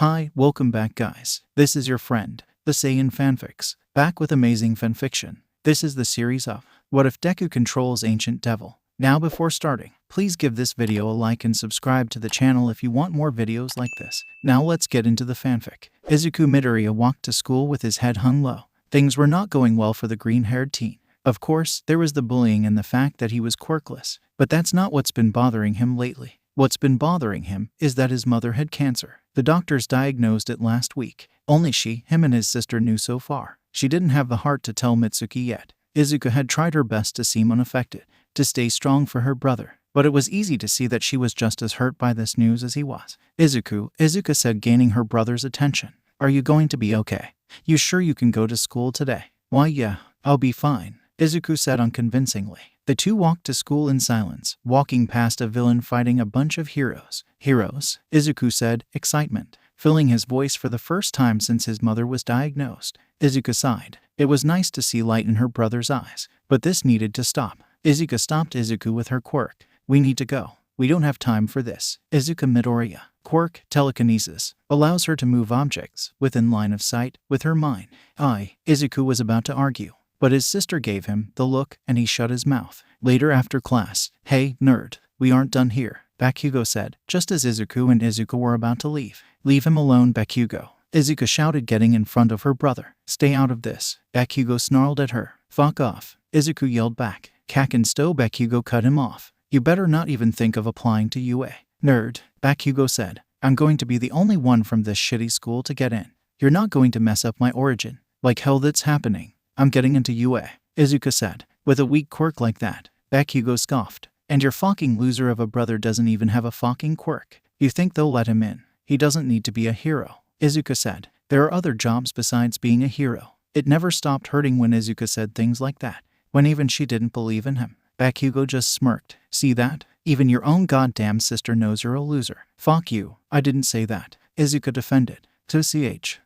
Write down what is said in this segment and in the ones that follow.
Hi, welcome back guys. This is your friend, the Saiyan Fanfics, back with amazing fanfiction. This is the series of What If Deku Controls Ancient Devil. Now before starting, please give this video a like and subscribe to the channel if you want more videos like this. Now let's get into the fanfic. Izuku Midoriya walked to school with his head hung low. Things were not going well for the green-haired teen. Of course, there was the bullying and the fact that he was quirkless, but that's not what's been bothering him lately. What's been bothering him is that his mother had cancer. The doctors diagnosed it last week. Only him and his sister knew so far. She didn't have the heart to tell Mitsuki yet. Izuku had tried her best to seem unaffected, to stay strong for her brother, but it was easy to see that she was just as hurt by this news as he was. Izuku said, gaining her brother's attention. Are you going to be okay? You sure you can go to school today? Why yeah, I'll be fine, Izuku said unconvincingly. The two walked to school in silence, walking past a villain fighting a bunch of heroes. Heroes, Izuku said, excitement filling his voice for the first time since his mother was diagnosed. Izuku sighed. It was nice to see light in her brother's eyes, but this needed to stop. Izuku stopped Izuku with her quirk. We need to go. We don't have time for this. Izuku Midoriya. Quirk, telekinesis, allows her to move objects within line of sight with her mind. Izuku was about to argue, but his sister gave him the look and he shut his mouth. Later after class, hey, nerd, we aren't done here, Bakugo said, just as Izuku and Izuku were about to leave. Leave him alone, Bakugo, Izuku shouted, getting in front of her brother. Stay out of this, Bakugo snarled at her. Fuck off, Izuku yelled back. Kakensto, Bakugo cut him off. You better not even think of applying to UA. Nerd, Bakugo said. I'm going to be the only one from this shitty school to get in. You're not going to mess up my origin. Like hell that's happening. I'm getting into UA, Izuku said. With a weak quirk like that, Bakugo scoffed. And your fucking loser of a brother doesn't even have a fucking quirk. You think they'll let him in? He doesn't need to be a hero, Izuku said. There are other jobs besides being a hero. It never stopped hurting when Izuku said things like that, when even she didn't believe in him. Bakugo just smirked. See that? Even your own goddamn sister knows you're a loser. Fuck you. I didn't say that, Izuku defended.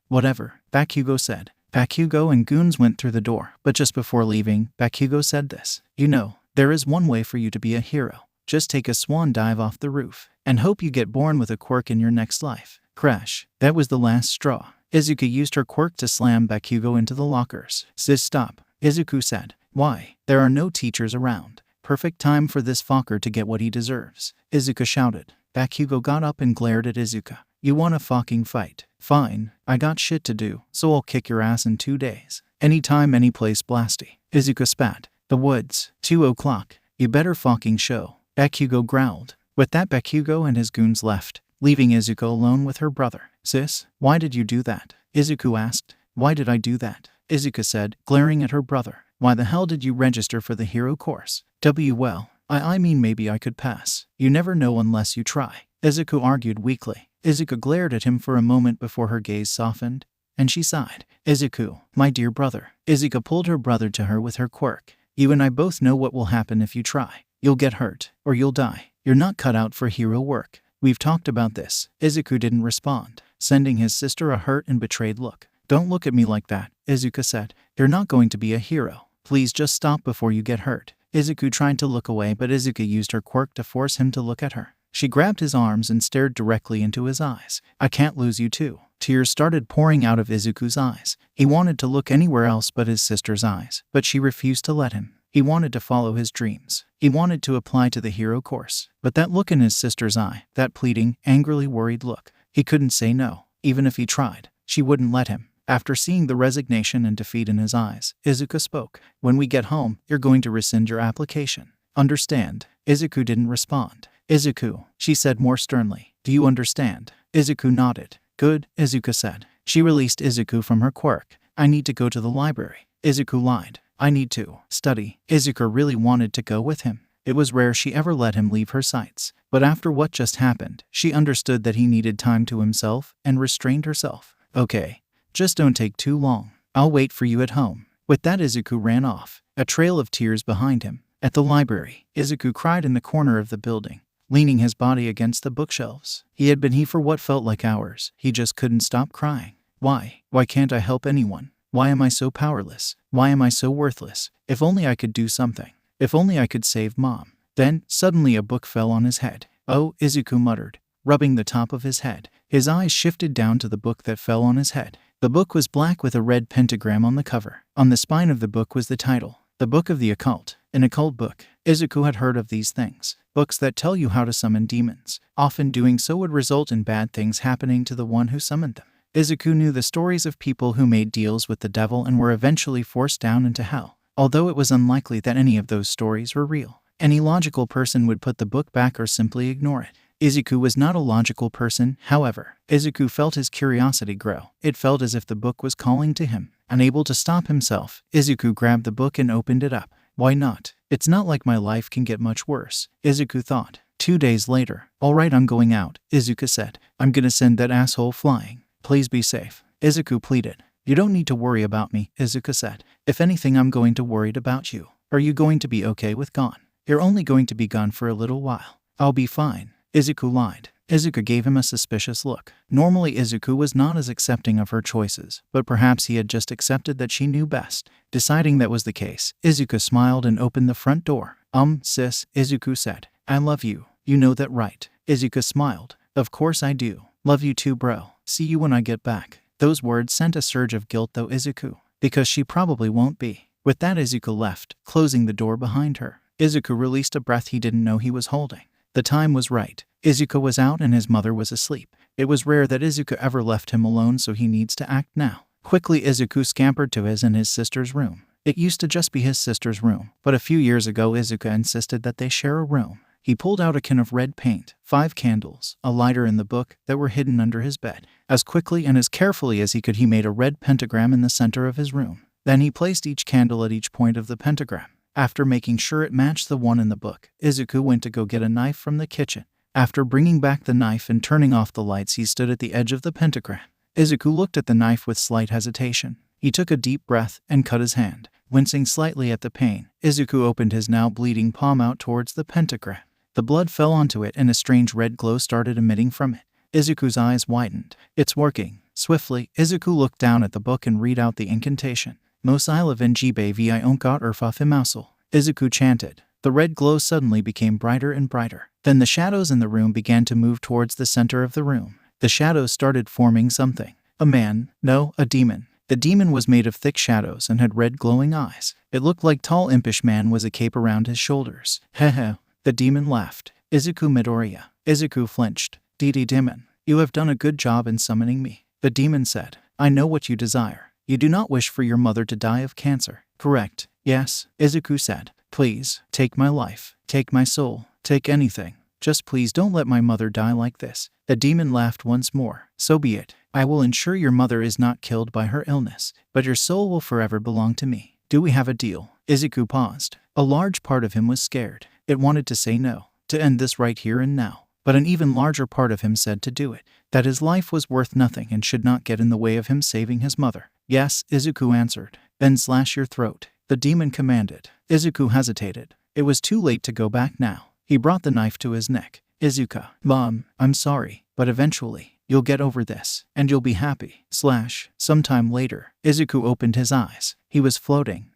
Whatever, Bakugo said. Bakugo and goons went through the door, but just before leaving, Bakugo said this. You know, there is one way for you to be a hero. Just take a swan dive off the roof, and hope you get born with a quirk in your next life. Crash. That was the last straw. Izuku used her quirk to slam Bakugo into the lockers. Sis, stop, Izuku said. Why? There are no teachers around. Perfect time for this fucker to get what he deserves, Izuku shouted. Bakugo got up and glared at Izuku. You want a fucking fight? Fine, I got shit to do, so I'll kick your ass in 2 days. Anytime, anyplace, blasty. Izuku spat. The woods. 2 o'clock. You better fucking show, Bakugo growled. With that, Bakugo and his goons left, leaving Izuku alone with her brother. Sis, why did you do that? Izuku asked. Why did I do that? Izuku said, glaring at her brother. Why the hell did you register for the hero course? Well, I mean maybe I could pass. You never know unless you try, Izuku argued weakly. Izuku glared at him for a moment before her gaze softened, and she sighed. Izuku, my dear brother. Izuku pulled her brother to her with her quirk. You and I both know what will happen if you try. You'll get hurt, or you'll die. You're not cut out for hero work. We've talked about this. Izuku didn't respond, sending his sister a hurt and betrayed look. Don't look at me like that, Izuku said. You're not going to be a hero. Please just stop before you get hurt. Izuku tried to look away, but Izuku used her quirk to force him to look at her. She grabbed his arms and stared directly into his eyes. I can't lose you too. Tears started pouring out of Izuku's eyes. He wanted to look anywhere else but his sister's eyes, but she refused to let him. He wanted to follow his dreams. He wanted to apply to the hero course. But that look in his sister's eye, that pleading, angrily worried look, he couldn't say no. Even if he tried, she wouldn't let him. After seeing the resignation and defeat in his eyes, Izuku spoke. When we get home, you're going to rescind your application. Understand? Izuku didn't respond. Izuku, she said more sternly. Do you understand? Izuku nodded. Good, Izuku said. She released Izuku from her quirk. I need to go to the library. Izuku lied. I need to study. Izuku really wanted to go with him. It was rare she ever let him leave her sights. But after what just happened, she understood that he needed time to himself and restrained herself. Okay. Just don't take too long. I'll wait for you at home. With that, Izuku ran off, a trail of tears behind him. At the library, Izuku cried in the corner of the building, leaning his body against the bookshelves. He had been here for what felt like hours. He just couldn't stop crying. Why? Why can't I help anyone? Why am I so powerless? Why am I so worthless? If only I could do something. If only I could save Mom. Then, suddenly a book fell on his head. Oh, Izuku muttered. rubbing the top of his head. His eyes shifted down to the book that fell on his head. The book was black with a red pentagram on the cover. On the spine of the book was the title, The Book of the Occult, an occult book. Izuku had heard of these things, books that tell you how to summon demons. Often doing so would result in bad things happening to the one who summoned them. Izuku knew the stories of people who made deals with the devil and were eventually forced down into hell, although it was unlikely that any of those stories were real. Any logical person would put the book back or simply ignore it. Izuku was not a logical person, however. Izuku felt his curiosity grow. It felt as if the book was calling to him. Unable to stop himself, Izuku grabbed the book and opened it up. Why not? It's not like my life can get much worse, Izuku thought. 2 days later, alright, I'm going out, Izuku said. I'm gonna send that asshole flying. Please be safe, Izuku pleaded. You don't need to worry about me, Izuku said. If anything, I'm going to worried about you. Are you going to be okay with gone? You're only going to be gone for a little while. I'll be fine, Izuku lied. Izuku gave him a suspicious look. Normally Izuku was not as accepting of her choices, but perhaps he had just accepted that she knew best. Deciding that was the case, Izuku smiled and opened the front door. Sis, Izuku said. I love you. You know that, right? Izuku smiled. Of course I do. Love you too, bro. See you when I get back. Those words sent a surge of guilt though Izuku, because she probably won't be. With that, Izuku left, closing the door behind her. Izuku released a breath he didn't know he was holding. The time was right. Izuku was out and his mother was asleep. It was rare that Izuku ever left him alone, so he needs to act now. Quickly, Izuku scampered to his and his sister's room. It used to just be his sister's room, but a few years ago Izuku insisted that they share a room. He pulled out a can of red paint, 5 candles, a lighter and the book that were hidden under his bed. As quickly and as carefully as he could, he made a red pentagram in the center of his room. Then he placed each candle at each point of the pentagram. After making sure it matched the one in the book, Izuku went to go get a knife from the kitchen. After bringing back the knife and turning off the lights, he stood at the edge of the pentagram. Izuku looked at the knife with slight hesitation. He took a deep breath and cut his hand. Wincing slightly at the pain, Izuku opened his now bleeding palm out towards the pentagram. The blood fell onto it and a strange red glow started emitting from it. Izuku's eyes widened. It's working. Swiftly, Izuku looked down at the book and read out the incantation. Mos Ila Venjibe vi onkat urfa fimausel. Izuku chanted. The red glow suddenly became brighter and brighter. Then the shadows in the room began to move towards the center of the room. The shadows started forming something. A man. No, a demon. The demon was made of thick shadows and had red glowing eyes. It looked like tall impish man with a cape around his shoulders. Heh. The demon laughed. Izuku Midoriya. Izuku flinched. Demon, you have done a good job in summoning me. The demon said. I know what you desire. You do not wish for your mother to die of cancer, correct? Yes, Izuku said. Please, take my life. Take my soul. Take anything. Just please don't let my mother die like this. The demon laughed once more. So be it. I will ensure your mother is not killed by her illness, but your soul will forever belong to me. Do we have a deal? Izuku paused. A large part of him was scared. It wanted to say no, to end this right here and now. But an even larger part of him said to do it, that his life was worth nothing and should not get in the way of him saving his mother. Yes, Izuku answered. Then slash your throat, the demon commanded. Izuku hesitated. It was too late to go back now. He brought the knife to his neck. Izuku, Mom, I'm sorry, but eventually, you'll get over this, and you'll be happy. Sometime later, Izuku opened his eyes. He was floating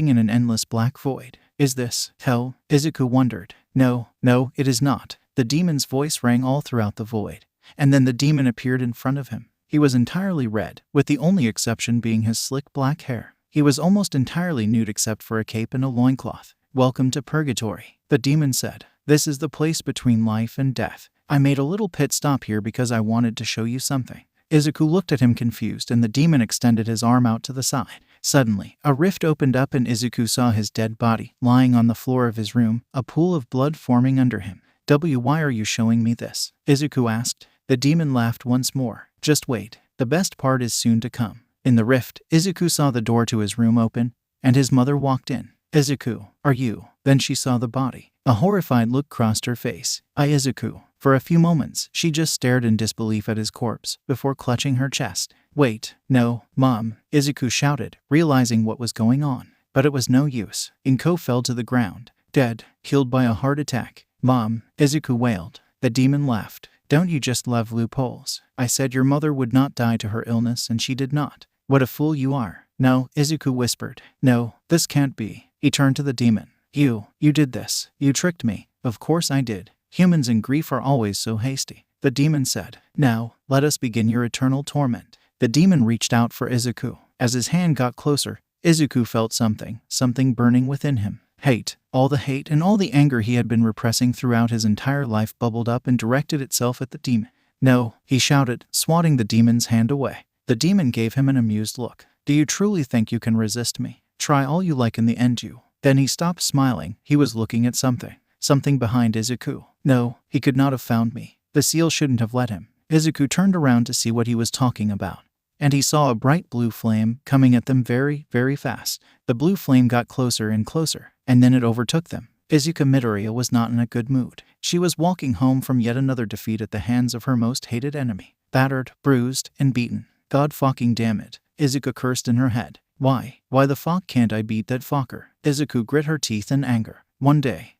in an endless black void. Is this hell? Izuku wondered. No, it is not. The demon's voice rang all throughout the void, and then the demon appeared in front of him. He was entirely red, with the only exception being his slick black hair. He was almost entirely nude except for a cape and a loincloth. Welcome to Purgatory, the demon said. This is the place between life and death. I made a little pit stop here because I wanted to show you something. Izuku looked at him confused and the demon extended his arm out to the side. Suddenly, a rift opened up and Izuku saw his dead body lying on the floor of his room, a pool of blood forming under him. Why are you showing me this? Izuku asked. The demon laughed once more. Just wait. The best part is soon to come. In the rift, Izuku saw the door to his room open, and his mother walked in. Izuku, are you? Then she saw the body. A horrified look crossed her face. Izuku. For a few moments, she just stared in disbelief at his corpse, before clutching her chest. Wait, no, Mom, Izuku shouted, realizing what was going on. But it was no use. Inko fell to the ground, dead, killed by a heart attack. Mom, Izuku wailed. The demon laughed. Don't you just love loopholes? I said your mother would not die to her illness and she did not. What a fool you are. No, Izuku whispered. No, this can't be. He turned to the demon. You did this. You tricked me. Of course I did. Humans in grief are always so hasty. The demon said, "Now, let us begin your eternal torment." The demon reached out for Izuku. As his hand got closer, Izuku felt something burning within him. Hate. All the hate and all the anger he had been repressing throughout his entire life bubbled up and directed itself at the demon. "No," he shouted, swatting the demon's hand away. The demon gave him an amused look. "Do you truly think you can resist me? Try all you like, in the end you." Then he stopped smiling. He was looking at something behind Izuku. "No, he could not have found me. The seal shouldn't have let him." Izuku turned around to see what he was talking about, and he saw a bright blue flame coming at them very, very fast. The blue flame got closer and closer, and then it overtook them. Izuku Midoriya was not in a good mood. She was walking home from yet another defeat at the hands of her most hated enemy. Battered, bruised, and beaten. God fucking damn it. Izuku cursed in her head. Why the fuck can't I beat that fucker? Izuku grit her teeth in anger. One day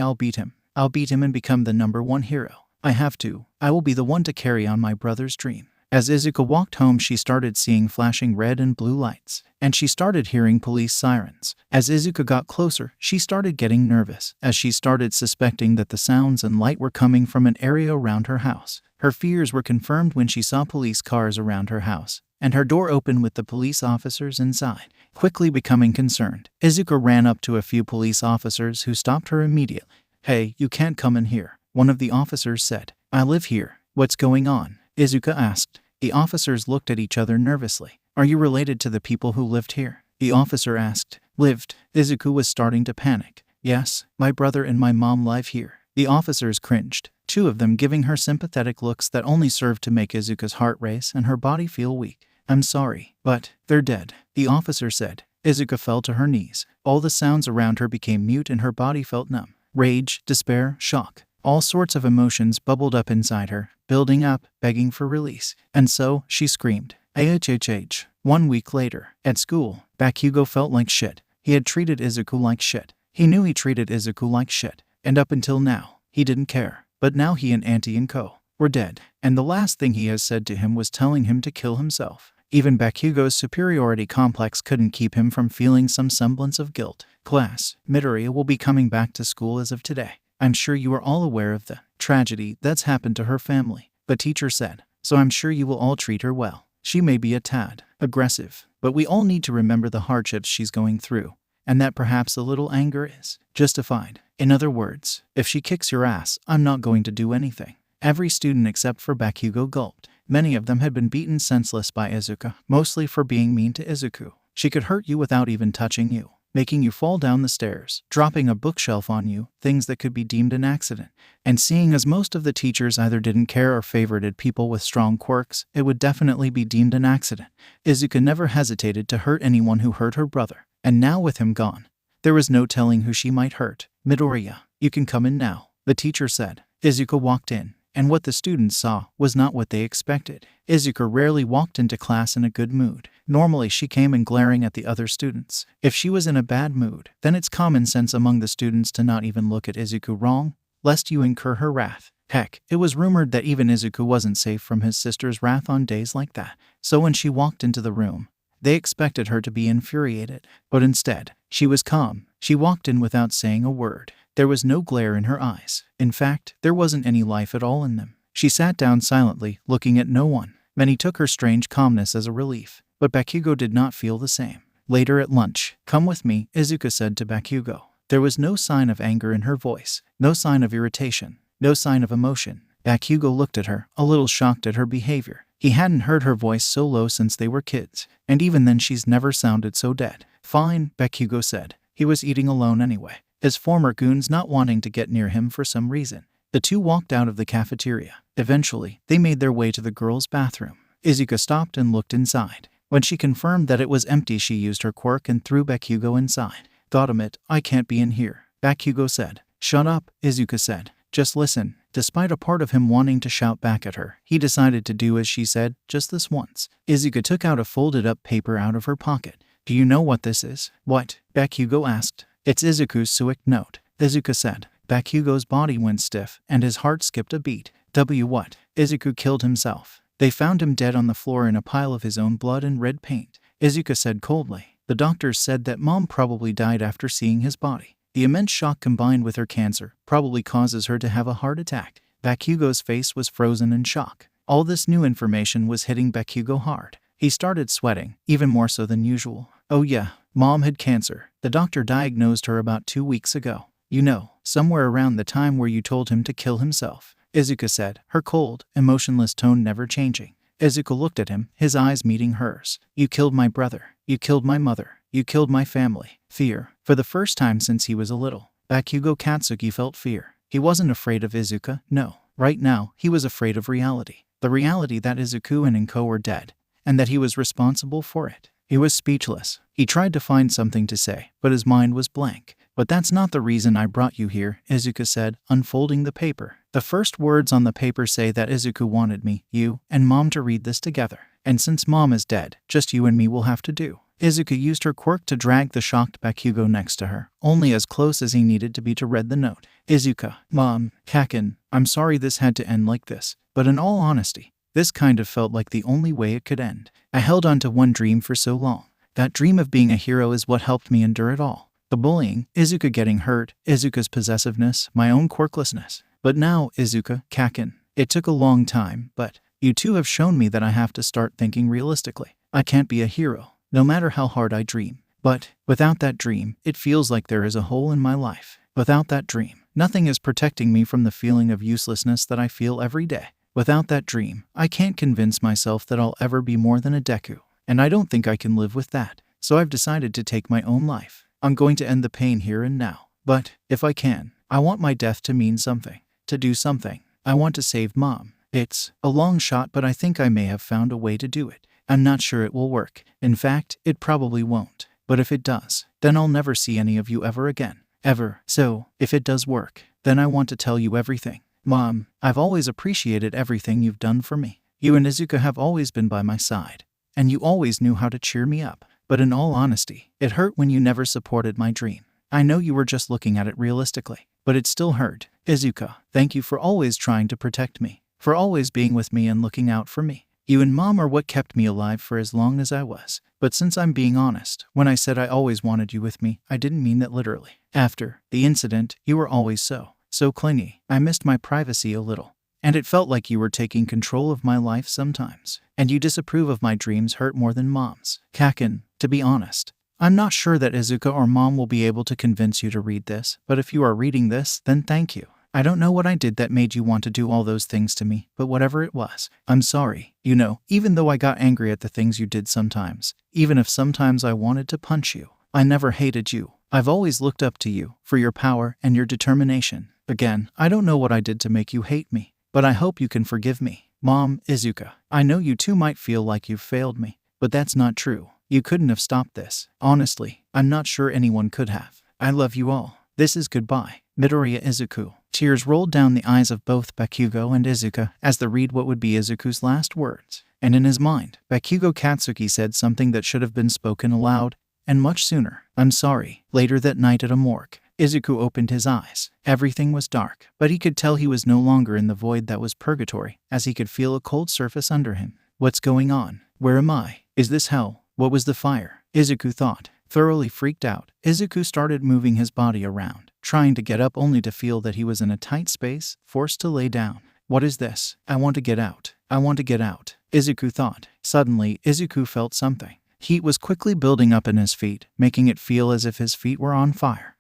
I'll beat him. I'll beat him and become the #1 hero. I have to. I will be the one to carry on my brother's dream. As Izuku walked home, she started seeing flashing red and blue lights, and she started hearing police sirens. As Izuku got closer, she started getting nervous, as she started suspecting that the sounds and light were coming from an area around her house. Her fears were confirmed when she saw police cars around her house, and her door opened with the police officers inside. Quickly becoming concerned, Izuku ran up to a few police officers who stopped her immediately. "Hey, you can't come in here," one of the officers said. "I live here. What's going on?" Izuku asked. The officers looked at each other nervously. "Are you related to the people who lived here?" the officer asked. "Lived?" Izuku was starting to panic. "Yes, my brother and my mom live here." The officers cringed, two of them giving her sympathetic looks that only served to make Izuku's heart race and her body feel weak. "I'm sorry, but they're dead," the officer said. Izuku fell to her knees. All the sounds around her became mute and her body felt numb. Rage, despair, shock. All sorts of emotions bubbled up inside her, building up, begging for release. And so, she screamed. AHHH. 1 week later, at school, Bakugo felt like shit. He had treated Izuku like shit. He knew he treated Izuku like shit. And up until now, he didn't care. But now he and Auntie and Co. were dead. And the last thing he has said to him was telling him to kill himself. Even Bakugo's superiority complex couldn't keep him from feeling some semblance of guilt. Class, Midoriya will be coming back to school as of today. I'm sure you are all aware of the tragedy that's happened to her family, the teacher said. So I'm sure you will all treat her well. She may be a tad aggressive, but we all need to remember the hardships she's going through, and that perhaps a little anger is justified. In other words, if she kicks your ass, I'm not going to do anything. Every student except for Bakugo gulped. Many of them had been beaten senseless by Izuku, mostly for being mean to Izuku. She could hurt you without even touching you, making you fall down the stairs, dropping a bookshelf on you, things that could be deemed an accident. And seeing as most of the teachers either didn't care or favorited people with strong quirks, it would definitely be deemed an accident. Izuku never hesitated to hurt anyone who hurt her brother. And now with him gone, there was no telling who she might hurt. Midoriya, you can come in now, the teacher said. Izuku walked in, and what the students saw was not what they expected. Izuku rarely walked into class in a good mood. Normally she came in glaring at the other students. If she was in a bad mood, then it's common sense among the students to not even look at Izuku wrong, lest you incur her wrath. Heck, it was rumored that even Izuku wasn't safe from his sister's wrath on days like that. So when she walked into the room, they expected her to be infuriated. But instead, she was calm. She walked in without saying a word. There was no glare in her eyes. In fact, there wasn't any life at all in them. She sat down silently, looking at no one. Many took her strange calmness as a relief, but Bakugo did not feel the same. Later at lunch, "Come with me," Izuku said to Bakugo. There was no sign of anger in her voice, no sign of irritation, no sign of emotion. Bakugo looked at her, a little shocked at her behavior. He hadn't heard her voice so low since they were kids, and even then she's never sounded so dead. "Fine," Bakugo said. He was eating alone anyway, his former goons not wanting to get near him for some reason. The two walked out of the cafeteria. Eventually, they made their way to the girls' bathroom. Izuku stopped and looked inside. When she confirmed that it was empty, she used her quirk and threw Bakugo inside. "Goddammit, I can't be in here," Bakugo said. "Shut up," Izuku said. "Just listen." Despite a part of him wanting to shout back at her, he decided to do as she said, just this once. Izuku took out a folded-up paper out of her pocket. "Do you know what this is?" "What?" Bakugo asked. "It's Izuku's Suic note," Izuku said. Bakugo's body went stiff, and his heart skipped a beat. What? Izuku killed himself. They found him dead on the floor in a pile of his own blood and red paint. Izuku said coldly. The doctors said that Mom probably died after seeing his body. The immense shock combined with her cancer probably causes her to have a heart attack. Bakugo's face was frozen in shock. All this new information was hitting Bakugo hard. He started sweating, even more so than usual. Oh yeah, Mom had cancer. The doctor diagnosed her about 2 weeks ago. You know, somewhere around the time where you told him to kill himself, Izuku said, her cold, emotionless tone never changing. Izuku looked at him, his eyes meeting hers. You killed my brother. You killed my mother. You killed my family. Fear. For the first time since he was a little, Bakugo Katsuki felt fear. He wasn't afraid of Izuku, no. Right now, he was afraid of reality. The reality that Izuku and Inko were dead, and that he was responsible for it. He was speechless. He tried to find something to say, but his mind was blank. But that's not the reason I brought you here, Izuku said, unfolding the paper. The first words on the paper say that Izuku wanted me, you, and Mom to read this together. And since Mom is dead, just you and me will have to do. Izuku used her quirk to drag the shocked Bakugo next to her, only as close as he needed to be to read the note. Izuku, Mom, Kaken, I'm sorry this had to end like this, but in all honesty, this kind of felt like the only way it could end. I held on to one dream for so long. That dream of being a hero is what helped me endure it all. The bullying, Izuku getting hurt, Izuku's possessiveness, my own quirklessness. But now, Izuku, Kaken, it took a long time, but you two have shown me that I have to start thinking realistically. I can't be a hero, no matter how hard I dream. But without that dream, it feels like there is a hole in my life. Without that dream, nothing is protecting me from the feeling of uselessness that I feel every day. Without that dream, I can't convince myself that I'll ever be more than a Deku. And I don't think I can live with that. So I've decided to take my own life. I'm going to end the pain here and now. But if I can, I want my death to mean something. To do something. I want to save Mom. It's a long shot, but I think I may have found a way to do it. I'm not sure it will work. In fact, it probably won't. But if it does, then I'll never see any of you ever again. Ever. So, if it does work, then I want to tell you everything. Mom, I've always appreciated everything you've done for me. You and Izuku have always been by my side. And you always knew how to cheer me up. But in all honesty, it hurt when you never supported my dream. I know you were just looking at it realistically, but it still hurt. Izuku, thank you for always trying to protect me, for always being with me and looking out for me. You and Mom are what kept me alive for as long as I was. But since I'm being honest, when I said I always wanted you with me, I didn't mean that literally. After the incident, you were always so clingy. I missed my privacy a little. And it felt like you were taking control of my life sometimes. And you disapprove of my dreams hurt more than Mom's. Kaken, to be honest, I'm not sure that Izuku or Mom will be able to convince you to read this, but if you are reading this, then thank you. I don't know what I did that made you want to do all those things to me, but whatever it was, I'm sorry. You know, even though I got angry at the things you did sometimes, even if sometimes I wanted to punch you, I never hated you. I've always looked up to you for your power and your determination. Again, I don't know what I did to make you hate me, but I hope you can forgive me. Mom, Izuku, I know you two might feel like you've failed me, but that's not true. You couldn't have stopped this. Honestly, I'm not sure anyone could have. I love you all. This is goodbye. Midoriya Izuku. Tears rolled down the eyes of both Bakugo and Izuku as they read what would be Izuku's last words. And in his mind, Bakugo Katsuki said something that should have been spoken aloud, and much sooner. I'm sorry. Later that night at a morgue, Izuku opened his eyes. Everything was dark, but he could tell he was no longer in the void that was purgatory, as he could feel a cold surface under him. What's going on? Where am I? Is this hell? What was the fire? Izuku thought. Thoroughly freaked out, Izuku started moving his body around, trying to get up only to feel that he was in a tight space, forced to lay down. What is this? I want to get out. I want to get out, Izuku thought. Suddenly, Izuku felt something. Heat was quickly building up in his feet, making it feel as if his feet were on fire.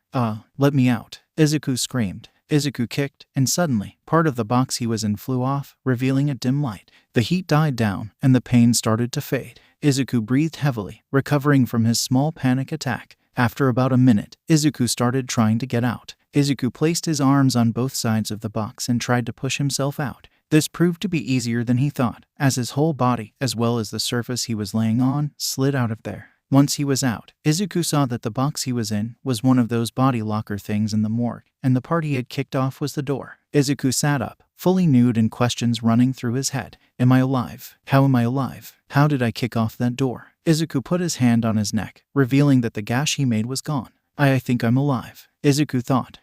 Let me out, Izuku screamed. Izuku kicked, and suddenly, part of the box he was in flew off, revealing a dim light. The heat died down, and the pain started to fade. Izuku breathed heavily, recovering from his small panic attack. After about a minute, Izuku started trying to get out. Izuku placed his arms on both sides of the box and tried to push himself out. This proved to be easier than he thought, as his whole body, as well as the surface he was laying on, slid out of there. Once he was out, Izuku saw that the box he was in was one of those body locker things in the morgue, and the part he had kicked off was the door. Izuku sat up, fully nude, and questions running through his head. Am I alive? How am I alive? How did I kick off that door? Izuku put his hand on his neck, revealing that the gash he made was gone. I think I'm alive, Izuku thought.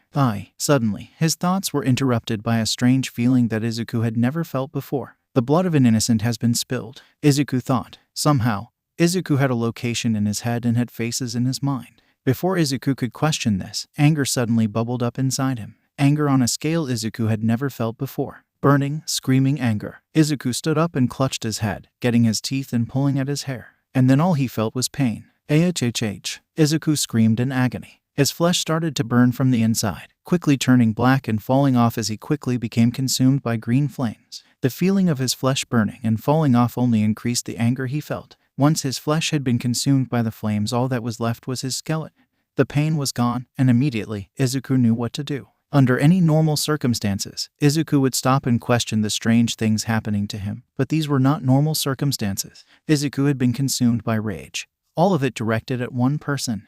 Suddenly, his thoughts were interrupted by a strange feeling that Izuku had never felt before. The blood of an innocent has been spilled, Izuku thought. Somehow, Izuku had a location in his head and had faces in his mind. Before Izuku could question this, anger suddenly bubbled up inside him. Anger on a scale Izuku had never felt before. burning, screaming anger. Izuku stood up and clutched his head, getting his teeth and pulling at his hair. And then all he felt was pain. Ahhh. Izuku screamed in agony. His flesh started to burn from the inside, quickly turning black and falling off as he quickly became consumed by green flames. The feeling of his flesh burning and falling off only increased the anger he felt. Once his flesh had been consumed by the flames, all that was left was his skeleton. The pain was gone, and immediately, Izuku knew what to do. Under any normal circumstances, Izuku would stop and question the strange things happening to him, but these were not normal circumstances. Izuku had been consumed by rage. All of it directed at one person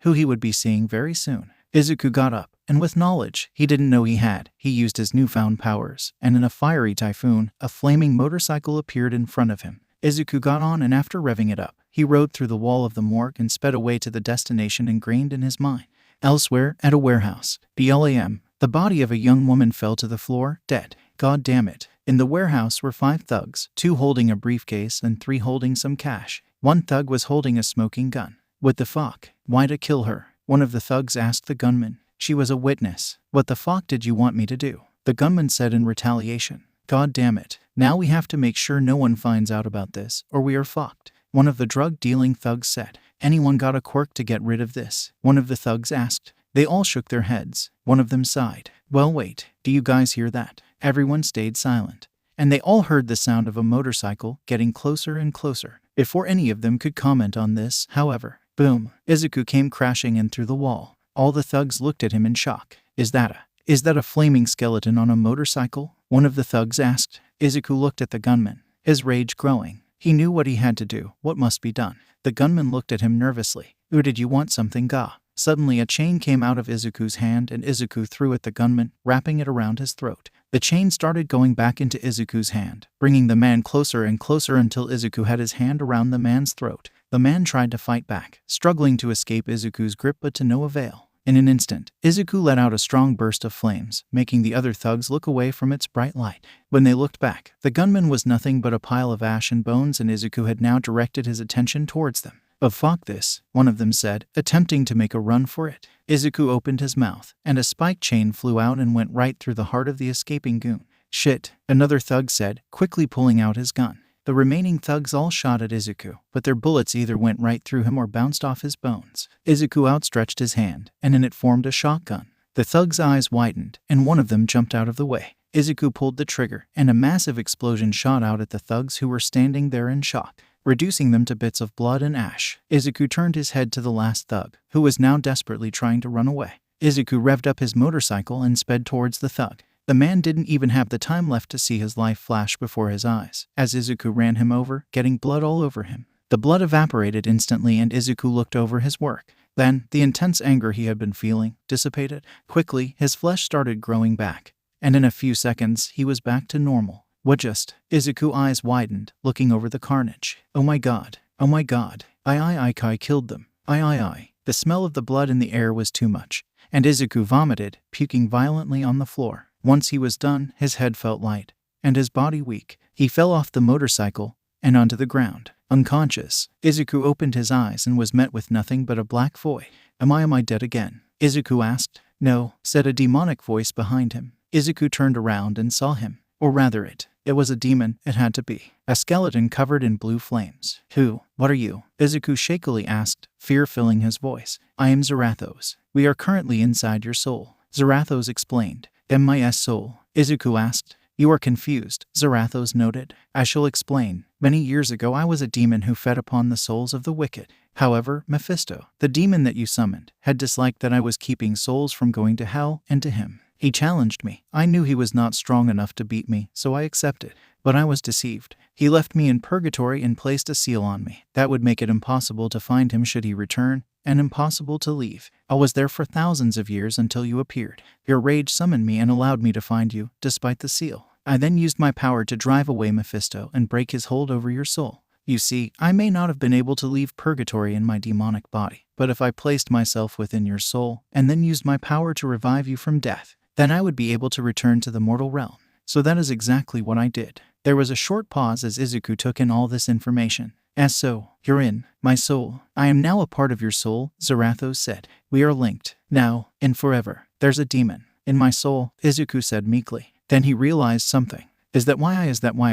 who he would be seeing very soon. Izuku got up, and with knowledge he didn't know he had, he used his newfound powers, and in a fiery typhoon, a flaming motorcycle appeared in front of him. Izuku got on, and after revving it up, he rode through the wall of the morgue and sped away to the destination ingrained in his mind. Elsewhere, at a warehouse, BLAM, the body of a young woman fell to the floor, dead. God damn it. In the warehouse were 5 thugs, 2 holding a briefcase and 3 holding some cash. One thug was holding a smoking gun. What the fuck? Why to kill her? One of the thugs asked the gunman. She was a witness. What the fuck did you want me to do? The gunman said in retaliation. God damn it. Now we have to make sure no one finds out about this, or we are fucked. One of the drug-dealing thugs said. Anyone got a quirk to get rid of this? One of the thugs asked. They all shook their heads. One of them sighed. Well, wait, do you guys hear that? Everyone stayed silent. And they all heard the sound of a motorcycle getting closer and closer. Before any of them could comment on this, however, boom, Izuku came crashing in through the wall. All the thugs looked at him in shock. Is that a flaming skeleton on a motorcycle? One of the thugs asked. Izuku looked at the gunman, his rage growing. He knew what he had to do, what must be done. The gunman looked at him nervously. Ooh, did you want something, ga? Suddenly a chain came out of Izuku's hand and Izuku threw at the gunman, wrapping it around his throat. The chain started going back into Izuku's hand, bringing the man closer and closer until Izuku had his hand around the man's throat. The man tried to fight back, struggling to escape Izuku's grip but to no avail. In an instant, Izuku let out a strong burst of flames, making the other thugs look away from its bright light. When they looked back, the gunman was nothing but a pile of ash and bones, and Izuku had now directed his attention towards them. Oh fuck this, one of them said, attempting to make a run for it. Izuku opened his mouth, and a spike chain flew out and went right through the heart of the escaping goon. Shit, another thug said, quickly pulling out his gun. The remaining thugs all shot at Izuku, but their bullets either went right through him or bounced off his bones. Izuku outstretched his hand, and in it formed a shotgun. The thugs' eyes widened, and one of them jumped out of the way. Izuku pulled the trigger, and a massive explosion shot out at the thugs who were standing there in shock, reducing them to bits of blood and ash. Izuku turned his head to the last thug, who was now desperately trying to run away. Izuku revved up his motorcycle and sped towards the thug. The man didn't even have the time left to see his life flash before his eyes, as Izuku ran him over, getting blood all over him. The blood evaporated instantly and Izuku looked over his work. Then, the intense anger he had been feeling dissipated. Quickly, his flesh started growing back, and in a few seconds, he was back to normal. What just? Izuku's eyes widened, looking over the carnage. Oh my god. Oh my god. I killed them. I. The smell of the blood in the air was too much, and Izuku vomited, puking violently on the floor. Once he was done, his head felt light, and his body weak. He fell off the motorcycle and onto the ground. Unconscious, Izuku opened his eyes and was met with nothing but a black void. Am I dead again? Izuku asked. No, said a demonic voice behind him. Izuku turned around and saw him. Or rather it was a demon, it had to be. A skeleton covered in blue flames. Who? What are you? Izuku shakily asked, fear filling his voice. I am Zarathos. We are currently inside your soul. Zarathos explained. My soul? Izuku asked. You are confused, Zarathos noted. I shall explain. Many years ago I was a demon who fed upon the souls of the wicked. However, Mephisto, the demon that you summoned, had disliked that I was keeping souls from going to hell, and to him. He challenged me. I knew he was not strong enough to beat me, so I accepted. But I was deceived. He left me in purgatory and placed a seal on me. That would make it impossible to find him should he return, and impossible to leave. I was there for thousands of years until you appeared. Your rage summoned me and allowed me to find you, despite the seal. I then used my power to drive away Mephisto and break his hold over your soul. You see, I may not have been able to leave purgatory in my demonic body, but if I placed myself within your soul, and then used my power to revive you from death, then I would be able to return to the mortal realm. So that is exactly what I did. There was a short pause as Izuku took in all this information. As so, you're in my soul. I am now a part of your soul, Zarathos said. We are linked, now, and forever. There's a demon in my soul, Izuku said meekly. Then he realized something. Is that why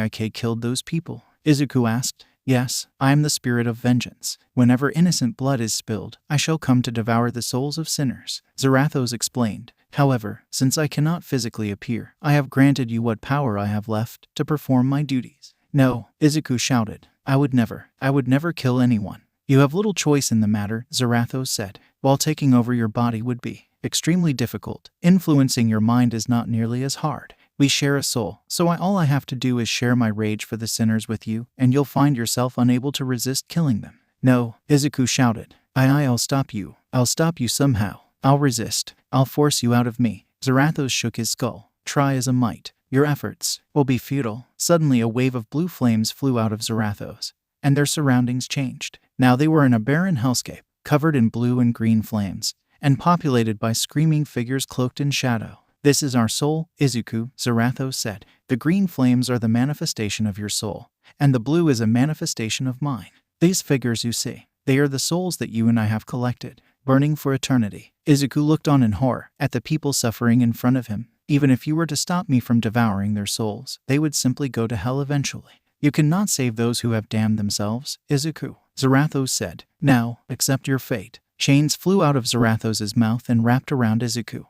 I killed those people? Izuku asked. Yes, I am the spirit of vengeance. Whenever innocent blood is spilled, I shall come to devour the souls of sinners, Zarathos explained. However, since I cannot physically appear, I have granted you what power I have left to perform my duties. No, Izuku shouted. I would never kill anyone. You have little choice in the matter, Zarathos said. While taking over your body would be extremely difficult, influencing your mind is not nearly as hard. We share a soul, so all I have to do is share my rage for the sinners with you, and you'll find yourself unable to resist killing them. No, Izuku shouted. I'll stop you. I'll stop you somehow. I'll resist. I'll force you out of me. Zarathos shook his skull. Try as a might. Your efforts will be futile. Suddenly a wave of blue flames flew out of Zarathos, and their surroundings changed. Now they were in a barren hellscape, covered in blue and green flames, and populated by screaming figures cloaked in shadow. This is our soul, Izuku, Zarathos said. The green flames are the manifestation of your soul, and the blue is a manifestation of mine. These figures you see, they are the souls that you and I have collected, burning for eternity. Izuku looked on in horror at the people suffering in front of him. Even if you were to stop me from devouring their souls, they would simply go to hell eventually. You cannot save those who have damned themselves, Izuku, Zarathos said. Now, accept your fate. Chains flew out of Zarathos' mouth and wrapped around Izuku.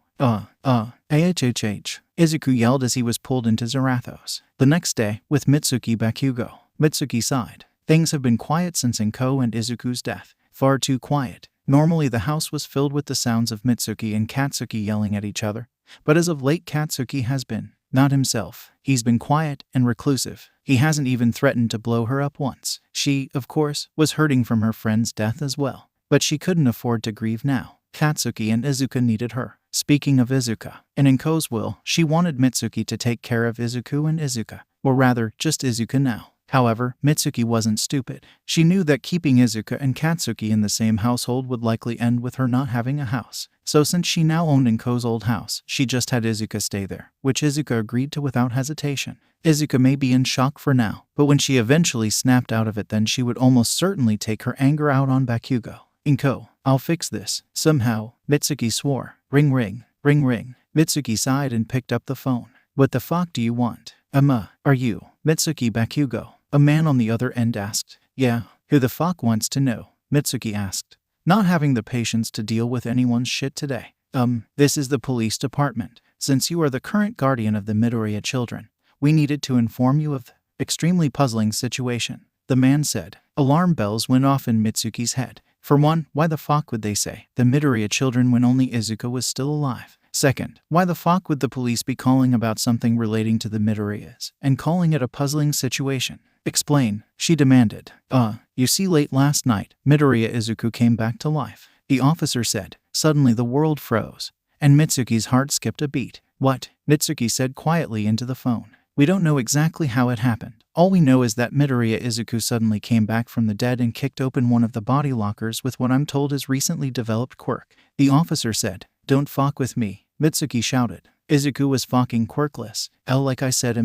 Izuku yelled as he was pulled into Zarathos. The next day, with Mitsuki Bakugo, Mitsuki sighed. Things have been quiet since Inko and Izuku's death. Far too quiet. Normally the house was filled with the sounds of Mitsuki and Katsuki yelling at each other, but as of late Katsuki has been not himself. He's been quiet and reclusive. He hasn't even threatened to blow her up once. She, of course, was hurting from her friend's death as well, but she couldn't afford to grieve now. Katsuki and Izuka needed her. Speaking of Izuka, in Inko's will, she wanted Mitsuki to take care of Izuku and Izuka, or rather, just Izuka now. However, Mitsuki wasn't stupid. She knew that keeping Izuka and Katsuki in the same household would likely end with her not having a house. So since she now owned Inko's old house, she just had Izuka stay there, which Izuka agreed to without hesitation. Izuka may be in shock for now, but when she eventually snapped out of it, then she would almost certainly take her anger out on Bakugo. Inko, I'll fix this. Somehow, Mitsuki swore. Ring ring, ring ring. Mitsuki sighed and picked up the phone. What the fuck do you want? Are you Mitsuki Bakugo? A man on the other end asked. Yeah, who the fuck wants to know? Mitsuki asked. Not having the patience to deal with anyone's shit today. This is the police department. Since you are the current guardian of the Midoriya children, we needed to inform you of the extremely puzzling situation, the man said. Alarm bells went off in Mitsuki's head. For one, why the fuck would they say the Midoriya children when only Izuka was still alive? Second, why the fuck would the police be calling about something relating to the Midoriyas and calling it a puzzling situation? Explain, she demanded. You see, late last night, Midoriya Izuku came back to life, the officer said. Suddenly the world froze, and Mitsuki's heart skipped a beat. What? Mitsuki said quietly into the phone. We don't know exactly how it happened. All we know is that Midoriya Izuku suddenly came back from the dead and kicked open one of the body lockers with what I'm told is recently developed quirk. The officer said. Don't fuck with me, Mitsuki shouted. Izuku was fucking quirkless. Like I said,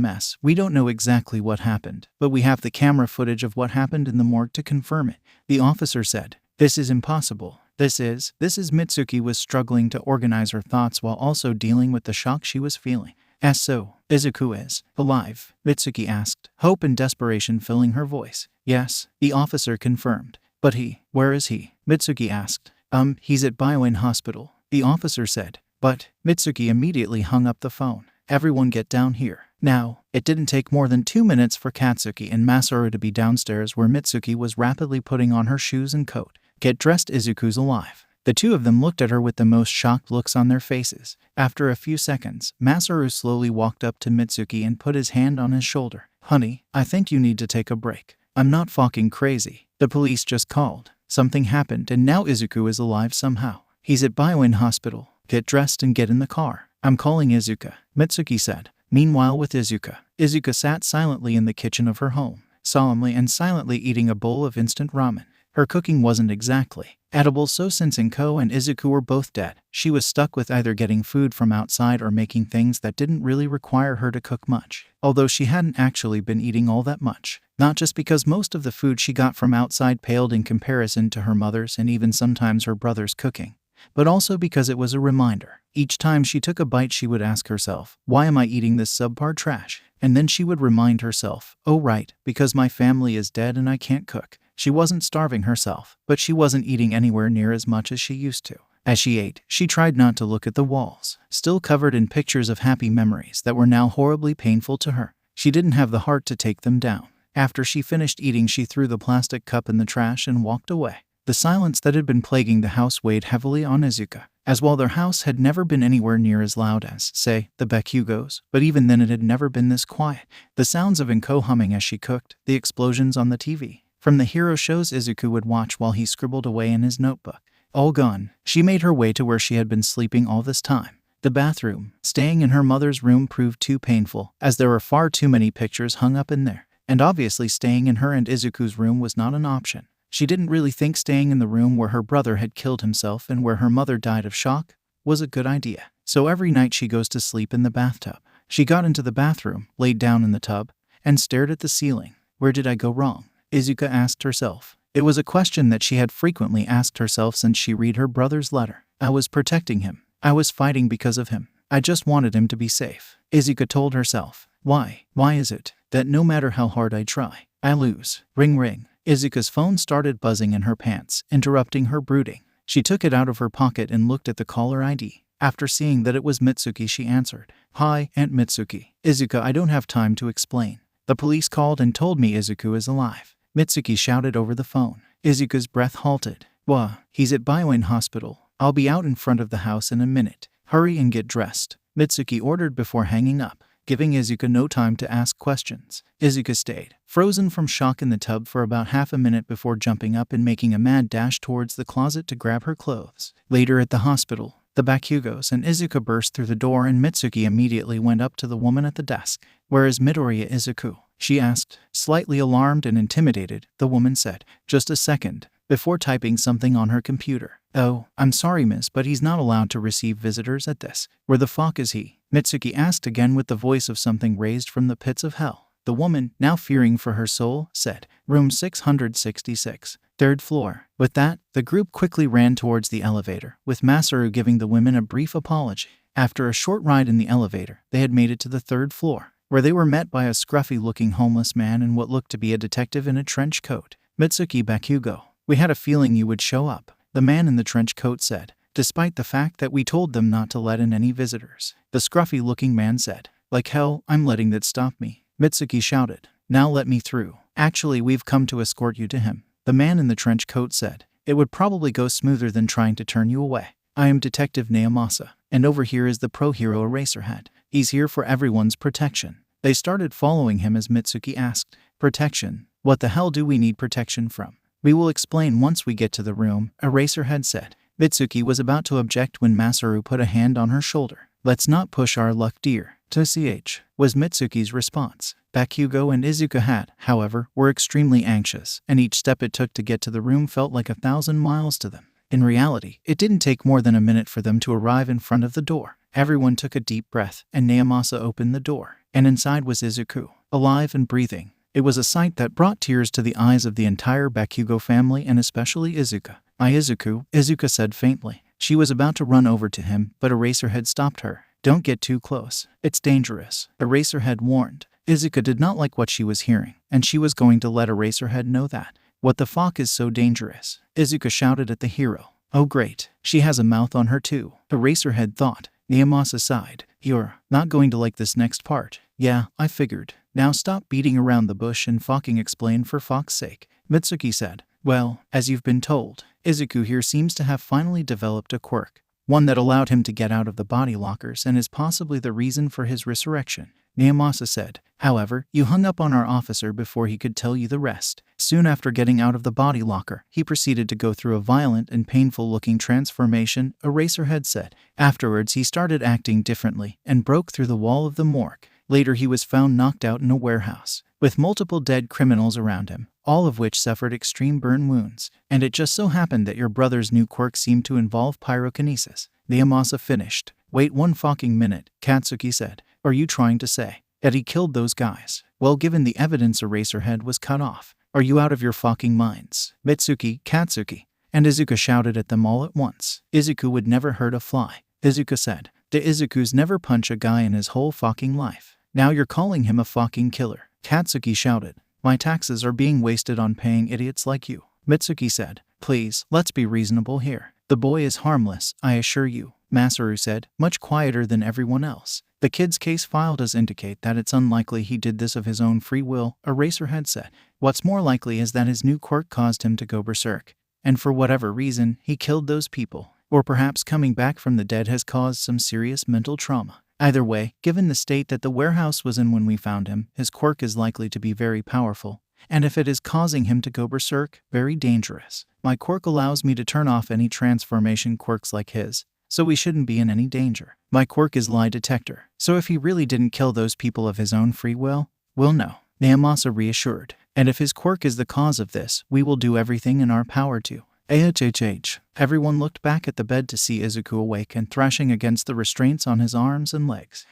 we don't know exactly what happened, but we have the camera footage of what happened in the morgue to confirm it. The officer said. This is impossible. This is Mitsuki was struggling to organize her thoughts while also dealing with the shock she was feeling. So, Izuku is alive? Mitsuki asked, hope and desperation filling her voice. Yes, the officer confirmed. But where is he? Mitsuki asked. He's at Bioin Hospital, the officer said. But, Mitsuki immediately hung up the phone. Everyone get down here. Now, it didn't take more than 2 minutes for Katsuki and Masaru to be downstairs where Mitsuki was rapidly putting on her shoes and coat. Get dressed, Izuku's alive. The two of them looked at her with the most shocked looks on their faces. After a few seconds, Masaru slowly walked up to Mitsuki and put his hand on his shoulder. Honey, I think you need to take a break. I'm not fucking crazy. The police just called. Something happened and now Izuku is alive somehow. He's at Bioin Hospital. Get dressed and get in the car. I'm calling Izuka, Mitsuki said. Meanwhile with Izuka sat silently in the kitchen of her home, solemnly and silently eating a bowl of instant ramen. Her cooking wasn't exactly edible, so since Inko and Izuku were both dead, she was stuck with either getting food from outside or making things that didn't really require her to cook much. Although she hadn't actually been eating all that much. Not just because most of the food she got from outside paled in comparison to her mother's and even sometimes her brother's cooking, but also because it was a reminder. Each time she took a bite, she would ask herself, why am I eating this subpar trash? And then she would remind herself, oh right, because my family is dead and I can't cook. She wasn't starving herself, but she wasn't eating anywhere near as much as she used to. As she ate, she tried not to look at the walls, still covered in pictures of happy memories that were now horribly painful to her. She didn't have the heart to take them down. After she finished eating, she threw the plastic cup in the trash and walked away. The silence that had been plaguing the house weighed heavily on Izuku, as while their house had never been anywhere near as loud as, say, the Bakugos, but even then it had never been this quiet. The sounds of Inko humming as she cooked, the explosions on the TV from the hero shows Izuku would watch while he scribbled away in his notebook. All gone, she made her way to where she had been sleeping all this time. The bathroom. Staying in her mother's room proved too painful, as there were far too many pictures hung up in there. And obviously staying in her and Izuku's room was not an option. She didn't really think staying in the room where her brother had killed himself and where her mother died of shock was a good idea. So every night she goes to sleep in the bathtub. She got into the bathroom, laid down in the tub, and stared at the ceiling. Where did I go wrong? Izuku asked herself. It was a question that she had frequently asked herself since she read her brother's letter. I was protecting him. I was fighting because of him. I just wanted him to be safe. Izuku told herself. Why? Why is it that no matter how hard I try, I lose? Ring ring. Izuku's phone started buzzing in her pants, interrupting her brooding. She took it out of her pocket and looked at the caller ID. After seeing that it was Mitsuki, she answered. Hi, Aunt Mitsuki. Izuku, I don't have time to explain. The police called and told me Izuku is alive. Mitsuki shouted over the phone. Izuku's breath halted. Wah, he's at Bioin Hospital. I'll be out in front of the house in a minute. Hurry and get dressed, Mitsuki ordered before hanging up, giving Izuku no time to ask questions. Izuku stayed, frozen from shock in the tub for about half a minute before jumping up and making a mad dash towards the closet to grab her clothes. Later at the hospital, the Bakugos and Izuku burst through the door and Mitsuki immediately went up to the woman at the desk. Where is Midoriya Izuku? She asked. Slightly alarmed and intimidated, the woman said, just a second, before typing something on her computer. Oh, I'm sorry miss, but he's not allowed to receive visitors at this. Where the fuck is he? Mitsuki asked again with the voice of something raised from the pits of hell. The woman, now fearing for her soul, said, room 666, third floor. With that, the group quickly ran towards the elevator, with Masaru giving the women a brief apology. After a short ride in the elevator, they had made it to the third floor, where they were met by a scruffy-looking homeless man and what looked to be a detective in a trench coat. Mitsuki Bakugo, we had a feeling you would show up, the man in the trench coat said, despite the fact that we told them not to let in any visitors. The scruffy-looking man said, like hell, I'm letting that stop me. Mitsuki shouted, now let me through. Actually, we've come to escort you to him. The man in the trench coat said, it would probably go smoother than trying to turn you away. I am Detective Naomasa, and over here is the pro-hero Eraserhead. He's here for everyone's protection. They started following him as Mitsuki asked, protection? What the hell do we need protection from? We will explain once we get to the room, Eraserhead said. Mitsuki was about to object when Masaru put a hand on her shoulder. Let's not push our luck, dear. To CH, was Mitsuki's response. Bakugo and Izuku had, however, were extremely anxious, and each step it took to get to the room felt like 1,000 miles to them. In reality, it didn't take more than a minute for them to arrive in front of the door. Everyone took a deep breath, and Naomasa opened the door, and inside was Izuku, alive and breathing. It was a sight that brought tears to the eyes of the entire Bakugo family and especially Izuku. Izuku, Izuku said faintly. She was about to run over to him, but Eraserhead stopped her. Don't get too close. It's dangerous, Eraserhead warned. Izuku did not like what she was hearing, and she was going to let Eraserhead know that. What the fuck is so dangerous? Izuku shouted at the hero. Oh great, she has a mouth on her too, Eraserhead thought. Naomasa sighed. You're not going to like this next part. Yeah, I figured. Now stop beating around the bush and fucking explain for fuck's sake, Mitsuki said. Well, as you've been told, Izuku here seems to have finally developed a quirk. One that allowed him to get out of the body lockers and is possibly the reason for his resurrection, Naomasa said. However, you hung up on our officer before he could tell you the rest. Soon after getting out of the body locker, he proceeded to go through a violent and painful-looking transformation, Eraserhead said. Afterwards, he started acting differently and broke through the wall of the morgue. Later, he was found knocked out in a warehouse, with multiple dead criminals around him, all of which suffered extreme burn wounds. And it just so happened that your brother's new quirk seemed to involve pyrokinesis. Naomasa finished. Wait one fucking minute, Katsuki said. Are you trying to say that he killed those guys? Well, given the evidence, Eraserhead was cut off. Are you out of your fucking minds? Mitsuki, Katsuki. and Izuku shouted at them all at once. Izuku would never hurt a fly, Izuku said. The Izuku's never punch a guy in his whole fucking life. Now you're calling him a fucking killer, Katsuki shouted. My taxes are being wasted on paying idiots like you, Mitsuki said. Please, let's be reasonable here. The boy is harmless, I assure you, Masaru said, much quieter than everyone else. The kid's case file does indicate that it's unlikely he did this of his own free will, Eraserhead said. What's more likely is that his new quirk caused him to go berserk, and for whatever reason, he killed those people. Or perhaps coming back from the dead has caused some serious mental trauma. Either way, given the state that the warehouse was in when we found him, his quirk is likely to be very powerful. And if it is causing him to go berserk, very dangerous. My quirk allows me to turn off any transformation quirks like his, so we shouldn't be in any danger. My quirk is lie detector, so if he really didn't kill those people of his own free will, we'll know, Naomasa reassured. And if his quirk is the cause of this, we will do everything in our power to. AHHH. Everyone looked back at the bed to see Izuku awake and thrashing against the restraints on his arms and legs.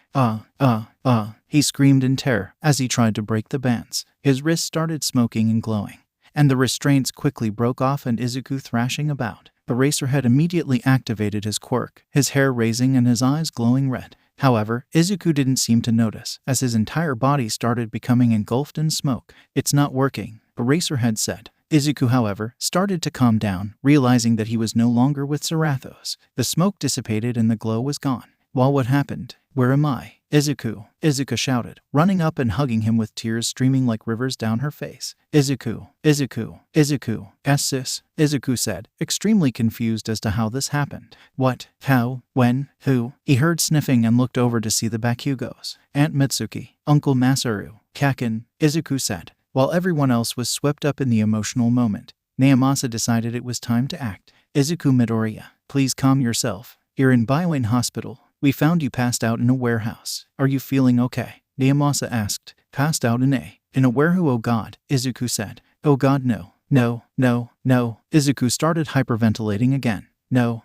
He screamed in terror as he tried to break the bands. His wrists started smoking and glowing, and the restraints quickly broke off and Izuku thrashing about. Eraserhead immediately activated his quirk, his hair raising and his eyes glowing red. However, Izuku didn't seem to notice, as his entire body started becoming engulfed in smoke. It's not working, Eraserhead said. Izuku, however, started to calm down, realizing that he was no longer with Zarathos. The smoke dissipated and the glow was gone. Well, what happened? Where am I? Izuku, Izuku shouted, running up and hugging him with tears streaming like rivers down her face. Izuku, sis, Izuku said, extremely confused as to how this happened. What? How? When? Who? He heard sniffing and looked over to see the Bakugos. Aunt Mitsuki, Uncle Masaru, Kakin, Izuku said. While everyone else was swept up in the emotional moment, Naomasa decided it was time to act. Izuku Midoriya, please calm yourself. You're in Bioane Hospital. We found you passed out in a warehouse. Are you feeling okay? Naomasa asked. Passed out in a warehouse? Oh god, Izuku said. Oh god, no. Izuku started hyperventilating again. No.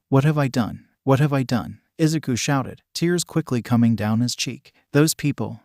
What have I done? Izuku shouted, tears quickly coming down his cheek. Those people.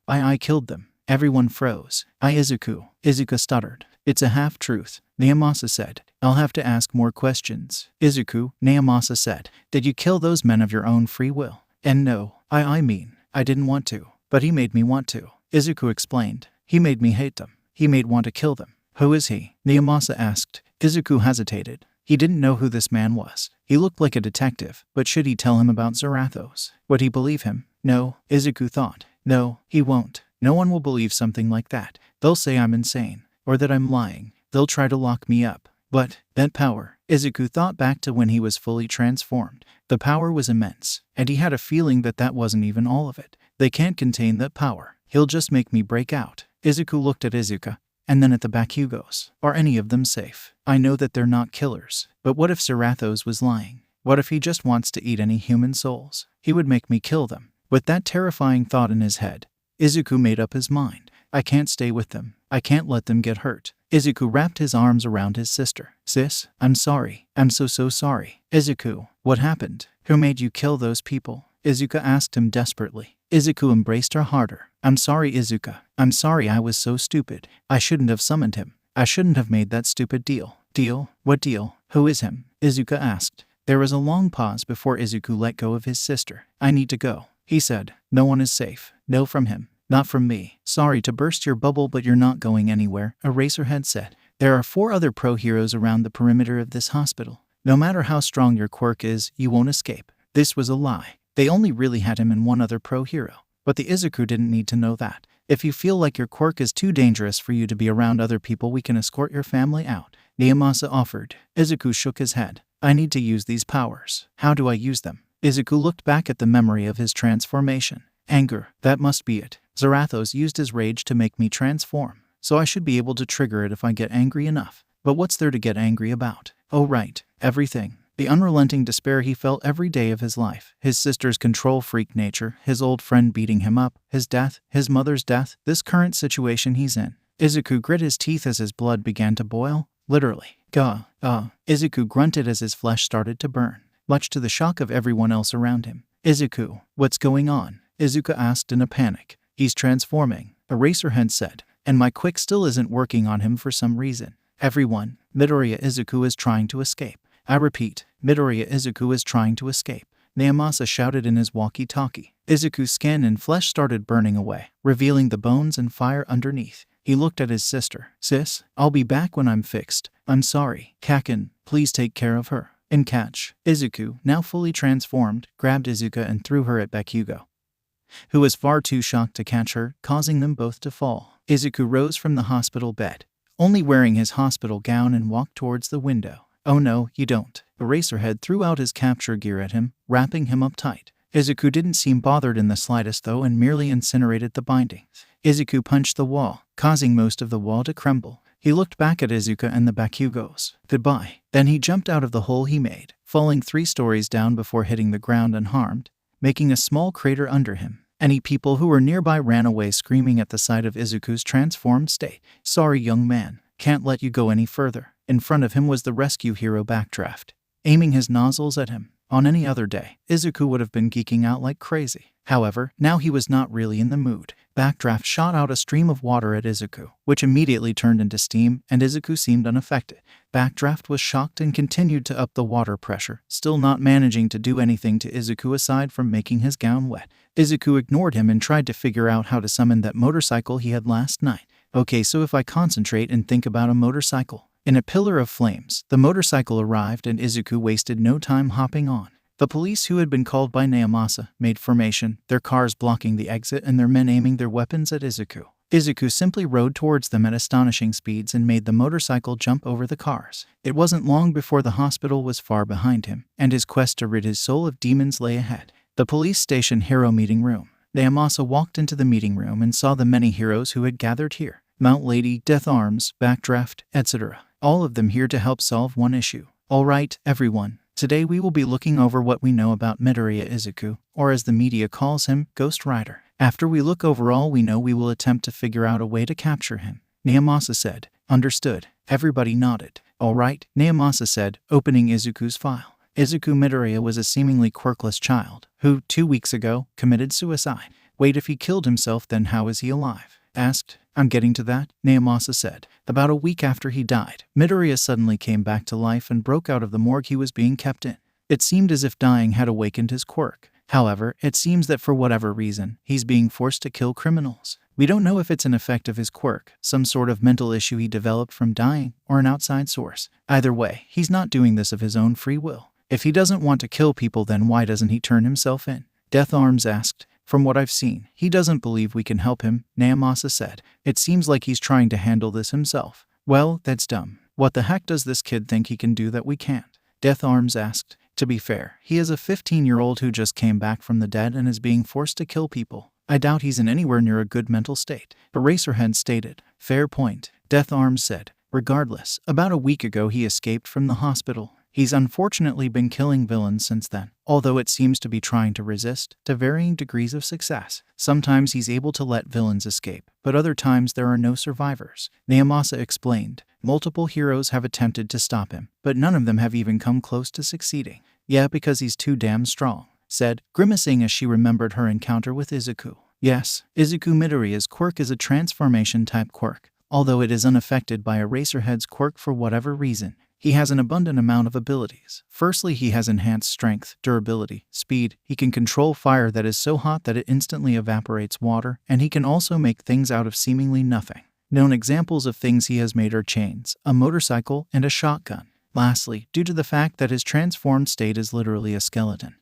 I killed them. Everyone froze. Izuku stuttered. It's a half-truth, Naomasa said. I'll have to ask more questions. Izuku, Naomasa said. Did you kill those men of your own free will? And no, I mean, I didn't want to, but he made me want to. Izuku explained. He made me hate them. He made want to kill them. Who is he? Naomasa asked. Izuku hesitated. He didn't know who this man was. He looked like a detective, but should he tell him about Zarathos? Would he believe him? No, Izuku thought. No, he won't. No one will believe something like that. They'll say I'm insane, or that I'm lying. They'll try to lock me up. But that power, Izuku thought back to when he was fully transformed. The power was immense, and he had a feeling that that wasn't even all of it. They can't contain that power. He'll just make me break out. Izuku looked at Izuka, and then at the Bakugos. Are any of them safe? I know that they're not killers, but what if Zarathos was lying? What if he just wants to eat any human souls? He would make me kill them. With that terrifying thought in his head, Izuku made up his mind. I can't stay with them. I can't let them get hurt. Izuku wrapped his arms around his sister. Sis, I'm sorry. I'm so sorry. Izuku, what happened? Who made you kill those people? Izuka asked him desperately. Izuku embraced her harder. I'm sorry, Izuka. I'm sorry I was so stupid. I shouldn't have summoned him. I shouldn't have made that stupid deal. Deal? What deal? Who is him? Izuka asked. There was a long pause before Izuku let go of his sister. I need to go, he said. No one is safe. No from him. Not from me. Sorry to burst your bubble, but you're not going anywhere, Eraserhead said. There are 4 other pro heroes around the perimeter of this hospital. No matter how strong your quirk is, you won't escape. This was a lie. They only really had him and 1 other pro hero. But the Izuku didn't need to know that. If you feel like your quirk is too dangerous for you to be around other people, we can escort your family out, Naomasa offered. Izuku shook his head. I need to use these powers. How do I use them? Izuku looked back at the memory of his transformation. Anger, that must be it. Zarathos used his rage to make me transform, so I should be able to trigger it if I get angry enough. But what's there to get angry about? Oh right, everything. The unrelenting despair he felt every day of his life, his sister's control freak nature, his old friend beating him up, his death, his mother's death, this current situation he's in. Izuku grit his teeth as his blood began to boil, literally. Izuku grunted as his flesh started to burn, much to the shock of everyone else around him. Izuku, what's going on? Izuku asked in a panic. He's transforming, Eraserhead said, and my quick still isn't working on him for some reason. Everyone, Midoriya Izuku is trying to escape. I repeat, Midoriya Izuku is trying to escape. Naomasa shouted in his walkie-talkie. Izuku's skin and flesh started burning away, revealing the bones and fire underneath. He looked at his sister. Sis, I'll be back when I'm fixed. I'm sorry. Kaken, please take care of her. And catch. Izuku, now fully transformed, grabbed Izuka and threw her at Bakugo, who was far too shocked to catch her, causing them both to fall. Izuku rose from the hospital bed, only wearing his hospital gown, and walked towards the window. Oh no, you don't. Eraserhead threw out his capture gear at him, wrapping him up tight. Izuku didn't seem bothered in the slightest though, and merely incinerated the bindings. Izuku punched the wall, causing most of the wall to crumble. He looked back at Izuka and the Bakugos. Goodbye. Then he jumped out of the hole he made, falling 3 stories down before hitting the ground unharmed, making a small crater under him. Any people who were nearby ran away screaming at the sight of Izuku's transformed state. Sorry, young man. Can't let you go any further. In front of him was the rescue hero Backdraft, aiming his nozzles at him. On any other day, Izuku would have been geeking out like crazy. However, now he was not really in the mood. Backdraft shot out a stream of water at Izuku, which immediately turned into steam, and Izuku seemed unaffected. Backdraft was shocked and continued to up the water pressure, still not managing to do anything to Izuku aside from making his gown wet. Izuku ignored him and tried to figure out how to summon that motorcycle he had last night. Okay, so if I concentrate and think about a motorcycle. In a pillar of flames, the motorcycle arrived and Izuku wasted no time hopping on. The police, who had been called by Naomasa, made formation, their cars blocking the exit and their men aiming their weapons at Izuku. Izuku simply rode towards them at astonishing speeds and made the motorcycle jump over the cars. It wasn't long before the hospital was far behind him, and his quest to rid his soul of demons lay ahead. The police station hero meeting room. Naomasa walked into the meeting room and saw the many heroes who had gathered here. Mount Lady, Death Arms, Backdraft, etc. All of them here to help solve one issue. Alright, everyone. Today we will be looking over what we know about Midoriya Izuku, or as the media calls him, Ghost Rider. After we look over all we know, we will attempt to figure out a way to capture him. Naomasa said. Understood. Everybody nodded. Alright, Naomasa said, opening Izuku's file. Izuku Midoriya was a seemingly quirkless child, who, 2 weeks ago, committed suicide. Wait, if he killed himself, then how is he alive? Asked. I'm getting to that, Naomasa said. About a week after he died, Midoriya suddenly came back to life and broke out of the morgue he was being kept in. It seemed as if dying had awakened his quirk. However, it seems that for whatever reason, he's being forced to kill criminals. We don't know if it's an effect of his quirk, some sort of mental issue he developed from dying, or an outside source. Either way, he's not doing this of his own free will. If he doesn't want to kill people, then why doesn't he turn himself in? Death Arms asked. From what I've seen, he doesn't believe we can help him, Naomasa said. It seems like he's trying to handle this himself. Well, that's dumb. What the heck does this kid think he can do that we can't? Death Arms asked. To be fair, he is a 15-year-old who just came back from the dead and is being forced to kill people. I doubt he's in anywhere near a good mental state. Eraserhead stated. Fair point, Death Arms said. Regardless, about a week ago he escaped from the hospital. He's unfortunately been killing villains since then, although it seems to be trying to resist, to varying degrees of success. Sometimes he's able to let villains escape, but other times there are no survivors. Naomasa explained. Multiple heroes have attempted to stop him, but none of them have even come close to succeeding. Yeah, because he's too damn strong, said, grimacing as she remembered her encounter with Izuku. Yes, Izuku Midoriya's quirk is a transformation-type quirk, although it is unaffected by Eraserhead's quirk for whatever reason. He has an abundant amount of abilities. Firstly, he has enhanced strength, durability, speed. He can control fire that is so hot that it instantly evaporates water, and he can also make things out of seemingly nothing. Known examples of things he has made are chains, a motorcycle, and a shotgun. Lastly, due to the fact that his transformed state is literally a skeleton,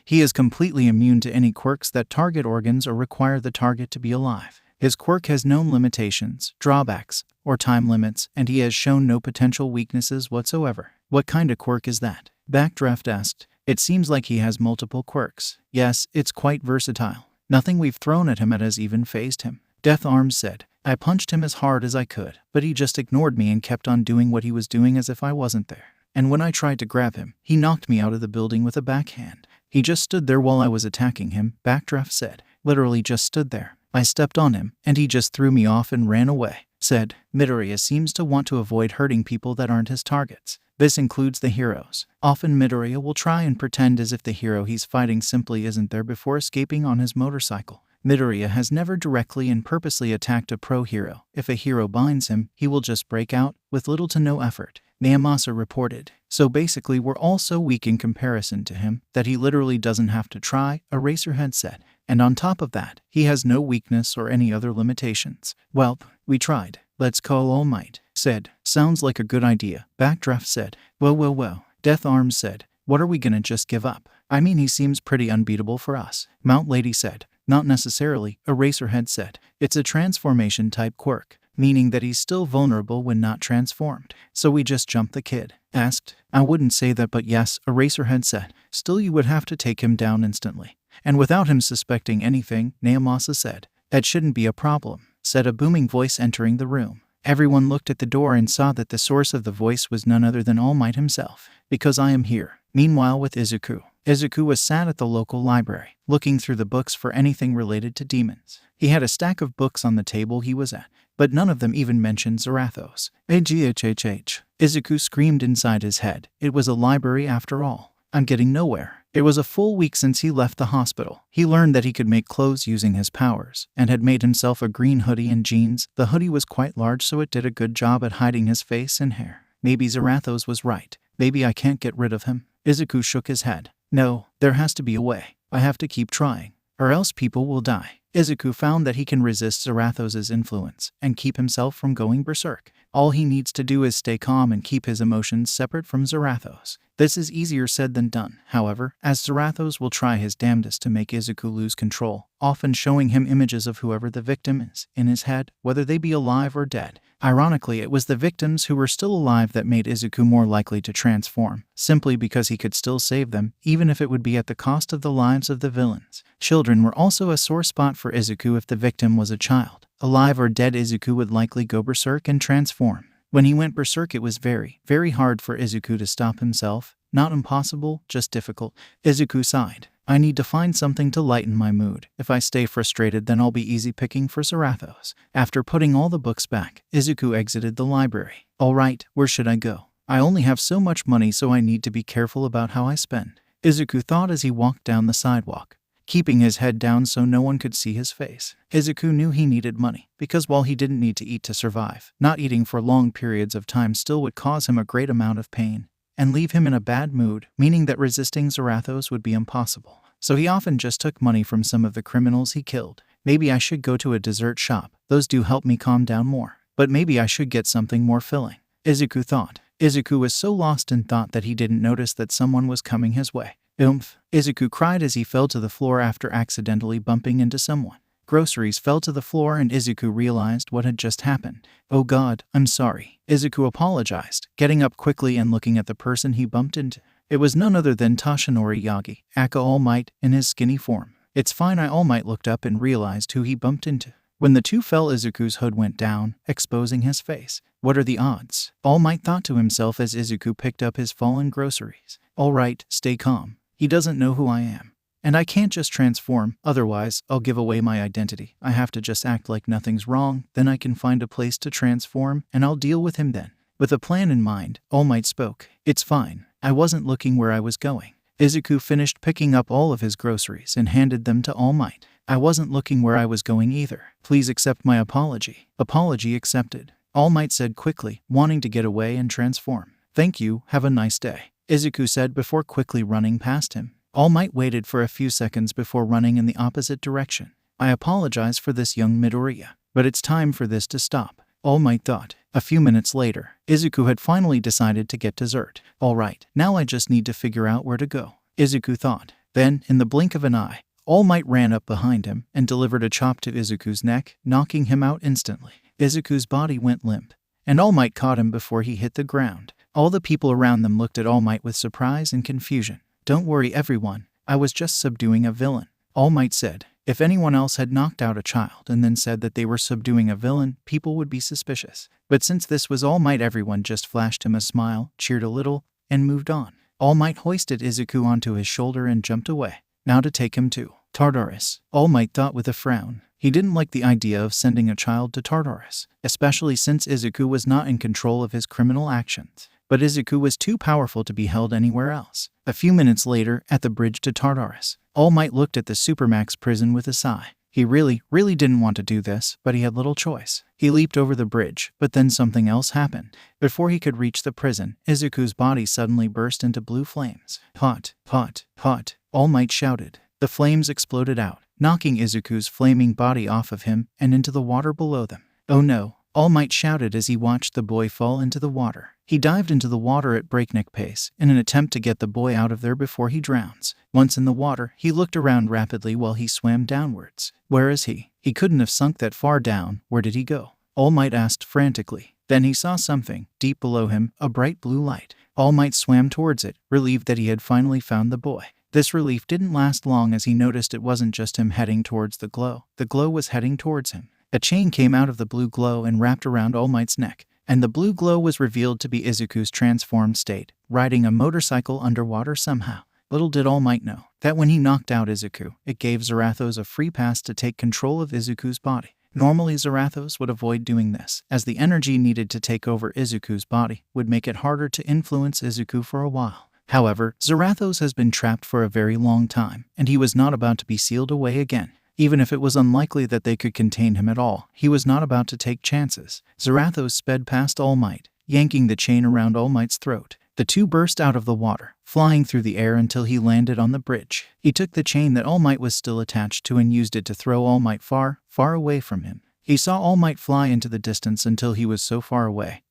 he is completely immune to any quirks that target organs or require the target to be alive. His quirk has known limitations, drawbacks, or time limits, and he has shown no potential weaknesses whatsoever. What kind of quirk is that? Backdraft asked. It seems like he has multiple quirks. Yes, it's quite versatile. Nothing we've thrown at him has even fazed him. Death Arms said. I punched him as hard as I could, but he just ignored me and kept on doing what he was doing as if I wasn't there. And when I tried to grab him, he knocked me out of the building with a backhand. He just stood there while I was attacking him, Backdraft said. Literally just stood there. I stepped on him, and he just threw me off and ran away, said. Midoriya seems to want to avoid hurting people that aren't his targets. This includes the heroes. Often Midoriya will try and pretend as if the hero he's fighting simply isn't there before escaping on his motorcycle. Midoriya has never directly and purposely attacked a pro hero. If a hero binds him, he will just break out, with little to no effort, Naomasa reported. So basically we're all so weak in comparison to him that he literally doesn't have to try, Eraserhead said. And on top of that, he has no weakness or any other limitations. Welp, we tried. Let's call All Might, said. Sounds like a good idea, Backdraft said. Well, Death Arms said. What are we gonna just give up? I mean, he seems pretty unbeatable for us, Mount Lady said. Not necessarily, Eraserhead said. It's a transformation type quirk, meaning that he's still vulnerable when not transformed. So we just jump the kid? Asked. I wouldn't say that, but yes, Eraserhead said. Still, you would have to take him down instantly. And without him suspecting anything, Naomasa said. That shouldn't be a problem, said a booming voice entering the room. Everyone looked at the door and saw that the source of the voice was none other than All Might himself. Because I am here. Meanwhile, with Izuku. Izuku was sat at the local library, looking through the books for anything related to demons. He had a stack of books on the table he was at, but none of them even mentioned Zarathos. AGHHH. Izuku screamed inside his head. It was a library after all. I'm getting nowhere. It was a full week since he left the hospital. He learned that he could make clothes using his powers, and had made himself a green hoodie and jeans. The hoodie was quite large, so it did a good job at hiding his face and hair. Maybe Zarathos was right. Maybe I can't get rid of him. Izuku shook his head. No, there has to be a way. I have to keep trying, or else people will die. Izuku found that he can resist Zarathos' influence and keep himself from going berserk. All he needs to do is stay calm and keep his emotions separate from Zarathos. This is easier said than done, however, as Zarathos will try his damnedest to make Izuku lose control, often showing him images of whoever the victim is in his head, whether they be alive or dead. Ironically, it was the victims who were still alive that made Izuku more likely to transform, simply because he could still save them, even if it would be at the cost of the lives of the villains. Children were also a sore spot for Izuku. If the victim was a child, alive or dead, Izuku would likely go berserk and transform. When he went berserk, it was very, very hard for Izuku to stop himself. Not impossible, just difficult. Izuku sighed. I need to find something to lighten my mood. If I stay frustrated, then I'll be easy picking for Zarathos. After putting all the books back, Izuku exited the library. Alright, where should I go? I only have so much money, so I need to be careful about how I spend, Izuku thought as he walked down the sidewalk, keeping his head down so no one could see his face. Izuku knew he needed money, because while he didn't need to eat to survive, not eating for long periods of time still would cause him a great amount of pain and leave him in a bad mood, meaning that resisting Zarathos would be impossible. So he often just took money from some of the criminals he killed. Maybe I should go to a dessert shop. Those do help me calm down more. But maybe I should get something more filling, Izuku thought. Izuku was so lost in thought that he didn't notice that someone was coming his way. Oomph! Izuku cried as he fell to the floor after accidentally bumping into someone. Groceries fell to the floor and Izuku realized what had just happened. Oh God, I'm sorry. Izuku apologized, getting up quickly and looking at the person he bumped into. It was none other than Toshinori Yagi, aka All Might, in his skinny form. It's fine. All Might looked up and realized who he bumped into. When the two fell, Izuku's hood went down, exposing his face. What are the odds? All Might thought to himself as Izuku picked up his fallen groceries. All right, stay calm. He doesn't know who I am. And I can't just transform, otherwise I'll give away my identity. I have to just act like nothing's wrong, then I can find a place to transform, and I'll deal with him then. With a plan in mind, All Might spoke. It's fine. I wasn't looking where I was going. Izuku finished picking up all of his groceries and handed them to All Might. I wasn't looking where I was going either. Please accept my apology. Apology accepted, All Might said quickly, wanting to get away and transform. Thank you, have a nice day, Izuku said before quickly running past him. All Might waited for a few seconds before running in the opposite direction. I apologize for this, young Midoriya, but it's time for this to stop, All Might thought. A few minutes later, Izuku had finally decided to get dessert. Alright, now I just need to figure out where to go, Izuku thought. Then, in the blink of an eye, All Might ran up behind him and delivered a chop to Izuku's neck, knocking him out instantly. Izuku's body went limp, and All Might caught him before he hit the ground. All the people around them looked at All Might with surprise and confusion. Don't worry everyone, I was just subduing a villain, All Might said. If anyone else had knocked out a child and then said that they were subduing a villain, people would be suspicious. But since this was All Might, everyone just flashed him a smile, cheered a little, and moved on. All Might hoisted Izuku onto his shoulder and jumped away. Now to take him to Tartarus, All Might thought with a frown. He didn't like the idea of sending a child to Tartarus, especially since Izuku was not in control of his criminal actions. But Izuku was too powerful to be held anywhere else. A few minutes later, at the bridge to Tartarus, All Might looked at the Supermax prison with a sigh. He really didn't want to do this, but he had little choice. He leaped over the bridge, but then something else happened. Before he could reach the prison, Izuku's body suddenly burst into blue flames. Hot, hot, hot, All Might shouted. The flames exploded out, knocking Izuku's flaming body off of him and into the water below them. Oh no, All Might shouted as he watched the boy fall into the water. He dived into the water at breakneck pace in an attempt to get the boy out of there before he drowns. Once in the water, he looked around rapidly while he swam downwards. Where is he? He couldn't have sunk that far down. Where did he go? All Might asked frantically. Then he saw something, deep below him, a bright blue light. All Might swam towards it, relieved that he had finally found the boy. This relief didn't last long as he noticed it wasn't just him heading towards the glow. The glow was heading towards him. A chain came out of the blue glow and wrapped around All Might's neck, and the blue glow was revealed to be Izuku's transformed state, riding a motorcycle underwater somehow. Little did All Might know that when he knocked out Izuku, it gave Zarathos a free pass to take control of Izuku's body. Normally Zarathos would avoid doing this, as the energy needed to take over Izuku's body would make it harder to influence Izuku for a while. However, Zarathos has been trapped for a very long time, and he was not about to be sealed away again. Even if it was unlikely that they could contain him at all, he was not about to take chances. Zarathos sped past All Might, yanking the chain around All Might's throat. The two burst out of the water, flying through the air until he landed on the bridge. He took the chain that All Might was still attached to and used it to throw All Might far, far away from him. He saw All Might fly into the distance until he was so far away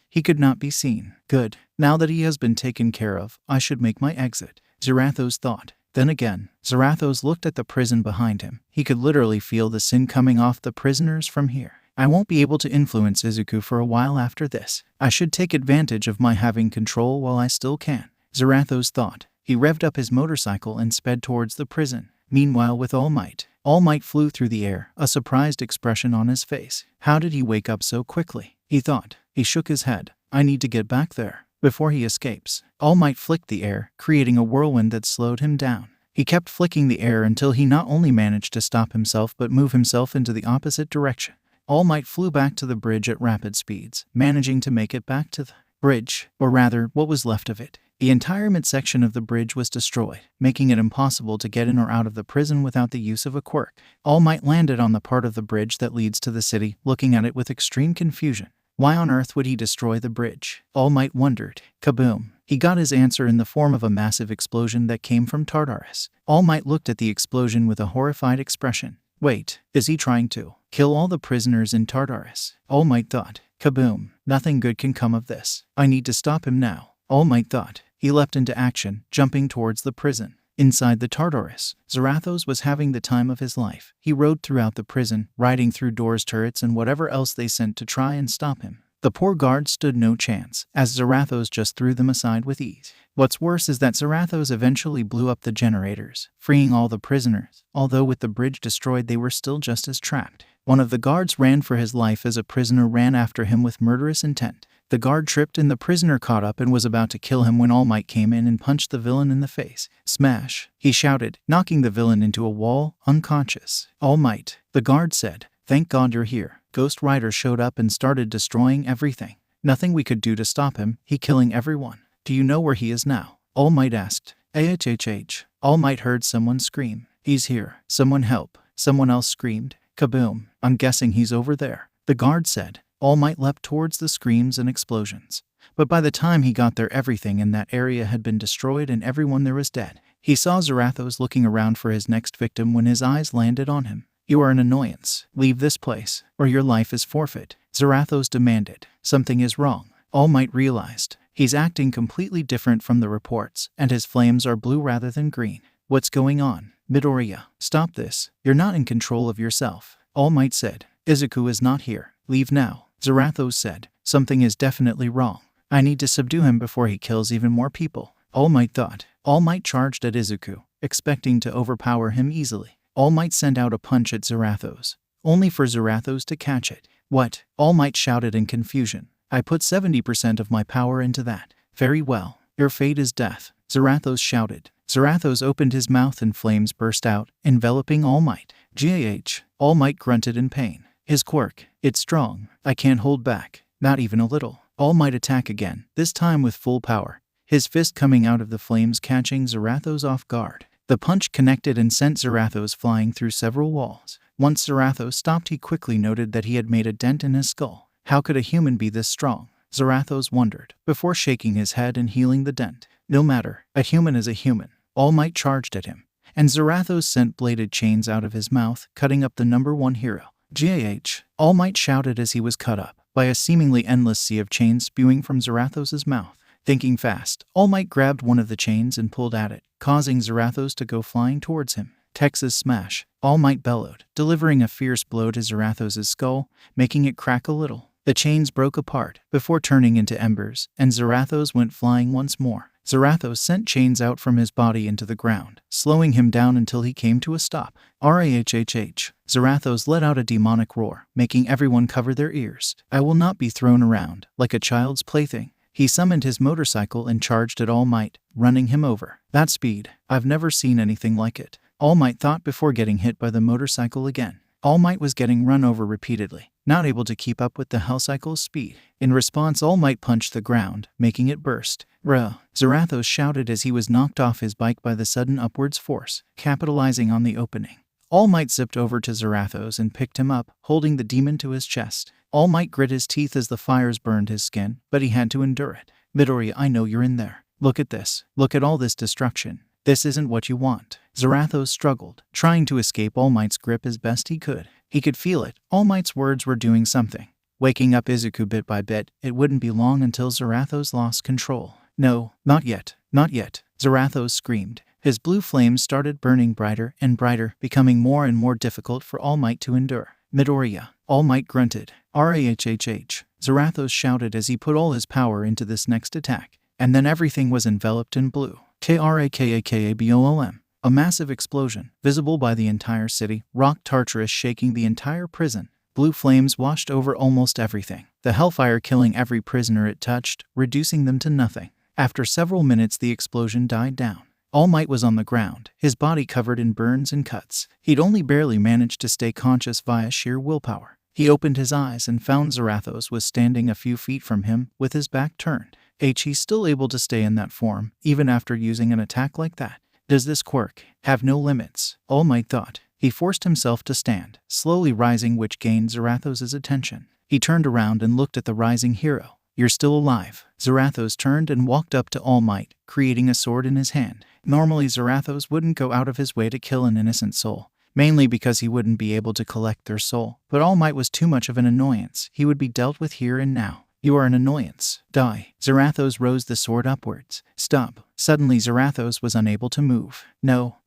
he could not be seen. Good. Now that he has been taken care of, I should make my exit, Zarathos thought. Then again, Zarathos looked at the prison behind him. He could literally feel the sin coming off the prisoners from here. I won't be able to influence Izuku for a while after this. I should take advantage of my having control while I still can, Zarathos thought. He revved up his motorcycle and sped towards the prison. Meanwhile, with All Might flew through the air, a surprised expression on his face. How did he wake up so quickly? He thought. He shook his head. I need to get back there before he escapes. All Might flicked the air, creating a whirlwind that slowed him down. He kept flicking the air until he not only managed to stop himself but move himself into the opposite direction. All Might flew back to the bridge at rapid speeds, managing to make it back to the bridge, or rather, what was left of it. The entire midsection of the bridge was destroyed, making it impossible to get in or out of the prison without the use of a quirk. All Might landed on the part of the bridge that leads to the city, looking at it with extreme confusion. Why on earth would he destroy the bridge? All Might wondered. Kaboom! He got his answer in the form of a massive explosion that came from Tartarus. All Might looked at the explosion with a horrified expression. Wait, is he trying to kill all the prisoners in Tartarus? All Might thought. Kaboom! Nothing good can come of this. I need to stop him now, All Might thought. He leapt into action, jumping towards the prison. Inside the Tartarus, Zarathos was having the time of his life. He rode throughout the prison, riding through doors, turrets, and whatever else they sent to try and stop him. The poor guards stood no chance, as Zarathos just threw them aside with ease. What's worse is that Zarathos eventually blew up the generators, freeing all the prisoners. Although with the bridge destroyed, they were still just as trapped. One of the guards ran for his life as a prisoner ran after him with murderous intent. The guard tripped and the prisoner caught up and was about to kill him when All Might came in and punched the villain in the face. Smash! He shouted, knocking the villain into a wall, unconscious. All Might, the guard said. Thank God you're here. Ghost Rider showed up and started destroying everything. Nothing we could do to stop him. He killing everyone. Do you know where he is now? All Might asked. AHHH. All Might heard someone scream. He's here. Someone help. Someone else screamed. Kaboom. I'm guessing he's over there, the guard said. All Might leapt towards the screams and explosions. But by the time he got there, everything in that area had been destroyed and everyone there was dead. He saw Zarathos looking around for his next victim when his eyes landed on him. You are an annoyance. Leave this place, or your life is forfeit, Zarathos demanded. Something is wrong, All Might realized. He's acting completely different from the reports, and his flames are blue rather than green. What's going on? Midoriya, stop this. You're not in control of yourself, All Might said. Izuku is not here. Leave now, Zarathos said. Something is definitely wrong. I need to subdue him before he kills even more people, All Might thought. All Might charged at Izuku, expecting to overpower him easily. All Might sent out a punch at Zarathos, only for Zarathos to catch it. What? All Might shouted in confusion. I put 70% of my power into that. Very well. Your fate is death, Zarathos shouted. Zarathos opened his mouth and flames burst out, enveloping All Might. GAH. All Might grunted in pain. His quirk. It's strong. I can't hold back. Not even a little. All Might attack again, this time with full power. His fist coming out of the flames catching Zarathos off guard. The punch connected and sent Zarathos flying through several walls. Once Zarathos stopped, he quickly noted that he had made a dent in his skull. How could a human be this strong? Zarathos wondered, before shaking his head and healing the dent. No matter, a human is a human. All Might charged at him, and Zarathos sent bladed chains out of his mouth, cutting up the number one hero. GAH! All Might shouted as he was cut up by a seemingly endless sea of chains spewing from Zarathos' mouth. Thinking fast, All Might grabbed one of the chains and pulled at it, causing Zarathos to go flying towards him. Texas smash! All Might bellowed, delivering a fierce blow to Zarathos' skull, making it crack a little. The chains broke apart before turning into embers, and Zarathos went flying once more. Zarathos sent chains out from his body into the ground, slowing him down until he came to a stop. RAHHH! Zarathos let out a demonic roar, making everyone cover their ears. I will not be thrown around like a child's plaything. He summoned his motorcycle and charged at All Might, running him over. That speed, I've never seen anything like it. All Might thought before getting hit by the motorcycle again. All Might was getting run over repeatedly, not able to keep up with the Hellcycle's speed. In response, All Might punched the ground, making it burst. Ruh! Zarathos shouted as he was knocked off his bike by the sudden upwards force, capitalizing on the opening. All Might zipped over to Zarathos and picked him up, holding the demon to his chest. All Might grit his teeth as the fires burned his skin, but he had to endure it. Midoriya, I know you're in there. Look at this. Look at all this destruction. This isn't what you want. Zarathos struggled, trying to escape All Might's grip as best he could. He could feel it. All Might's words were doing something. Waking up Izuku bit by bit, it wouldn't be long until Zarathos lost control. No, not yet. Not yet. Zarathos screamed. His blue flames started burning brighter and brighter, becoming more and more difficult for All Might to endure. Midoriya! All Might grunted. RAHHH! Zarathos shouted as he put all his power into this next attack. And then everything was enveloped in blue. KRAKAKABOLM. A massive explosion, visible by the entire city, rocked Tartarus, shaking the entire prison. Blue flames washed over almost everything, the hellfire killing every prisoner it touched, reducing them to nothing. After several minutes, the explosion died down. All Might was on the ground, his body covered in burns and cuts. He'd only barely managed to stay conscious via sheer willpower. He opened his eyes and found Zarathos was standing a few feet from him, with his back turned. He's still able to stay in that form, even after using an attack like that. Does this quirk have no limits? All Might thought. He forced himself to stand, slowly rising, which gained Zarathos' attention. He turned around and looked at the rising hero. You're still alive. Zarathos turned and walked up to All Might, creating a sword in his hand. Normally, Zarathos wouldn't go out of his way to kill an innocent soul, mainly because he wouldn't be able to collect their soul. But All Might was too much of an annoyance. He would be dealt with here and now. You are an annoyance. Die. Zarathos rose the sword upwards. Stop. Suddenly Zarathos was unable to move. No,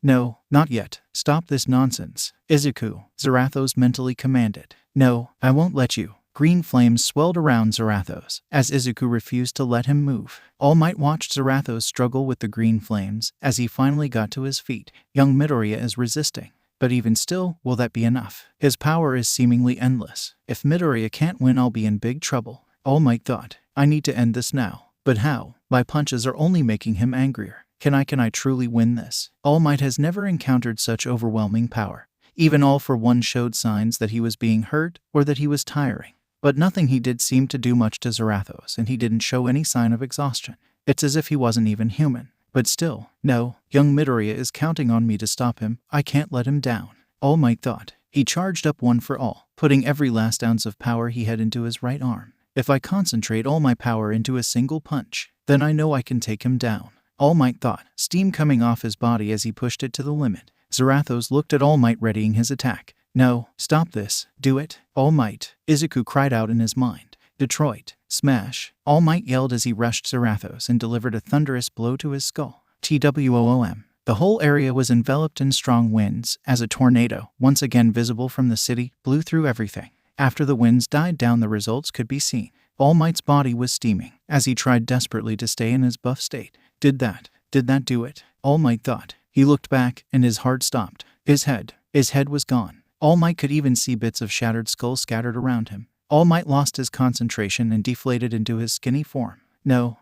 not yet. Stop this nonsense. Izuku, Zarathos mentally commanded. No, I won't let you. Green flames swelled around Zarathos, as Izuku refused to let him move. All Might watched Zarathos struggle with the green flames as he finally got to his feet. Young Midoriya is resisting. But even still, will that be enough? His power is seemingly endless. If Midoriya can't win, I'll be in big trouble. All Might thought, I need to end this now. But how? My punches are only making him angrier. Can I truly win this? All Might has never encountered such overwhelming power. Even All for One showed signs that he was being hurt or that he was tiring. But nothing he did seemed to do much to Zarathos, and he didn't show any sign of exhaustion. It's as if he wasn't even human. But still, no, young Midoriya is counting on me to stop him. I can't let him down. All Might thought. He charged up one for all, putting every last ounce of power he had into his right arm. If I concentrate all my power into a single punch, then I know I can take him down. All Might thought, steam coming off his body as he pushed it to the limit. Zarathos looked at All Might, readying his attack. No, stop this. Do it. All Might. Izuku cried out in his mind. Detroit. Smash. All Might yelled as he rushed Zarathos and delivered a thunderous blow to his skull. TWOOM. The whole area was enveloped in strong winds as a tornado, once again visible from the city, blew through everything. After the winds died down, the results could be seen. All Might's body was steaming as he tried desperately to stay in his buff state. Did that do it? All Might thought. He looked back and his heart stopped. His head was gone. All Might could even see bits of shattered skull scattered around him. All Might lost his concentration and deflated into his skinny form. No,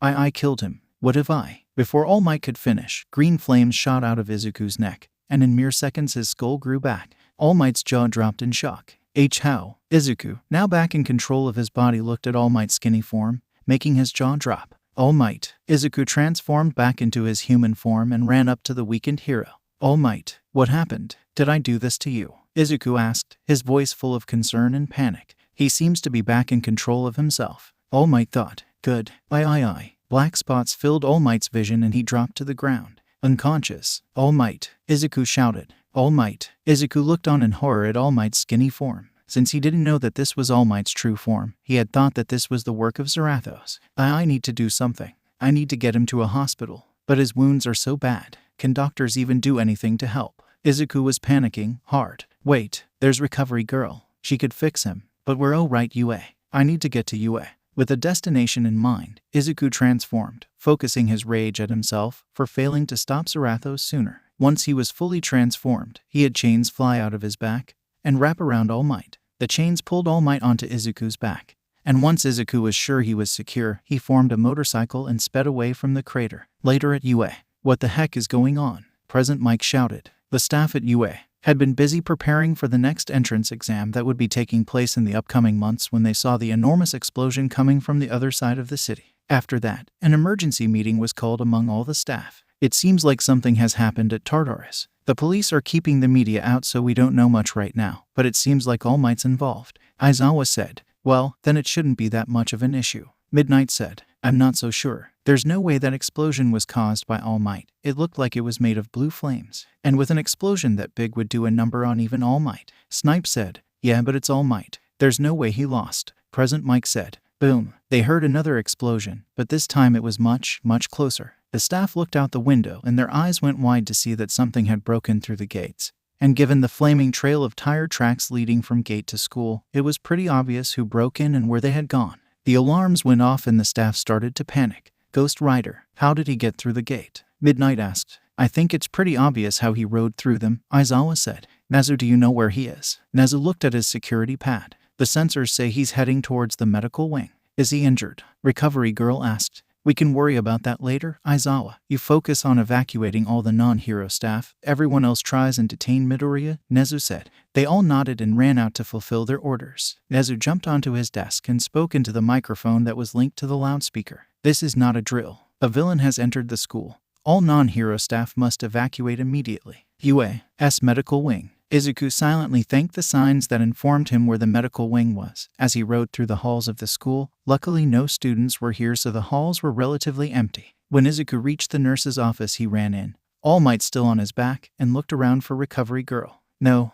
I killed him. What have I? Before All Might could finish, green flames shot out of Izuku's neck, and in mere seconds his skull grew back. All Might's jaw dropped in shock. How? Izuku, now back in control of his body, looked at All Might's skinny form, making his jaw drop. All Might. Izuku transformed back into his human form and ran up to the weakened hero. All Might, what happened? Did I do this to you? Izuku asked, his voice full of concern and panic. He seems to be back in control of himself. All Might thought, good. Aye. Black spots filled All Might's vision and he dropped to the ground, unconscious. All Might, Izuku shouted. All Might. Izuku looked on in horror at All Might's skinny form. Since he didn't know that this was All Might's true form, he had thought that this was the work of Zarathos. I need to do something. I need to get him to a hospital. But his wounds are so bad. Can doctors even do anything to help? Izuku was panicking hard. Wait, there's Recovery Girl. She could fix him. But we're right, UA. I need to get to UA. With a destination in mind, Izuku transformed, focusing his rage at himself for failing to stop Zarathos sooner. Once he was fully transformed, he had chains fly out of his back and wrap around All Might. The chains pulled All Might onto Izuku's back. And once Izuku was sure he was secure, he formed a motorcycle and sped away from the crater. Later at UA. What the heck is going on? Present Mike shouted. The staff at UA had been busy preparing for the next entrance exam that would be taking place in the upcoming months when they saw the enormous explosion coming from the other side of the city. After that, an emergency meeting was called among all the staff. It seems like something has happened at Tartarus. The police are keeping the media out so we don't know much right now, but it seems like All Might's involved. Aizawa said. Well, then it shouldn't be that much of an issue. Midnight said. I'm not so sure. There's no way that explosion was caused by All Might. It looked like it was made of blue flames. And with an explosion that big would do a number on even All Might. Snipe said. Yeah, but it's All Might. There's no way he lost. Present Mike said. Boom. They heard another explosion, but this time it was much closer. The staff looked out the window and their eyes went wide to see that something had broken through the gates. And given the flaming trail of tire tracks leading from gate to school, it was pretty obvious who broke in and where they had gone. The alarms went off and the staff started to panic. Ghost Rider, how did he get through the gate? Midnight asked. I think it's pretty obvious how he rode through them, Aizawa said. Nezu, do you know where he is? Nezu looked at his security pad. The sensors say he's heading towards the medical wing. Is he injured? Recovery Girl asked. We can worry about that later, Aizawa. You focus on evacuating all the non-hero staff. Everyone else tries and detain Midoriya, Nezu said. They all nodded and ran out to fulfill their orders. Nezu jumped onto his desk and spoke into the microphone that was linked to the loudspeaker. This is not a drill. A villain has entered the school. All non-hero staff must evacuate immediately. UA's medical wing. Izuku silently thanked the signs that informed him where the medical wing was. As he rode through the halls of the school, luckily no students were here so the halls were relatively empty. When Izuku reached the nurse's office he ran in, All Might still on his back, and looked around for Recovery Girl. No,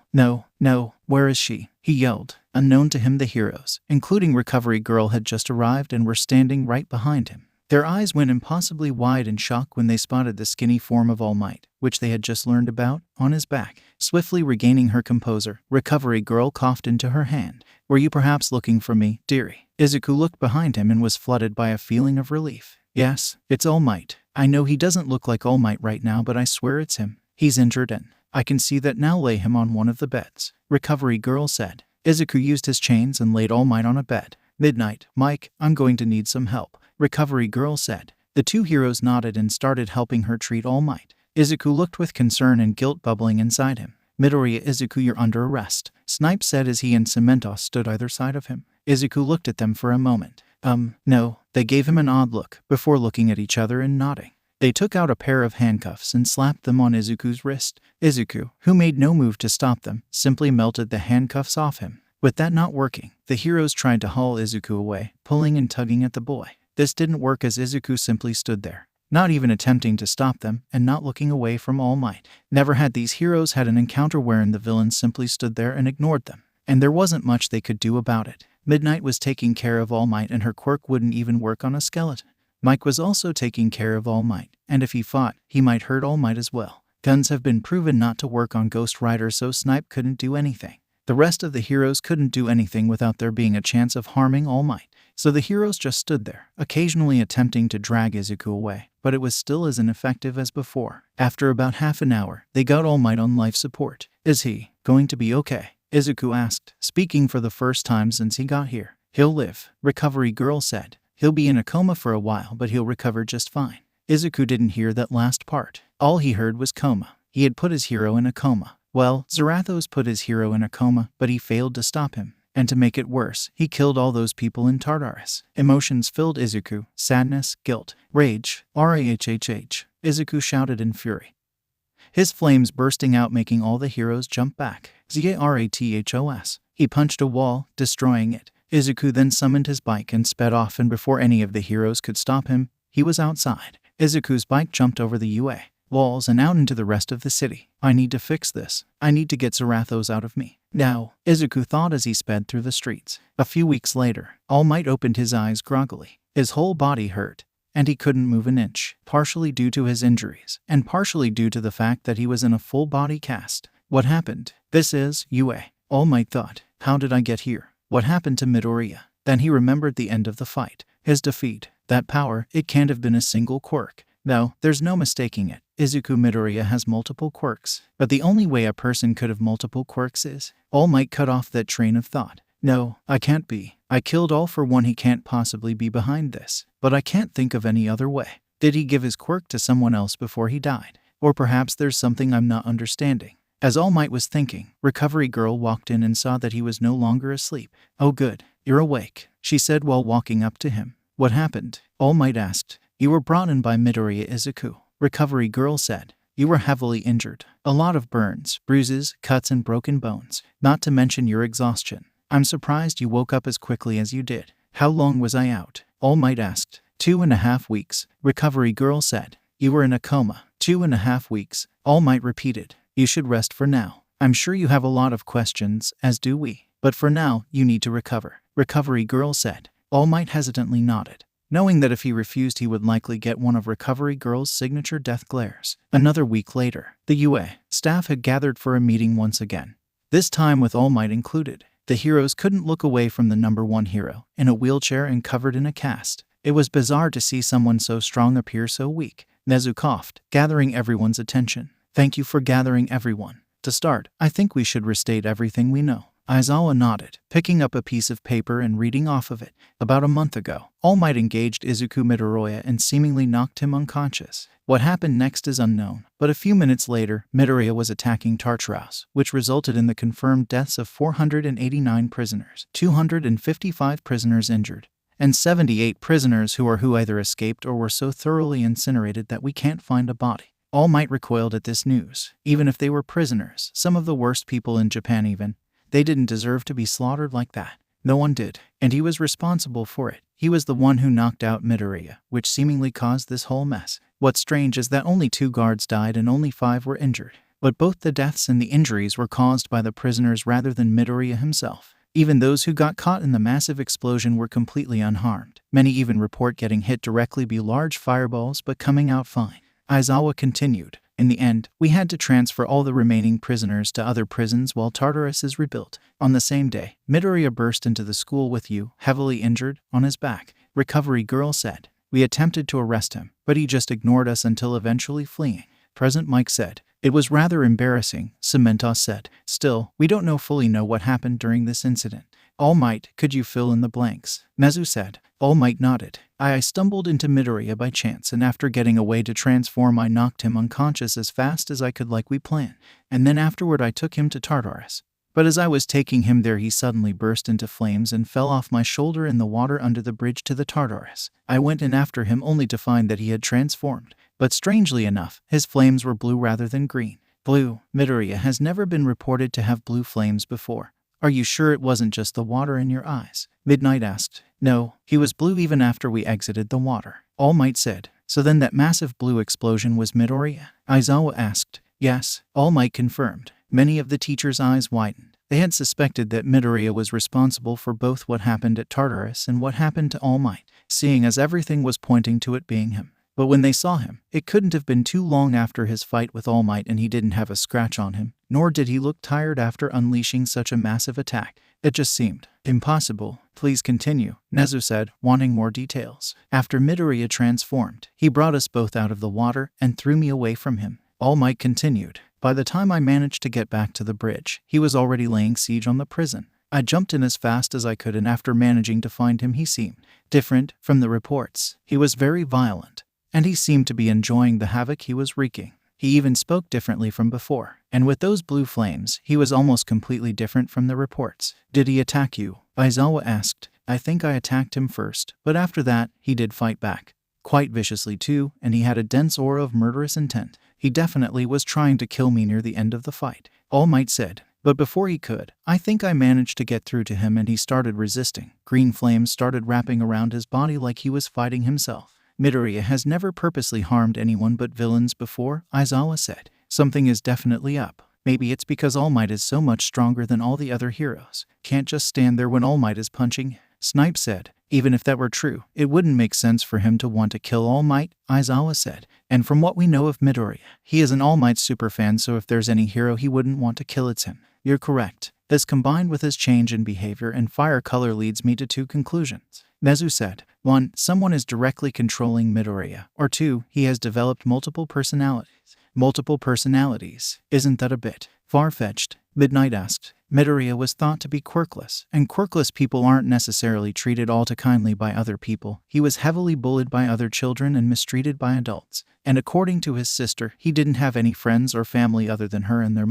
where is she? He yelled. Unknown to him the heroes, including Recovery Girl, had just arrived and were standing right behind him. Their eyes went impossibly wide in shock when they spotted the skinny form of All Might, which they had just learned about, on his back. Swiftly regaining her composure, Recovery Girl coughed into her hand. Were you perhaps looking for me, dearie? Izuku looked behind him and was flooded by a feeling of relief. Yes, it's All Might. I know he doesn't look like All Might right now, but I swear it's him. He's injured and I can see that now. Lay him on one of the beds, Recovery Girl said. Izuku used his chains and laid All Might on a bed. Midnight, Mike, I'm going to need some help, Recovery Girl said. The two heroes nodded and started helping her treat All Might. Izuku looked with concern and guilt bubbling inside him. Midoriya, Izuku, you're under arrest, Snipe said as he and Cementos stood either side of him. Izuku looked at them for a moment. No. They gave him an odd look, before looking at each other and nodding. They took out a pair of handcuffs and slapped them on Izuku's wrist. Izuku, who made no move to stop them, simply melted the handcuffs off him. With that not working, the heroes tried to haul Izuku away, pulling and tugging at the boy. This didn't work as Izuku simply stood there, not even attempting to stop them, and not looking away from All Might. Never had these heroes had an encounter wherein the villains simply stood there and ignored them, and there wasn't much they could do about it. Midnight was taking care of All Might and her quirk wouldn't even work on a skeleton. Mike was also taking care of All Might, and if he fought, he might hurt All Might as well. Guns have been proven not to work on Ghost Rider, so Snipe couldn't do anything. The rest of the heroes couldn't do anything without there being a chance of harming All Might. So the heroes just stood there, occasionally attempting to drag Izuku away, but it was still as ineffective as before. After about half an hour, they got All Might on life support. Is he going to be okay? Izuku asked, speaking for the first time since he got here. He'll live, Recovery Girl said. He'll be in a coma for a while, but he'll recover just fine. Izuku didn't hear that last part. All he heard was coma. He had put his hero in a coma. Well, Zarathos put his hero in a coma, but he failed to stop him. And to make it worse, he killed all those people in Tartarus. Emotions filled Izuku: sadness, guilt, rage. Rahhh. Izuku shouted in fury, his flames bursting out, making all the heroes jump back. Zarathos. He punched a wall, destroying it. Izuku then summoned his bike and sped off, and before any of the heroes could stop him, he was outside. Izuku's bike jumped over the UA walls and out into the rest of the city. I need to fix this. I need to get Zarathos out of me now, Izuku thought as he sped through the streets. A few weeks later, All Might opened his eyes groggily. His whole body hurt, and he couldn't move an inch, partially due to his injuries, and partially due to the fact that he was in a full body cast. What happened? This is UA. All Might thought, how did I get here? What happened to Midoriya? Then he remembered the end of the fight. His defeat. That power, it can't have been a single quirk. No, there's no mistaking it. Izuku Midoriya has multiple quirks. But the only way a person could have multiple quirks is... All Might cut off that train of thought. No, I can't be. I killed All for one. He can't possibly be behind this. But I can't think of any other way. Did he give his quirk to someone else before he died? Or perhaps there's something I'm not understanding. As All Might was thinking, Recovery Girl walked in and saw that he was no longer asleep. Oh good, you're awake, she said while walking up to him. What happened? All Might asked. You were brought in by Midoriya. Izuku, Recovery Girl said. You were heavily injured. A lot of burns, bruises, cuts and broken bones. Not to mention your exhaustion. I'm surprised you woke up as quickly as you did. How long was I out? All Might asked. 2.5 weeks, Recovery Girl said. You were in a coma. 2.5 weeks, All Might repeated. You should rest for now. I'm sure you have a lot of questions, as do we. But for now, you need to recover, Recovery Girl said. All Might hesitantly nodded, knowing that if he refused he would likely get one of Recovery Girl's signature death glares. Another week later, the UA staff had gathered for a meeting once again. This time with All Might included. The heroes couldn't look away from the number one hero, in a wheelchair and covered in a cast. It was bizarre to see someone so strong appear so weak. Nezu coughed, gathering everyone's attention. Thank you for gathering everyone. To start, I think we should restate everything we know. Aizawa nodded, picking up a piece of paper and reading off of it. About a month ago, All Might engaged Izuku Midoriya and seemingly knocked him unconscious. What happened next is unknown, but a few minutes later, Midoriya was attacking Tartarus, which resulted in the confirmed deaths of 489 prisoners, 255 prisoners injured, and 78 prisoners who either escaped or were so thoroughly incinerated that we can't find a body. All Might recoiled at this news. Even if they were prisoners, some of the worst people in Japan even, they didn't deserve to be slaughtered like that. No one did, and he was responsible for it. He was the one who knocked out Midoriya, which seemingly caused this whole mess. What's strange is that only 2 guards died and only 5 were injured. But both the deaths and the injuries were caused by the prisoners rather than Midoriya himself. Even those who got caught in the massive explosion were completely unharmed. Many even report getting hit directly by large fireballs but coming out fine. Aizawa continued. In the end, we had to transfer all the remaining prisoners to other prisons while Tartarus is rebuilt. On the same day, Midoriya burst into the school with you, heavily injured, on his back, Recovery Girl said. We attempted to arrest him, but he just ignored us until eventually fleeing. Present Mike said. It was rather embarrassing, Cementos said. Still, we don't fully know what happened during this incident. All Might, could you fill in the blanks? Nezu said. All Might nodded. I stumbled into Midoriya by chance, and after getting away to transform I knocked him unconscious as fast as I could like we planned. And then afterward I took him to Tartarus. But as I was taking him there he suddenly burst into flames and fell off my shoulder in the water under the bridge to the Tartarus. I went in after him only to find that he had transformed. But strangely enough, his flames were blue rather than green. Blue. Midoriya has never been reported to have blue flames before. Are you sure it wasn't just the water in your eyes? Midnight asked. No, he was blue even after we exited the water. All Might said. So then that massive blue explosion was Midoriya? Aizawa asked. Yes, All Might confirmed. Many of the teachers' eyes widened. They had suspected that Midoriya was responsible for both what happened at Tartarus and what happened to All Might, seeing as everything was pointing to it being him. But when they saw him, it couldn't have been too long after his fight with All Might and he didn't have a scratch on him, nor did he look tired after unleashing such a massive attack. It just seemed impossible. Please continue, Nezu said, wanting more details. After Midoriya transformed, he brought us both out of the water and threw me away from him. All Might continued. By the time I managed to get back to the bridge, he was already laying siege on the prison. I jumped in as fast as I could, and after managing to find him he seemed different from the reports. He was very violent, and he seemed to be enjoying the havoc he was wreaking. He even spoke differently from before. And with those blue flames, he was almost completely different from the reports. Did he attack you? Aizawa asked. I think I attacked him first, but after that, he did fight back. Quite viciously too, and he had a dense aura of murderous intent. He definitely was trying to kill me near the end of the fight, All Might said. But before he could, I think I managed to get through to him and he started resisting. Green flames started wrapping around his body like he was fighting himself. Midoriya has never purposely harmed anyone but villains before, Aizawa said. Something is definitely up. Maybe it's because All Might is so much stronger than all the other heroes. Can't just stand there when All Might is punching. Snipe said. Even if that were true, it wouldn't make sense for him to want to kill All Might, Aizawa said. And from what we know of Midoriya, he is an All Might superfan, so if there's any hero he wouldn't want to kill, it's him. You're correct. This combined with his change in behavior and fire color leads me to two conclusions. Nezu said. 1. Someone is directly controlling Midoriya. Or 2. He has developed multiple personalities. Multiple personalities. Isn't that a bit far-fetched? Midnight asked. Midoriya was thought to be quirkless, and quirkless people aren't necessarily treated all too kindly by other people. He was heavily bullied by other children and mistreated by adults. And according to his sister, he didn't have any friends or family other than her and their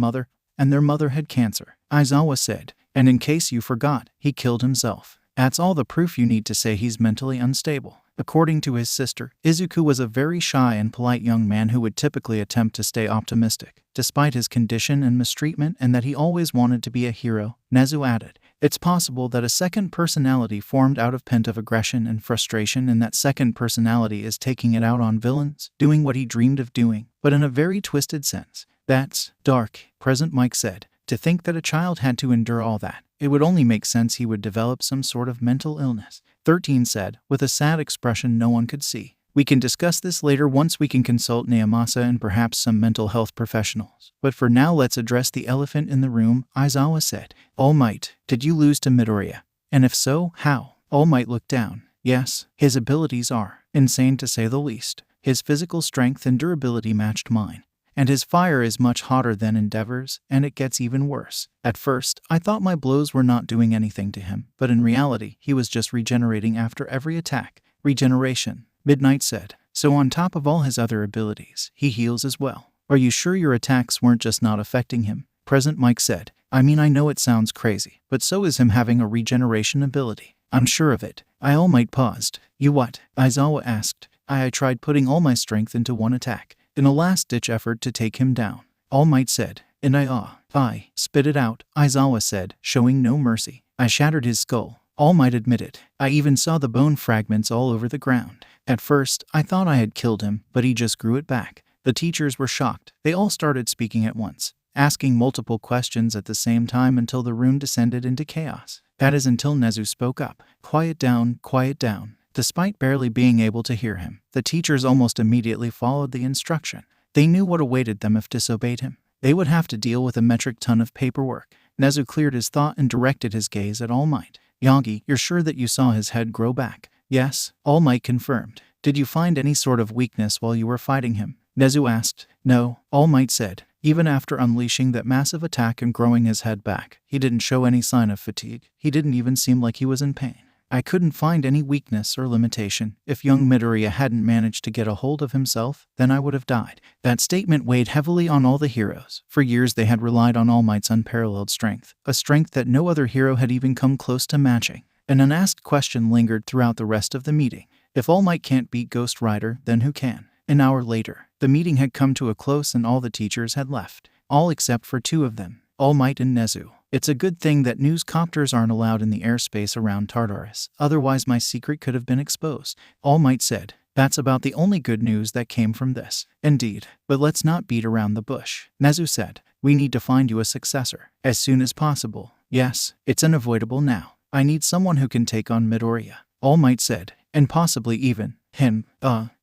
mother had cancer, Aizawa said. And in case you forgot, he killed himself. That's all the proof you need to say he's mentally unstable. According to his sister, Izuku was a very shy and polite young man who would typically attempt to stay optimistic, despite his condition and mistreatment, and that he always wanted to be a hero. Nezu added, it's possible that a second personality formed out of pent-up aggression and frustration, and that second personality is taking it out on villains, doing what he dreamed of doing, but in a very twisted sense. That's dark, Present Mike said. To think that a child had to endure all that. It would only make sense he would develop some sort of mental illness. 13 said, with a sad expression no one could see. We can discuss this later once we can consult Naomasa and perhaps some mental health professionals. But for now let's address the elephant in the room, Aizawa said. All Might, did you lose to Midoriya? And if so, how? All Might looked down. Yes, his abilities are insane to say the least. His physical strength and durability matched mine. And his fire is much hotter than Endeavor's, and it gets even worse. At first, I thought my blows were not doing anything to him, but in reality, he was just regenerating after every attack. Regeneration, Midnight said. So on top of all his other abilities, he heals as well. Are you sure your attacks weren't just not affecting him? Present Mike said. I mean, I know it sounds crazy, but so is him having a regeneration ability. I'm sure of it. All Might paused. You what? Aizawa asked. I tried putting all my strength into one attack. In a last-ditch effort to take him down. All Might said. And I spit it out, Aizawa said, showing no mercy. I shattered his skull. All Might admitted. I even saw the bone fragments all over the ground. At first, I thought I had killed him, but he just grew it back. The teachers were shocked. They all started speaking at once, asking multiple questions at the same time until the room descended into chaos. That is until Nezu spoke up. Quiet down, quiet down. Despite barely being able to hear him, the teachers almost immediately followed the instruction. They knew what awaited them if disobeyed him. They would have to deal with a metric ton of paperwork. Nezu cleared his thought and directed his gaze at All Might. Yagi, you're sure that you saw his head grow back? Yes, All Might confirmed. Did you find any sort of weakness while you were fighting him? Nezu asked. No, All Might said. Even after unleashing that massive attack and growing his head back, he didn't show any sign of fatigue. He didn't even seem like he was in pain. I couldn't find any weakness or limitation. If young Midoriya hadn't managed to get a hold of himself, then I would have died. That statement weighed heavily on all the heroes. For years they had relied on All Might's unparalleled strength, a strength that no other hero had even come close to matching. An unasked question lingered throughout the rest of the meeting. If All Might can't beat Ghost Rider, then who can? An hour later, the meeting had come to a close and all the teachers had left. All except for two of them, All Might and Nezu. It's a good thing that news copters aren't allowed in the airspace around Tartarus, otherwise my secret could have been exposed. All Might said. That's about the only good news that came from this. Indeed, but let's not beat around the bush. Nezu said. We need to find you a successor, as soon as possible. Yes, it's unavoidable now. I need someone who can take on Midoriya. All Might said. And possibly even him.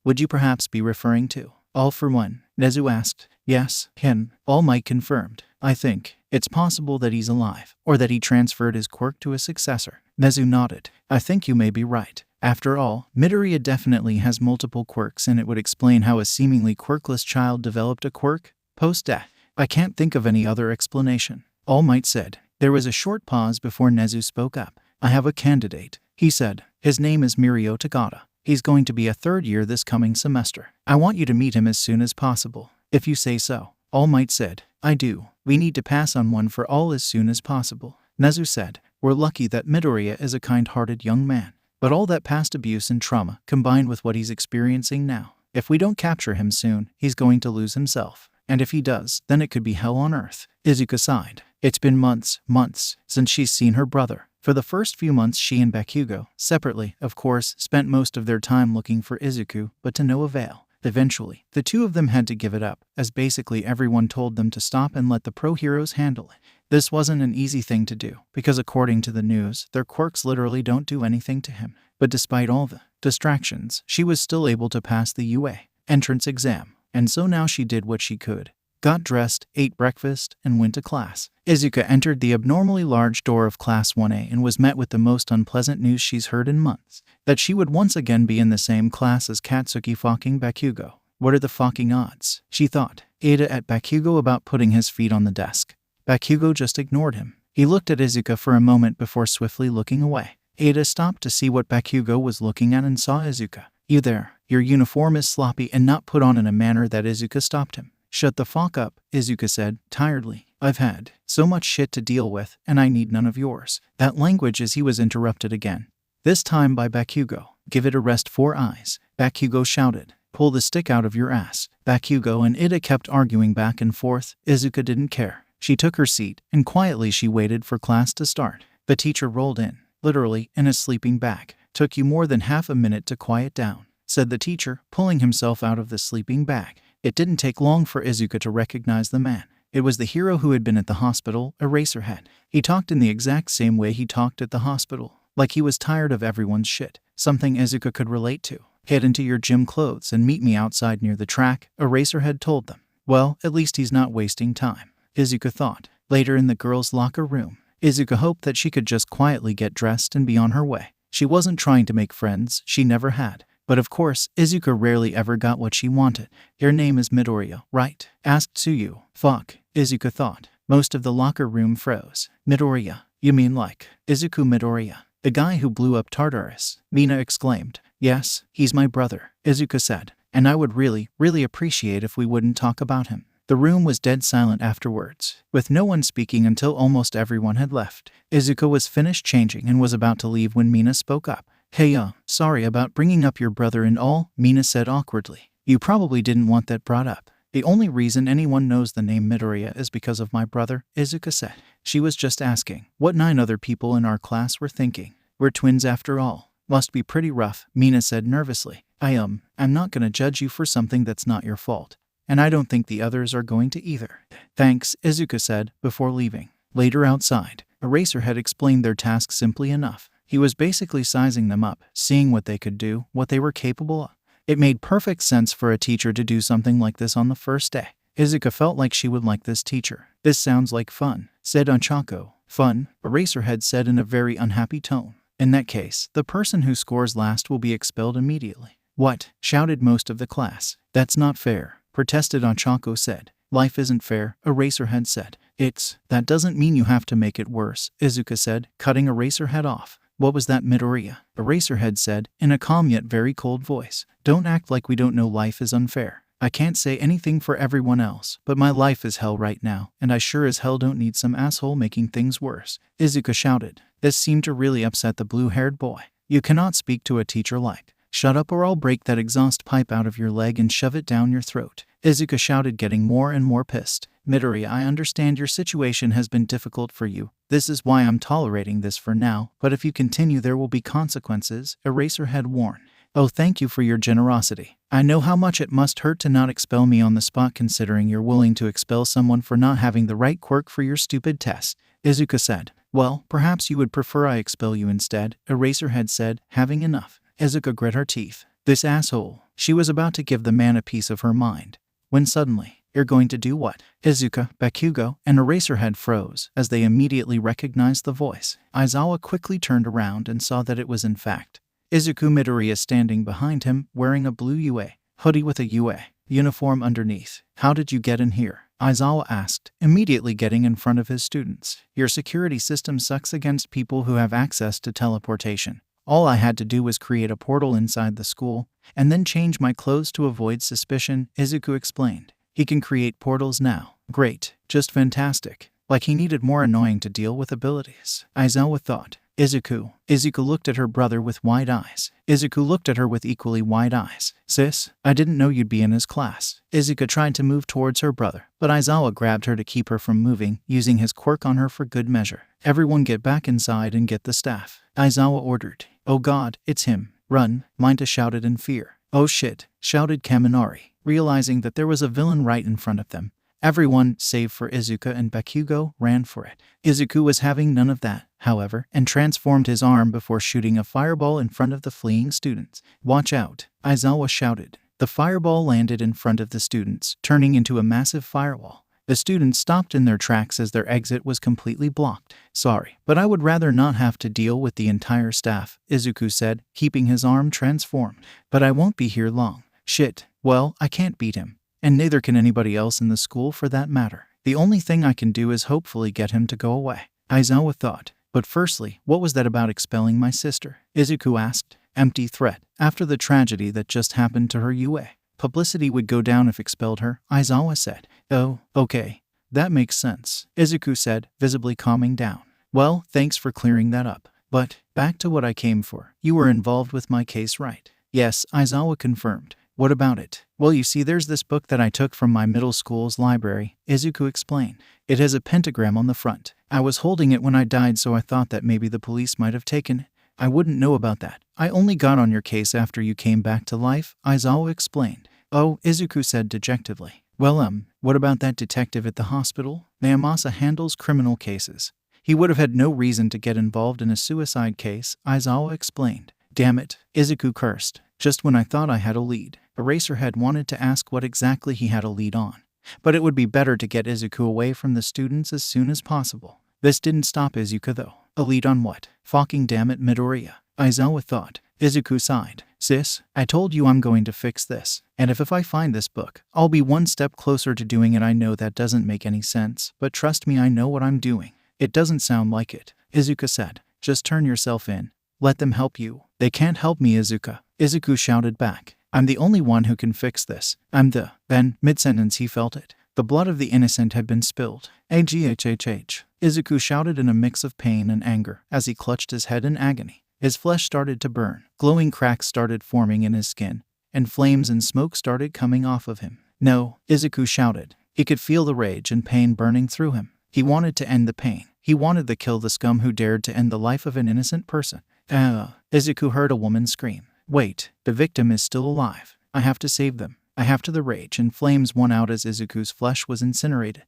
Would you perhaps be referring to All for One? Nezu asked. Yes, him. All Might confirmed. I think it's possible that he's alive, or that he transferred his quirk to a successor. Nezu nodded. I think you may be right. After all, Midoriya definitely has multiple quirks, and it would explain how a seemingly quirkless child developed a quirk post-death. I can't think of any other explanation. All Might said. There was a short pause before Nezu spoke up. I have a candidate, he said. His name is Mirio Tagada. He's going to be a third year this coming semester. I want you to meet him as soon as possible. If you say so. All Might said, I do. We need to pass on one for all as soon as possible. Nezu said, we're lucky that Midoriya is a kind-hearted young man. But all that past abuse and trauma, combined with what he's experiencing now, if we don't capture him soon, he's going to lose himself. And if he does, then it could be hell on earth. Izuku sighed. It's been months, since she's seen her brother. For the first few months she and Bakugo, separately, of course, spent most of their time looking for Izuku, but to no avail. Eventually, the two of them had to give it up, as basically everyone told them to stop and let the pro heroes handle it. This wasn't an easy thing to do, because according to the news, their quirks literally don't do anything to him. But despite all the distractions, she was still able to pass the UA entrance exam, and so now she did what she could. Got dressed, ate breakfast, and went to class. Izuku entered the abnormally large door of Class 1A and was met with the most unpleasant news she's heard in months. That she would once again be in the same class as Katsuki fucking Bakugo. What are the fucking odds? She thought. Ada at Bakugo about putting his feet on the desk. Bakugo just ignored him. He looked at Izuku for a moment before swiftly looking away. Ada stopped to see what Bakugo was looking at and saw Izuku. You there. Your uniform is sloppy and not put on in a manner that Izuku stopped him. Shut the fuck up, Izuku said, tiredly. I've had so much shit to deal with, and I need none of yours. That language as he was interrupted again. This time by Bakugo. Give it a rest 4 eyes. Bakugo shouted. Pull the stick out of your ass. Bakugo and Ida kept arguing back and forth. Izuku didn't care. She took her seat, and quietly she waited for class to start. The teacher rolled in, literally, in a sleeping bag. Took you more than half a minute to quiet down, said the teacher, pulling himself out of the sleeping bag. It didn't take long for Izuku to recognize the man. It was the hero who had been at the hospital, Eraserhead. He talked in the exact same way he talked at the hospital, like he was tired of everyone's shit, something Izuku could relate to. Head into your gym clothes and meet me outside near the track, Eraserhead told them. Well, at least he's not wasting time, Izuku thought. Later in the girls' locker room, Izuku hoped that she could just quietly get dressed and be on her way. She wasn't trying to make friends, she never had. But of course, Izuku rarely ever got what she wanted. Your name is Midoriya, right? Asked Tsuyu. Fuck, Izuku thought. Most of the locker room froze. Midoriya? You mean like Izuku Midoriya? The guy who blew up Tartarus? Mina exclaimed. Yes, he's my brother, Izuku said. And I would really appreciate if we wouldn't talk about him. The room was dead silent afterwards, with no one speaking until almost everyone had left. Izuku was finished changing and was about to leave when Mina spoke up. Hey, sorry about bringing up your brother and all, Mina said awkwardly. You probably didn't want that brought up. The only reason anyone knows the name Midoriya is because of my brother, Izuku said. She was just asking what 9 other people in our class were thinking. We're twins after all. Must be pretty rough, Mina said nervously. I'm not gonna judge you for something that's not your fault. And I don't think the others are going to either. Thanks, Izuku said, before leaving. Later outside, Eraserhead explained their task simply enough. He was basically sizing them up, seeing what they could do, what they were capable of. It made perfect sense for a teacher to do something like this on the first day. Izuku felt like she would like this teacher. This sounds like fun, said Ochako. Fun, Eraserhead said in a very unhappy tone. In that case, the person who scores last will be expelled immediately. What? Shouted most of the class. That's not fair, protested Ochako said. Life isn't fair, Eraserhead said. That doesn't mean you have to make it worse, Izuku said, cutting Eraserhead off. What was that, Midoriya? Eraserhead said, in a calm yet very cold voice. Don't act like we don't know life is unfair. I can't say anything for everyone else, but my life is hell right now, and I sure as hell don't need some asshole making things worse, Izuku shouted. This seemed to really upset the blue-haired boy. You cannot speak to a teacher like. Shut up or I'll break that exhaust pipe out of your leg and shove it down your throat, Izuku shouted, getting more and more pissed. Midoriya, I understand your situation has been difficult for you. This is why I'm tolerating this for now, but if you continue there will be consequences, Eraserhead warned. Oh, thank you for your generosity. I know how much it must hurt to not expel me on the spot considering you're willing to expel someone for not having the right quirk for your stupid test, Izuku said. Well, perhaps you would prefer I expel you instead, Eraserhead said, having enough. Izuku grit her teeth. This asshole. She was about to give the man a piece of her mind. When suddenly, you're going to do what? Izuku, Bakugo, and Eraserhead froze as they immediately recognized the voice. Aizawa quickly turned around and saw that it was in fact Izuku Midoriya standing behind him, wearing a blue UA hoodie with a UA uniform underneath. How did you get in here? Aizawa asked, immediately getting in front of his students. Your security system sucks against people who have access to teleportation. All I had to do was create a portal inside the school, and then change my clothes to avoid suspicion, Izuku explained. He can create portals now. Great. Just fantastic. Like he needed more annoying to deal with abilities, Aizawa thought. Izuku. Izuku looked at her brother with wide eyes. Izuku looked at her with equally wide eyes. Sis, I didn't know you'd be in his class. Izuku tried to move towards her brother, but Aizawa grabbed her to keep her from moving, using his quirk on her for good measure. Everyone get back inside and get the staff, Aizawa ordered. Oh god, it's him. Run, Minta shouted in fear. Oh shit, shouted Kaminari, realizing that there was a villain right in front of them. Everyone, save for Izuku and Bakugo, ran for it. Izuku was having none of that, however, and transformed his arm before shooting a fireball in front of the fleeing students. Watch out, Aizawa shouted. The fireball landed in front of the students, turning into a massive firewall. The students stopped in their tracks as their exit was completely blocked. Sorry, but I would rather not have to deal with the entire staff, Izuku said, keeping his arm transformed. But I won't be here long. Shit, well, I can't beat him. And neither can anybody else in the school for that matter. The only thing I can do is hopefully get him to go away, Aizawa thought. But firstly, what was that about expelling my sister? Izuku asked. Empty threat. After the tragedy that just happened to her UA. Publicity would go down if expelled her, Aizawa said. Oh, okay. That makes sense, Izuku said, visibly calming down. Well, thanks for clearing that up. But, back to what I came for. You were involved with my case, right? Yes, Aizawa confirmed. What about it? Well, you see, there's this book that I took from my middle school's library, Izuku explained. It has a pentagram on the front. I was holding it when I died, so I thought that maybe the police might have taken it. I wouldn't know about that. I only got on your case after you came back to life, Aizawa explained. Oh, Izuku said dejectedly. Well, what about that detective at the hospital? Naomasa handles criminal cases. He would have had no reason to get involved in a suicide case, Aizawa explained. Damn it, Izuku cursed. Just when I thought I had a lead. Eraserhead wanted to ask what exactly he had a lead on. But it would be better to get Izuku away from the students as soon as possible. This didn't stop Izuku though. A lead on what? Fucking damn it, Midoriya, Aizawa thought. Izuku sighed. Sis, I told you I'm going to fix this. And if I find this book, I'll be one step closer to doing it. I know that doesn't make any sense, but trust me, I know what I'm doing. It doesn't sound like it, Izuku said. Just turn yourself in. Let them help you. They can't help me, Izuku shouted back. I'm the only one who can fix this. Then, mid-sentence he felt it. The blood of the innocent had been spilled. Aghhh. Izuku shouted in a mix of pain and anger as he clutched his head in agony. His flesh started to burn. Glowing cracks started forming in his skin, and flames and smoke started coming off of him. No, Izuku shouted. He could feel the rage and pain burning through him. He wanted to end the pain. He wanted to kill the scum who dared to end the life of an innocent person. Izuku heard a woman scream. Wait, the victim is still alive. I have to save them. I have to. The rage and flames won out as Izuku's flesh was incinerated.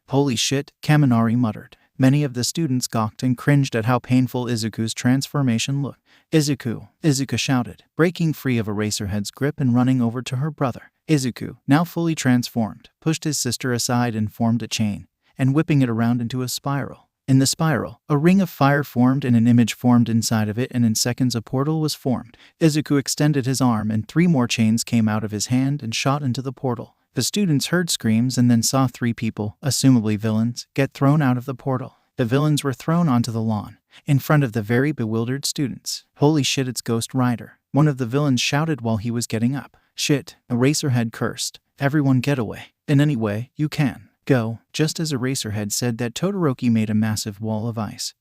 Holy shit, Kaminari muttered. Many of the students gawked and cringed at how painful Izuku's transformation looked. Izuku shouted, breaking free of Eraserhead's grip and running over to her brother. Izuku, now fully transformed, pushed his sister aside and formed a chain, and whipping it around into a spiral. In the spiral, a ring of fire formed and an image formed inside of it, and in seconds a portal was formed. Izuku extended his arm and 3 more chains came out of his hand and shot into the portal. The students heard screams and then saw 3 people, assumably villains, get thrown out of the portal. The villains were thrown onto the lawn, in front of the very bewildered students. Holy shit, it's Ghost Rider, one of the villains shouted while he was getting up. Shit, Eraserhead cursed. Everyone get away. In any way you can. Go. Just as Eraserhead said that, Todoroki made a massive wall of ice.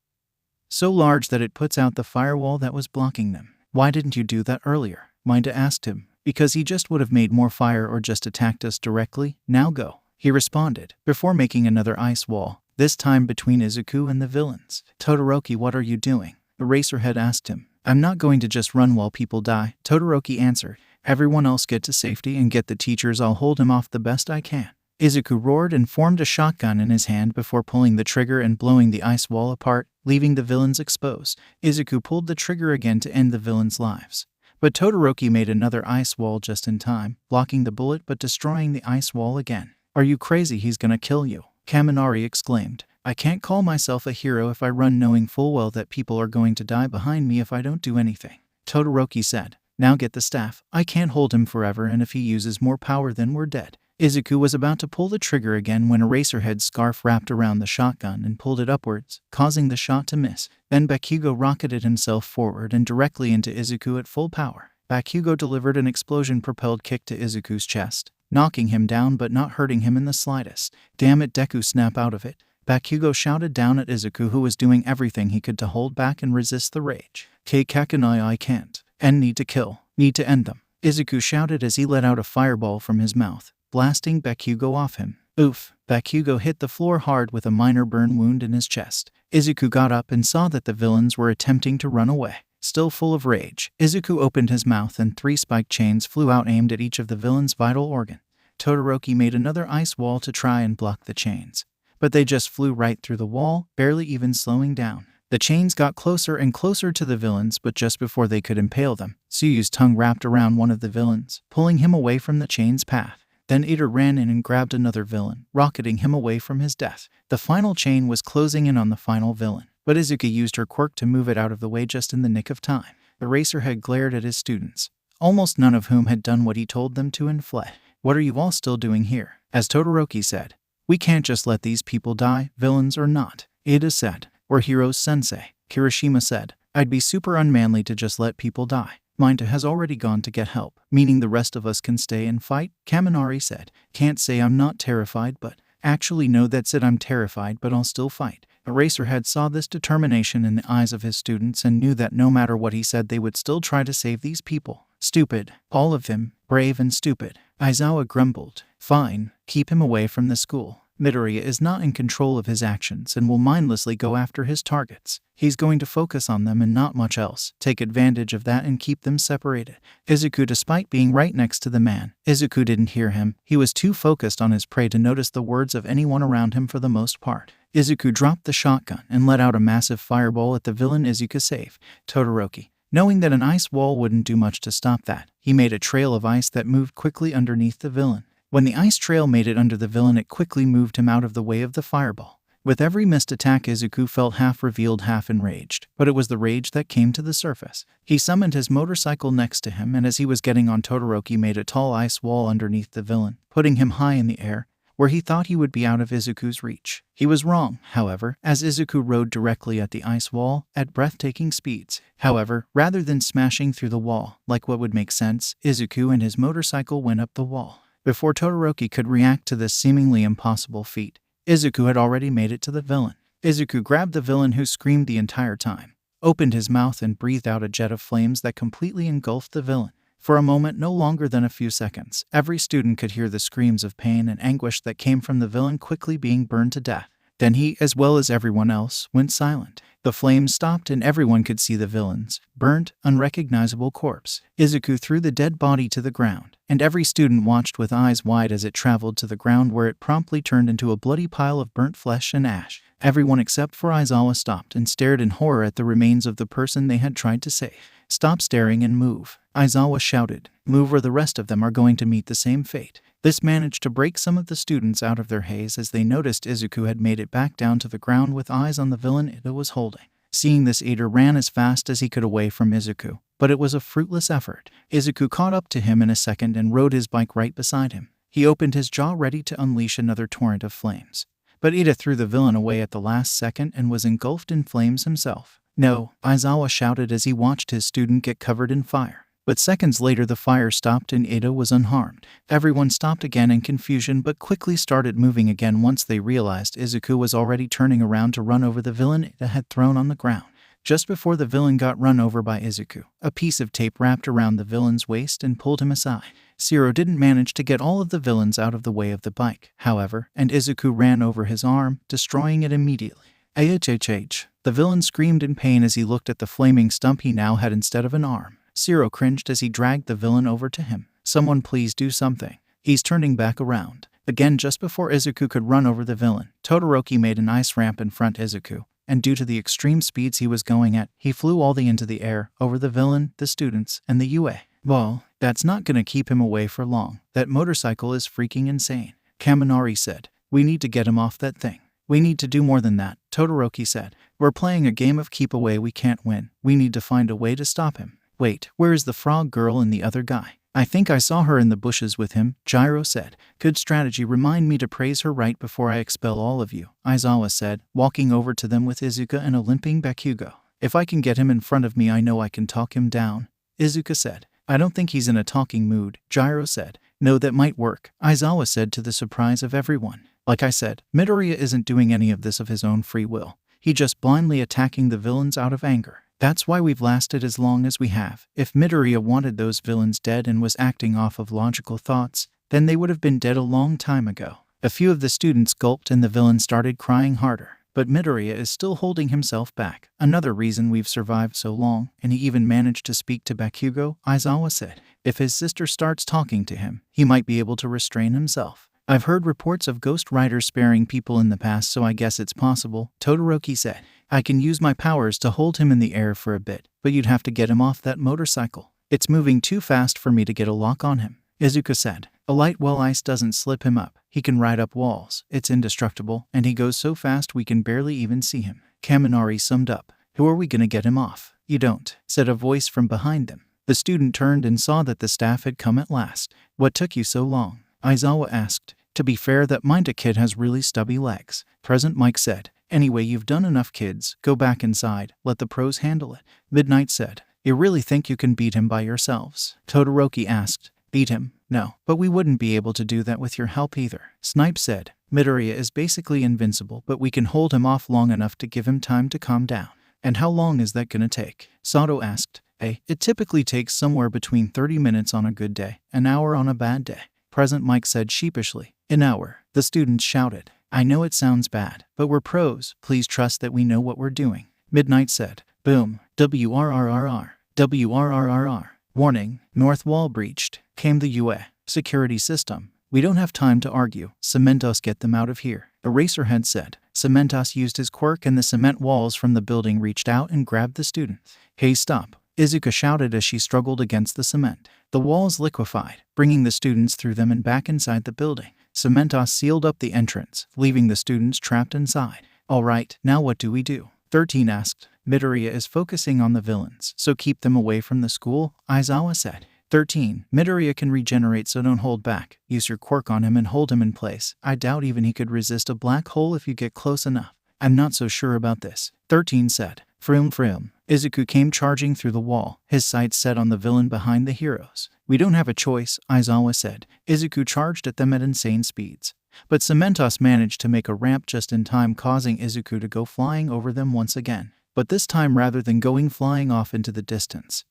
So large that it puts out the firewall that was blocking them. Why didn't you do that earlier? Minta asked him. Because he just would have made more fire or just attacked us directly. Now go. He responded, before making another ice wall, this time between Izuku and the villains. Todoroki, what are you doing? Eraserhead asked him. I'm not going to just run while people die, Todoroki answered. Everyone else get to safety and get the teachers. I'll hold him off the best I can. Izuku roared and formed a shotgun in his hand before pulling the trigger and blowing the ice wall apart, leaving the villains exposed. Izuku pulled the trigger again to end the villains' lives. But Todoroki made another ice wall just in time, blocking the bullet but destroying the ice wall again. Are you crazy? He's gonna kill you, Kaminari exclaimed. I can't call myself a hero if I run knowing full well that people are going to die behind me if I don't do anything, Todoroki said. Now get the staff. I can't hold him forever, and if he uses more power then we're dead. Izuku was about to pull the trigger again when Eraserhead's scarf wrapped around the shotgun and pulled it upwards, causing the shot to miss. Then Bakugo rocketed himself forward and directly into Izuku at full power. Bakugo delivered an explosion-propelled kick to Izuku's chest, knocking him down but not hurting him in the slightest. "Damn it, Deku, snap out of it!" Bakugo shouted down at Izuku, who was doing everything he could to hold back and resist the rage. "Kakanai, I can't. And need to kill. Need to end them," Izuku shouted as he let out a fireball from his mouth, blasting Bakugo off him. Oof! Bakugo hit the floor hard with a minor burn wound in his chest. Izuku got up and saw that the villains were attempting to run away. Still full of rage, Izuku opened his mouth and 3 spiked chains flew out aimed at each of the villains' vital organ. Todoroki made another ice wall to try and block the chains, but they just flew right through the wall, barely even slowing down. The chains got closer and closer to the villains, but just before they could impale them, Tsuyu's tongue wrapped around one of the villains, pulling him away from the chain's path. Then Ida ran in and grabbed another villain, rocketing him away from his death. The final chain was closing in on the final villain, but Izuku used her quirk to move it out of the way just in the nick of time. Eraserhead glared at his students, almost none of whom had done what he told them to and fled. "What are you all still doing here?" As Todoroki said, "We can't just let these people die, villains or not." Ida said, "We're heroes, sensei." Kirishima said, "I'd be super unmanly to just let people die. Mineta has already gone to get help, meaning the rest of us can stay and fight." Kaminari said, "Can't say I'm not terrified, but..." "Actually no, that's it, I'm terrified, but I'll still fight." Eraserhead saw this determination in the eyes of his students and knew that no matter what he said they would still try to save these people. "Stupid. All of them. Brave and stupid." Aizawa grumbled. "Fine. Keep him away from the school. Midoriya is not in control of his actions and will mindlessly go after his targets. He's going to focus on them and not much else. Take advantage of that and keep them separated." Izuku, despite being right next to the man, Izuku didn't hear him. He was too focused on his prey to notice the words of anyone around him for the most part. Izuku dropped the shotgun and let out a massive fireball at the villain Izuku saved, Todoroki. Knowing that an ice wall wouldn't do much to stop that, he made a trail of ice that moved quickly underneath the villain. When the ice trail made it under the villain, it quickly moved him out of the way of the fireball. With every missed attack, Izuku felt half revealed, half enraged, but it was the rage that came to the surface. He summoned his motorcycle next to him, and as he was getting on, Todoroki made a tall ice wall underneath the villain, putting him high in the air, where he thought he would be out of Izuku's reach. He was wrong, however, as Izuku rode directly at the ice wall at breathtaking speeds. However, rather than smashing through the wall, like what would make sense, Izuku and his motorcycle went up the wall. Before Todoroki could react to this seemingly impossible feat, Izuku had already made it to the villain. Izuku grabbed the villain, who screamed the entire time, opened his mouth and breathed out a jet of flames that completely engulfed the villain. For a moment, no longer than a few seconds, every student could hear the screams of pain and anguish that came from the villain quickly being burned to death. Then he, as well as everyone else, went silent. The flames stopped and everyone could see the villain's burnt, unrecognizable corpse. Izuku threw the dead body to the ground, and every student watched with eyes wide as it traveled to the ground, where it promptly turned into a bloody pile of burnt flesh and ash. Everyone except for Aizawa stopped and stared in horror at the remains of the person they had tried to save. "Stop staring and move," Aizawa shouted. "Move or the rest of them are going to meet the same fate." This managed to break some of the students out of their haze as they noticed Izuku had made it back down to the ground with eyes on the villain Ida was holding. Seeing this, Ida ran as fast as he could away from Izuku, but it was a fruitless effort. Izuku caught up to him in a second and rode his bike right beside him. He opened his jaw ready to unleash another torrent of flames, but Ida threw the villain away at the last second and was engulfed in flames himself. "No," Aizawa shouted as he watched his student get covered in fire. But seconds later the fire stopped and Ida was unharmed. Everyone stopped again in confusion, but quickly started moving again once they realized Izuku was already turning around to run over the villain Ida had thrown on the ground. Just before the villain got run over by Izuku, a piece of tape wrapped around the villain's waist and pulled him aside. Zero didn't manage to get all of the villains out of the way of the bike, however, and Izuku ran over his arm, destroying it immediately. "Ahhh!" The villain screamed in pain as he looked at the flaming stump he now had instead of an arm. Zero cringed as he dragged the villain over to him. "Someone please do something. He's turning back around." Again, just before Izuku could run over the villain, Todoroki made an ice ramp in front of Izuku, and due to the extreme speeds he was going at, he flew all the into the air, over the villain, the students, and the UA. "Well, that's not gonna keep him away for long. That motorcycle is freaking insane," Kaminari said. "We need to get him off that thing." "We need to do more than that," Todoroki said. "We're playing a game of keep away. We can't win. We need to find a way to stop him." "Wait, where is the frog girl and the other guy?" "I think I saw her in the bushes with him," Gyro said. "Good strategy. Remind me to praise her right before I expel all of you," Aizawa said, walking over to them with Izuku and a limping Bakugo. "If I can get him in front of me, I know I can talk him down," Izuku said. "I don't think he's in a talking mood," Gyro said. No, that might work, Aizawa said to the surprise of everyone. Like I said, Midoriya isn't doing any of this of his own free will. He's just blindly attacking the villains out of anger. That's why we've lasted as long as we have. If Midoriya wanted those villains dead and was acting off of logical thoughts, then they would have been dead a long time ago. A few of the students gulped and the villain started crying harder. But Midoriya is still holding himself back. Another reason we've survived so long, and he even managed to speak to Bakugo, Aizawa said. If his sister starts talking to him, he might be able to restrain himself. I've heard reports of Ghost Riders sparing people in the past, so I guess it's possible, Todoroki said. I can use my powers to hold him in the air for a bit, but you'd have to get him off that motorcycle. It's moving too fast for me to get a lock on him, Izuku said. A light wall ice doesn't slip him up. He can ride up walls. It's indestructible, and he goes so fast we can barely even see him. Kaminari summed up. Who are we gonna get him off? You don't, said a voice from behind them. The student turned and saw that the staff had come at last. What took you so long? Aizawa asked. To be fair, that Minda kid has really stubby legs, Present Mike said. Anyway, you've done enough, kids. Go back inside. Let the pros handle it, Midnight said. You really think you can beat him by yourselves? Todoroki asked. Beat him? No, but we wouldn't be able to do that with your help either, Snipe said. Midoriya is basically invincible, but we can hold him off long enough to give him time to calm down. And how long is that gonna take? Sato asked. It typically takes somewhere between 30 minutes on a good day, an hour on a bad day, Present Mike said sheepishly. An hour, the students shouted. I know it sounds bad, but we're pros. Please trust that we know what we're doing, Midnight said. Boom. WRRRR. WRRRR. Warning, North Wall breached, came the UA security system. We don't have time to argue. Cementos, get them out of here, Eraserhead said. Cementos used his quirk and the cement walls from the building reached out and grabbed the student. Hey, stop, Izuku shouted as she struggled against the cement. The walls liquefied, bringing the students through them and back inside the building. Cementos sealed up the entrance, leaving the students trapped inside. All right, now what do we do? 13 asked. Midoriya is focusing on the villains, so keep them away from the school, Aizawa said. 13. Midoriya can regenerate, so don't hold back. Use your quirk on him and hold him in place. I doubt even he could resist a black hole if you get close enough. I'm not so sure about this, 13 said. Froom. Izuku came charging through the wall, his sights set on the villain behind the heroes. We don't have a choice, Aizawa said. Izuku charged at them at insane speeds. But Cementos managed to make a ramp just in time, causing Izuku to go flying over them once again. But this time, rather than going flying off into the distance,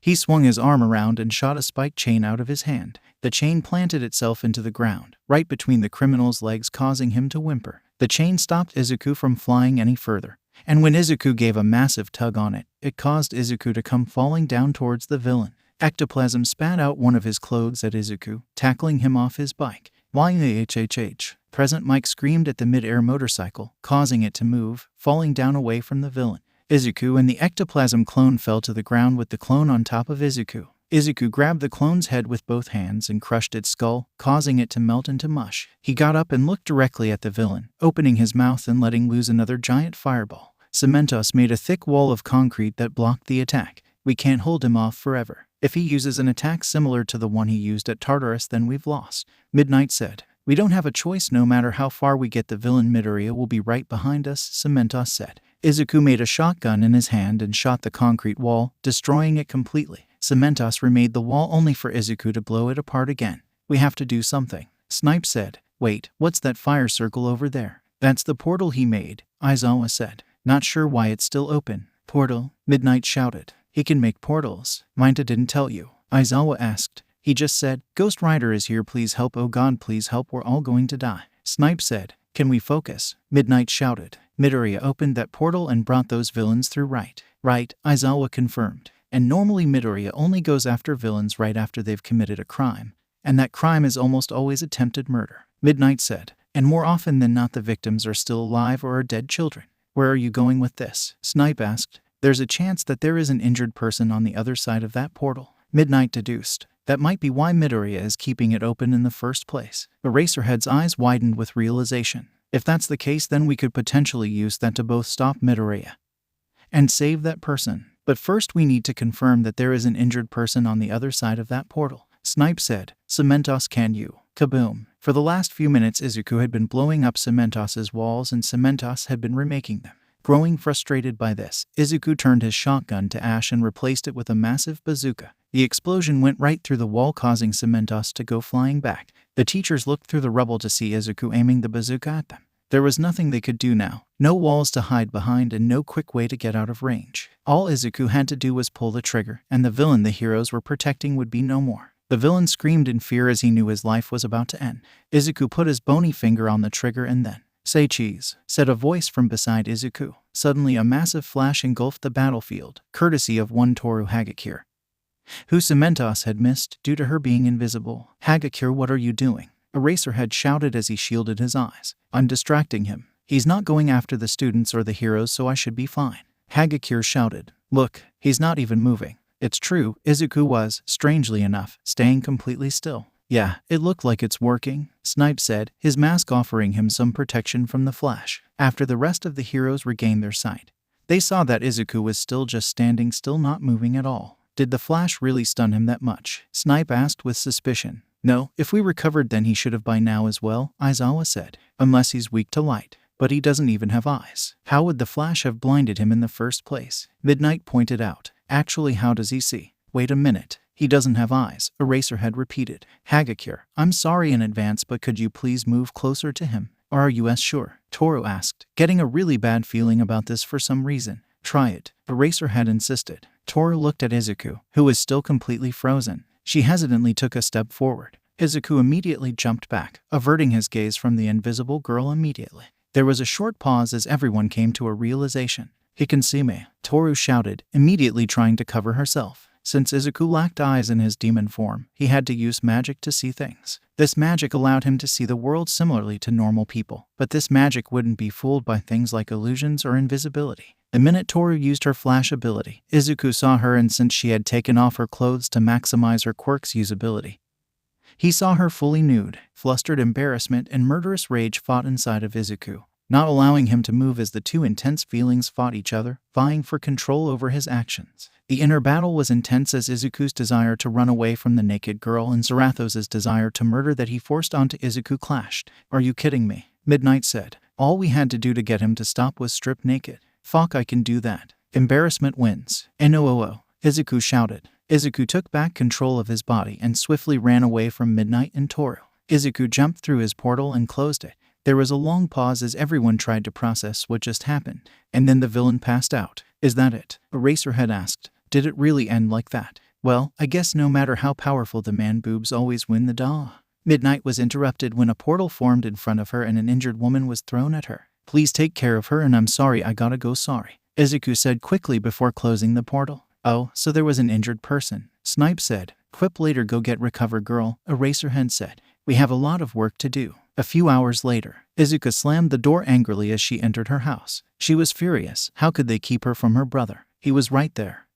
he swung his arm around and shot a spiked chain out of his hand. The chain planted itself into the ground, right between the criminal's legs, causing him to whimper. The chain stopped Izuku from flying any further, and when Izuku gave a massive tug on it, it caused Izuku to come falling down towards the villain. Ectoplasm spat out one of his clothes at Izuku, tackling him off his bike. YHHH. Present Mike screamed at the mid-air motorcycle, causing it to move, falling down away from the villain. Izuku and the ectoplasm clone fell to the ground with the clone on top of Izuku. Izuku grabbed the clone's head with both hands and crushed its skull, causing it to melt into mush. He got up and looked directly at the villain, opening his mouth and letting loose another giant fireball. Cementos made a thick wall of concrete that blocked the attack. We can't hold him off forever. If he uses an attack similar to the one he used at Tartarus, then we've lost, Midnight said. We don't have a choice. No matter how far we get, the villain Midoriya will be right behind us, Cementos said. Izuku made a shotgun in his hand and shot the concrete wall, destroying it completely. Cementos remade the wall only for Izuku to blow it apart again. We have to do something, Snipe said. Wait, what's that fire circle over there? That's the portal he made, Aizawa said. Not sure why it's still open. Portal? Midnight shouted. He can make portals. Minta didn't tell you, Aizawa asked. He just said, Ghost Rider is here, please help, oh god please help, we're all going to die. Snipe said. Can we focus? Midnight shouted. Midoriya opened that portal and brought those villains through. Right, Aizawa confirmed. And normally Midoriya only goes after villains right after they've committed a crime. And that crime is almost always attempted murder, Midnight said. And more often than not the victims are still alive or are dead children. Where are you going with this? Snipe asked. There's a chance that there is an injured person on the other side of that portal, Midnight deduced. That might be why Midoriya is keeping it open in the first place. Eraserhead's eyes widened with realization. If that's the case, then we could potentially use that to both stop Midoriya and save that person. But first we need to confirm that there is an injured person on the other side of that portal, Snipe said. Cementos, can you? Kaboom. For the last few minutes Izuku had been blowing up Cementos's walls and Cementos had been remaking them. Growing frustrated by this, Izuku turned his shotgun to ash and replaced it with a massive bazooka. The explosion went right through the wall, causing cement dust to go flying back. The teachers looked through the rubble to see Izuku aiming the bazooka at them. There was nothing they could do now. No walls to hide behind and no quick way to get out of range. All Izuku had to do was pull the trigger, and the villain the heroes were protecting would be no more. The villain screamed in fear as he knew his life was about to end. Izuku put his bony finger on the trigger and then, "Say cheese," said a voice from beside Izuku. Suddenly a massive flash engulfed the battlefield, courtesy of one Toru Hagakure, who Cementos had missed due to her being invisible. "Hagakure, what are you doing?" Eraserhead shouted as he shielded his eyes. "I'm distracting him. He's not going after the students or the heroes, so I should be fine." Hagakure shouted. "Look, he's not even moving." It's true, Izuku was, strangely enough, staying completely still. "Yeah, it looked like it's working," Snipe said, his mask offering him some protection from the flash. After the rest of the heroes regained their sight, they saw that Izuku was still just standing still, not moving at all. Did the flash really stun him that much? Snipe asked with suspicion. "No, if we recovered then he should have by now as well," Aizawa said. "Unless he's weak to light. But he doesn't even have eyes. How would the flash have blinded him in the first place?" Midnight pointed out. "Actually, how does he see?" "Wait a minute. He doesn't have eyes," Eraserhead repeated. "Hagakure, I'm sorry in advance, but could you please move closer to him? Or are you sure?" Toru asked, getting a really bad feeling about this for some reason. "Try it," Eraserhead insisted. Toru looked at Izuku, who was still completely frozen. She hesitantly took a step forward. Izuku immediately jumped back, averting his gaze from the invisible girl immediately. There was a short pause as everyone came to a realization. "He can see me," Toru shouted, immediately trying to cover herself. Since Izuku lacked eyes in his demon form, he had to use magic to see things. This magic allowed him to see the world similarly to normal people, but this magic wouldn't be fooled by things like illusions or invisibility. The minute Toru used her flash ability, Izuku saw her, and since she had taken off her clothes to maximize her quirk's usability, he saw her fully nude. Flustered embarrassment and murderous rage fought inside of Izuku, not allowing him to move as the two intense feelings fought each other, vying for control over his actions. The inner battle was intense as Izuku's desire to run away from the naked girl and Zarathos' desire to murder that he forced onto Izuku clashed. "Are you kidding me?" Midnight said. "All we had to do to get him to stop was strip naked." "Fuck, I can do that." Embarrassment wins. "NOOO," Izuku shouted. Izuku took back control of his body and swiftly ran away from Midnight and Toru. Izuku jumped through his portal and closed it. There was a long pause as everyone tried to process what just happened, and then the villain passed out. "Is that it?" Eraserhead asked. "Did it really end like that?" "Well, I guess no matter how powerful the man, boobs always win the day." Midnight was interrupted when a portal formed in front of her and an injured woman was thrown at her. "Please take care of her, and I'm sorry I gotta go, sorry," Izuku said quickly before closing the portal. "Oh, so there was an injured person," Snipe said. "Quip later, go get recover girl," Eraserhead said. "We have a lot of work to do." A few hours later, Izuku slammed the door angrily as she entered her house. She was furious. How could they keep her from her brother? He was right there,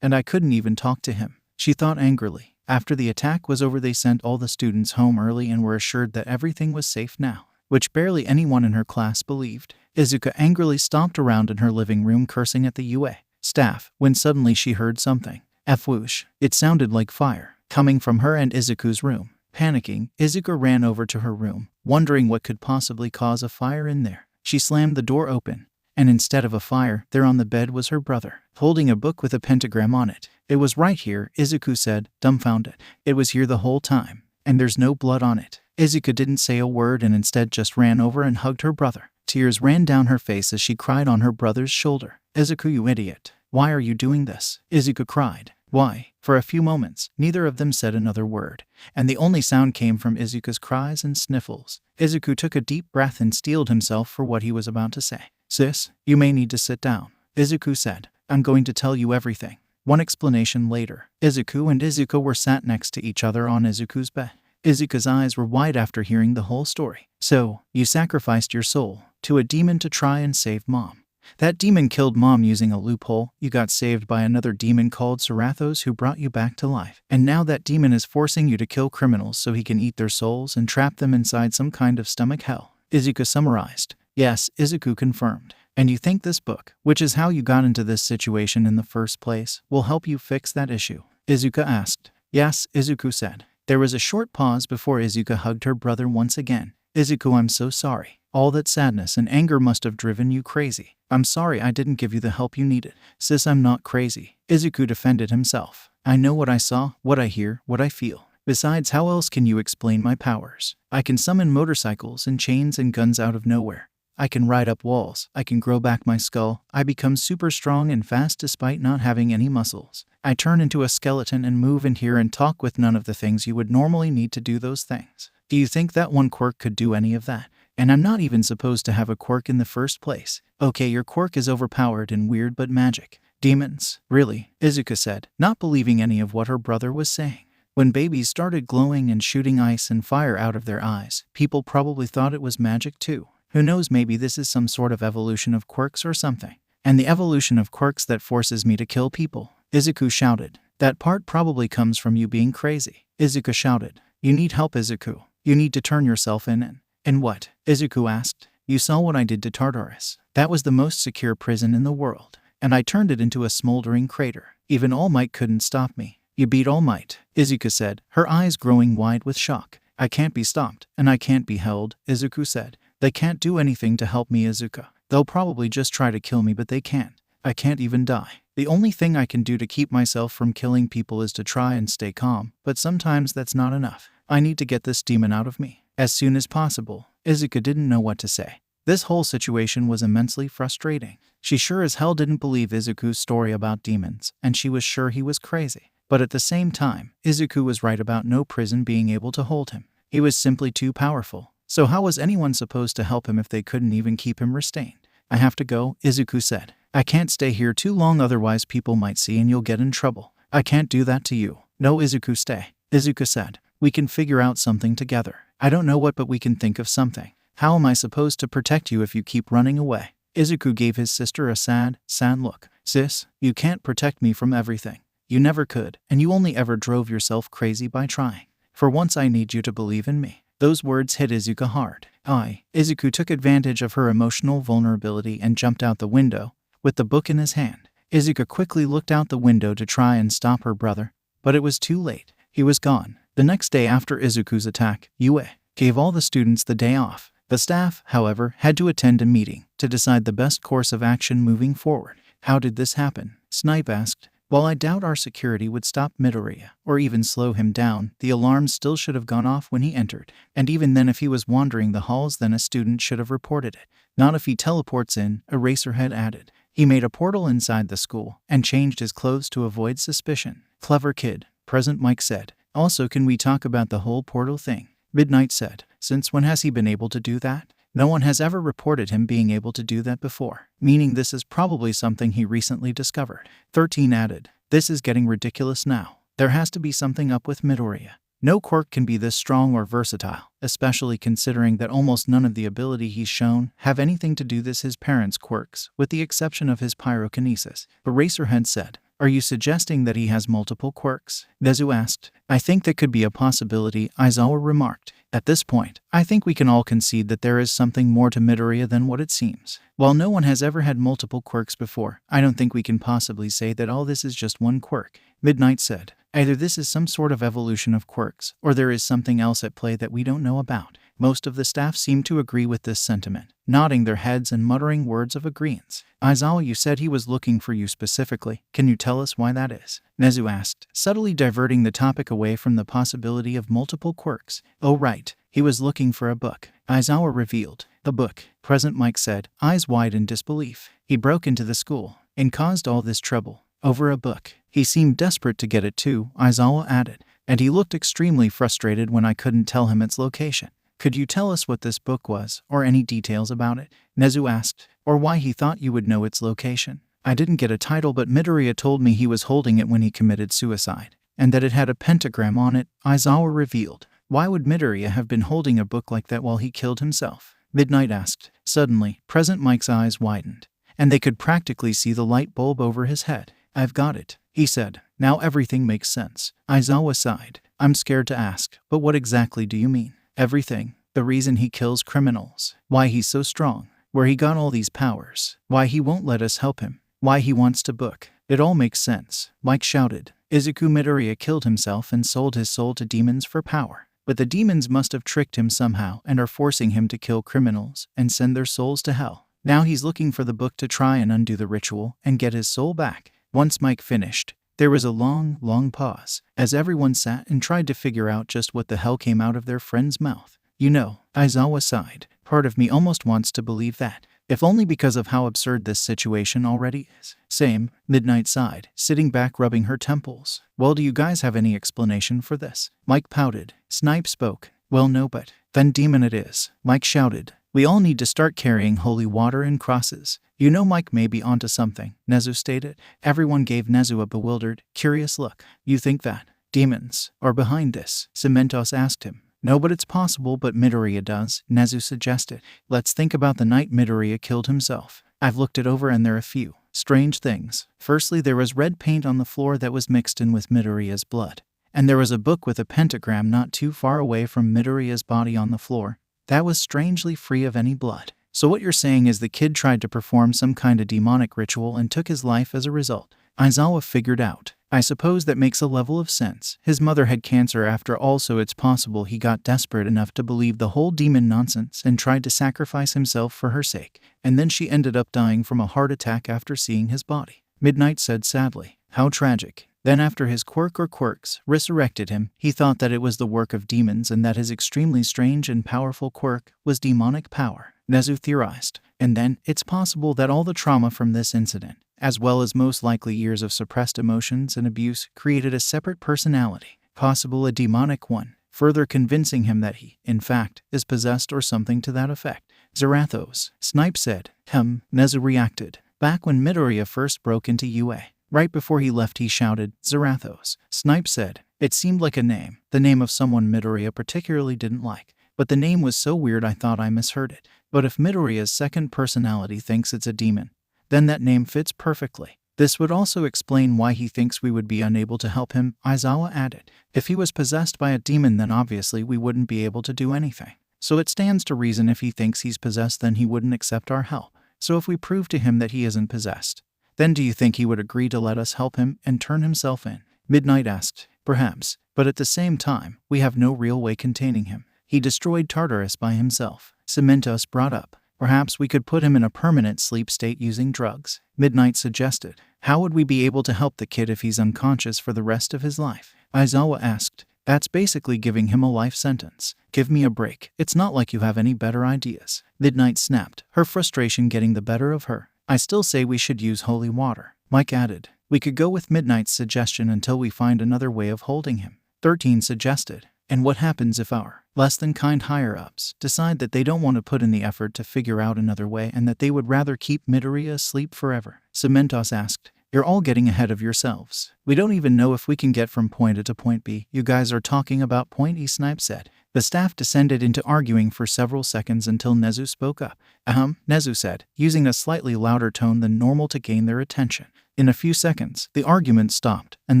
and I couldn't even talk to him, she thought angrily. After the attack was over, they sent all the students home early and were assured that everything was safe now, which barely anyone in her class believed. Izuku angrily stomped around in her living room cursing at the UA staff when suddenly she heard something. Whoosh. It sounded like fire, coming from her and Izuku's room. Panicking, Izuku ran over to her room, wondering what could possibly cause a fire in there. She slammed the door open, and instead of a fire, there on the bed was her brother, holding a book with a pentagram on it. "It was right here," Izuku said, dumbfounded. "It was here the whole time, and there's no blood on it." Izuku didn't say a word and instead just ran over and hugged her brother. Tears ran down her face as she cried on her brother's shoulder. "Izuku, you idiot. Why are you doing this?" Izuku cried. "Why?" For a few moments, neither of them said another word, and the only sound came from Izuku's cries and sniffles. Izuku took a deep breath and steeled himself for what he was about to say. "Sis, you may need to sit down," Izuku said. "I'm going to tell you everything." One explanation later, Izuku and Izuku were sat next to each other on Izuku's bed. Izuku's eyes were wide after hearing the whole story. "So, you sacrificed your soul to a demon to try and save Mom. That demon killed Mom using a loophole. You got saved by another demon called Zarathos who brought you back to life. And now that demon is forcing you to kill criminals so he can eat their souls and trap them inside some kind of stomach hell." Izuku summarized. "Yes," Izuku confirmed. "And you think this book, which is how you got into this situation in the first place, will help you fix that issue?" Izuku asked. "Yes," Izuku said. There was a short pause before Izuku hugged her brother once again. "Izuku, I'm so sorry. All that sadness and anger must have driven you crazy. I'm sorry I didn't give you the help you needed. Sis, I'm not crazy. Izuku defended himself. I know what I saw, what I hear, what I feel. Besides, how else can you explain my powers? I can summon motorcycles and chains and guns out of nowhere. I can ride up walls. I can grow back my skull. I become super strong and fast despite not having any muscles. I turn into a skeleton and move and hear and talk with none of the things you would normally need to do those things. Do you think that one quirk could do any of that? And I'm not even supposed to have a quirk in the first place. Okay, your quirk is overpowered and weird but magic. Demons? Really? Izuku said, not believing any of what her brother was saying. When babies started glowing and shooting ice and fire out of their eyes, people probably thought it was magic too. Who knows, maybe this is some sort of evolution of quirks or something. And the evolution of quirks that forces me to kill people. Izuku shouted. That part probably comes from you being crazy. Izuku shouted. You need help, Izuku. You need to turn yourself in. And what? Izuku asked. You saw what I did to Tartarus. That was the most secure prison in the world. And I turned it into a smoldering crater. Even All Might couldn't stop me. You beat All Might, Izuku said, her eyes growing wide with shock. I can't be stopped, and I can't be held, Izuku said. They can't do anything to help me, Izuku. They'll probably just try to kill me, but they can't. I can't even die. The only thing I can do to keep myself from killing people is to try and stay calm, but sometimes that's not enough. I need to get this demon out of me as soon as possible. Izuku didn't know what to say. This whole situation was immensely frustrating. She sure as hell didn't believe Izuku's story about demons, and she was sure he was crazy. But at the same time, Izuku was right about no prison being able to hold him. He was simply too powerful. So how was anyone supposed to help him if they couldn't even keep him restrained? I have to go, Izuku said. I can't stay here too long, otherwise people might see and you'll get in trouble. I can't do that to you. No, Izuku, stay. Izuku said. We can figure out something together. I don't know what, but we can think of something. How am I supposed to protect you if you keep running away? Izuku gave his sister a sad look. Sis, you can't protect me from everything. You never could, and you only ever drove yourself crazy by trying. For once I need you to believe in me. Those words hit Izuku hard. Izuku took advantage of her emotional vulnerability and jumped out the window, with the book in his hand. Izuku quickly looked out the window to try and stop her brother, but it was too late. He was gone. The next day after Izuku's attack, Yue gave all the students the day off. The staff, however, had to attend a meeting to decide the best course of action moving forward. How did this happen? Snipe asked. While I doubt our security would stop Midoriya, or even slow him down, the alarm still should have gone off when he entered. And even then, if he was wandering the halls, then a student should have reported it. Not if he teleports in, Eraserhead added. He made a portal inside the school, and changed his clothes to avoid suspicion. Clever kid, Present Mike said. Also, can we talk about the whole portal thing? Midnight said. Since when has he been able to do that? No one has ever reported him being able to do that before, meaning this is probably something he recently discovered. 13 added. This is getting ridiculous now. There has to be something up with Midoriya. No quirk can be this strong or versatile, especially considering that almost none of the ability he's shown have anything to do with his parents' quirks, with the exception of his pyrokinesis. Eraserhead said. Are you suggesting that he has multiple quirks? Nezu asked. I think that could be a possibility, Aizawa remarked. At this point, I think we can all concede that there is something more to Midoriya than what it seems. While no one has ever had multiple quirks before, I don't think we can possibly say that all this is just one quirk. Midnight said. Either this is some sort of evolution of quirks, or there is something else at play that we don't know about. Most of the staff seemed to agree with this sentiment, nodding their heads and muttering words of agreement. Aizawa, you said he was looking for you specifically. Can you tell us why that is? Nezu asked, subtly diverting the topic away from the possibility of multiple quirks. Oh right, he was looking for a book. Aizawa revealed. The book, Present Mike said, eyes wide in disbelief. He broke into the school and caused all this trouble over a book. He seemed desperate to get it too, Aizawa added, and he looked extremely frustrated when I couldn't tell him its location. Could you tell us what this book was, or any details about it? Nezu asked, or why he thought you would know its location. I didn't get a title, but Midoriya told me he was holding it when he committed suicide, and that it had a pentagram on it, Aizawa revealed. Why would Midoriya have been holding a book like that while he killed himself? Midnight asked. Suddenly, Present Mike's eyes widened, and they could practically see the light bulb over his head. I've got it, he said. Now everything makes sense. Aizawa sighed. I'm scared to ask, but what exactly do you mean? Everything. The reason he kills criminals. Why he's so strong. Where he got all these powers. Why he won't let us help him. Why he wants to book. It all makes sense. Mike shouted. Izuku Midoriya killed himself and sold his soul to demons for power. but the demons must have tricked him somehow and are forcing him to kill criminals and send their souls to hell. Now he's looking for the book to try and undo the ritual and get his soul back. Once Mike finished, there was a long, long pause as everyone sat and tried to figure out just what the hell came out of their friend's mouth. You know, Aizawa sighed. Part of me almost wants to believe that, if only because of how absurd this situation already is. Same, Midnight sighed, sitting back rubbing her temples. Well, do you guys have any explanation for this? Mike pouted. Snipe spoke. Well, no, but then demon it is. Mike shouted. We all need to start carrying holy water and crosses. You know, Mike may be onto something, Nezu stated. Everyone gave Nezu a bewildered, curious look. You think that demons are behind this? Cementos asked him. No, but it's possible, but Midoriya does, Nezu suggested. Let's think about the night Midoriya killed himself. I've looked it over and there are a few strange things. Firstly, there was red paint on the floor that was mixed in with Midoriya's blood. And there was a book with a pentagram not too far away from Midoriya's body on the floor. That was strangely free of any blood. So what you're saying is the kid tried to perform some kind of demonic ritual and took his life as a result. Aizawa figured out. I suppose that makes a level of sense. His mother had cancer after all, so it's possible he got desperate enough to believe the whole demon nonsense and tried to sacrifice himself for her sake. And then she ended up dying from a heart attack after seeing his body. Midnight said sadly. How tragic. Then after his quirk or quirks resurrected him, he thought that it was the work of demons and that his extremely strange and powerful quirk was demonic power, Nezu theorized. And then, it's possible that all the trauma from this incident, as well as most likely years of suppressed emotions and abuse, created a separate personality, possible a demonic one, further convincing him that he, in fact, is possessed or something to that effect. Zarathos, Snipe said. Nezu reacted. Back when Midoriya first broke into UA. Right before he left he shouted, Zarathos. Snipe said. It seemed like a name, the name of someone Midoriya particularly didn't like. But the name was so weird I thought I misheard it. But if Midoriya's second personality thinks it's a demon, then that name fits perfectly. This would also explain why he thinks we would be unable to help him, Aizawa added. If he was possessed by a demon, then obviously we wouldn't be able to do anything. So it stands to reason if he thinks he's possessed, then he wouldn't accept our help. So if we prove to him that he isn't possessed, then do you think he would agree to let us help him and turn himself in? Midnight asked. Perhaps, but at the same time, we have no real way containing him. He destroyed Tartarus by himself. Cementos brought up. Perhaps we could put him in a permanent sleep state using drugs. Midnight suggested. How would we be able to help the kid if he's unconscious for the rest of his life? Aizawa asked. That's basically giving him a life sentence. Give me a break. It's not like you have any better ideas. Midnight snapped, her frustration getting the better of her. I still say we should use holy water. Mike added. We could go with Midnight's suggestion until we find another way of holding him. 13 suggested. And what happens if our less-than-kind higher-ups decide that they don't want to put in the effort to figure out another way and that they would rather keep Midoriya asleep forever? Cementos asked. You're all getting ahead of yourselves. We don't even know if we can get from point A to point B. You guys are talking about point E, Snipe said. The staff descended into arguing for several seconds until Nezu spoke up. Nezu said, using a slightly louder tone than normal to gain their attention. In a few seconds, the argument stopped, and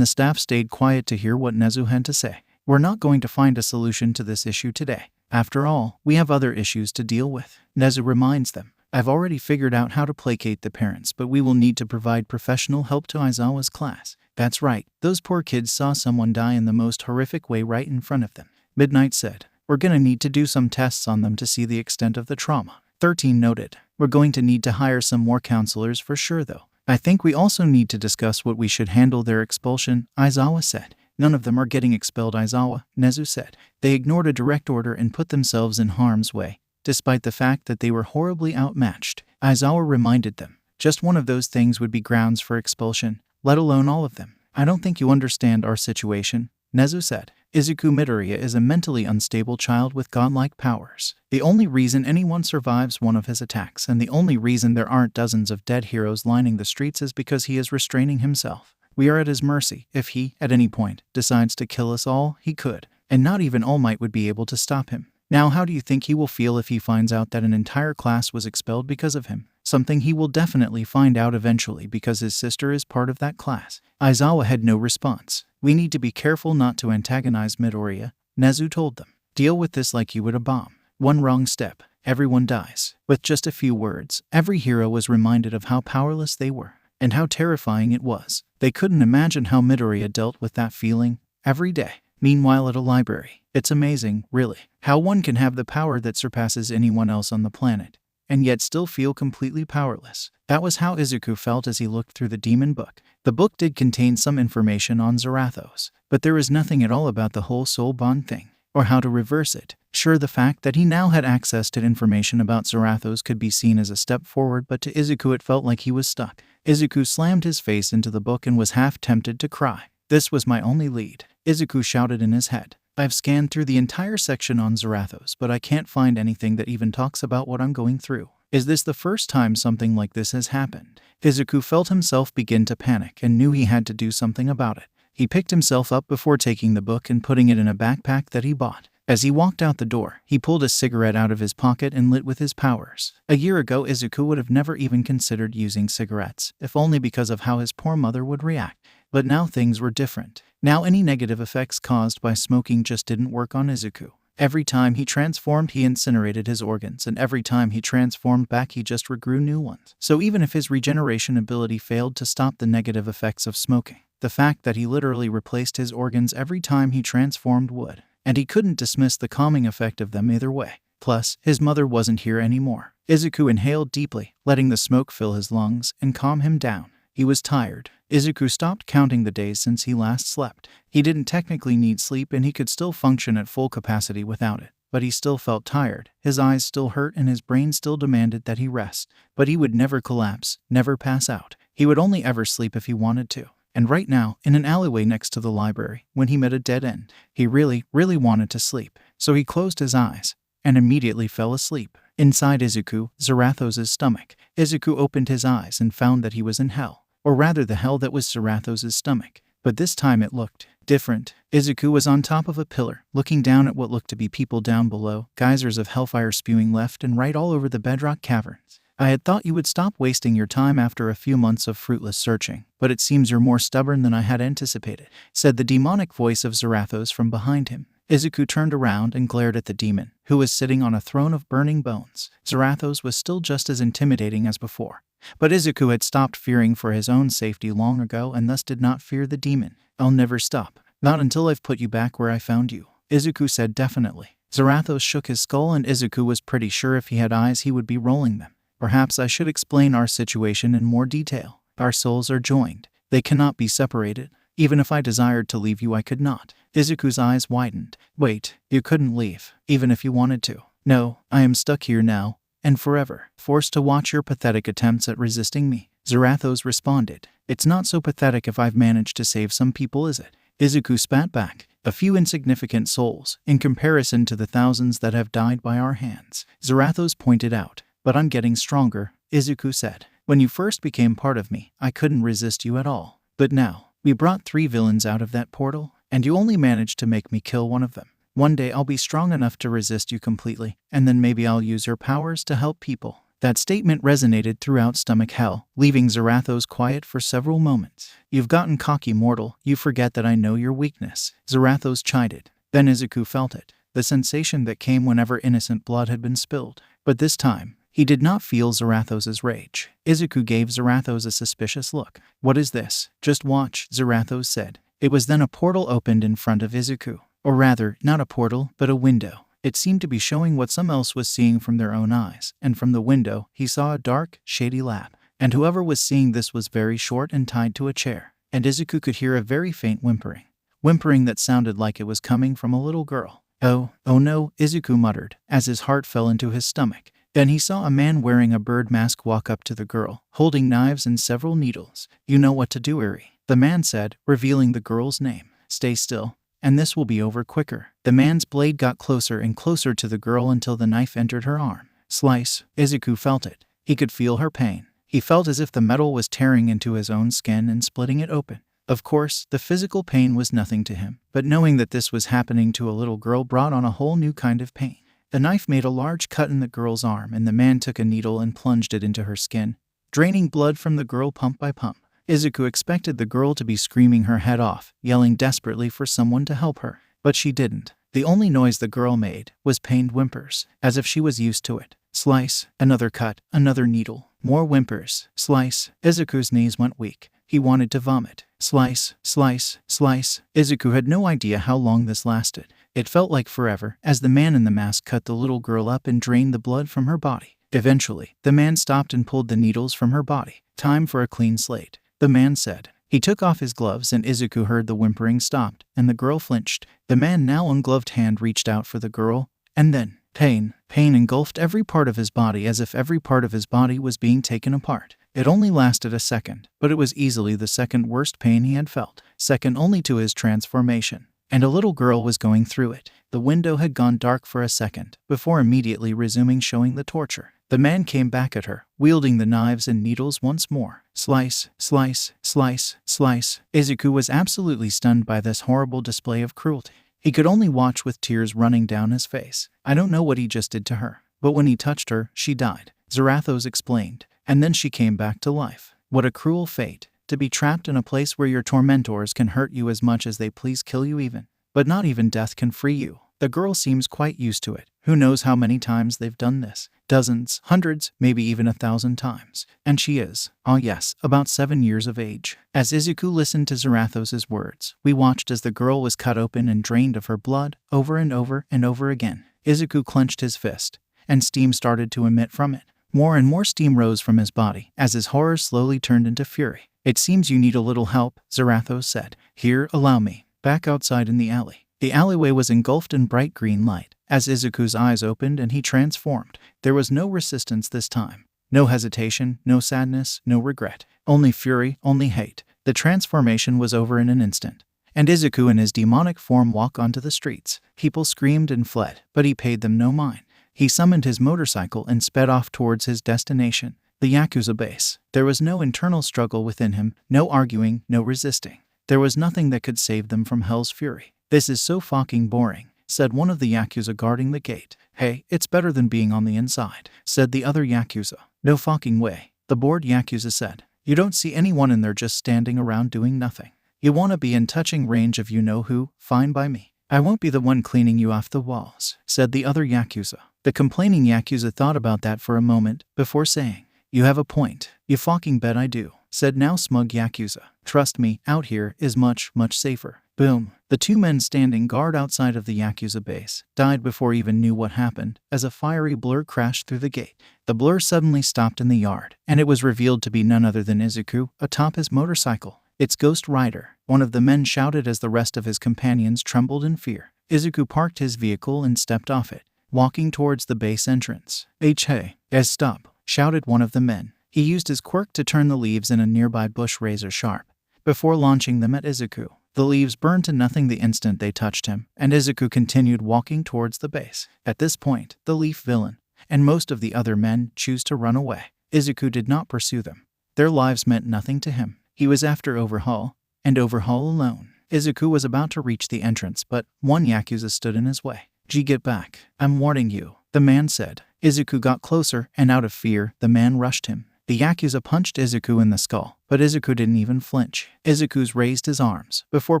the staff stayed quiet to hear what Nezu had to say. We're not going to find a solution to this issue today. After all, we have other issues to deal with. Nezu reminds them. I've already figured out how to placate the parents, but we will need to provide professional help to Aizawa's class. That's right, those poor kids saw someone die in the most horrific way right in front of them. Midnight said. We're gonna need to do some tests on them to see the extent of the trauma. 13 noted. We're going to need to hire some more counselors for sure though. I think we also need to discuss what we should handle their expulsion, Aizawa said. None of them are getting expelled, Aizawa, Nezu said. They ignored a direct order and put themselves in harm's way, despite the fact that they were horribly outmatched. Aizawa reminded them. Just one of those things would be grounds for expulsion, let alone all of them. I don't think you understand our situation, Nezu said. Izuku Midoriya is a mentally unstable child with godlike powers. The only reason anyone survives one of his attacks and the only reason there aren't dozens of dead heroes lining the streets is because he is restraining himself. We are at his mercy. If he, at any point, decides to kill us all, he could. And not even All Might would be able to stop him. Now how do you think he will feel if he finds out that an entire class was expelled because of him? Something he will definitely find out eventually because his sister is part of that class. Aizawa had no response. We need to be careful not to antagonize Midoriya, Nezu told them. Deal with this like you would a bomb. One wrong step, everyone dies. With just a few words, every hero was reminded of how powerless they were, and how terrifying it was. They couldn't imagine how Midoriya dealt with that feeling every day. Meanwhile at a library, it's amazing, really, how one can have the power that surpasses anyone else on the planet, and yet still feel completely powerless. That was how Izuku felt as he looked through the demon book. The book did contain some information on Zarathos, but there was nothing at all about the whole soul bond thing, or how to reverse it. Sure, the fact that he now had access to information about Zarathos could be seen as a step forward, but to Izuku it felt like he was stuck. Izuku slammed his face into the book and was half tempted to cry. This was my only lead, Izuku shouted in his head. I've scanned through the entire section on Zarathos, but I can't find anything that even talks about what I'm going through. Is this the first time something like this has happened? Izuku felt himself begin to panic and knew he had to do something about it. He picked himself up before taking the book and putting it in a backpack that he bought. As he walked out the door, he pulled a cigarette out of his pocket and lit with his powers. A year ago, Izuku would have never even considered using cigarettes, if only because of how his poor mother would react. But now things were different. Now any negative effects caused by smoking just didn't work on Izuku. Every time he transformed, he incinerated his organs, and every time he transformed back, he just regrew new ones. So even if his regeneration ability failed to stop the negative effects of smoking, the fact that he literally replaced his organs every time he transformed would. And he couldn't dismiss the calming effect of them either way. Plus, his mother wasn't here anymore. Izuku inhaled deeply, letting the smoke fill his lungs and calm him down. He was tired. Izuku stopped counting the days since he last slept. He didn't technically need sleep and he could still function at full capacity without it. But he still felt tired. His eyes still hurt and his brain still demanded that he rest. But he would never collapse, never pass out. He would only ever sleep if he wanted to. And right now, in an alleyway next to the library, when he met a dead end, he really wanted to sleep. So he closed his eyes and immediately fell asleep. Inside Izuku, Zarathos' stomach, Izuku opened his eyes and found that he was in hell. Or rather the hell that was Zarathos' stomach. But this time it looked different. Izuku was on top of a pillar, looking down at what looked to be people down below, geysers of hellfire spewing left and right all over the bedrock caverns. I had thought you would stop wasting your time after a few months of fruitless searching, but it seems you're more stubborn than I had anticipated, said the demonic voice of Zarathos from behind him. Izuku turned around and glared at the demon, who was sitting on a throne of burning bones. Zarathos was still just as intimidating as before, but Izuku had stopped fearing for his own safety long ago and thus did not fear the demon. I'll never stop. Not until I've put you back where I found you, Izuku said definitely. Zarathos shook his skull and Izuku was pretty sure if he had eyes he would be rolling them. Perhaps I should explain our situation in more detail. Our souls are joined. They cannot be separated. Even if I desired to leave you, I could not. Izuku's eyes widened. Wait, you couldn't leave, even if you wanted to. No, I am stuck here now, and forever, forced to watch your pathetic attempts at resisting me. Zarathos responded. It's not so pathetic if I've managed to save some people, is it? Izuku spat back. A few insignificant souls, in comparison to the thousands that have died by our hands. Zarathos pointed out. But I'm getting stronger, Izuku said. When you first became part of me, I couldn't resist you at all. But now, we brought 3 villains out of that portal, and you only managed to make me kill one of them. One day I'll be strong enough to resist you completely, and then maybe I'll use your powers to help people. That statement resonated throughout Stomach Hell, leaving Zarathos quiet for several moments. You've gotten cocky, mortal. You forget that I know your weakness, Zarathos chided. Then Izuku felt it, the sensation that came whenever innocent blood had been spilled. But this time, he did not feel Zarathos' rage. Izuku gave Zarathos a suspicious look. What is this? Just watch, Zarathos said. It was then a portal opened in front of Izuku. Or rather, not a portal, but a window. It seemed to be showing what someone else was seeing from their own eyes, and from the window, he saw a dark, shady lab. And whoever was seeing this was very short and tied to a chair. And Izuku could hear a very faint whimpering that sounded like it was coming from a little girl. Oh no, Izuku muttered, as his heart fell into his stomach. Then he saw a man wearing a bird mask walk up to the girl, holding knives and several needles. You know what to do, Eri, the man said, revealing the girl's name. Stay still, and this will be over quicker. The man's blade got closer and closer to the girl until the knife entered her arm. Slice. Izuku felt it. He could feel her pain. He felt as if the metal was tearing into his own skin and splitting it open. Of course, the physical pain was nothing to him, but knowing that this was happening to a little girl brought on a whole new kind of pain. The knife made a large cut in the girl's arm and the man took a needle and plunged it into her skin, draining blood from the girl pump by pump. Izuku expected the girl to be screaming her head off, yelling desperately for someone to help her, but she didn't. The only noise the girl made was pained whimpers, as if she was used to it. Slice. Another cut. Another needle. More whimpers. Slice. Izuku's knees went weak. He wanted to vomit. Slice. Slice. Slice. Izuku had no idea how long this lasted. It felt like forever as the man in the mask cut the little girl up and drained the blood from her body. Eventually, the man stopped and pulled the needles from her body. Time for a clean slate, the man said. He took off his gloves and Izuku heard the whimpering stopped, and the girl flinched. The man now ungloved hand reached out for the girl, and then pain engulfed every part of his body as if every part of his body was being taken apart. It only lasted a second, but it was easily the second worst pain he had felt, second only to his transformation. And a little girl was going through it. The window had gone dark for a second, before immediately resuming showing the torture. The man came back at her, wielding the knives and needles once more. Slice, slice, slice, slice. Izuku was absolutely stunned by this horrible display of cruelty. He could only watch with tears running down his face. I don't know what he just did to her, but when he touched her, she died, Zarathos explained, and then she came back to life. What a cruel fate, to be trapped in a place where your tormentors can hurt you as much as they please, kill you even. But not even death can free you. The girl seems quite used to it. Who knows how many times they've done this? Dozens, hundreds, maybe even 1,000 times. And she is, oh yes, about 7 years of age. As Izuku listened to Zarathos' words, we watched as the girl was cut open and drained of her blood, over and over and over again. Izuku clenched his fist, and steam started to emit from it. More and more steam rose from his body, as his horror slowly turned into fury. It seems you need a little help, Zarathos said. Here, allow me. Back outside in the alley. The alleyway was engulfed in bright green light. As Izuku's eyes opened and he transformed, there was no resistance this time. No hesitation, no sadness, no regret. Only fury, only hate. The transformation was over in an instant. And Izuku in his demonic form walked onto the streets. People screamed and fled, but he paid them no mind. He summoned his motorcycle and sped off towards his destination, the Yakuza base. There was no internal struggle within him, no arguing, no resisting. There was nothing that could save them from hell's fury. This is so fucking boring, said one of the Yakuza guarding the gate. Hey, it's better than being on the inside, said the other Yakuza. No fucking way, the bored Yakuza said. You don't see anyone in there just standing around doing nothing. You want to be in touching range of you-know-who, fine by me. I won't be the one cleaning you off the walls, said the other Yakuza. The complaining Yakuza thought about that for a moment, before saying, You have a point. You fucking bet I do, said now smug Yakuza. Trust me, out here is much, much safer. Boom. The two men standing guard outside of the Yakuza base died before even knew what happened as a fiery blur crashed through the gate. The blur suddenly stopped in the yard, and it was revealed to be none other than Izuku, atop his motorcycle. It's Ghost Rider, one of the men shouted as the rest of his companions trembled in fear. Izuku parked his vehicle and stepped off it, walking towards the base entrance. Hey, stop, shouted one of the men. He used his quirk to turn the leaves in a nearby bush razor sharp, before launching them at Izuku. The leaves burned to nothing the instant they touched him, and Izuku continued walking towards the base. At this point, the leaf villain, and most of the other men, choose to run away. Izuku did not pursue them. Their lives meant nothing to him. He was after Overhaul, and Overhaul alone. Izuku was about to reach the entrance, but one Yakuza stood in his way. Get back. I'm warning you, the man said. Izuku got closer, and out of fear, the man rushed him. The Yakuza punched Izuku in the skull, but Izuku didn't even flinch. Izuku raised his arms, before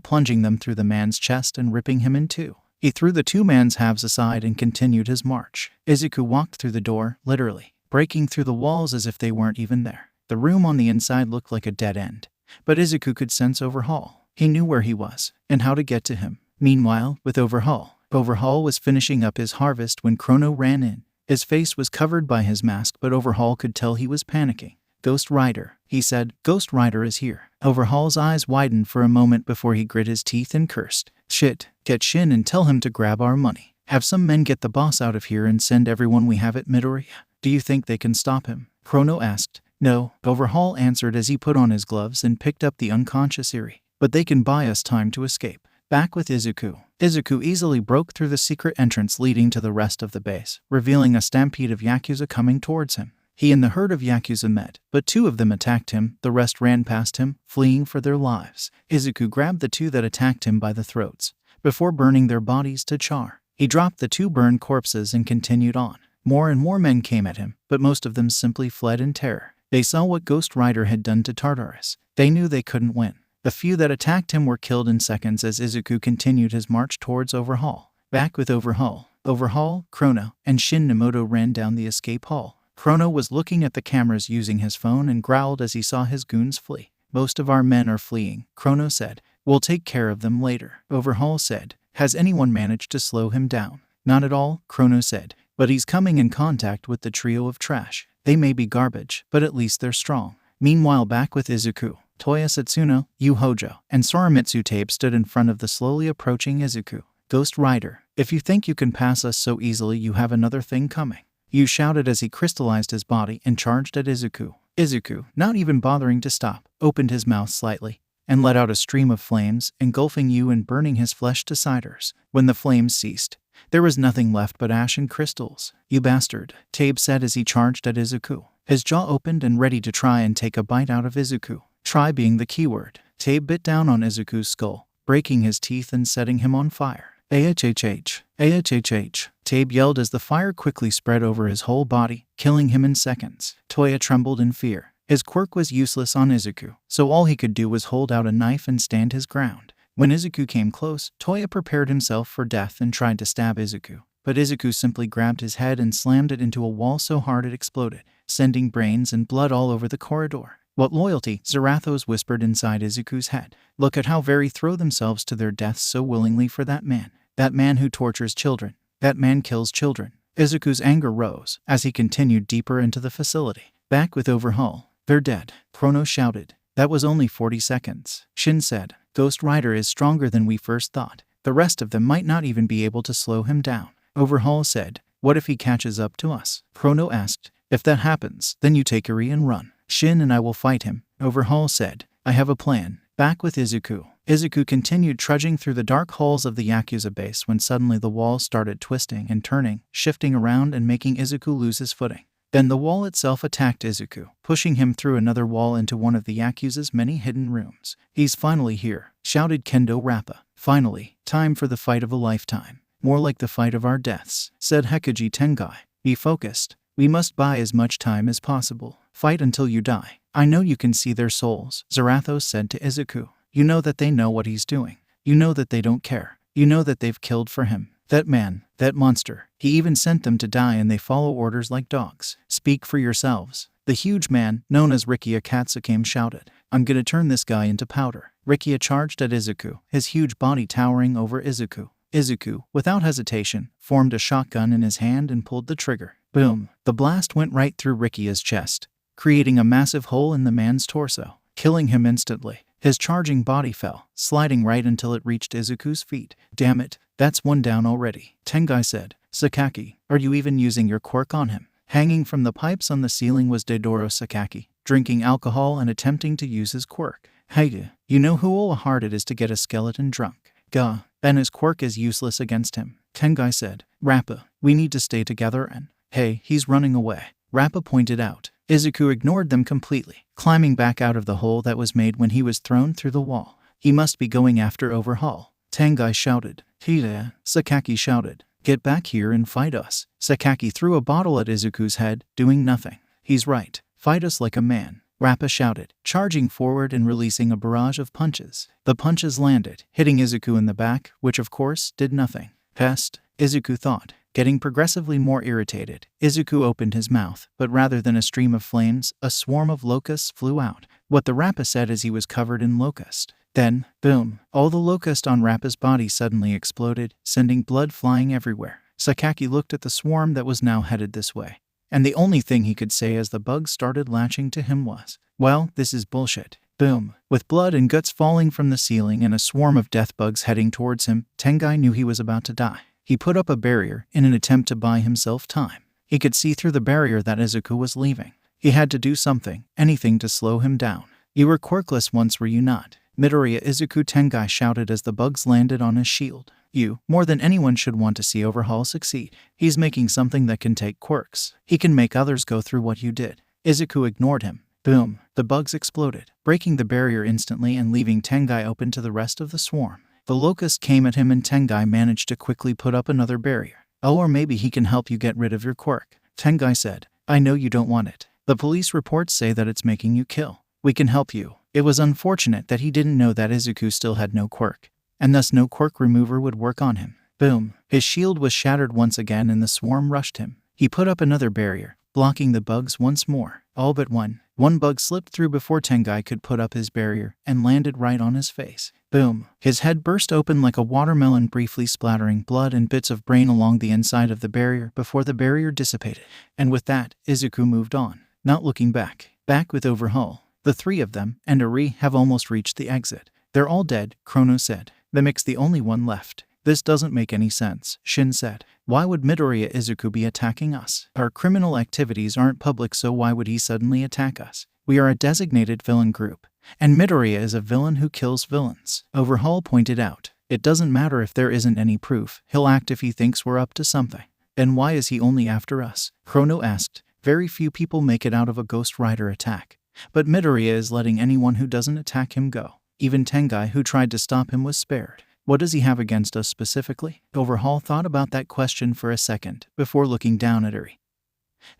plunging them through the man's chest and ripping him in two. He threw the two man's halves aside and continued his march. Izuku walked through the door, literally, breaking through the walls as if they weren't even there. The room on the inside looked like a dead end, but Izuku could sense Overhaul. He knew where he was, and how to get to him. Meanwhile, with Overhaul was finishing up his harvest when Chrono ran in. His face was covered by his mask, but Overhaul could tell he was panicking. Ghost Rider, he said. Ghost Rider is here. Overhaul's eyes widened for a moment before he grit his teeth and cursed. Shit, get Shin and tell him to grab our money. Have some men get the boss out of here and send everyone we have at Midoriya. Do you think they can stop him? Chrono asked. No, Overhaul answered as he put on his gloves and picked up the unconscious Eri. But they can buy us time to escape. Back with Izuku. Izuku easily broke through the secret entrance leading to the rest of the base, revealing a stampede of Yakuza coming towards him. He and the herd of Yakuza met, but two of them attacked him, the rest ran past him, fleeing for their lives. Izuku grabbed the two that attacked him by the throats, before burning their bodies to char. He dropped the two burned corpses and continued on. More and more men came at him, but most of them simply fled in terror. They saw what Ghost Rider had done to Tartarus. They knew they couldn't win. The few that attacked him were killed in seconds as Izuku continued his march towards Overhaul. Back with Overhaul. Overhaul, Chrono, and Shin Nemoto ran down the escape hall. Chrono was looking at the cameras using his phone and growled as he saw his goons flee. Most of our men are fleeing, Chrono said. We'll take care of them later. Overhaul said. Has anyone managed to slow him down? Not at all, Chrono said. But he's coming in contact with the trio of trash. They may be garbage, but at least they're strong. Meanwhile, back with Izuku, Toya Setsuno, Yu Hojo, and Soramitsu Tabe stood in front of the slowly approaching Izuku. Ghost Rider, if you think you can pass us so easily, you have another thing coming. Yu shouted as he crystallized his body and charged at Izuku. Izuku, not even bothering to stop, opened his mouth slightly and let out a stream of flames, engulfing Yu and burning his flesh to ciders. When the flames ceased, there was nothing left but ash and crystals. You bastard, Tabe said as he charged at Izuku. His jaw opened and ready to try and take a bite out of Izuku. Try being the keyword. Tabe bit down on Izuku's skull, breaking his teeth and setting him on fire. AHHH, AHHH, Tabe yelled as the fire quickly spread over his whole body, killing him in seconds. Toya trembled in fear. His quirk was useless on Izuku, so all he could do was hold out a knife and stand his ground. When Izuku came close, Toya prepared himself for death and tried to stab Izuku, but Izuku simply grabbed his head and slammed it into a wall so hard it exploded, sending brains and blood all over the corridor. What loyalty, Zarathos whispered inside Izuku's head. Look at how very throw themselves to their deaths so willingly for that man who tortures children, that man kills children. Izuku's anger rose as he continued deeper into the facility. Back with Overhaul. They're dead, Chrono shouted. That was only 40 seconds. Shin said, Ghost Rider is stronger than we first thought. The rest of them might not even be able to slow him down. Overhaul said, what if he catches up to us? Chrono asked. If that happens, then you take Eri and run. Shin and I will fight him, Overhaul said. I have a plan. Back with Izuku. Izuku continued trudging through the dark halls of the Yakuza base when suddenly the wall started twisting and turning, shifting around and making Izuku lose his footing. Then the wall itself attacked Izuku, pushing him through another wall into one of the Yakuza's many hidden rooms. He's finally here, shouted Kendo Rappa. Finally, time for the fight of a lifetime. More like the fight of our deaths, said Hekuji Tengai. Be focused. We must buy as much time as possible. Fight until you die. I know you can see their souls, Zarathos said to Izuku. You know that they know what he's doing. You know that they don't care. You know that they've killed for him. That man, that monster, he even sent them to die and they follow orders like dogs. Speak for yourselves. The huge man, known as Rikiya Katsukame, shouted. I'm gonna turn this guy into powder. Rikiya charged at Izuku, his huge body towering over Izuku. Izuku, without hesitation, formed a shotgun in his hand and pulled the trigger. Boom! The blast went right through Rikiya's chest, creating a massive hole in the man's torso, killing him instantly. His charging body fell, sliding right until it reached Izuku's feet. Damn it, that's one down already, Tengai said. Sakaki, are you even using your quirk on him? Hanging from the pipes on the ceiling was Deidoro Sakaki, drinking alcohol and attempting to use his quirk. Hey, you know how hard it is to get a skeleton drunk. Gah, then his quirk is useless against him, Tengai said. Rappa, we need to stay together and… Hey, he's running away, Rappa pointed out. Izuku ignored them completely, climbing back out of the hole that was made when he was thrown through the wall. He must be going after Overhaul, Tengai shouted. Hida, Sakaki shouted. Get back here and fight us. Sakaki threw a bottle at Izuku's head, doing nothing. He's right. Fight us like a man, Rappa shouted, charging forward and releasing a barrage of punches. The punches landed, hitting Izuku in the back, which of course did nothing. Pest, Izuku thought. Getting progressively more irritated, Izuku opened his mouth, but rather than a stream of flames, a swarm of locusts flew out. What the Rappa said as he was covered in locust. Then, boom, all the locust on Rappa's body suddenly exploded, sending blood flying everywhere. Sakaki looked at the swarm that was now headed this way, and the only thing he could say as the bugs started latching to him was, well, this is bullshit. Boom. With blood and guts falling from the ceiling and a swarm of death bugs heading towards him, Tengai knew he was about to die. He put up a barrier in an attempt to buy himself time. He could see through the barrier that Izuku was leaving. He had to do something, anything to slow him down. You were quirkless once, were you not? Midoriya Izuku, Tengai shouted as the bugs landed on his shield. You, more than anyone, should want to see Overhaul succeed. He's making something that can take quirks. He can make others go through what you did. Izuku ignored him. Boom. The bugs exploded, breaking the barrier instantly and leaving Tengai open to the rest of the swarm. The locust came at him and Tengai managed to quickly put up another barrier. Oh, or maybe he can help you get rid of your quirk, Tengai said. I know you don't want it. The police reports say that it's making you kill. We can help you. It was unfortunate that he didn't know that Izuku still had no quirk, and thus no quirk remover would work on him. Boom. His shield was shattered once again and the swarm rushed him. He put up another barrier, blocking the bugs once more. All but one. One bug slipped through before Tengai could put up his barrier and landed right on his face. Boom. His head burst open like a watermelon, briefly splattering blood and bits of brain along the inside of the barrier before the barrier dissipated. And with that, Izuku moved on, not looking back. Back with Overhaul. The three of them and Eri have almost reached the exit. They're all dead, Chrono said. Mimic's the only one left. This doesn't make any sense, Shin said. Why would Midoriya Izuku be attacking us? Our criminal activities aren't public, so why would he suddenly attack us? We are a designated villain group, and Midoriya is a villain who kills villains. Overhaul pointed out. It doesn't matter if there isn't any proof. He'll act if he thinks we're up to something. Then why is he only after us? Chrono asked. Very few people make it out of a Ghost Rider attack, but Midoriya is letting anyone who doesn't attack him go. Even Tengai, who tried to stop him, was spared. What does he have against us specifically? Overhaul thought about that question for a second before looking down at Eri,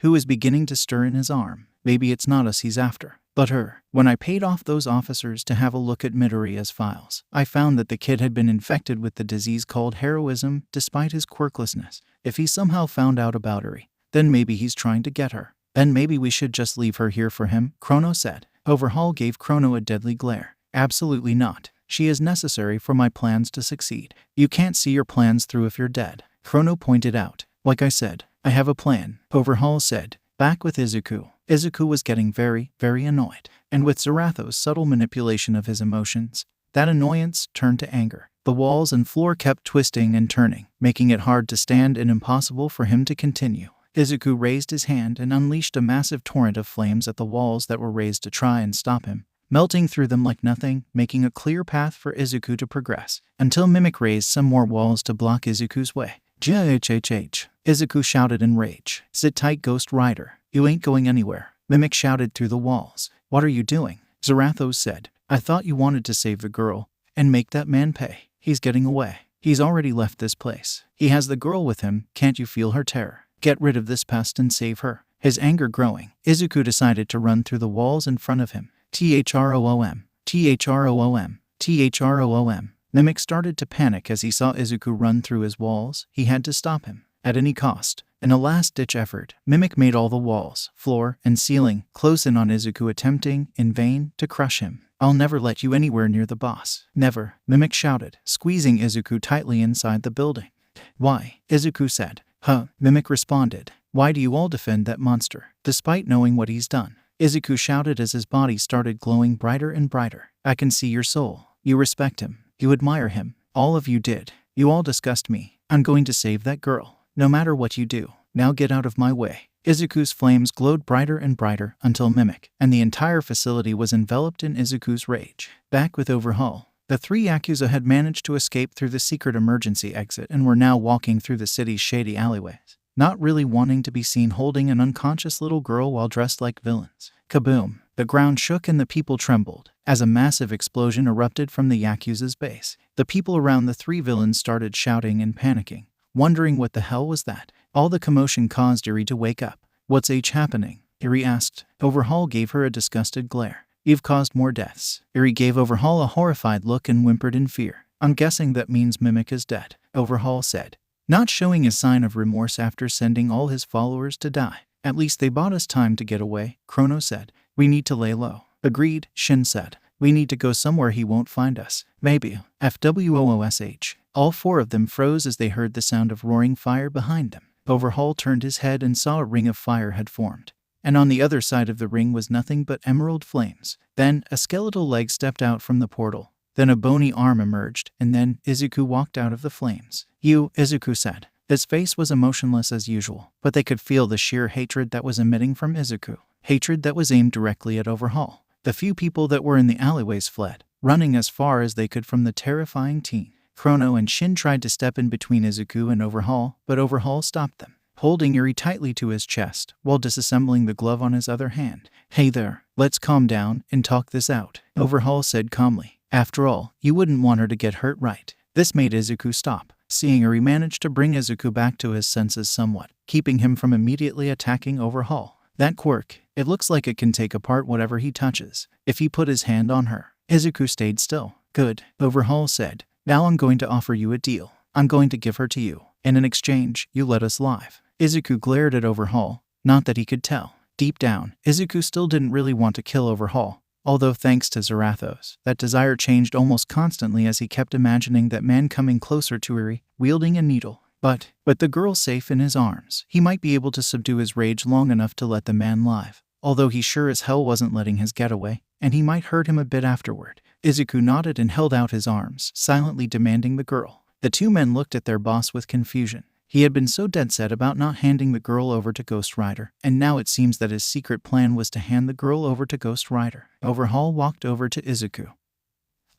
who was beginning to stir in his arm. Maybe it's not us he's after, but her. When I paid off those officers to have a look at Midoriya's files, I found that the kid had been infected with the disease called heroism despite his quirklessness. If he somehow found out about Eri, then maybe he's trying to get her. Then maybe we should just leave her here for him, Chrono said. Overhaul gave Chrono a deadly glare. Absolutely not. She is necessary for my plans to succeed. You can't see your plans through if you're dead, Chrono pointed out. Like I said, I have a plan, Overhaul said. Back with Izuku. Izuku was getting very, very annoyed, and with Zaratho's subtle manipulation of his emotions, that annoyance turned to anger. The walls and floor kept twisting and turning, making it hard to stand and impossible for him to continue. Izuku raised his hand and unleashed a massive torrent of flames at the walls that were raised to try and stop him, melting through them like nothing, making a clear path for Izuku to progress, until Mimic raised some more walls to block Izuku's way. JHHH. Izuku shouted in rage. Sit tight, Ghost Rider. You ain't going anywhere. Mimic shouted through the walls. What are you doing? Zaratho said. I thought you wanted to save the girl and make that man pay. He's getting away. He's already left this place. He has the girl with him. Can't you feel her terror? Get rid of this pest and save her. His anger growing, Izuku decided to run through the walls in front of him. THROOM. THROOM. THROOM. Mimic started to panic as he saw Izuku run through his walls. He had to stop him at any cost. In a last-ditch effort, Mimic made all the walls, floor, and ceiling close in on Izuku, attempting, in vain, to crush him. I'll never let you anywhere near the boss. Never, Mimic shouted, squeezing Izuku tightly inside the building. Why? Izuku said. Huh, Mimic responded. Why do you all defend that monster, despite knowing what he's done? Izuku shouted as his body started glowing brighter and brighter. I can see your soul. You respect him. You admire him. All of you did. You all disgust me. I'm going to save that girl, no matter what you do. Now get out of my way. Izuku's flames glowed brighter and brighter until Mimic and the entire facility was enveloped in Izuku's rage. Back with Overhaul. The three Yakuza had managed to escape through the secret emergency exit and were now walking through the city's shady alleyways, not really wanting to be seen holding an unconscious little girl while dressed like villains. Kaboom! The ground shook and the people trembled as a massive explosion erupted from the Yakuza's base. The people around the three villains started shouting and panicking, wondering what the hell was that. All the commotion caused Eri to wake up. What's happening? Eri asked. Overhaul gave her a disgusted glare. You've caused more deaths. Eri gave Overhaul a horrified look and whimpered in fear. I'm guessing that means Mimic is dead, Overhaul said, not showing a sign of remorse after sending all his followers to die. At least they bought us time to get away, Chrono said. We need to lay low. Agreed, Shin said. We need to go somewhere he won't find us. Maybe. FWOOSH. All four of them froze as they heard the sound of roaring fire behind them. Overhaul turned his head and saw a ring of fire had formed, and on the other side of the ring was nothing but emerald flames. Then a skeletal leg stepped out from the portal. Then a bony arm emerged, and then Izuku walked out of the flames. You, Izuku said. His face was emotionless as usual, but they could feel the sheer hatred that was emitting from Izuku. Hatred that was aimed directly at Overhaul. The few people that were in the alleyways fled, running as far as they could from the terrifying teen. Chrono and Shin tried to step in between Izuku and Overhaul, but Overhaul stopped them, holding Eri tightly to his chest while disassembling the glove on his other hand. Hey there, let's calm down and talk this out, Overhaul said calmly. After all, you wouldn't want her to get hurt, right? This made Izuku stop. Seeing Eri managed to bring Izuku back to his senses somewhat, keeping him from immediately attacking Overhaul. That quirk, it looks like it can take apart whatever he touches. If he put his hand on her. Izuku stayed still. Good, Overhaul said. Now I'm going to offer you a deal. I'm going to give her to you. And in exchange, you let us live. Izuku glared at Overhaul. Not that he could tell. Deep down, Izuku still didn't really want to kill Overhaul. Although thanks to Zarathos, that desire changed almost constantly as he kept imagining that man coming closer to Eri, wielding a needle. But the girl safe in his arms, he might be able to subdue his rage long enough to let the man live. Although he sure as hell wasn't letting his getaway, and he might hurt him a bit afterward. Izuku nodded and held out his arms, silently demanding the girl. The two men looked at their boss with confusion. He had been so dead set about not handing the girl over to Ghost Rider, and now it seems that his secret plan was to hand the girl over to Ghost Rider. Overhaul walked over to Izuku,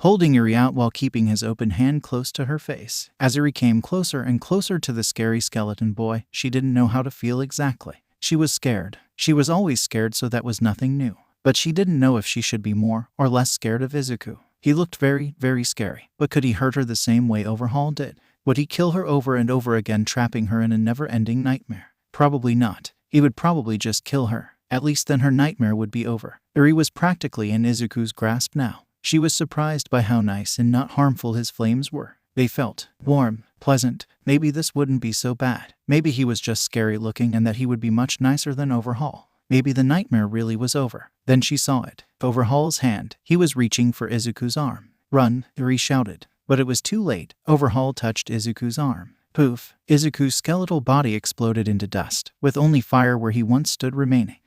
holding Eri out while keeping his open hand close to her face. As Eri came closer and closer to the scary skeleton boy, she didn't know how to feel exactly. She was scared. She was always scared, so that was nothing new. But she didn't know if she should be more or less scared of Izuku. He looked very, very scary. But could he hurt her the same way Overhaul did? Would he kill her over and over again, trapping her in a never-ending nightmare? Probably not. He would probably just kill her. At least then her nightmare would be over. Eri was practically in Izuku's grasp now. She was surprised by how nice and not harmful his flames were. They felt warm, pleasant. Maybe this wouldn't be so bad. Maybe he was just scary looking and that he would be much nicer than Overhaul. Maybe the nightmare really was over. Then she saw it. Overhaul's hand. He was reaching for Izuku's arm. Run, Eri shouted. But it was too late. Overhaul touched Izuku's arm. Poof. Izuku's skeletal body exploded into dust, with only fire where he once stood remaining.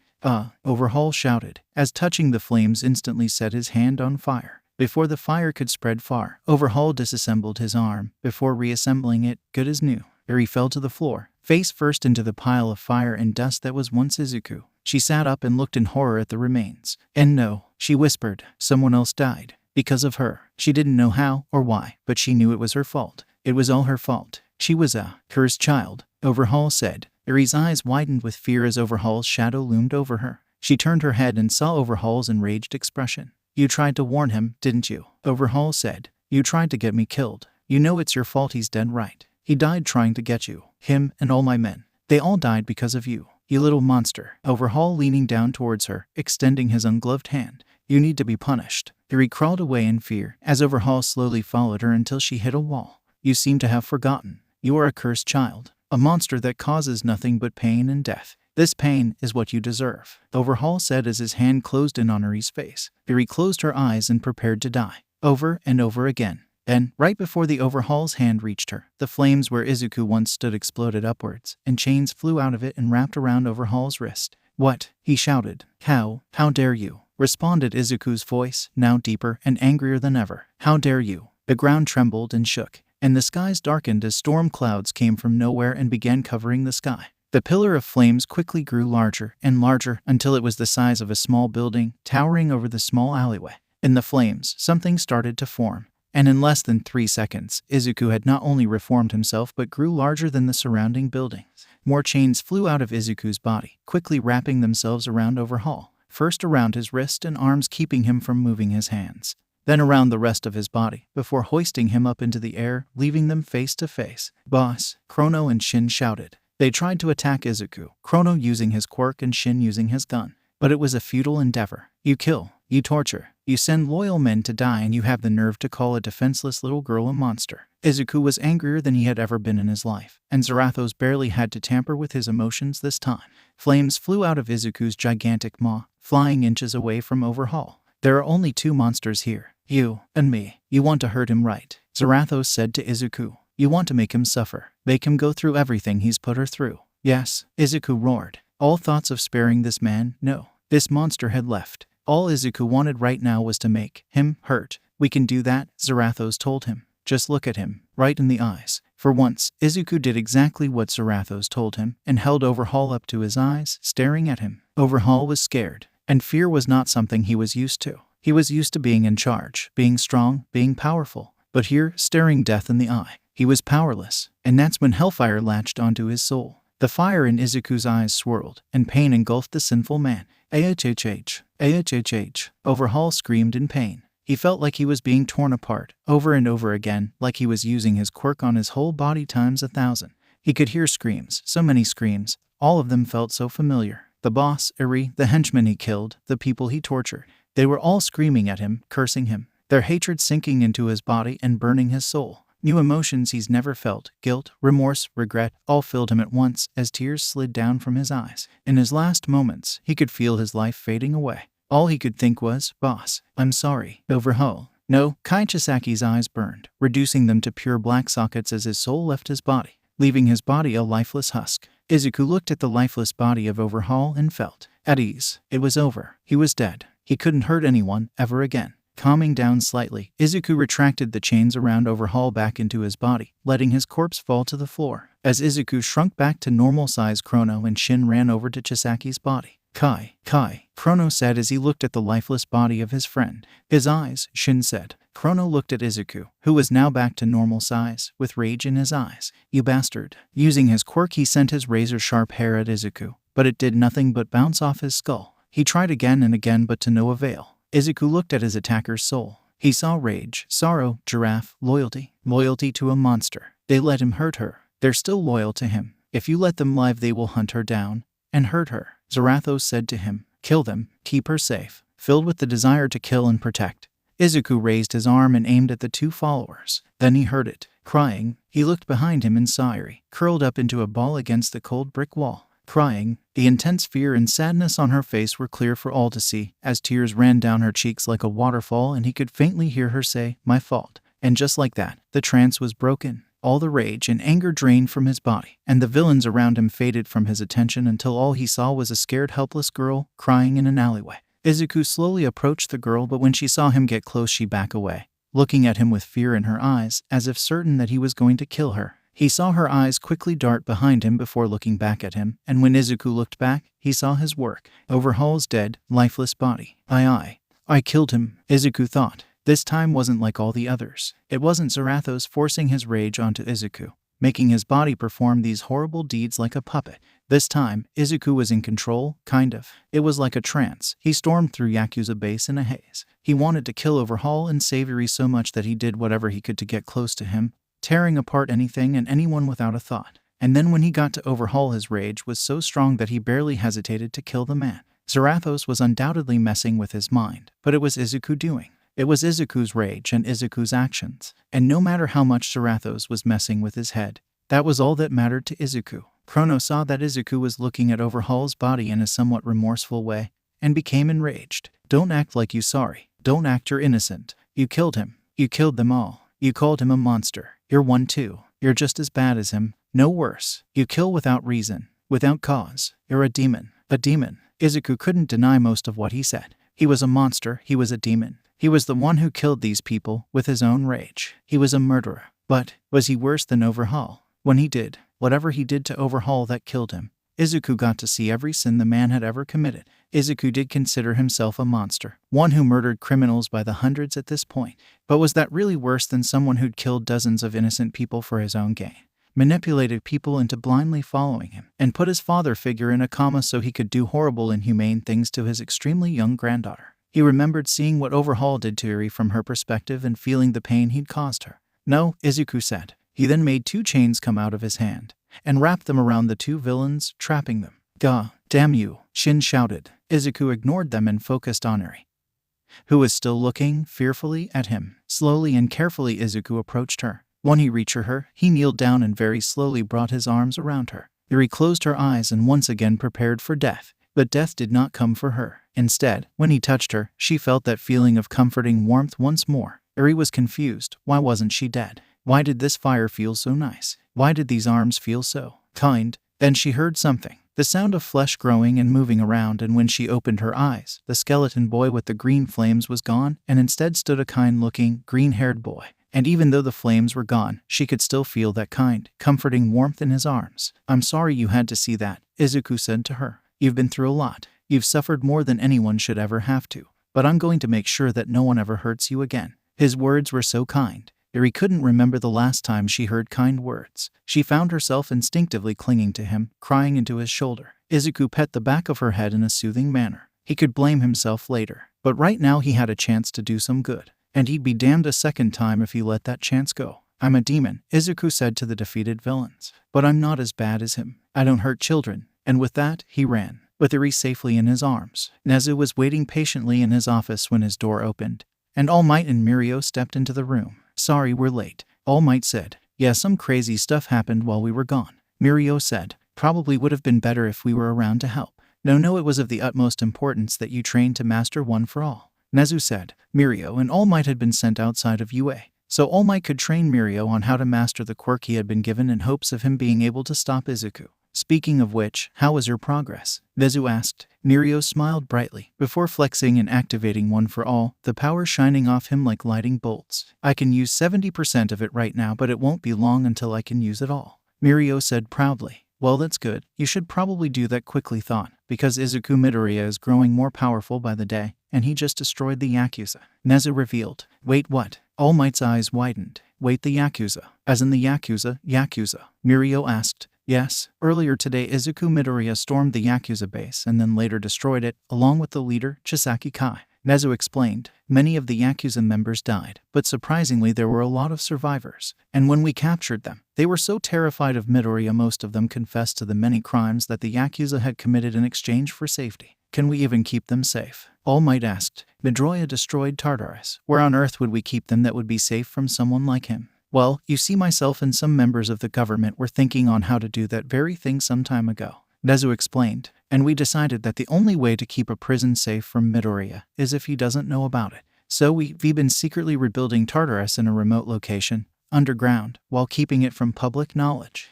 Overhaul shouted, as touching the flames instantly set his hand on fire. Before the fire could spread far, Overhaul disassembled his arm, before reassembling it, good as new. Eri fell to the floor, face first into the pile of fire and dust that was once Izuku. She sat up and looked in horror at the remains. And no, she whispered, someone else died. Because of her. She didn't know how or why, but she knew it was her fault. It was all her fault. She was a cursed child, Overhaul said. Eri's eyes widened with fear as Overhaul's shadow loomed over her. She turned her head and saw Overhaul's enraged expression. You tried to warn him, didn't you? Overhaul said. You tried to get me killed. You know it's your fault. He's dead, right? He died trying to get you. Him and all my men. They all died because of you. You little monster. Overhaul leaning down towards her, extending his ungloved hand. You need to be punished. Eri crawled away in fear, as Overhaul slowly followed her until she hit a wall. You seem to have forgotten. You are a cursed child. A monster that causes nothing but pain and death. This pain is what you deserve, Overhaul said as his hand closed in on Eri's face. Eri closed her eyes and prepared to die. Over and over again. Then, right before the Overhaul's hand reached her, the flames where Izuku once stood exploded upwards, and chains flew out of it and wrapped around Overhaul's wrist. What? He shouted. How dare you? Responded Izuku's voice, now deeper and angrier than ever. How dare you? The ground trembled and shook, and the skies darkened as storm clouds came from nowhere and began covering the sky. The pillar of flames quickly grew larger and larger until it was the size of a small building, towering over the small alleyway. In the flames, something started to form. And in less than 3 seconds, Izuku had not only reformed himself but grew larger than the surrounding buildings. More chains flew out of Izuku's body, quickly wrapping themselves around Overhaul. First around his wrist and arms, keeping him from moving his hands. Then around the rest of his body, before hoisting him up into the air, leaving them face to face. Boss, Chrono and Shin shouted. They tried to attack Izuku, Chrono using his quirk and Shin using his gun. But it was a futile endeavor. You kill, you torture, you send loyal men to die, and you have the nerve to call a defenseless little girl a monster. Izuku was angrier than he had ever been in his life, and Zarathos barely had to tamper with his emotions this time. Flames flew out of Izuku's gigantic maw, flying inches away from Overhaul. There are only 2 monsters here, you and me. You want to hurt him, right? Zarathos said to Izuku. You want to make him suffer, make him go through everything he's put her through. Yes, Izuku roared. All thoughts of sparing this man, no. This monster had left. All Izuku wanted right now was to make him hurt. We can do that, Zarathos told him. Just look at him, right in the eyes. For once, Izuku did exactly what Zarathos told him, and held Overhaul up to his eyes, staring at him. Overhaul was scared, and fear was not something he was used to. He was used to being in charge, being strong, being powerful. But here, staring death in the eye, he was powerless. And that's when hellfire latched onto his soul. The fire in Izuku's eyes swirled, and pain engulfed the sinful man. Ahhh, ahhh, Overhaul screamed in pain. He felt like he was being torn apart, over and over again, like he was using his quirk on his whole body times 1,000. He could hear screams, so many screams, all of them felt so familiar. The boss, Eri, the henchmen he killed, the people he tortured. They were all screaming at him, cursing him, their hatred sinking into his body and burning his soul. New emotions he's never felt, guilt, remorse, regret, all filled him at once as tears slid down from his eyes. In his last moments, he could feel his life fading away. All he could think was, "Boss, I'm sorry." Overhaul. No, Kaichisaki's eyes burned, reducing them to pure black sockets as his soul left his body, leaving his body a lifeless husk. Izuku looked at the lifeless body of Overhaul and felt at ease. It was over. He was dead. He couldn't hurt anyone ever again. Calming down slightly, Izuku retracted the chains around Overhaul back into his body, letting his corpse fall to the floor. As Izuku shrunk back to normal size, Chrono and Shin ran over to Chisaki's body. Kai, Chrono said as he looked at the lifeless body of his friend. His eyes, Shin said. Chrono looked at Izuku, who was now back to normal size, with rage in his eyes. "You bastard." Using his quirk, he sent his razor-sharp hair at Izuku, but it did nothing but bounce off his skull. He tried again and again, but to no avail. Izuku looked at his attacker's soul. He saw rage, sorrow, giraffe, loyalty. Loyalty to a monster. They let him hurt her. They're still loyal to him. If you let them live, they will hunt her down and hurt her. Zarathos said to him, "Kill them, keep her safe." Filled with the desire to kill and protect, Izuku raised his arm and aimed at the two followers. Then he heard it. Crying, he looked behind him and saw Eri, curled up into a ball against the cold brick wall. Crying, the intense fear and sadness on her face were clear for all to see, as tears ran down her cheeks like a waterfall, and he could faintly hear her say, "My fault." And just like that, the trance was broken. All the rage and anger drained from his body, and the villains around him faded from his attention until all he saw was a scared, helpless girl crying in an alleyway. Izuku slowly approached the girl, but when she saw him get close, she backed away, looking at him with fear in her eyes, as if certain that he was going to kill her. He saw her eyes quickly dart behind him before looking back at him, and when Izuku looked back, he saw his work. Overhaul's dead, lifeless body. I killed him, Izuku thought. This time wasn't like all the others. It wasn't Zarathos forcing his rage onto Izuku, making his body perform these horrible deeds like a puppet. This time, Izuku was in control, kind of. It was like a trance. He stormed through Yakuza base in a haze. He wanted to kill Overhaul and save Eri so much that he did whatever he could to get close to him, tearing apart anything and anyone without a thought. And then when he got to Overhaul, his rage was so strong that he barely hesitated to kill the man. Zarathos was undoubtedly messing with his mind, but it was Izuku doing. It was Izuku's rage and Izuku's actions, and no matter how much Zarathos was messing with his head, that was all that mattered to Izuku. Chrono saw that Izuku was looking at Overhaul's body in a somewhat remorseful way, and became enraged. "Don't act like you're sorry. Don't act you're innocent. You killed him. You killed them all. You called him a monster. You're one too. You're just as bad as him. No worse. You kill without reason, without cause. You're a demon. A demon." Izuku couldn't deny most of what he said. He was a monster. He was a demon. He was the one who killed these people with his own rage. He was a murderer. But was he worse than Overhaul? When he did whatever he did to Overhaul that killed him, Izuku got to see every sin the man had ever committed. Izuku did consider himself a monster, one who murdered criminals by the hundreds at this point. But was that really worse than someone who'd killed dozens of innocent people for his own gain, manipulated people into blindly following him, and put his father figure in a coma so he could do horrible, inhumane things to his extremely young granddaughter? He remembered seeing what Overhaul did to Eri from her perspective and feeling the pain he'd caused her. "No," Izuku said. He then made two chains come out of his hand and wrapped them around the two villains, trapping them. "Gah, damn you," Shin shouted. Izuku ignored them and focused on Eri, who was still looking fearfully at him. Slowly and carefully, Izuku approached her. When he reached her, he kneeled down and very slowly brought his arms around her. Eri closed her eyes and once again prepared for death. But death did not come for her. Instead, when he touched her, she felt that feeling of comforting warmth once more. Eri was confused. Why wasn't she dead? Why did this fire feel so nice? Why did these arms feel so kind? Then she heard something. The sound of flesh growing and moving around, and when she opened her eyes, the skeleton boy with the green flames was gone, and instead stood a kind-looking, green-haired boy. And even though the flames were gone, she could still feel that kind, comforting warmth in his arms. "I'm sorry you had to see that," Izuku said to her. "You've been through a lot. You've suffered more than anyone should ever have to. But I'm going to make sure that no one ever hurts you again." His words were so kind. Eri couldn't remember the last time she heard kind words. She found herself instinctively clinging to him, crying into his shoulder. Izuku pet the back of her head in a soothing manner. He could blame himself later, but right now he had a chance to do some good. And he'd be damned a second time if he let that chance go. "I'm a demon," Izuku said to the defeated villains. "But I'm not as bad as him. I don't hurt children." And with that, he ran, with Eri safely in his arms. Nezu was waiting patiently in his office when his door opened, and All Might and Mirio stepped into the room. "Sorry we're late." All Might said. Yeah, some crazy stuff happened while we were gone. Mirio said. Probably would have been better if we were around to help. No, it was of the utmost importance that you trained to master One for All. Nezu said. Mirio and All Might had been sent outside of UA, so All Might could train Mirio on how to master the quirk he had been given in hopes of him being able to stop Izuku. Speaking of which, how was your progress? Nezu asked. Mirio smiled brightly, before flexing and activating One for All, the power shining off him like lighting bolts. I can use 70% of it right now, but it won't be long until I can use it all. Mirio said proudly. Well, that's good. You should probably do that quickly, thought, because Izuku Midoriya is growing more powerful by the day, and he just destroyed the Yakuza. Nezu revealed. Wait, what? All Might's eyes widened. Wait, the Yakuza? As in the Yakuza? Mirio asked. Yes, earlier today Izuku Midoriya stormed the Yakuza base and then later destroyed it, along with the leader, Chisaki Kai. Nezu explained. Many of the Yakuza members died, but surprisingly there were a lot of survivors. And when we captured them, they were so terrified of Midoriya most of them confessed to the many crimes that the Yakuza had committed in exchange for safety. Can we even keep them safe? All Might asked. Midoriya destroyed Tartarus. Where on earth would we keep them that would be safe from someone like him? Well, you see, myself and some members of the government were thinking on how to do that very thing some time ago. Nezu explained, and we decided that the only way to keep a prison safe from Midoriya is if he doesn't know about it. So we've been secretly rebuilding Tartarus in a remote location, underground, while keeping it from public knowledge.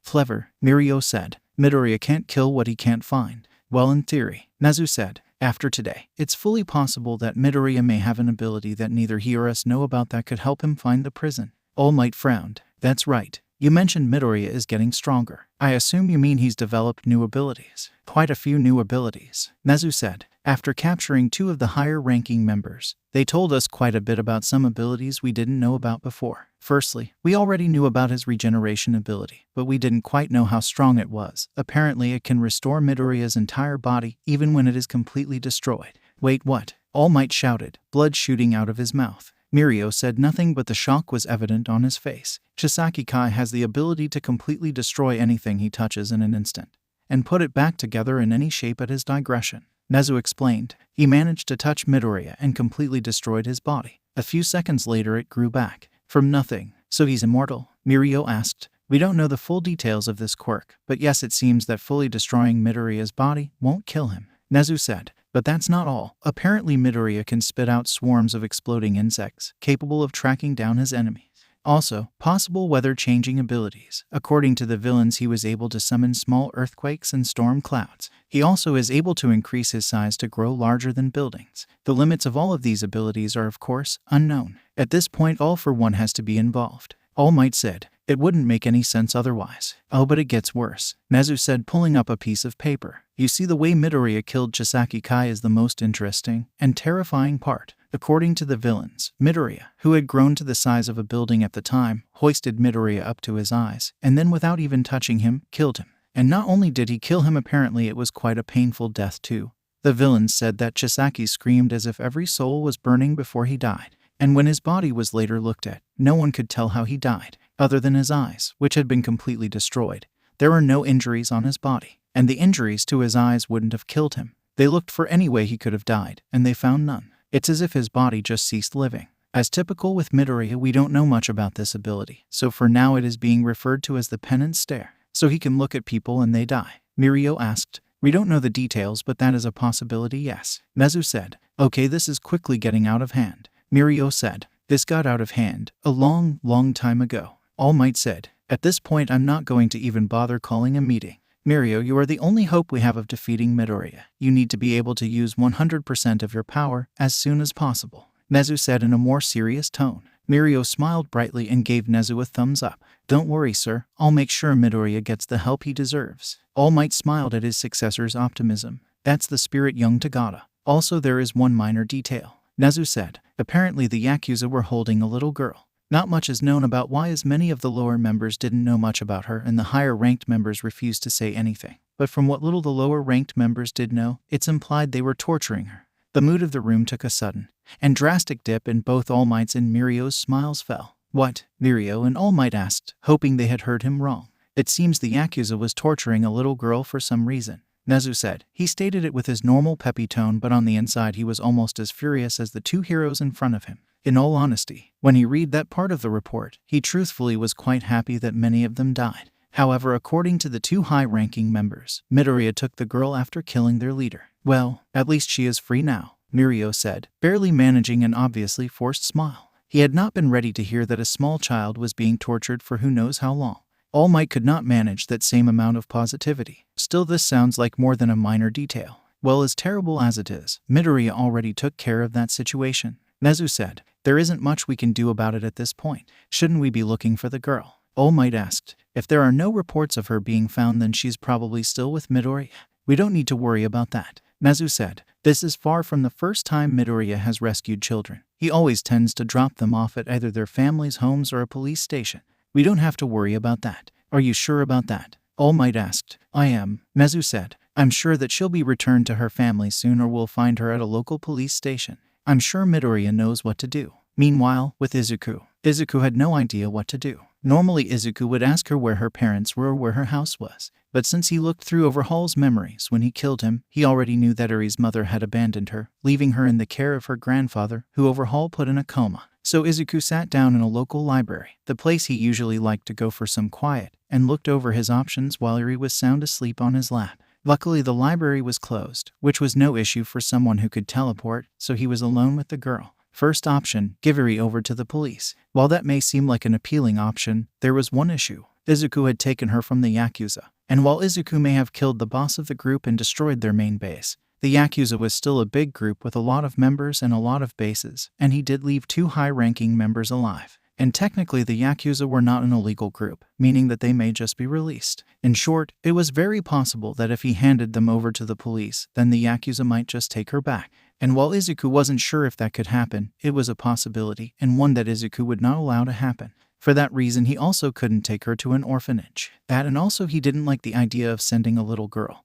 Clever, Mirio said. Midoriya can't kill what he can't find. Well, in theory, Nezu said. After today, it's fully possible that Midoriya may have an ability that neither he or us know about that could help him find the prison. All Might frowned. That's right. You mentioned Midoriya is getting stronger. I assume you mean he's developed new abilities. Quite a few new abilities, Nezu said. After capturing 2 of the higher-ranking members, they told us quite a bit about some abilities we didn't know about before. Firstly, we already knew about his regeneration ability, but we didn't quite know how strong it was. Apparently, it can restore Midoriya's entire body, even when it is completely destroyed. Wait, what? All Might shouted, blood shooting out of his mouth. Mirio said nothing, but the shock was evident on his face. Chisaki Kai has the ability to completely destroy anything he touches in an instant, and put it back together in any shape at his digression. Nezu explained. He managed to touch Midoriya and completely destroyed his body. A few seconds later it grew back. From nothing. So he's immortal? Mirio asked. We don't know the full details of this quirk, but yes, it seems that fully destroying Midoriya's body won't kill him. Nezu said. But that's not all. Apparently Midoriya can spit out swarms of exploding insects, capable of tracking down his enemies. Also, possible weather-changing abilities. According to the villains, he was able to summon small earthquakes and storm clouds. He also is able to increase his size to grow larger than buildings. The limits of all of these abilities are, of course, unknown. At this point, All for One has to be involved. All Might said. It wouldn't make any sense otherwise. Oh, but it gets worse, Nezu said, pulling up a piece of paper. You see, the way Midoriya killed Chisaki Kai is the most interesting and terrifying part. According to the villains, Midoriya, who had grown to the size of a building at the time, hoisted Midoriya up to his eyes, and then without even touching him, killed him. And not only did he kill him, apparently it was quite a painful death too. The villains said that Chisaki screamed as if every soul was burning before he died. And when his body was later looked at, no one could tell how he died, other than his eyes, which had been completely destroyed. There were no injuries on his body, and the injuries to his eyes wouldn't have killed him. They looked for any way he could have died, and they found none. It's as if his body just ceased living. As typical with Midoriya, we don't know much about this ability, so for now it is being referred to as the penance stare. So he can look at people and they die. Mirio asked. We don't know the details, but that is a possibility, yes. Nezu said. Okay, this is quickly getting out of hand. Mirio said. This got out of hand a long time ago. All Might said. At this point I'm not going to even bother calling a meeting. Mirio, you are the only hope we have of defeating Midoriya. You need to be able to use 100% of your power as soon as possible, Nezu said in a more serious tone. Mirio smiled brightly and gave Nezu a thumbs up. Don't worry, sir. I'll make sure Midoriya gets the help he deserves. All Might smiled at his successor's optimism. That's the spirit, young Tagada. Also, there is one minor detail, Nezu said. Apparently the Yakuza were holding a little girl. Not much is known about why, as many of the lower members didn't know much about her and the higher-ranked members refused to say anything. But from what little the lower-ranked members did know, it's implied they were torturing her. The mood of the room took a sudden and drastic dip, and both All Might's and Mirio's smiles fell. What? Mirio and All Might asked, hoping they had heard him wrong. It seems the Yakuza was torturing a little girl for some reason, Nezu said. He stated it with his normal peppy tone, but on the inside he was almost as furious as the 2 heroes in front of him. In all honesty, when he read that part of the report, he truthfully was quite happy that many of them died. However, according to the two high-ranking members, Midoriya took the girl after killing their leader. Well, at least she is free now, Mirio said, barely managing an obviously forced smile. He had not been ready to hear that a small child was being tortured for who knows how long. All Might could not manage that same amount of positivity. Still, this sounds like more than a minor detail. Well, as terrible as it is, Midoriya already took care of that situation. Nezu said, there isn't much we can do about it at this point. Shouldn't we be looking for the girl? All Might asked. If there are no reports of her being found, then she's probably still with Midoriya. We don't need to worry about that. Nezu said, this is far from the first time Midoriya has rescued children. He always tends to drop them off at either their families' homes or a police station. We don't have to worry about that. Are you sure about that? All Might asked. I am, Nezu said. I'm sure that she'll be returned to her family soon, or we'll find her at a local police station. I'm sure Midoriya knows what to do. Meanwhile, with Izuku. Izuku had no idea what to do. Normally Izuku would ask her where her parents were or where her house was. But since he looked through Overhaul's memories when he killed him, he already knew that Eri's mother had abandoned her, leaving her in the care of her grandfather, who Overhaul put in a coma. So Izuku sat down in a local library, the place he usually liked to go for some quiet, and looked over his options while Eri was sound asleep on his lap. Luckily, the library was closed, which was no issue for someone who could teleport, so he was alone with the girl. First option, give Eri over to the police. While that may seem like an appealing option, there was one issue. Izuku had taken her from the Yakuza, and while Izuku may have killed the boss of the group and destroyed their main base, the Yakuza was still a big group with a lot of members and a lot of bases, and he did leave two high-ranking members alive. And technically the Yakuza were not an illegal group, meaning that they may just be released. In short, it was very possible that if he handed them over to the police, then the Yakuza might just take her back. And while Izuku wasn't sure if that could happen, it was a possibility, and one that Izuku would not allow to happen. For that reason, he also couldn't take her to an orphanage. That, and also he didn't like the idea of sending a little girl,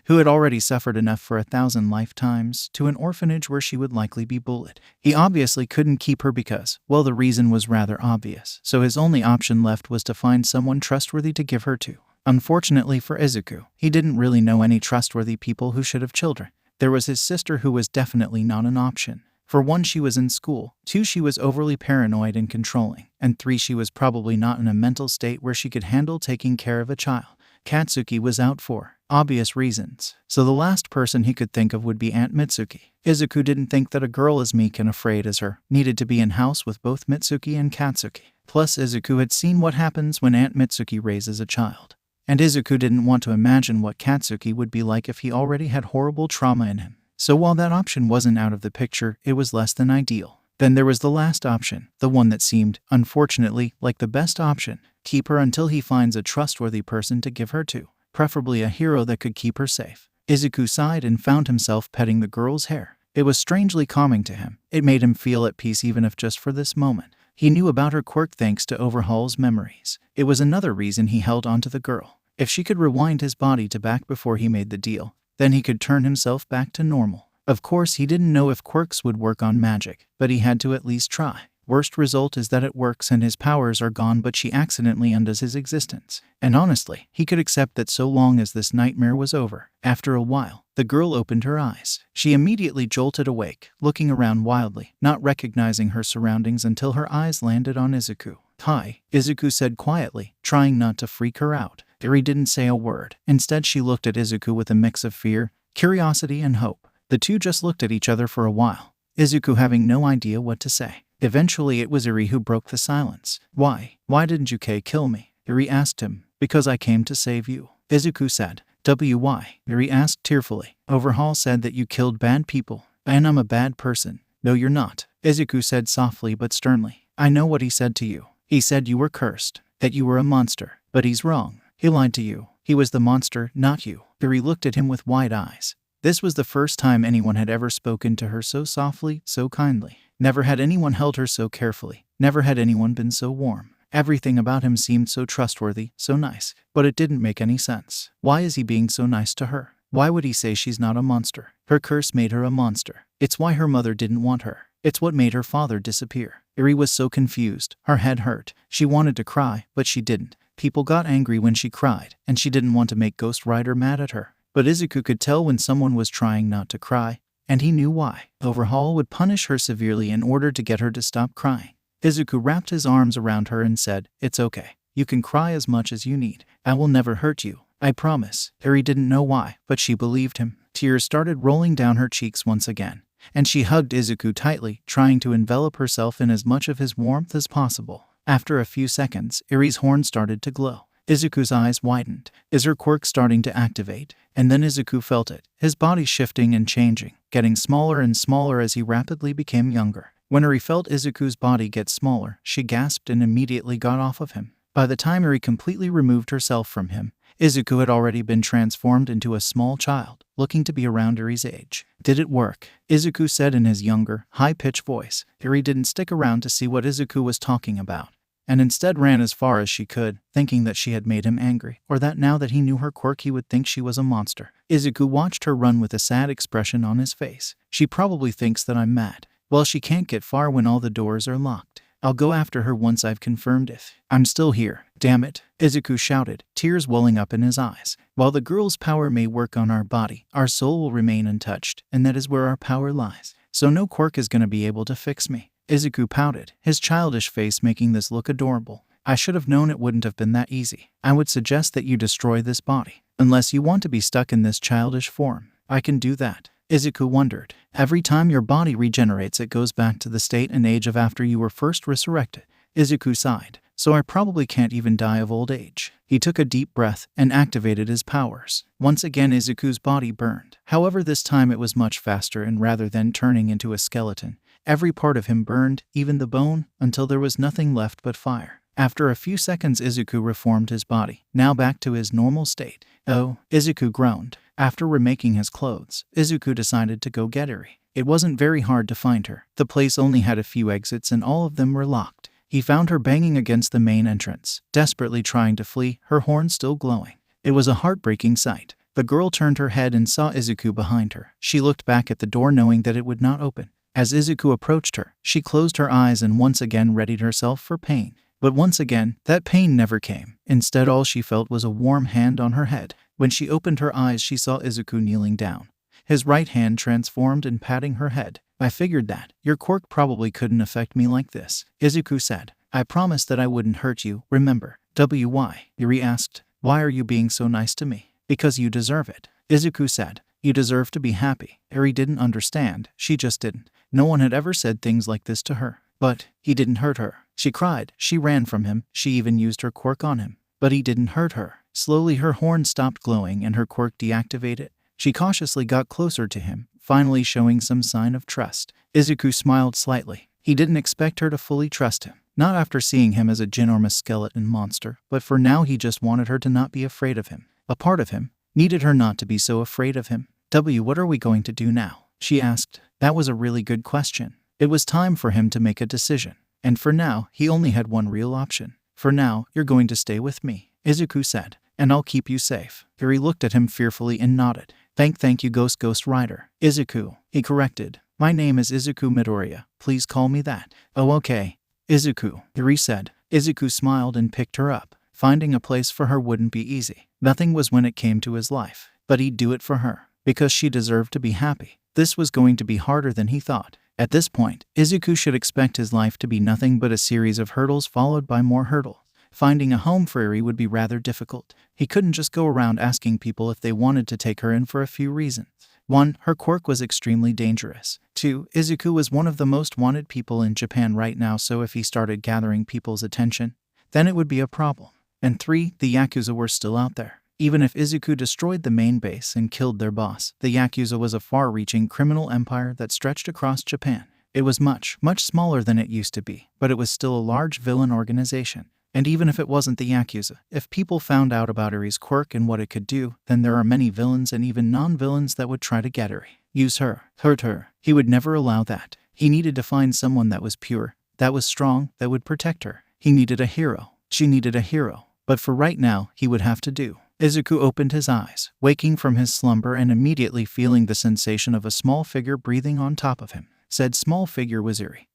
who had already suffered enough for 1,000 lifetimes, to an orphanage where she would likely be bullied. He obviously couldn't keep her because, well, the reason was rather obvious, so his only option left was to find someone trustworthy to give her to. Unfortunately for Izuku, he didn't really know any trustworthy people who should have children. There was his sister, who was definitely not an option. For one, she was in school, 2, she was overly paranoid and controlling, and 3, she was probably not in a mental state where she could handle taking care of a child. Katsuki was out for obvious reasons, so the last person he could think of would be Aunt Mitsuki. Izuku didn't think that a girl as meek and afraid as her needed to be in house with both Mitsuki and Katsuki. Plus, Izuku had seen what happens when Aunt Mitsuki raises a child, and Izuku didn't want to imagine what Katsuki would be like if he already had horrible trauma in him. So while that option wasn't out of the picture, it was less than ideal. Then there was the last option, the one that seemed, unfortunately, like the best option. Keep her until he finds a trustworthy person to give her to, preferably a hero that could keep her safe. Izuku sighed and found himself petting the girl's hair. It was strangely calming to him. It made him feel at peace, even if just for this moment. He knew about her quirk thanks to Overhaul's memories. It was another reason he held on to the girl. If she could rewind his body to back before he made the deal, then he could turn himself back to normal. Of course, he didn't know if quirks would work on magic, but he had to at least try. Worst result is that it works and his powers are gone, but she accidentally undoes his existence. And honestly, he could accept that so long as this nightmare was over. After a while, the girl opened her eyes. She immediately jolted awake, looking around wildly, not recognizing her surroundings until her eyes landed on Izuku. "Hi," Izuku said quietly, trying not to freak her out. Eri didn't say a word. Instead, she looked at Izuku with a mix of fear, curiosity, and hope. The two just looked at each other for a while, Izuku having no idea what to say. Eventually, it was Eri who broke the silence. Why didn't you kill me?" Eri asked him. "Because I came to save you," Izuku said. "Why?" Eri asked tearfully. "Overhaul said that you killed bad people, and I'm a bad person." "No, you're not," Izuku said softly but sternly. "I know what he said to you. He said you were cursed, that you were a monster. But he's wrong. He lied to you. He was the monster, not you." Eri looked at him with wide eyes. This was the first time anyone had ever spoken to her so softly, so kindly. Never had anyone held her so carefully. Never had anyone been so warm. Everything about him seemed so trustworthy, so nice. But it didn't make any sense. Why is he being so nice to her? Why would he say she's not a monster? Her curse made her a monster. It's why her mother didn't want her. It's what made her father disappear. Eri was so confused. Her head hurt. She wanted to cry, but she didn't. People got angry when she cried, and she didn't want to make Ghost Rider mad at her. But Izuku could tell when someone was trying not to cry, and he knew why. Overhaul would punish her severely in order to get her to stop crying. Izuku wrapped his arms around her and said, "It's okay. You can cry as much as you need. I will never hurt you. I promise." Eri didn't know why, but she believed him. Tears started rolling down her cheeks once again, and she hugged Izuku tightly, trying to envelop herself in as much of his warmth as possible. After a few seconds, Eri's horn started to glow. Izuku's eyes widened. Is her quirk starting to activate? And then Izuku felt it, his body shifting and changing, getting smaller and smaller as he rapidly became younger. When Eri felt Izuku's body get smaller, she gasped and immediately got off of him. By the time Eri completely removed herself from him, Izuku had already been transformed into a small child, looking to be around Eri's age. "Did it work?" Izuku said in his younger, high-pitched voice. Eri didn't stick around to see what Izuku was talking about, and instead ran as far as she could, thinking that she had made him angry, or that now that he knew her quirk he would think she was a monster. Izuku watched her run with a sad expression on his face. "She probably thinks that I'm mad. Well, she can't get far when all the doors are locked. I'll go after her once I've confirmed it. I'm still here. Damn it," Izuku shouted, tears welling up in his eyes. "While the girl's power may work on our body, our soul will remain untouched, and that is where our power lies. So no quirk is going to be able to fix me." Izuku pouted, his childish face making this look adorable. "I should have known it wouldn't have been that easy. I would suggest that you destroy this body. Unless you want to be stuck in this childish form. I can do that." Izuku wondered. "Every time your body regenerates, it goes back to the state and age of after you were first resurrected." Izuku sighed. "So I probably can't even die of old age." He took a deep breath and activated his powers. Once again Izuku's body burned. However, this time it was much faster, and rather than turning into a skeleton, every part of him burned, even the bone, until there was nothing left but fire. After a few seconds Izuku reformed his body, now back to his normal state. "Oh," Izuku groaned. After remaking his clothes, Izuku decided to go get Eri. It wasn't very hard to find her. The place only had a few exits and all of them were locked. He found her banging against the main entrance, desperately trying to flee, her horn still glowing. It was a heartbreaking sight. The girl turned her head and saw Izuku behind her. She looked back at the door knowing that it would not open. As Izuku approached her, she closed her eyes and once again readied herself for pain. But once again, that pain never came. Instead, all she felt was a warm hand on her head. When she opened her eyes, she saw Izuku kneeling down, his right hand transformed and patting her head. "I figured that. Your quirk probably couldn't affect me like this," Izuku said. "I promised that I wouldn't hurt you, remember?" "Why?" Eri asked. "Why are you being so nice to me?" "Because you deserve it," Izuku said. "You deserve to be happy." Eri didn't understand. She just didn't. No one had ever said things like this to her. But he didn't hurt her. She cried. She ran from him. She even used her quirk on him. But he didn't hurt her. Slowly her horn stopped glowing and her quirk deactivated. She cautiously got closer to him, finally showing some sign of trust. Izuku smiled slightly. He didn't expect her to fully trust him. Not after seeing him as a ginormous skeleton monster, but for now he just wanted her to not be afraid of him. A part of him needed her not to be so afraid of him. "What are we going to do now?" she asked. That was a really good question. It was time for him to make a decision. And for now, he only had one real option. "For now, you're going to stay with me," Izuku said. "And I'll keep you safe." Eri looked at him fearfully and nodded. Thank you, Ghost Rider." "Izuku," he corrected. "My name is Izuku Midoriya. Please call me that." "Oh, okay." "Izuku," Eri said. Izuku smiled and picked her up. Finding a place for her wouldn't be easy. Nothing was when it came to his life. But he'd do it for her. Because she deserved to be happy. This was going to be harder than he thought. At this point, Izuku should expect his life to be nothing but a series of hurdles followed by more hurdles. Finding a home for Eri would be rather difficult. He couldn't just go around asking people if they wanted to take her in for a few reasons. 1. Her quirk was extremely dangerous. 2. Izuku was one of the most wanted people in Japan right now, so if he started gathering people's attention, then it would be a problem. And 3. The Yakuza were still out there. Even if Izuku destroyed the main base and killed their boss, the Yakuza was a far-reaching criminal empire that stretched across Japan. It was much smaller than it used to be, but it was still a large villain organization. And even if it wasn't the Yakuza, if people found out about Eri's quirk and what it could do, then there are many villains and even non-villains that would try to get Eri, use her, hurt her. He would never allow that. He needed to find someone that was pure, that was strong, that would protect her. He needed a hero. She needed a hero. But for right now, he would have to do. Izuku opened his eyes, waking from his slumber and immediately feeling the sensation of a small figure breathing on top of him. Said small figure was Eri.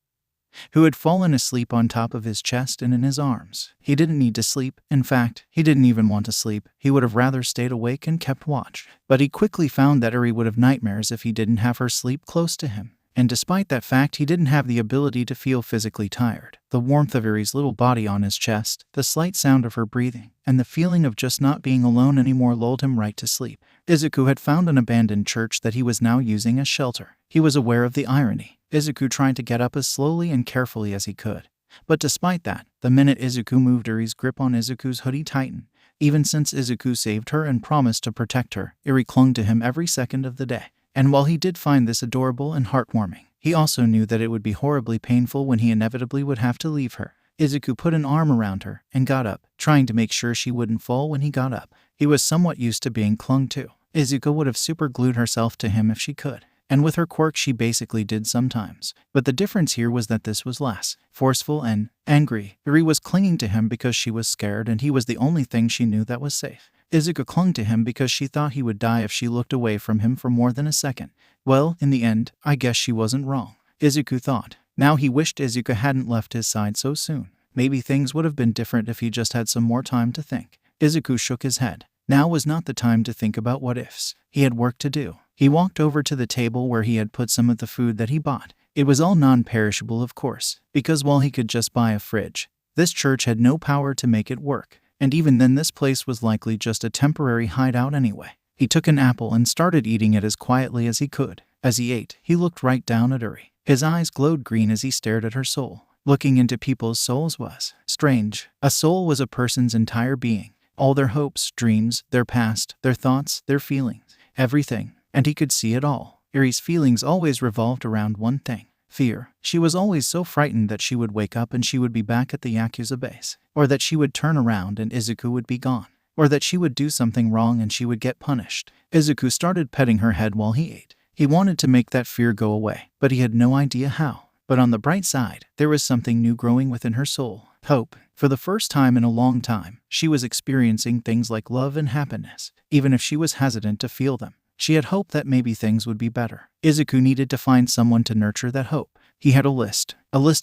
who had fallen asleep on top of his chest and in his arms. He didn't need to sleep. In fact, he didn't even want to sleep. He would have rather stayed awake and kept watch. But he quickly found that Eri would have nightmares if he didn't have her sleep close to him. And despite that fact, he didn't have the ability to feel physically tired. The warmth of Eri's little body on his chest, the slight sound of her breathing, and the feeling of just not being alone anymore lulled him right to sleep. Izuku had found an abandoned church that he was now using as shelter. He was aware of the irony. Izuku tried to get up as slowly and carefully as he could. But despite that, the minute Izuku moved, Eri's grip on Izuku's hoodie tightened. Even since Izuku saved her and promised to protect her, Eri clung to him every second of the day. And while he did find this adorable and heartwarming, he also knew that it would be horribly painful when he inevitably would have to leave her. Izuku put an arm around her and got up, trying to make sure she wouldn't fall when he got up. He was somewhat used to being clung to. Izuku would have superglued herself to him if she could. And with her quirk she basically did sometimes. But the difference here was that this was less forceful and angry. Eri was clinging to him because she was scared and he was the only thing she knew that was safe. Izuku clung to him because she thought he would die if she looked away from him for more than a second. Well, in the end, I guess she wasn't wrong, Izuku thought. Now he wished Izuku hadn't left his side so soon. Maybe things would have been different if he just had some more time to think. Izuku shook his head. Now was not the time to think about what ifs. He had work to do. He walked over to the table where he had put some of the food that he bought. It was all non-perishable, of course, because while he could just buy a fridge, this church had no power to make it work. And even then this place was likely just a temporary hideout anyway. He took an apple and started eating it as quietly as he could. As he ate, he looked right down at Eri. His eyes glowed green as he stared at her soul. Looking into people's souls was strange. A soul was a person's entire being. All their hopes, dreams, their past, their thoughts, their feelings, everything. And he could see it all. Eri's feelings always revolved around one thing. Fear. She was always so frightened that she would wake up and she would be back at the Yakuza base. Or that she would turn around and Izuku would be gone. Or that she would do something wrong and she would get punished. Izuku started petting her head while he ate. He wanted to make that fear go away, but he had no idea how. But on the bright side, there was something new growing within her soul. Hope. For the first time in a long time, she was experiencing things like love and happiness, even if she was hesitant to feel them. She had hoped that maybe things would be better. Izuku needed to find someone to nurture that hope. He had a list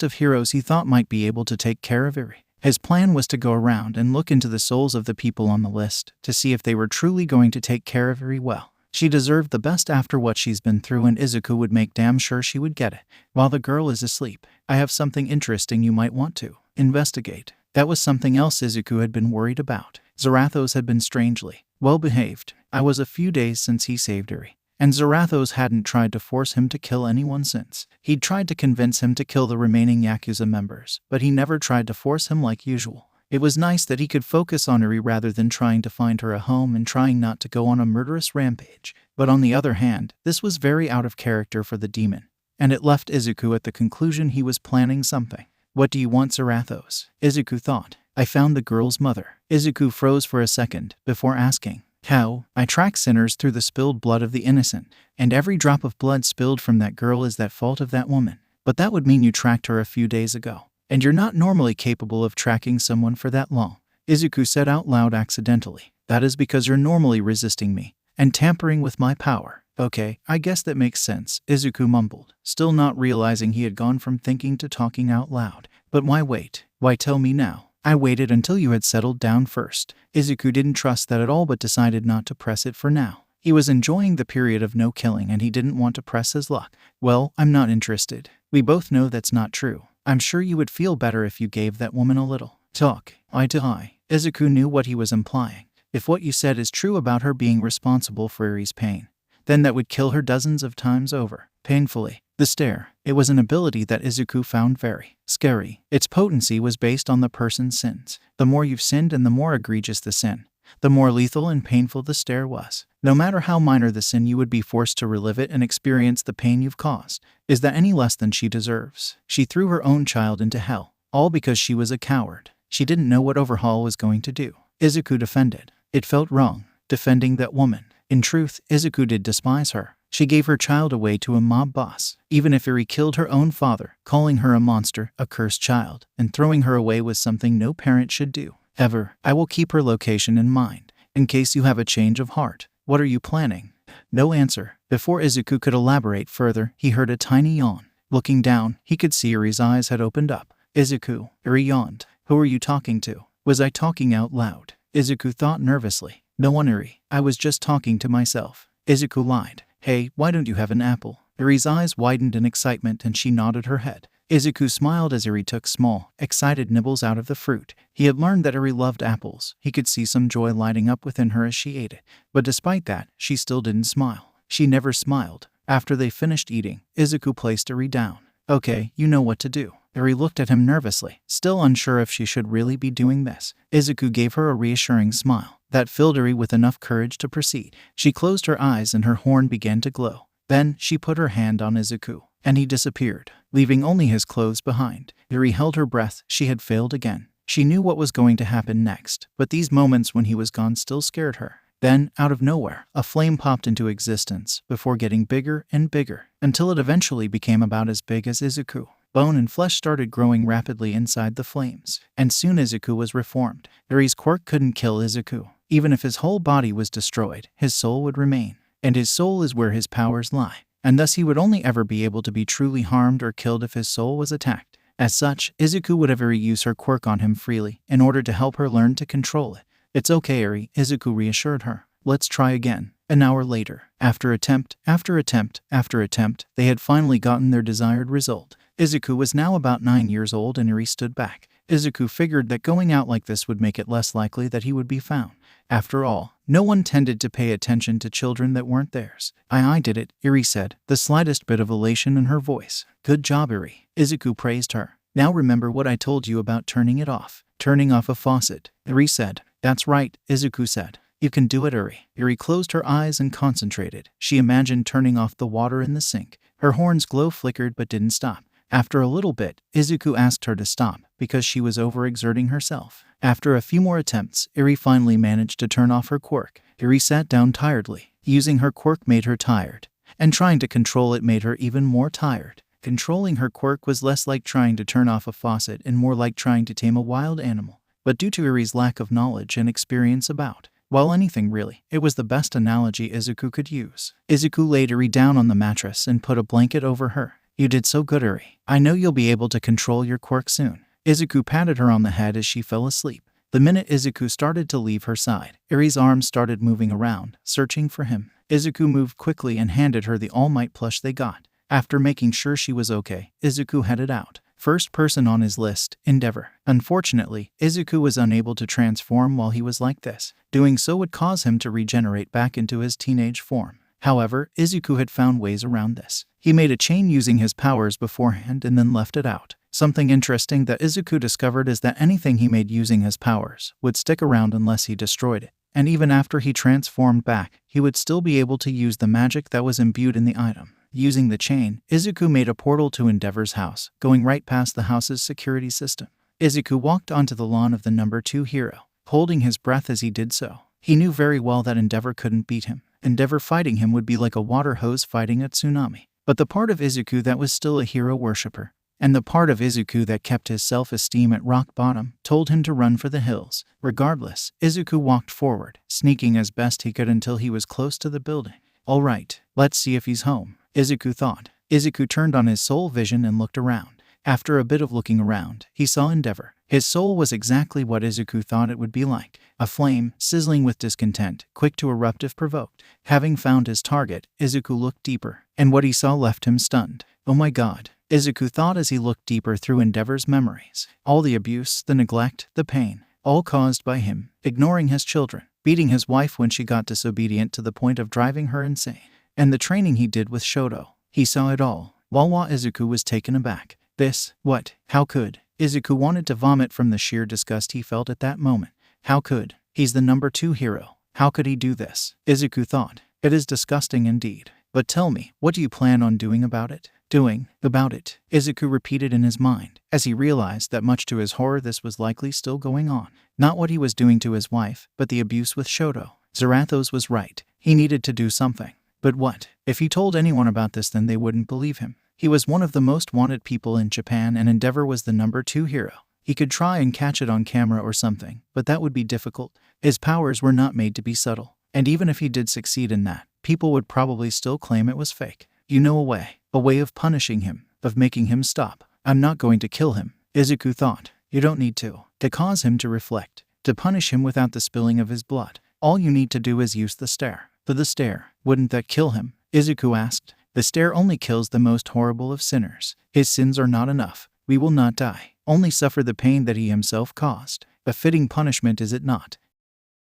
of heroes he thought might be able to take care of Eri. His plan was to go around and look into the souls of the people on the list to see if they were truly going to take care of Eri well. She deserved the best after what she's been through, and Izuku would make damn sure she would get it. While the girl is asleep, I have something interesting you might want to investigate. That was something else Izuku had been worried about. Zarathos had been strangely well-behaved. It was a few days since he saved Eri, and Zarathos hadn't tried to force him to kill anyone since. He'd tried to convince him to kill the remaining Yakuza members, but he never tried to force him like usual. It was nice that he could focus on Eri rather than trying to find her a home and trying not to go on a murderous rampage. But on the other hand, this was very out of character for the demon, and it left Izuku at the conclusion he was planning something. What do you want, Zarathos? Izuku thought. I found the girl's mother. Izuku froze for a second before asking. How? I track sinners through the spilled blood of the innocent, and every drop of blood spilled from that girl is that fault of that woman. But that would mean you tracked her a few days ago, and you're not normally capable of tracking someone for that long. Izuku said out loud accidentally. That is because you're normally resisting me and tampering with my power. Okay, I guess that makes sense, Izuku mumbled, still not realizing he had gone from thinking to talking out loud. But why wait? Why tell me now? I waited until you had settled down first. Izuku didn't trust that at all but decided not to press it for now. He was enjoying the period of no killing and he didn't want to press his luck. Well, I'm not interested. We both know that's not true. I'm sure you would feel better if you gave that woman a little talk, eye to eye. Izuku knew what he was implying. If what you said is true about her being responsible for Eri's pain, then that would kill her dozens of times over. Painfully. The stare. It was an ability that Izuku found very scary. Its potency was based on the person's sins. The more you've sinned and the more egregious the sin, the more lethal and painful the stare was. No matter how minor the sin, you would be forced to relive it and experience the pain you've caused. Is that any less than she deserves? She threw her own child into hell, all because she was a coward. She didn't know what Overhaul was going to do. Izuku defended. It felt wrong, defending that woman. In truth, Izuku did despise her. She gave her child away to a mob boss. Even if Eri killed her own father, calling her a monster, a cursed child, and throwing her away was something no parent should do. Ever. I will keep her location in mind, in case you have a change of heart. What are you planning? No answer. Before Izuku could elaborate further, he heard a tiny yawn. Looking down, he could see Iri's eyes had opened up. Izuku, Iri yawned. Who are you talking to? Was I talking out loud? Izuku thought nervously. No one, Iri. I was just talking to myself. Izuku lied. Hey, why don't you have an apple? Iri's eyes widened in excitement and she nodded her head. Izuku smiled as Iri took small, excited nibbles out of the fruit. He had learned that Iri loved apples. He could see some joy lighting up within her as she ate it. But despite that, she still didn't smile. She never smiled. After they finished eating, Izuku placed Iri down. Okay, you know what to do. Iri looked at him nervously, still unsure if she should really be doing this. Izuku gave her a reassuring smile that filled Iri with enough courage to proceed. She closed her eyes and her horn began to glow. Then she put her hand on Izuku, and he disappeared, leaving only his clothes behind. Iri held her breath. She had failed again. She knew what was going to happen next, but these moments when he was gone still scared her. Then, out of nowhere, a flame popped into existence, before getting bigger and bigger, until it eventually became about as big as Izuku. Bone and flesh started growing rapidly inside the flames, and soon Izuku was reformed. Iri's quirk couldn't kill Izuku. Even if his whole body was destroyed, his soul would remain. And his soul is where his powers lie. And thus he would only ever be able to be truly harmed or killed if his soul was attacked. As such, Izuku would have Iri use her quirk on him freely, in order to help her learn to control it. It's okay, Iri, Izuku reassured her. Let's try again. An hour later, after attempt, after attempt, after attempt, they had finally gotten their desired result. Izuku was now about 9 years old and Iri stood back. Izuku figured that going out like this would make it less likely that he would be found. After all, no one tended to pay attention to children that weren't theirs. I did it, Iri said, the slightest bit of elation in her voice. Good job, Iri. Izuku praised her. Now remember what I told you about turning it off. Turning off a faucet, Iri said. That's right, Izuku said. You can do it, Iri. Iri closed her eyes and concentrated. She imagined turning off the water in the sink. Her horn's glow flickered but didn't stop. After a little bit, Izuku asked her to stop, because she was overexerting herself. After a few more attempts, Iri finally managed to turn off her quirk. Iri sat down tiredly. Using her quirk made her tired, and trying to control it made her even more tired. Controlling her quirk was less like trying to turn off a faucet and more like trying to tame a wild animal. But due to Iri's lack of knowledge and experience about, well, anything really, it was the best analogy Izuku could use. Izuku laid Iri down on the mattress and put a blanket over her. You did so good, Iri. I know you'll be able to control your quirk soon. Izuku patted her on the head as she fell asleep. The minute Izuku started to leave her side, Iri's arms started moving around, searching for him. Izuku moved quickly and handed her the All Might plush they got. After making sure she was okay, Izuku headed out. First person on his list, Endeavor. Unfortunately, Izuku was unable to transform while he was like this. Doing so would cause him to regenerate back into his teenage form. However, Izuku had found ways around this. He made a chain using his powers beforehand and then left it out. Something interesting that Izuku discovered is that anything he made using his powers would stick around unless he destroyed it. And even after he transformed back, he would still be able to use the magic that was imbued in the item. Using the chain, Izuku made a portal to Endeavor's house, going right past the house's security system. Izuku walked onto the lawn of the number 2 hero, holding his breath as he did so. He knew very well that Endeavor couldn't beat him. Endeavor fighting him would be like a water hose fighting a tsunami. But the part of Izuku that was still a hero worshipper, and the part of Izuku that kept his self-esteem at rock bottom, told him to run for the hills. Regardless, Izuku walked forward, sneaking as best he could until he was close to the building. All right, let's see if he's home, Izuku thought. Izuku turned on his soul vision and looked around. After a bit of looking around, he saw Endeavor. His soul was exactly what Izuku thought it would be like. A flame, sizzling with discontent, quick to erupt if provoked. Having found his target, Izuku looked deeper, and what he saw left him stunned. Oh my god, Izuku thought as he looked deeper through Endeavor's memories. All the abuse, the neglect, the pain, all caused by him. Ignoring his children, beating his wife when she got disobedient to the point of driving her insane, and the training he did with Shoto. He saw it all. Wawa Izuku was taken aback. This, what, how could? Izuku wanted to vomit from the sheer disgust he felt at that moment. How could? He's the number 2 hero. How could he do this? Izuku thought. It is disgusting indeed. But tell me, what do you plan on doing about it? Doing about it, Izuku repeated in his mind, as he realized that much to his horror this was likely still going on. Not what he was doing to his wife, but the abuse with Shoto. Zarathos was right. He needed to do something. But what? If he told anyone about this, then they wouldn't believe him. He was one of the most wanted people in Japan and Endeavor was the number 2 hero. He could try and catch it on camera or something, but that would be difficult. His powers were not made to be subtle. And even if he did succeed in that, people would probably still claim it was fake. You know a way of punishing him. of making him stop. I'm not going to kill him, Izuku thought. You don't need to cause him to reflect, to punish him without the spilling of his blood. All you need to do is use the stare. For the stare, wouldn't that kill him? Izuku asked. The stare only kills the most horrible of sinners. His sins are not enough. We will not die, only suffer the pain that he himself caused. A fitting punishment, is it not?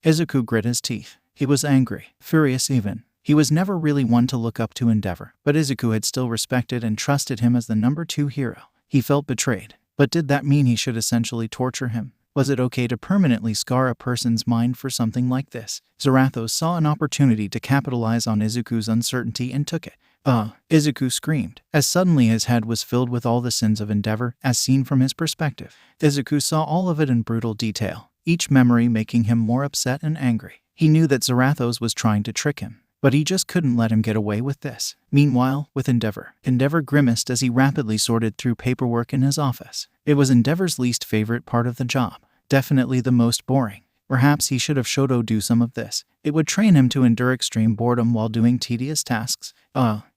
Izuku grit his teeth. He was angry, furious even. He was never really one to look up to Endeavor, but Izuku had still respected and trusted him as the number 2 hero. He felt betrayed. But did that mean he should essentially torture him? Was it okay to permanently scar a person's mind for something like this? Zarathos saw an opportunity to capitalize on Izuku's uncertainty and took it. Izuku screamed, as suddenly his head was filled with all the sins of Endeavor as seen from his perspective. Izuku saw all of it in brutal detail, each memory making him more upset and angry. He knew that Zarathos was trying to trick him, but he just couldn't let him get away with this. Meanwhile, with Endeavor grimaced as he rapidly sorted through paperwork in his office. It was Endeavor's least favorite part of the job, definitely the most boring. Perhaps he should have Shoto do some of this. It would train him to endure extreme boredom while doing tedious tasks.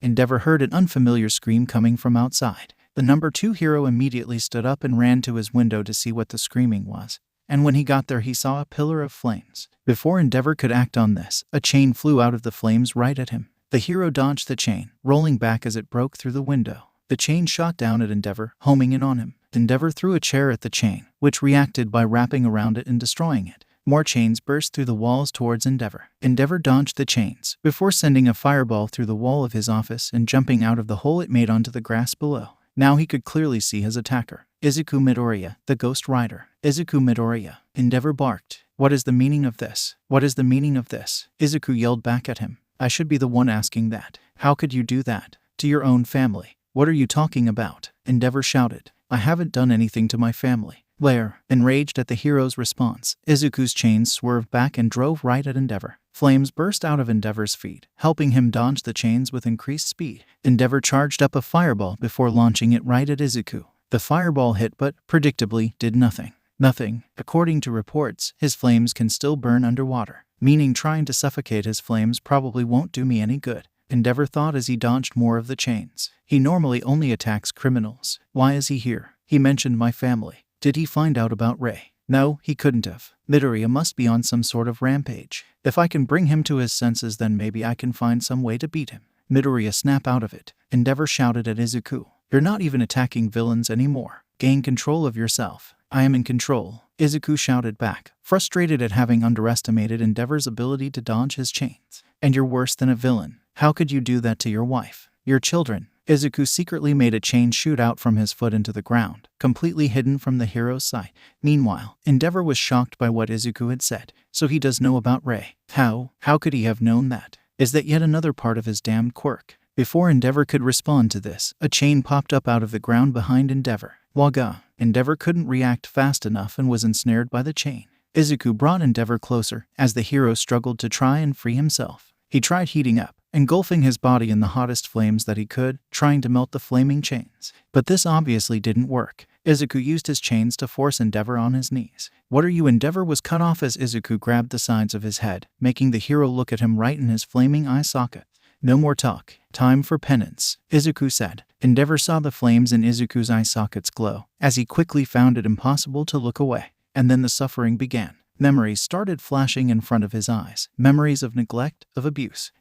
Endeavor heard an unfamiliar scream coming from outside. The number 2 hero immediately stood up and ran to his window to see what the screaming was. And when he got there, he saw a pillar of flames. Before Endeavor could act on this, a chain flew out of the flames right at him. The hero dodged the chain, rolling back as it broke through the window. The chain shot down at Endeavor, homing in on him. Endeavor threw a chair at the chain, which reacted by wrapping around it and destroying it. More chains burst through the walls towards Endeavor. Endeavor dodged the chains, before sending a fireball through the wall of his office and jumping out of the hole it made onto the grass below. Now he could clearly see his attacker, Izuku Midoriya, the Ghost Rider. Izuku Midoriya. Endeavor barked. What is the meaning of this? What is the meaning of this? Izuku yelled back at him. I should be the one asking that. How could you do that? To your own family. What are you talking about? Endeavor shouted. I haven't done anything to my family. Where? Enraged at the hero's response, Izuku's chains swerved back and drove right at Endeavor. Flames burst out of Endeavor's feet, helping him dodge the chains with increased speed. Endeavor charged up a fireball before launching it right at Izuku. The fireball hit but, predictably, did nothing. Nothing. According to reports, his flames can still burn underwater, meaning trying to suffocate his flames probably won't do me any good. Endeavor thought as he dodged more of the chains. He normally only attacks criminals. Why is he here? He mentioned my family. Did he find out about Ray? No, he couldn't have. Midoriya must be on some sort of rampage. If I can bring him to his senses, then maybe I can find some way to beat him. Midoriya, snap out of it. Endeavor shouted at Izuku. You're not even attacking villains anymore. Gain control of yourself. I am in control, Izuku shouted back, frustrated at having underestimated Endeavor's ability to dodge his chains. And you're worse than a villain. How could you do that to your wife? Your children? Izuku secretly made a chain shoot out from his foot into the ground, completely hidden from the hero's sight. Meanwhile, Endeavor was shocked by what Izuku had said. So he does know about Ray. How could he have known that? Is that yet another part of his damned quirk? Before Endeavor could respond to this, a chain popped up out of the ground behind Endeavor. Waga. Endeavor couldn't react fast enough and was ensnared by the chain. Izuku brought Endeavor closer as the hero struggled to try and free himself. He tried heating up, engulfing his body in the hottest flames that he could, trying to melt the flaming chains. But this obviously didn't work. Izuku used his chains to force Endeavor on his knees. What are you? Endeavor was cut off as Izuku grabbed the sides of his head, making the hero look at him right in his flaming eye socket. No more talk. Time for penance, Izuku said. Endeavor saw the flames in Izuku's eye sockets glow, as he quickly found it impossible to look away. And then the suffering began. Memories started flashing in front of his eyes. Memories of neglect, of abuse.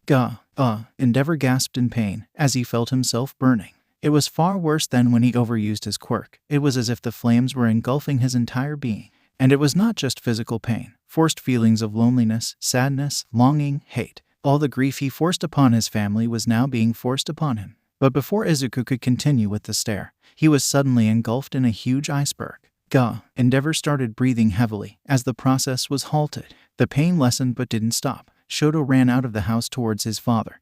Endeavor gasped in pain as he felt himself burning. It was far worse than when he overused his quirk. It was as if the flames were engulfing his entire being. And it was not just physical pain. Forced feelings of loneliness, sadness, longing, hate. All the grief he forced upon his family was now being forced upon him. But before Izuku could continue with the stare, he was suddenly engulfed in a huge iceberg. Endeavor started breathing heavily as the process was halted. The pain lessened but didn't stop. Shoto ran out of the house towards his father,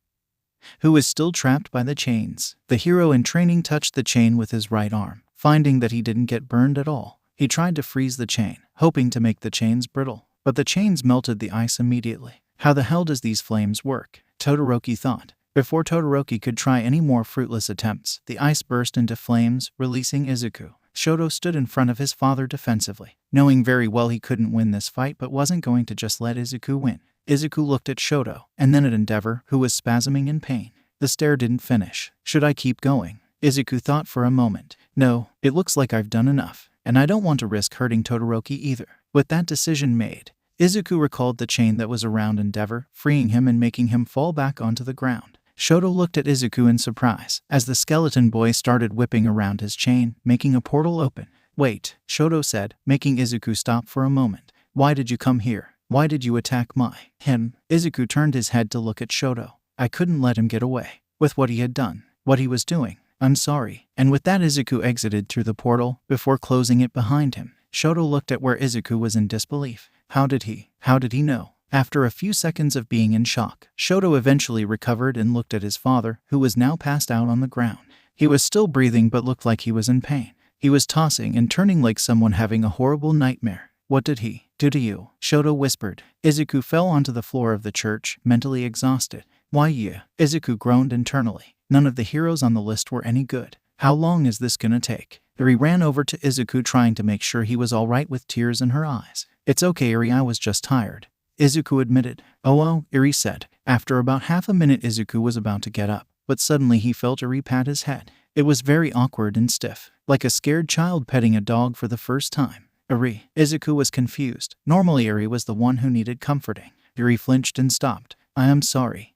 who was still trapped by the chains. The hero in training touched the chain with his right arm, finding that he didn't get burned at all. He tried to freeze the chain, hoping to make the chains brittle, but the chains melted the ice immediately. How the hell does these flames work? Todoroki thought. Before Todoroki could try any more fruitless attempts, the ice burst into flames, releasing Izuku. Shoto stood in front of his father defensively, knowing very well he couldn't win this fight but wasn't going to just let Izuku win. Izuku looked at Shoto, and then at Endeavor, who was spasming in pain. The stare didn't finish. Should I keep going? Izuku thought for a moment. No, it looks like I've done enough, and I don't want to risk hurting Todoroki either. With that decision made, Izuku recalled the chain that was around Endeavor, freeing him and making him fall back onto the ground. Shoto looked at Izuku in surprise as the skeleton boy started whipping around his chain, making a portal open. Wait, Shoto said, making Izuku stop for a moment. Why did you come here? Why did you attack him? Izuku turned his head to look at Shoto. I couldn't let him get away with what he had done, what he was doing. I'm sorry. And with that, Izuku exited through the portal before closing it behind him. Shoto looked at where Izuku was in disbelief. How did he know? After a few seconds of being in shock, Shoto eventually recovered and looked at his father, who was now passed out on the ground. He was still breathing but looked like he was in pain. He was tossing and turning like someone having a horrible nightmare. What did he do to you? Shoto whispered. Izuku fell onto the floor of the church, mentally exhausted. Why yeah? Izuku groaned internally. None of the heroes on the list were any good. How long is this gonna take? Eri ran over to Izuku trying to make sure he was alright with tears in her eyes. It's okay, Eri, I was just tired, Izuku admitted. Oh, Eri said. After about half a minute, Izuku was about to get up, but suddenly he felt Eri pat his head. It was very awkward and stiff, like a scared child petting a dog for the first time. Eri. Izuku was confused. Normally Eri was the one who needed comforting. Eri flinched and stopped. I am sorry.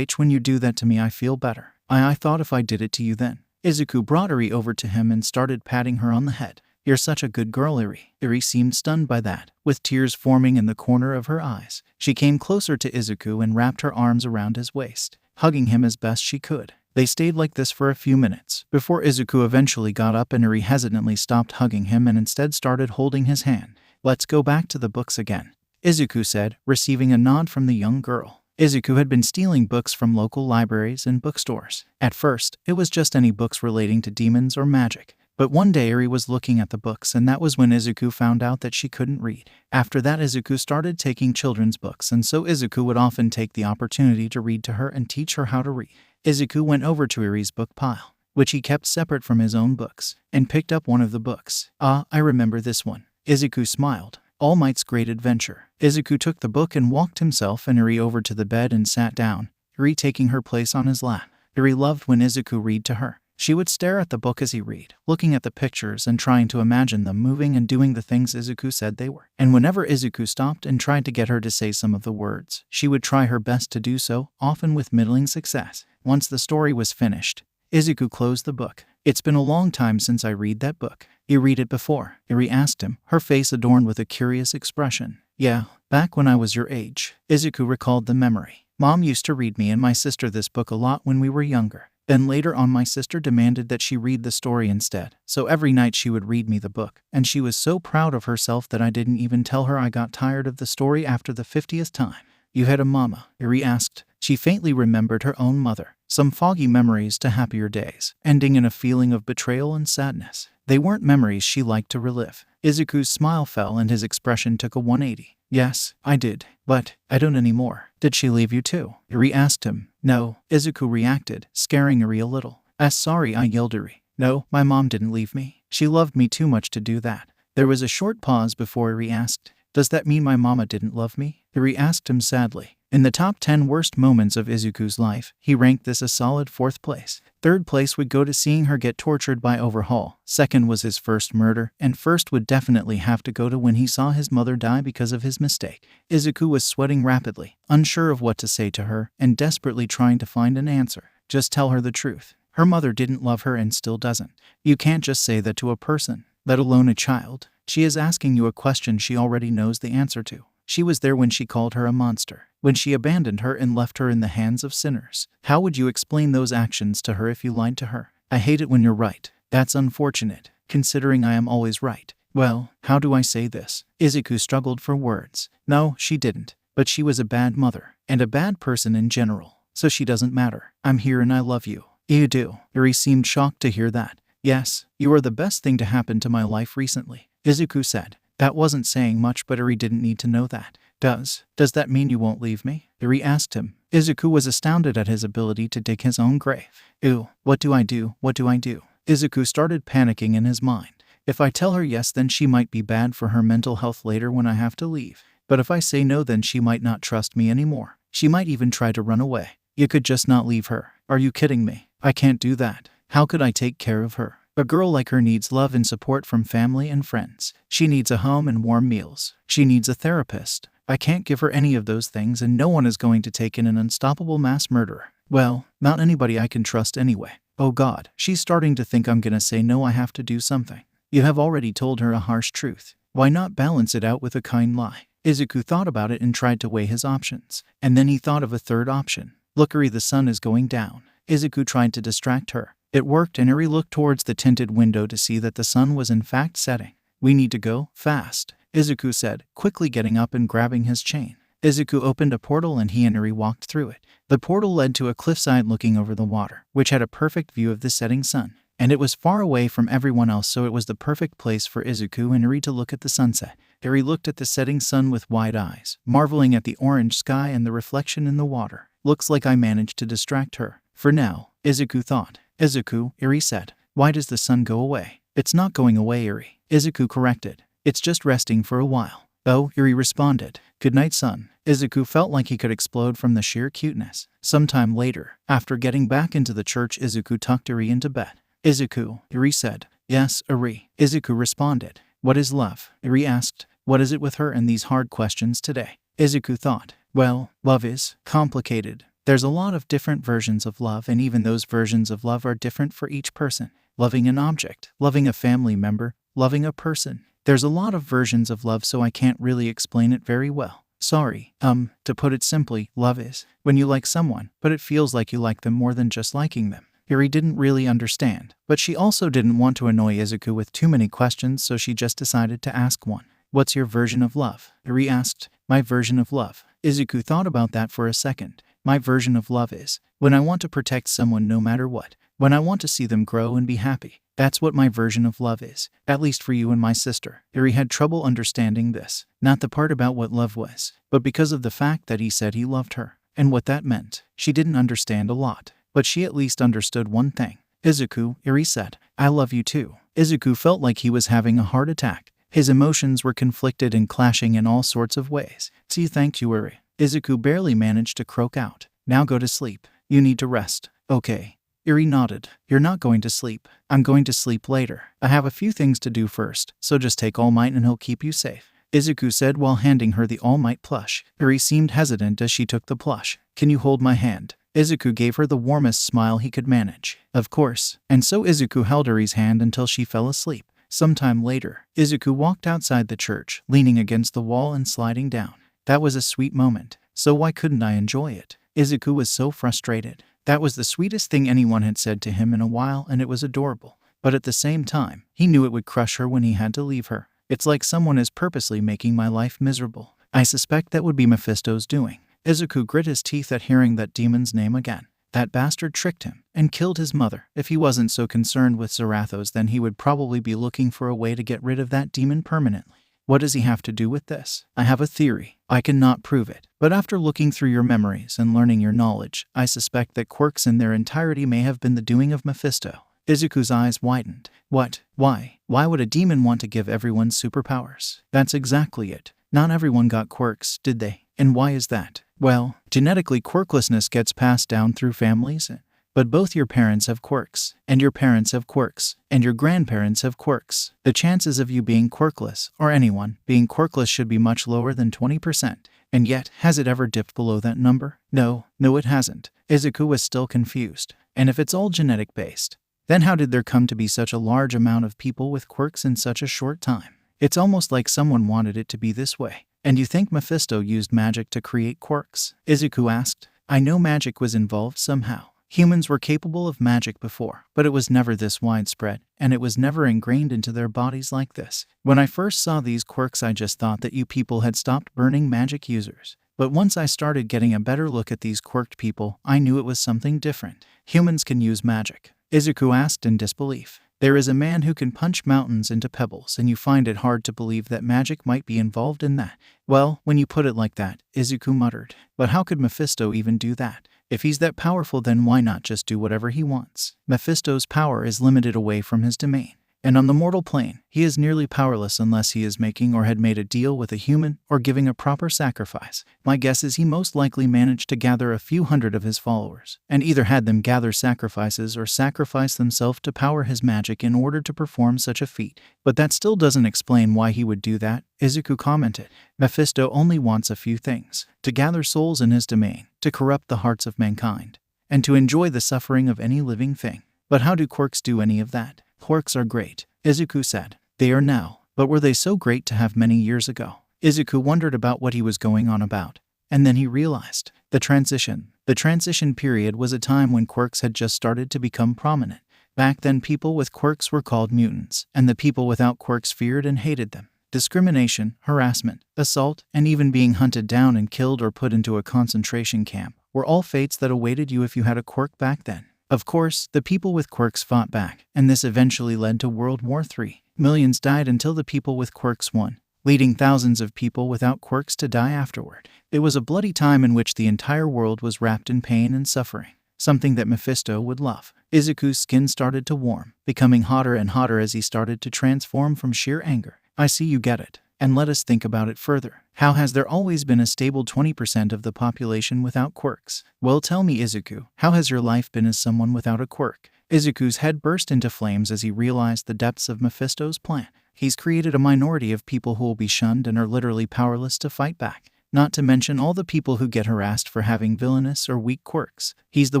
When you do that to me I feel better. I thought if I did it to you then. Izuku brought Eri over to him and started patting her on the head. You're such a good girl, Eri. Eri seemed stunned by that, with tears forming in the corner of her eyes. She came closer to Izuku and wrapped her arms around his waist, hugging him as best she could. They stayed like this for a few minutes, before Izuku eventually got up and Eri hesitantly stopped hugging him and instead started holding his hand. Let's go back to the books again, Izuku said, receiving a nod from the young girl. Izuku had been stealing books from local libraries and bookstores. At first, it was just any books relating to demons or magic. But one day Eri was looking at the books and that was when Izuku found out that she couldn't read. After that, Izuku started taking children's books, and so Izuku would often take the opportunity to read to her and teach her how to read. Izuku went over to Eri's book pile, which he kept separate from his own books, and picked up one of the books. Ah, I remember this one. Izuku smiled. All Might's Great Adventure. Izuku took the book and walked himself and Eri over to the bed and sat down, Eri taking her place on his lap. Eri loved when Izuku read to her. She would stare at the book as he read, looking at the pictures and trying to imagine them moving and doing the things Izuku said they were. And whenever Izuku stopped and tried to get her to say some of the words, she would try her best to do so, often with middling success. Once the story was finished, Izuku closed the book. It's been a long time since I read that book. You read it before? Eri asked him, her face adorned with a curious expression. Yeah, back when I was your age. Izuku recalled the memory. Mom used to read me and my sister this book a lot when we were younger. Then later on my sister demanded that she read the story instead, so every night she would read me the book, and she was so proud of herself that I didn't even tell her I got tired of the story after the 50th time. You had a mama? Eri asked. She faintly remembered her own mother. Some foggy memories to happier days, ending in a feeling of betrayal and sadness. They weren't memories she liked to relive. Izuku's smile fell and his expression took a 180. Yes, I did, but I don't anymore. Did she leave you too? Eri asked him. No, Izuku reacted, scaring Eri a little. Sorry, I yelled Eri. No, my mom didn't leave me. She loved me too much to do that. There was a short pause before Eri asked, does that mean my mama didn't love me? Eri asked him sadly. In the top 10 worst moments of Izuku's life, he ranked this a solid 4th place. 3rd place would go to seeing her get tortured by Overhaul. 2nd was his first murder, and 1st would definitely have to go to when he saw his mother die because of his mistake. Izuku was sweating rapidly, unsure of what to say to her, and desperately trying to find an answer. Just tell her the truth. Her mother didn't love her and still doesn't. You can't just say that to a person, let alone a child. She is asking you a question she already knows the answer to. She was there when she called her a monster, when she abandoned her and left her in the hands of sinners. How would you explain those actions to her if you lied to her? I hate it when you're right. That's unfortunate, considering I am always right. Well, how do I say this? Izuku struggled for words. No, she didn't. But she was a bad mother, and a bad person in general. So she doesn't matter. I'm here and I love you. You do. Eri seemed shocked to hear that. Yes, you are the best thing to happen to my life recently, Izuku said. That wasn't saying much, but Eri didn't need to know that. Does that mean you won't leave me? Eri asked him. Izuku was astounded at his ability to dig his own grave. Ew, what do I do? What do I do? Izuku started panicking in his mind. If I tell her yes, then she might be bad for her mental health later when I have to leave. But if I say no, then she might not trust me anymore. She might even try to run away. You could just not leave her. Are you kidding me? I can't do that. How could I take care of her? A girl like her needs love and support from family and friends. She needs a home and warm meals. She needs a therapist. I can't give her any of those things, and no one is going to take in an unstoppable mass murderer. Well, not anybody I can trust anyway. Oh God, she's starting to think I'm gonna say no. I have to do something. You have already told her a harsh truth. Why not balance it out with a kind lie? Izuku thought about it and tried to weigh his options. And then he thought of a third option. Look, Eri, the sun is going down. Izuku tried to distract her. It worked, and Eri looked towards the tinted window to see that the sun was in fact setting. We need to go, fast, Izuku said, quickly getting up and grabbing his chain. Izuku opened a portal and he and Eri walked through it. The portal led to a cliffside looking over the water, which had a perfect view of the setting sun. And it was far away from everyone else, so it was the perfect place for Izuku and Eri to look at the sunset. Eri looked at the setting sun with wide eyes, marveling at the orange sky and the reflection in the water. Looks like I managed to distract her. For now, Izuku thought. Izuku, Eri said. Why does the sun go away? It's not going away, Eri, Izuku corrected. It's just resting for a while. Oh, Eri responded. Good night, son. Izuku felt like he could explode from the sheer cuteness. Sometime later, after getting back into the church, Izuku tucked Eri into bed. Izuku, Eri said. Yes, Eri, Izuku responded. What is love? Eri asked. What is it with her and these hard questions today? Izuku thought. Well, love is complicated. There's a lot of different versions of love, and even those versions of love are different for each person. Loving an object, loving a family member, loving a person. There's a lot of versions of love, so I can't really explain it very well. Sorry. To put it simply, love is when you like someone, but it feels like you like them more than just liking them. Eri didn't really understand, but she also didn't want to annoy Izuku with too many questions, so she just decided to ask one. What's your version of love? Eri asked. My version of love. Izuku thought about that for a second. My version of love is when I want to protect someone no matter what, when I want to see them grow and be happy. That's what my version of love is, at least for you and my sister. Eri had trouble understanding this, not the part about what love was, but because of the fact that he said he loved her, and what that meant. She didn't understand a lot, but she at least understood one thing. Izuku, Eri said, I love you too. Izuku felt like he was having a heart attack. His emotions were conflicted and clashing in all sorts of ways. See, thank you, Eri. Izuku barely managed to croak out. Now go to sleep. You need to rest. Okay. Eri nodded. You're not going to sleep. I'm going to sleep later. I have a few things to do first, so just take All Might and he'll keep you safe, Izuku said while handing her the All Might plush. Eri seemed hesitant as she took the plush. Can you hold my hand? Izuku gave her the warmest smile he could manage. Of course. And so Izuku held Eri's hand until she fell asleep. Sometime later, Izuku walked outside the church, leaning against the wall and sliding down. That was a sweet moment, so why couldn't I enjoy it? Izuku was so frustrated. That was the sweetest thing anyone had said to him in a while, and it was adorable. But at the same time, he knew it would crush her when he had to leave her. It's like someone is purposely making my life miserable. I suspect that would be Mephisto's doing. Izuku grit his teeth at hearing that demon's name again. That bastard tricked him and killed his mother. If he wasn't so concerned with Zarathos, then he would probably be looking for a way to get rid of that demon permanently. What does he have to do with this? I have a theory. I cannot prove it, but after looking through your memories and learning your knowledge, I suspect that quirks in their entirety may have been the doing of Mephisto. Izuku's eyes widened. What? Why? Why would a demon want to give everyone superpowers? That's exactly it. Not everyone got quirks, did they? And why is that? Well, genetically quirklessness gets passed down through families, but both your parents have quirks, and your parents have quirks, and your grandparents have quirks. The chances of you being quirkless, or anyone being quirkless, should be much lower than 20%. And yet, has it ever dipped below that number? No, it hasn't. Izuku was still confused. And if it's all genetic-based, then how did there come to be such a large amount of people with quirks in such a short time? It's almost like someone wanted it to be this way. And you think Mephisto used magic to create quirks? Izuku asked. I know magic was involved somehow. Humans were capable of magic before, but it was never this widespread, and it was never ingrained into their bodies like this. When I first saw these quirks, I just thought that you people had stopped burning magic users. But once I started getting a better look at these quirked people, I knew it was something different. Humans can use magic? Izuku asked in disbelief. There is a man who can punch mountains into pebbles, and you find it hard to believe that magic might be involved in that. Well, when you put it like that, Izuku muttered. But how could Mephisto even do that? If he's that powerful, then why not just do whatever he wants? Mephisto's power is limited away from his domain. And on the mortal plane, he is nearly powerless unless he is making or had made a deal with a human or giving a proper sacrifice. My guess is he most likely managed to gather a few hundred of his followers, and either had them gather sacrifices or sacrifice themselves to power his magic in order to perform such a feat. But that still doesn't explain why he would do that, Izuku commented. Mephisto only wants a few things: to gather souls in his domain, to corrupt the hearts of mankind, and to enjoy the suffering of any living thing. But how do quirks do any of that? Quirks are great, Izuku said. They are now, but were they so great to have many years ago? Izuku wondered about what he was going on about, and then he realized. The transition period was a time when quirks had just started to become prominent. Back then, people with quirks were called mutants, and the people without quirks feared and hated them. Discrimination, harassment, assault, and even being hunted down and killed or put into a concentration camp were all fates that awaited you if you had a quirk back then. Of course, the people with quirks fought back, and this eventually led to World War III. Millions died until the people with quirks won, leading thousands of people without quirks to die afterward. It was a bloody time in which the entire world was wrapped in pain and suffering, something that Mephisto would love. Izuku's skin started to warm, becoming hotter and hotter as he started to transform from sheer anger. I see you get it. And let us think about it further. How has there always been a stable 20% of the population without quirks? Well, tell me, Izuku, how has your life been as someone without a quirk? Izuku's head burst into flames as he realized the depths of Mephisto's plan. He's created a minority of people who will be shunned and are literally powerless to fight back. Not to mention all the people who get harassed for having villainous or weak quirks. He's the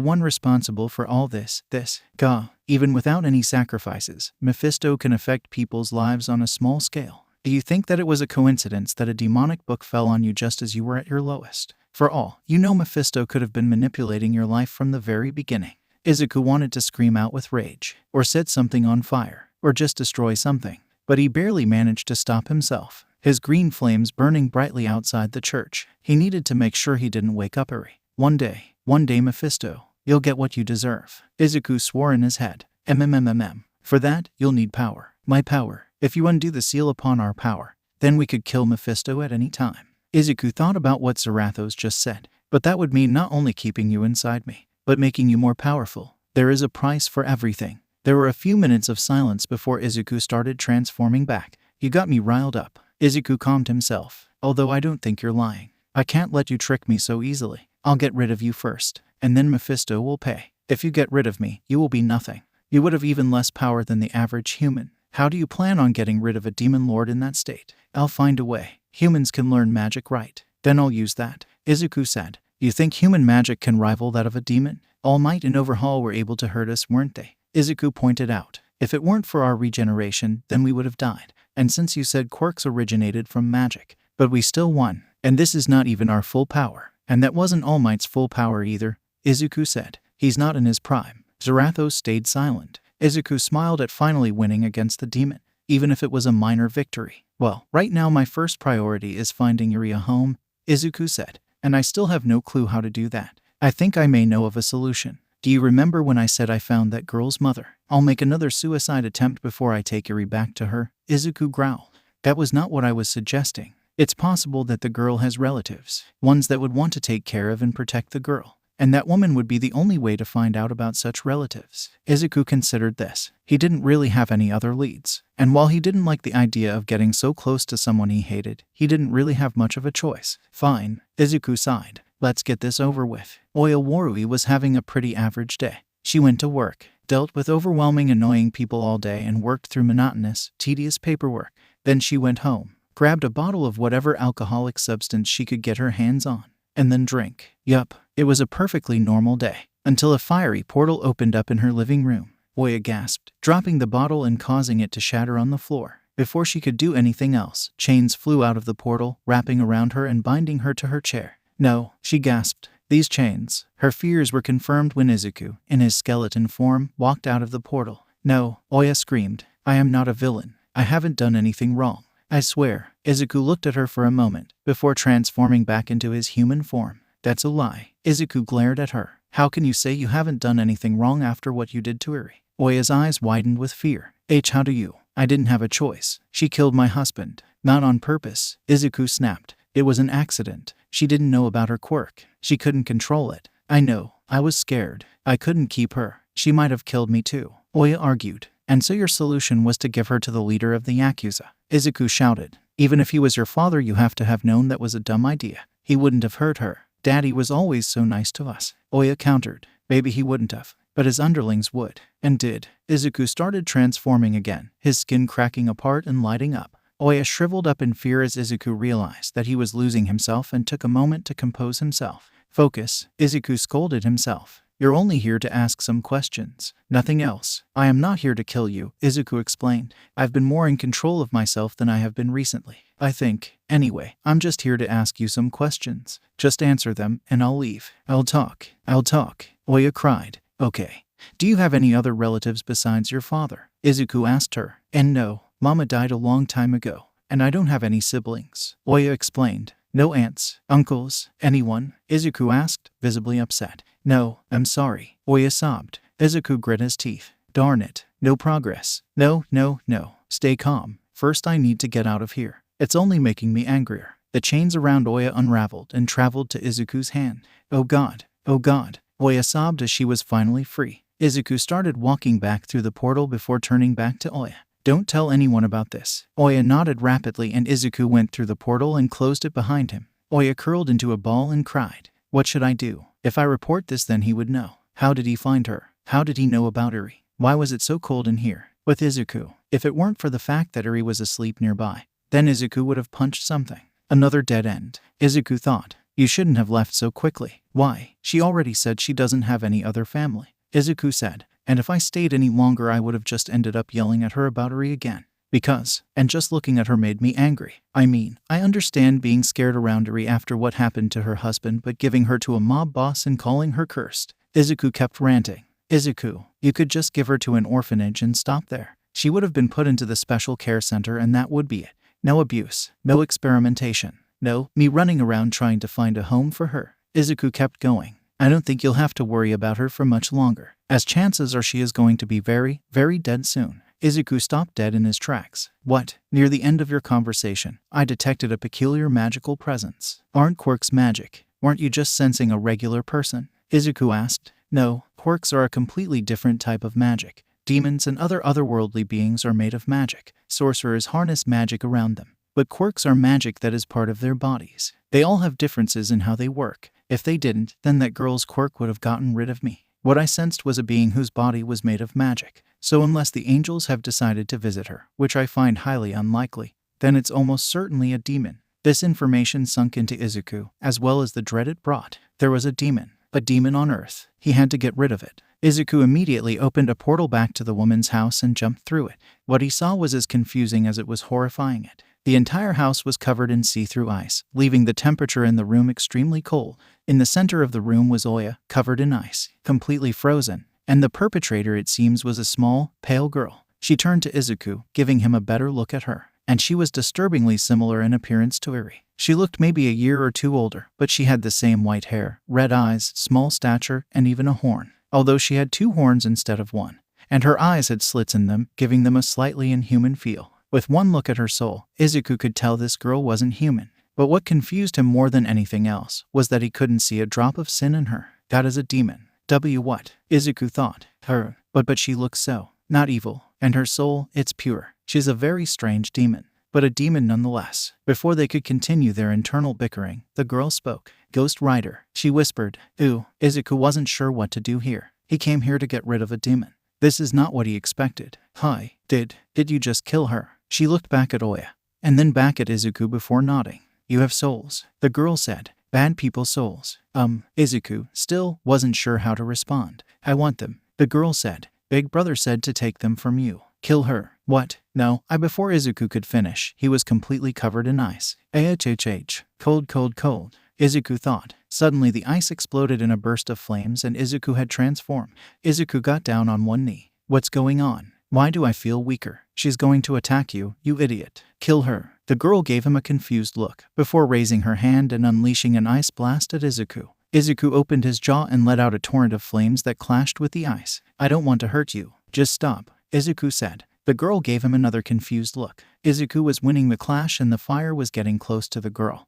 one responsible for all this. Even without any sacrifices, Mephisto can affect people's lives on a small scale. Do you think that it was a coincidence that a demonic book fell on you just as you were at your lowest? For all you know, Mephisto could have been manipulating your life from the very beginning. Izuku wanted to scream out with rage, or set something on fire, or just destroy something, but he barely managed to stop himself. His green flames burning brightly outside the church. He needed to make sure he didn't wake up Eri. One day, Mephisto, you'll get what you deserve. Izuku swore in his head. For that, you'll need power. My power. If you undo the seal upon our power, then we could kill Mephisto at any time. Izuku thought about what Zarathos just said. But that would mean not only keeping you inside me, but making you more powerful. There is a price for everything. There were a few minutes of silence before Izuku started transforming back. You got me riled up. Izuku calmed himself. Although I don't think you're lying. I can't let you trick me so easily. I'll get rid of you first, and then Mephisto will pay. If you get rid of me, you will be nothing. You would have even less power than the average human. How do you plan on getting rid of a demon lord in that state? I'll find a way. Humans can learn magic, right? Then I'll use that. Izuku said. You think human magic can rival that of a demon? All Might and Overhaul were able to hurt us, weren't they? Izuku pointed out. If it weren't for our regeneration, then we would have died. And since you said quirks originated from magic, but we still won. And this is not even our full power. And that wasn't All Might's full power either, Izuku said. He's not in his prime. Zarathos stayed silent. Izuku smiled at finally winning against the demon, even if it was a minor victory. Well, right now my first priority is finding Eri a home, Izuku said. And I still have no clue how to do that. I think I may know of a solution. Do you remember when I said I found that girl's mother? I'll make another suicide attempt before I take Eri back to her, Izuku growled. That was not what I was suggesting. It's possible that the girl has relatives, ones that would want to take care of and protect the girl. And that woman would be the only way to find out about such relatives. Izuku considered this. He didn't really have any other leads. And while he didn't like the idea of getting so close to someone he hated, he didn't really have much of a choice. Fine, Izuku sighed. Let's get this over with. Oyawarui was having a pretty average day. She went to work, dealt with overwhelming annoying people all day and worked through monotonous, tedious paperwork. Then she went home, grabbed a bottle of whatever alcoholic substance she could get her hands on, and then drank. Yup, it was a perfectly normal day, until a fiery portal opened up in her living room. Oya gasped, dropping the bottle and causing it to shatter on the floor. Before she could do anything else, chains flew out of the portal, wrapping around her and binding her to her chair. No, she gasped. These chains. Her fears were confirmed when Izuku, in his skeleton form, walked out of the portal. No, Oya screamed. I am not a villain. I haven't done anything wrong. I swear. Izuku looked at her for a moment, before transforming back into his human form. That's a lie. Izuku glared at her. How can you say you haven't done anything wrong after what you did to Eri? Oya's eyes widened with fear. How do you? I didn't have a choice. She killed my husband. Not on purpose. Izuku snapped. It was an accident. She didn't know about her quirk. She couldn't control it. I know. I was scared. I couldn't keep her. She might have killed me too. Oya argued. And so your solution was to give her to the leader of the Yakuza. Izuku shouted. Even if he was your father, you have to have known that was a dumb idea. He wouldn't have hurt her. Daddy was always so nice to us. Oya countered. Maybe he wouldn't have, but his underlings would. And did. Izuku started transforming again, his skin cracking apart and lighting up. Oya shriveled up in fear as Izuku realized that he was losing himself and took a moment to compose himself. Focus, Izuku scolded himself. You're only here to ask some questions. Nothing else. I am not here to kill you, Izuku explained. I've been more in control of myself than I have been recently. I think. Anyway, I'm just here to ask you some questions. Just answer them and I'll leave. I'll talk. Oya cried. Okay. Do you have any other relatives besides your father? Izuku asked her. And no, Mama died a long time ago. And I don't have any siblings. Oya explained. No aunts, uncles, anyone? Izuku asked, visibly upset. No, I'm sorry. Oya sobbed. Izuku grit his teeth. Darn it. No progress. No. Stay calm. First I need to get out of here. It's only making me angrier. The chains around Oya unraveled and traveled to Izuku's hand. Oh God. Oya sobbed as she was finally free. Izuku started walking back through the portal before turning back to Oya. Don't tell anyone about this. Oya nodded rapidly and Izuku went through the portal and closed it behind him. Oya curled into a ball and cried. What should I do? If I report this, then he would know. How did he find her? How did he know about Eri? Why was it so cold in here? With Izuku. If it weren't for the fact that Eri was asleep nearby, then Izuku would have punched something. Another dead end. Izuku thought. You shouldn't have left so quickly. Why? She already said she doesn't have any other family. Izuku said. And if I stayed any longer, I would have just ended up yelling at her about Eri again. Because, and just looking at her made me angry. I mean, I understand being scared around Eri after what happened to her husband, but giving her to a mob boss and calling her cursed. Izuku kept ranting. Izuku, you could just give her to an orphanage and stop there. She would have been put into the special care center and that would be it. No abuse, no experimentation, no me running around trying to find a home for her. Izuku kept going. I don't think you'll have to worry about her for much longer, as chances are she is going to be very, very dead soon. Izuku stopped dead in his tracks. What? Near the end of your conversation, I detected a peculiar magical presence. Aren't quirks magic? Weren't you just sensing a regular person? Izuku asked. No, quirks are a completely different type of magic. Demons and other otherworldly beings are made of magic. Sorcerers harness magic around them. But quirks are magic that is part of their bodies. They all have differences in how they work. If they didn't, then that girl's quirk would have gotten rid of me. What I sensed was a being whose body was made of magic. So unless the angels have decided to visit her, which I find highly unlikely, then it's almost certainly a demon. This information sunk into Izuku, as well as the dread it brought. There was a demon on Earth. He had to get rid of it. Izuku immediately opened a portal back to the woman's house and jumped through it. What he saw was as confusing as it was horrifying it. The entire house was covered in see-through ice, leaving the temperature in the room extremely cold. In the center of the room was Oya, covered in ice, completely frozen, and the perpetrator, it seems, was a small, pale girl. She turned to Izuku, giving him a better look at her, and she was disturbingly similar in appearance to Eri. She looked maybe a year or two older, but she had the same white hair, red eyes, small stature, and even a horn, although she had 2 horns instead of 1, and her eyes had slits in them, giving them a slightly inhuman feel. With one look at her soul, Izuku could tell this girl wasn't human. But what confused him more than anything else was that he couldn't see a drop of sin in her. That is a demon. What? Izuku thought. Her. But she looks so. Not evil. And her soul, it's pure. She's a very strange demon. But a demon nonetheless. Before they could continue their internal bickering, the girl spoke. Ghost Rider. She whispered. Ooh. Izuku wasn't sure what to do here. He came here to get rid of a demon. This is not what he expected. Hi. Did you just kill her? She looked back at Oya, and then back at Izuku before nodding. You have souls, the girl said. Bad people's souls. Izuku still wasn't sure how to respond. I want them, the girl said. Big brother said to take them from you. Kill her. What? No. Before Izuku could finish, he was completely covered in ice. Cold. Izuku thought. Suddenly the ice exploded in a burst of flames and Izuku had transformed. Izuku got down on one knee. What's going on? Why do I feel weaker? She's going to attack you, you idiot. Kill her. The girl gave him a confused look, before raising her hand and unleashing an ice blast at Izuku. Izuku opened his jaw and let out a torrent of flames that clashed with the ice. I don't want to hurt you. Just stop, Izuku said. The girl gave him another confused look. Izuku was winning the clash and the fire was getting close to the girl,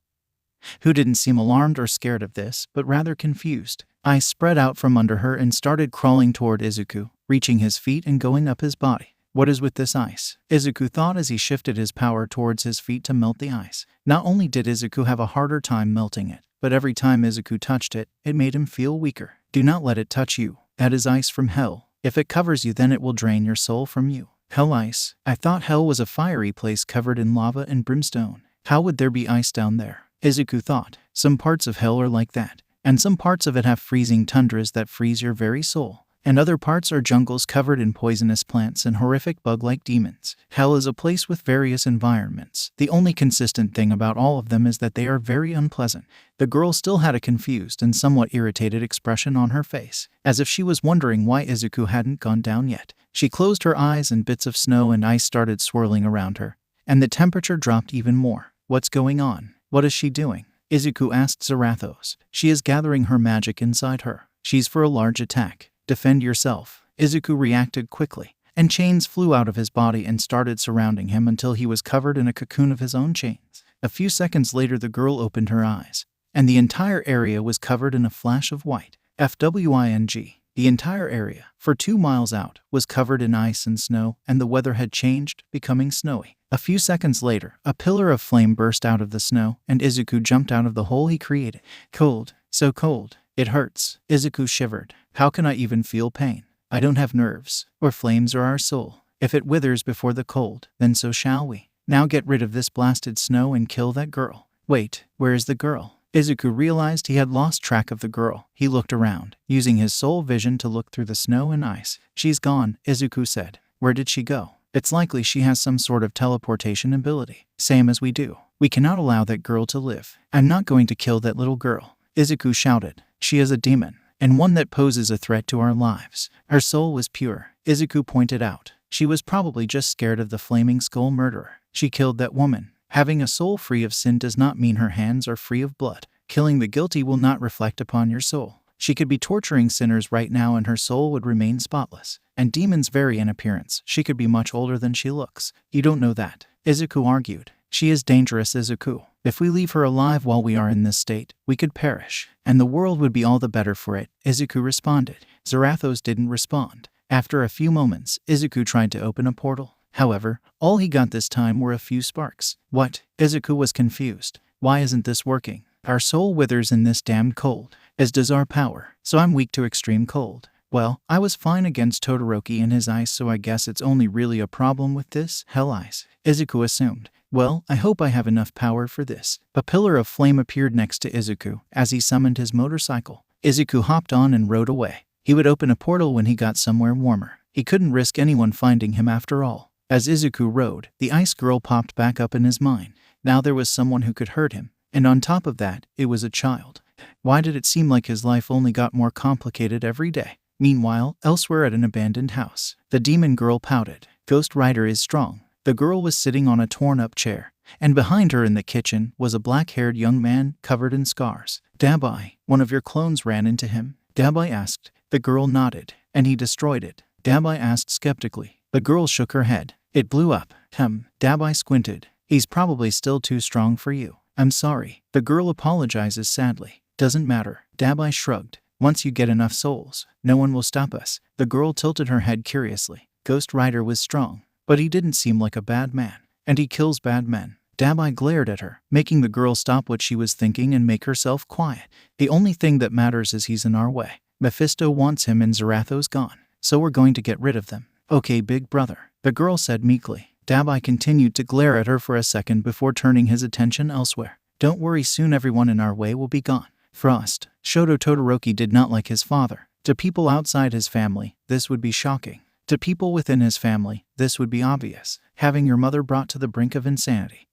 who didn't seem alarmed or scared of this, but rather confused. Ice spread out from under her and started crawling toward Izuku, reaching his feet and going up his body. What is with this ice? Izuku thought as he shifted his power towards his feet to melt the ice. Not only did Izuku have a harder time melting it, but every time Izuku touched it, it made him feel weaker. Do not let it touch you. That is ice from hell. If it covers you, then it will drain your soul from you. Hell ice. I thought hell was a fiery place covered in lava and brimstone. How would there be ice down there? Izuku thought. Some parts of hell are like that, and some parts of it have freezing tundras that freeze your very soul. And other parts are jungles covered in poisonous plants and horrific bug-like demons. Hell is a place with various environments. The only consistent thing about all of them is that they are very unpleasant. The girl still had a confused and somewhat irritated expression on her face, as if she was wondering why Izuku hadn't gone down yet. She closed her eyes and bits of snow and ice started swirling around her, and the temperature dropped even more. What's going on? What is she doing? Izuku asked Zarathos. She is gathering her magic inside her. She's for a large attack. Defend yourself. Izuku reacted quickly, and chains flew out of his body and started surrounding him until he was covered in a cocoon of his own chains. A few seconds later, the girl opened her eyes, and the entire area was covered in a flash of white. FWING. The entire area, for 2 miles out, was covered in ice and snow, and the weather had changed, becoming snowy. A few seconds later, a pillar of flame burst out of the snow, and Izuku jumped out of the hole he created. Cold. So cold. It hurts. Izuku shivered. How can I even feel pain? I don't have nerves, or flames or our soul. If it withers before the cold, then so shall we. Now get rid of this blasted snow and kill that girl. Wait, where is the girl? Izuku realized he had lost track of the girl. He looked around, using his soul vision to look through the snow and ice. She's gone, Izuku said. Where did she go? It's likely she has some sort of teleportation ability. Same as we do. We cannot allow that girl to live. I'm not going to kill that little girl. Izuku shouted. She is a demon, and one that poses a threat to our lives. Her soul was pure, Izuku pointed out. She was probably just scared of the flaming skull murderer. She killed that woman. Having a soul free of sin does not mean her hands are free of blood. Killing the guilty will not reflect upon your soul. She could be torturing sinners right now and her soul would remain spotless. And demons vary in appearance. She could be much older than she looks. You don't know that, Izuku argued. She is dangerous, Izuku. If we leave her alive while we are in this state, we could perish, and the world would be all the better for it, Izuku responded. Zarathos didn't respond. After a few moments, Izuku tried to open a portal. However, all he got this time were a few sparks. What? Izuku was confused. Why isn't this working? Our soul withers in this damned cold, as does our power, so I'm weak to extreme cold. Well, I was fine against Todoroki and his ice, so I guess it's only really a problem with this hell ice, Izuku assumed. Well, I hope I have enough power for this. A pillar of flame appeared next to Izuku as he summoned his motorcycle. Izuku hopped on and rode away. He would open a portal when he got somewhere warmer. He couldn't risk anyone finding him after all. As Izuku rode, the ice girl popped back up in his mind. Now there was someone who could hurt him, and on top of that, it was a child. Why did it seem like his life only got more complicated every day? Meanwhile, elsewhere at an abandoned house, the demon girl pouted. Ghost Rider is strong. The girl was sitting on a torn-up chair, and behind her in the kitchen was a black-haired young man covered in scars. Dabai, one of your clones ran into him? Dabai asked. The girl nodded. And he destroyed it? Dabai asked skeptically. The girl shook her head. It blew up. Dabai squinted. He's probably still too strong for you. I'm sorry. The girl apologizes sadly. Doesn't matter. Dabai shrugged. Once you get enough souls, no one will stop us. The girl tilted her head curiously. Ghost Rider was strong, but he didn't seem like a bad man. And he kills bad men. Dabai glared at her, making the girl stop what she was thinking and make herself quiet. The only thing that matters is he's in our way. Mephisto wants him and Zarathos gone, so we're going to get rid of them. Okay, big brother, the girl said meekly. Dabai continued to glare at her for a second before turning his attention elsewhere. Don't worry, soon everyone in our way will be gone. Frost. Shoto Todoroki did not like his father. To people outside his family, this would be shocking. To people within his family, this would be obvious. Having your mother brought to the brink of insanity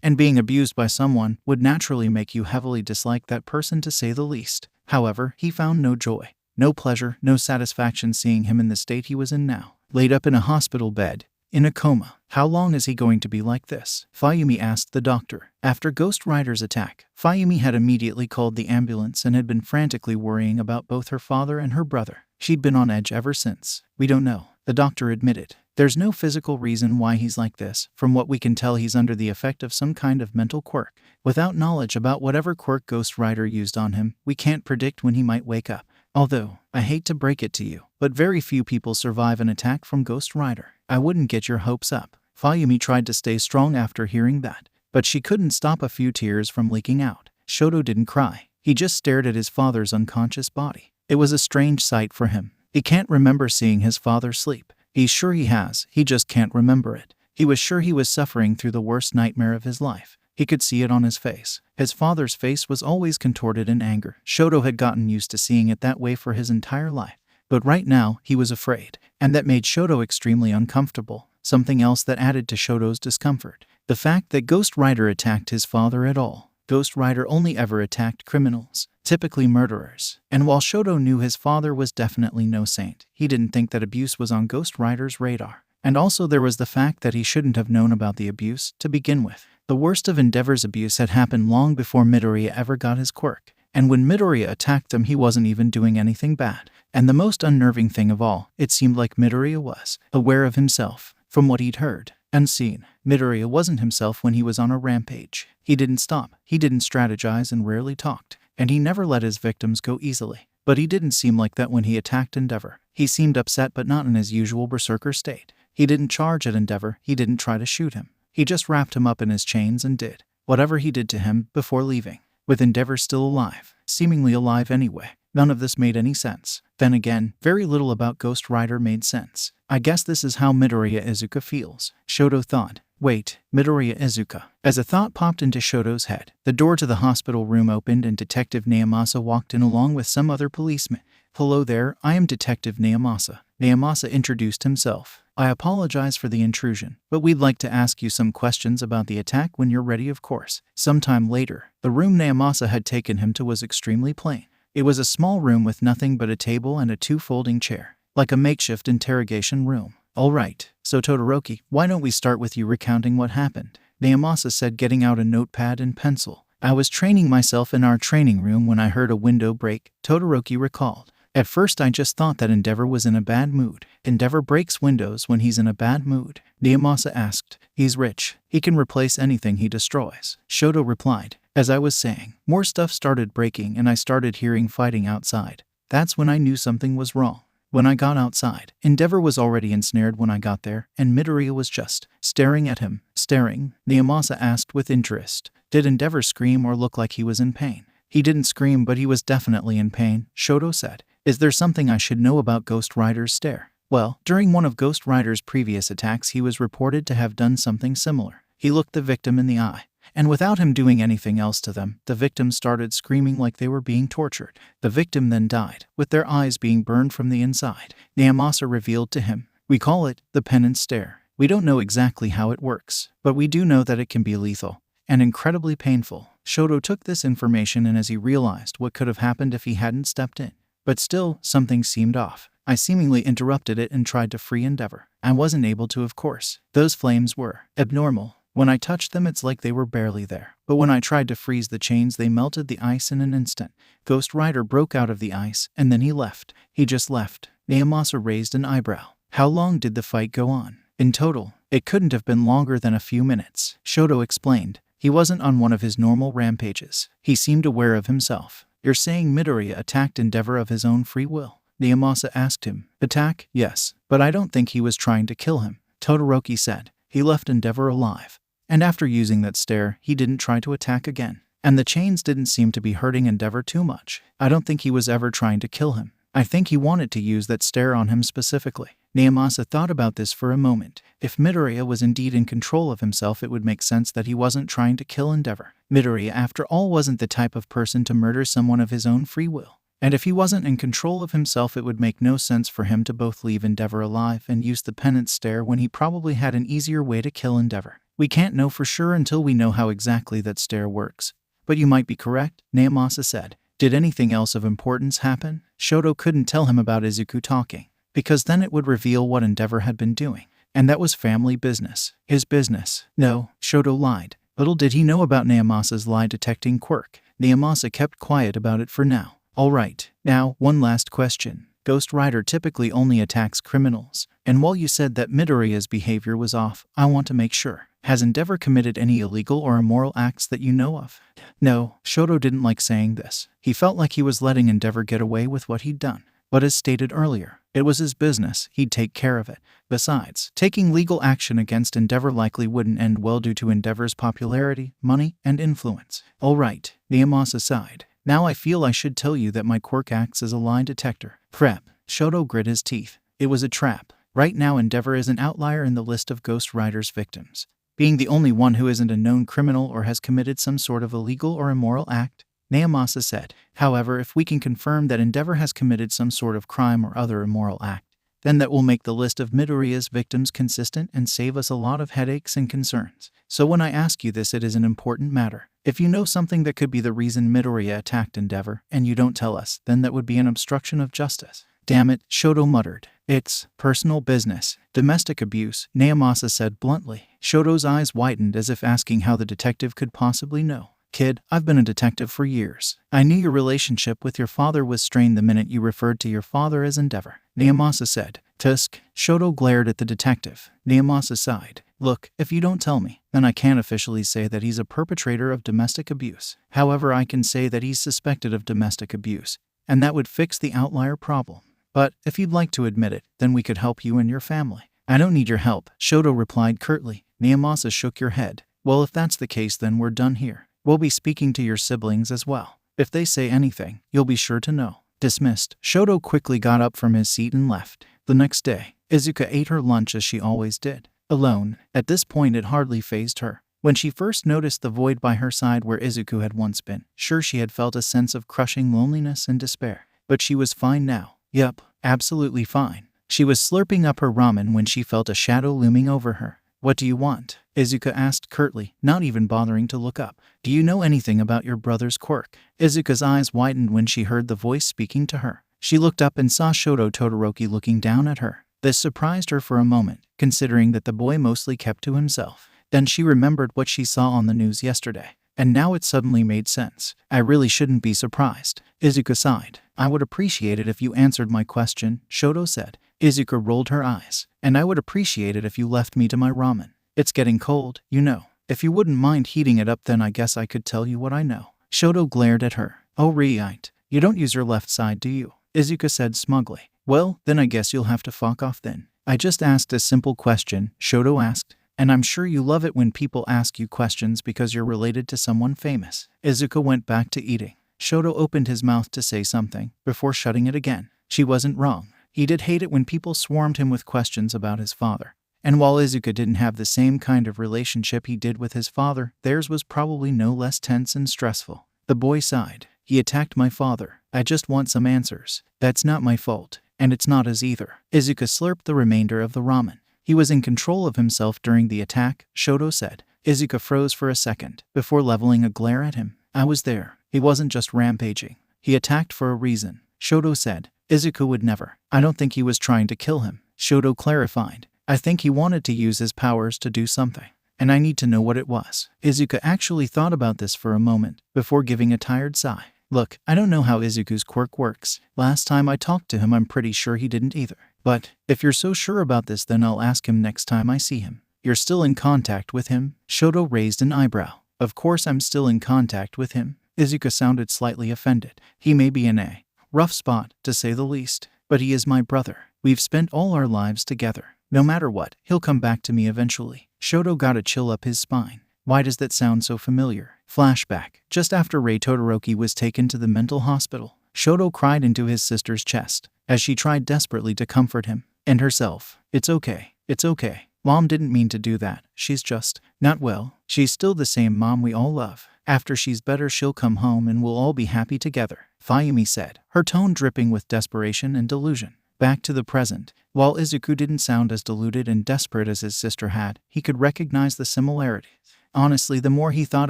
and being abused by someone would naturally make you heavily dislike that person, to say the least. However, he found no joy, no pleasure, no satisfaction seeing him in the state he was in now. Laid up in a hospital bed, in a coma. How long is he going to be like this? Fayumi asked the doctor. After Ghost Rider's attack, Fayumi had immediately called the ambulance and had been frantically worrying about both her father and her brother. She'd been on edge ever since. We don't know, the doctor admitted. There's no physical reason why he's like this. From what we can tell, he's under the effect of some kind of mental quirk. Without knowledge about whatever quirk Ghost Rider used on him, we can't predict when he might wake up. Although, I hate to break it to you, but very few people survive an attack from Ghost Rider. I wouldn't get your hopes up. Fayumi tried to stay strong after hearing that, but she couldn't stop a few tears from leaking out. Shoto didn't cry. He just stared at his father's unconscious body. It was a strange sight for him. He can't remember seeing his father sleep. He's sure he has, he just can't remember it. He was sure he was suffering through the worst nightmare of his life. He could see it on his face. His father's face was always contorted in anger. Shoto had gotten used to seeing it that way for his entire life. But right now, he was afraid. And that made Shoto extremely uncomfortable. Something else that added to Shoto's discomfort. The fact that Ghost Rider attacked his father at all. Ghost Rider only ever attacked criminals, typically murderers. And while Shoto knew his father was definitely no saint, he didn't think that abuse was on Ghost Rider's radar. And also there was the fact that he shouldn't have known about the abuse to begin with. The worst of Endeavor's abuse had happened long before Midoriya ever got his quirk. And when Midoriya attacked him, he wasn't even doing anything bad. And the most unnerving thing of all, it seemed like Midoriya was aware of himself. From what he'd heard and seen, Midoriya wasn't himself when he was on a rampage. He didn't stop, he didn't strategize and rarely talked. And he never let his victims go easily. But he didn't seem like that when he attacked Endeavor. He seemed upset but not in his usual berserker state. He didn't charge at Endeavor, he didn't try to shoot him. He just wrapped him up in his chains and did whatever he did to him before leaving. With Endeavor still alive, seemingly alive anyway. None of this made any sense. Then again, very little about Ghost Rider made sense. I guess this is how Midoriya Izuku feels, Shoto thought. Wait, Midoriya Izuku. As a thought popped into Shoto's head, the door to the hospital room opened and Detective Naomasa walked in along with some other policemen. Hello there, I am Detective Naomasa. Naomasa introduced himself. I apologize for the intrusion, but we'd like to ask you some questions about the attack when you're ready, of course. Sometime later, the room Naomasa had taken him to was extremely plain. It was a small room with nothing but a table and a two-folding chair, like a makeshift interrogation room. All right, so Todoroki, why don't we start with you recounting what happened? Naomasa said, getting out a notepad and pencil. I was training myself in our training room when I heard a window break, Todoroki recalled. At first I just thought that Endeavor was in a bad mood. Endeavor breaks windows when he's in a bad mood, Naomasa asked. He's rich. He can replace anything he destroys, Shoto replied. As I was saying, more stuff started breaking and I started hearing fighting outside. That's when I knew something was wrong. When I got outside, Endeavor was already ensnared when I got there, and Midoriya was just staring at him. Staring? Naomasa asked with interest. Did Endeavor scream or look like he was in pain? He didn't scream, but he was definitely in pain, Shoto said. Is there something I should know about Ghost Rider's stare? Well, during one of Ghost Rider's previous attacks, he was reported to have done something similar. He looked the victim in the eye. And without him doing anything else to them, the victims started screaming like they were being tortured. The victim then died, with their eyes being burned from the inside. Naomasa revealed to him. We call it the penance stare. We don't know exactly how it works, but we do know that it can be lethal and incredibly painful. Shoto took this information in as he realized what could have happened if he hadn't stepped in. But still, something seemed off. I seemingly interrupted it and tried to free Endeavor. I wasn't able to, of course. Those flames were abnormal. When I touched them, it's like they were barely there. But when I tried to freeze the chains, they melted the ice in an instant. Ghost Rider broke out of the ice, and then he left. He just left. Naomasa raised an eyebrow. How long did the fight go on? In total, it couldn't have been longer than a few minutes, Shoto explained. He wasn't on one of his normal rampages. He seemed aware of himself. You're saying Midoriya attacked Endeavor of his own free will? Naomasa asked him. Attack? Yes, but I don't think he was trying to kill him, Todoroki said. He left Endeavor alive. And after using that stare, he didn't try to attack again. And the chains didn't seem to be hurting Endeavor too much. I don't think he was ever trying to kill him. I think he wanted to use that stare on him specifically. Naomasa thought about this for a moment. If Midoriya was indeed in control of himself, it would make sense that he wasn't trying to kill Endeavor. Midoriya, after all, wasn't the type of person to murder someone of his own free will. And if he wasn't in control of himself, it would make no sense for him to both leave Endeavor alive and use the penance stare when he probably had an easier way to kill Endeavor. We can't know for sure until we know how exactly that stare works. But you might be correct, Naomasa said. Did anything else of importance happen? Shoto couldn't tell him about Izuku talking, because then it would reveal what Endeavor had been doing. And that was family business. His business. No, Shoto lied. Little did he know about Naomasa's lie-detecting quirk. Naomasa kept quiet about it for now. All right, now, one last question. Ghost Rider typically only attacks criminals. And while you said that Midoriya's behavior was off, I want to make sure. Has Endeavor committed any illegal or immoral acts that you know of? No, Shoto didn't like saying this. He felt like he was letting Endeavor get away with what he'd done. But as stated earlier, it was his business, he'd take care of it. Besides, taking legal action against Endeavor likely wouldn't end well due to Endeavor's popularity, money, and influence. Alright, Niamasa sighed. Now I feel I should tell you that my quirk acts as a lie detector. Prep. Shoto grit his teeth. It was a trap. Right now Endeavor is an outlier in the list of Ghost Rider's victims, being the only one who isn't a known criminal or has committed some sort of illegal or immoral act, Niamasa said. However, if we can confirm that Endeavor has committed some sort of crime or other immoral act, then that will make the list of Midoriya's victims consistent and save us a lot of headaches and concerns. So when I ask you this, it is an important matter. If you know something that could be the reason Midoriya attacked Endeavor and you don't tell us, then that would be an obstruction of justice. Damn it, Shoto muttered. It's personal business. Domestic abuse, Niamasa said bluntly. Shoto's eyes widened as if asking how the detective could possibly know. Kid, I've been a detective for years. I knew your relationship with your father was strained the minute you referred to your father as Endeavor, Niamasa said. Tusk. Shoto glared at the detective. Niamasa sighed. Look, if you don't tell me, then I can't officially say that he's a perpetrator of domestic abuse. However, I can say that he's suspected of domestic abuse, and that would fix the outlier problem. But if you'd like to admit it, then we could help you and your family. I don't need your help, Shoto replied curtly. Niamasa shook your head. Well, if that's the case, then we're done here. We'll be speaking to your siblings as well. If they say anything, you'll be sure to know. Dismissed. Shoto quickly got up from his seat and left. The next day, Izuku ate her lunch as she always did. Alone. At this point it hardly fazed her. When she first noticed the void by her side where Izuku had once been, sure she had felt a sense of crushing loneliness and despair. But she was fine now. Yup, absolutely fine. She was slurping up her ramen when she felt a shadow looming over her. What do you want? Izuku asked curtly, not even bothering to look up. Do you know anything about your brother's quirk? Izuku's eyes widened when she heard the voice speaking to her. She looked up and saw Shoto Todoroki looking down at her. This surprised her for a moment, considering that the boy mostly kept to himself. Then she remembered what she saw on the news yesterday, and now it suddenly made sense. I really shouldn't be surprised. Izuku sighed. I would appreciate it if you answered my question, Shoto said. Izuku rolled her eyes. And I would appreciate it if you left me to my ramen. It's getting cold, you know. If you wouldn't mind heating it up, then I guess I could tell you what I know. Shoto glared at her. Oh right. You don't use your left side, do you? Izuku said smugly. Well, then I guess you'll have to fuck off then. I just asked a simple question, Shoto asked. And I'm sure you love it when people ask you questions because you're related to someone famous. Izuku went back to eating. Shoto opened his mouth to say something, before shutting it again. She wasn't wrong. He did hate it when people swarmed him with questions about his father. And while Izuku didn't have the same kind of relationship he did with his father, theirs was probably no less tense and stressful. The boy sighed. He attacked my father. I just want some answers. That's not my fault. And it's not his either. Izuku slurped the remainder of the ramen. He was in control of himself during the attack, Shoto said. Izuku froze for a second, before leveling a glare at him. I was there. He wasn't just rampaging. He attacked for a reason, Shoto said. Izuku would never. I don't think he was trying to kill him, Shoto clarified. I think he wanted to use his powers to do something. And I need to know what it was. Izuku actually thought about this for a moment, before giving a tired sigh. Look, I don't know how Izuku's quirk works. Last time I talked to him, I'm pretty sure he didn't either. But, if you're so sure about this, then I'll ask him next time I see him. You're still in contact with him? Shoto raised an eyebrow. Of course I'm still in contact with him. Izuku sounded slightly offended. He may be in a rough spot, to say the least. But he is my brother. We've spent all our lives together. No matter what, he'll come back to me eventually. Shoto got a chill up his spine. Why does that sound so familiar? Flashback. Just after Rei Todoroki was taken to the mental hospital, Shoto cried into his sister's chest, as she tried desperately to comfort him, and herself. It's okay. It's okay. Mom didn't mean to do that. She's just not well. She's still the same mom we all love. After she's better, she'll come home and we'll all be happy together, Fayumi said, her tone dripping with desperation and delusion. Back to the present. While Izuku didn't sound as deluded and desperate as his sister had, he could recognize the similarities. Honestly, the more he thought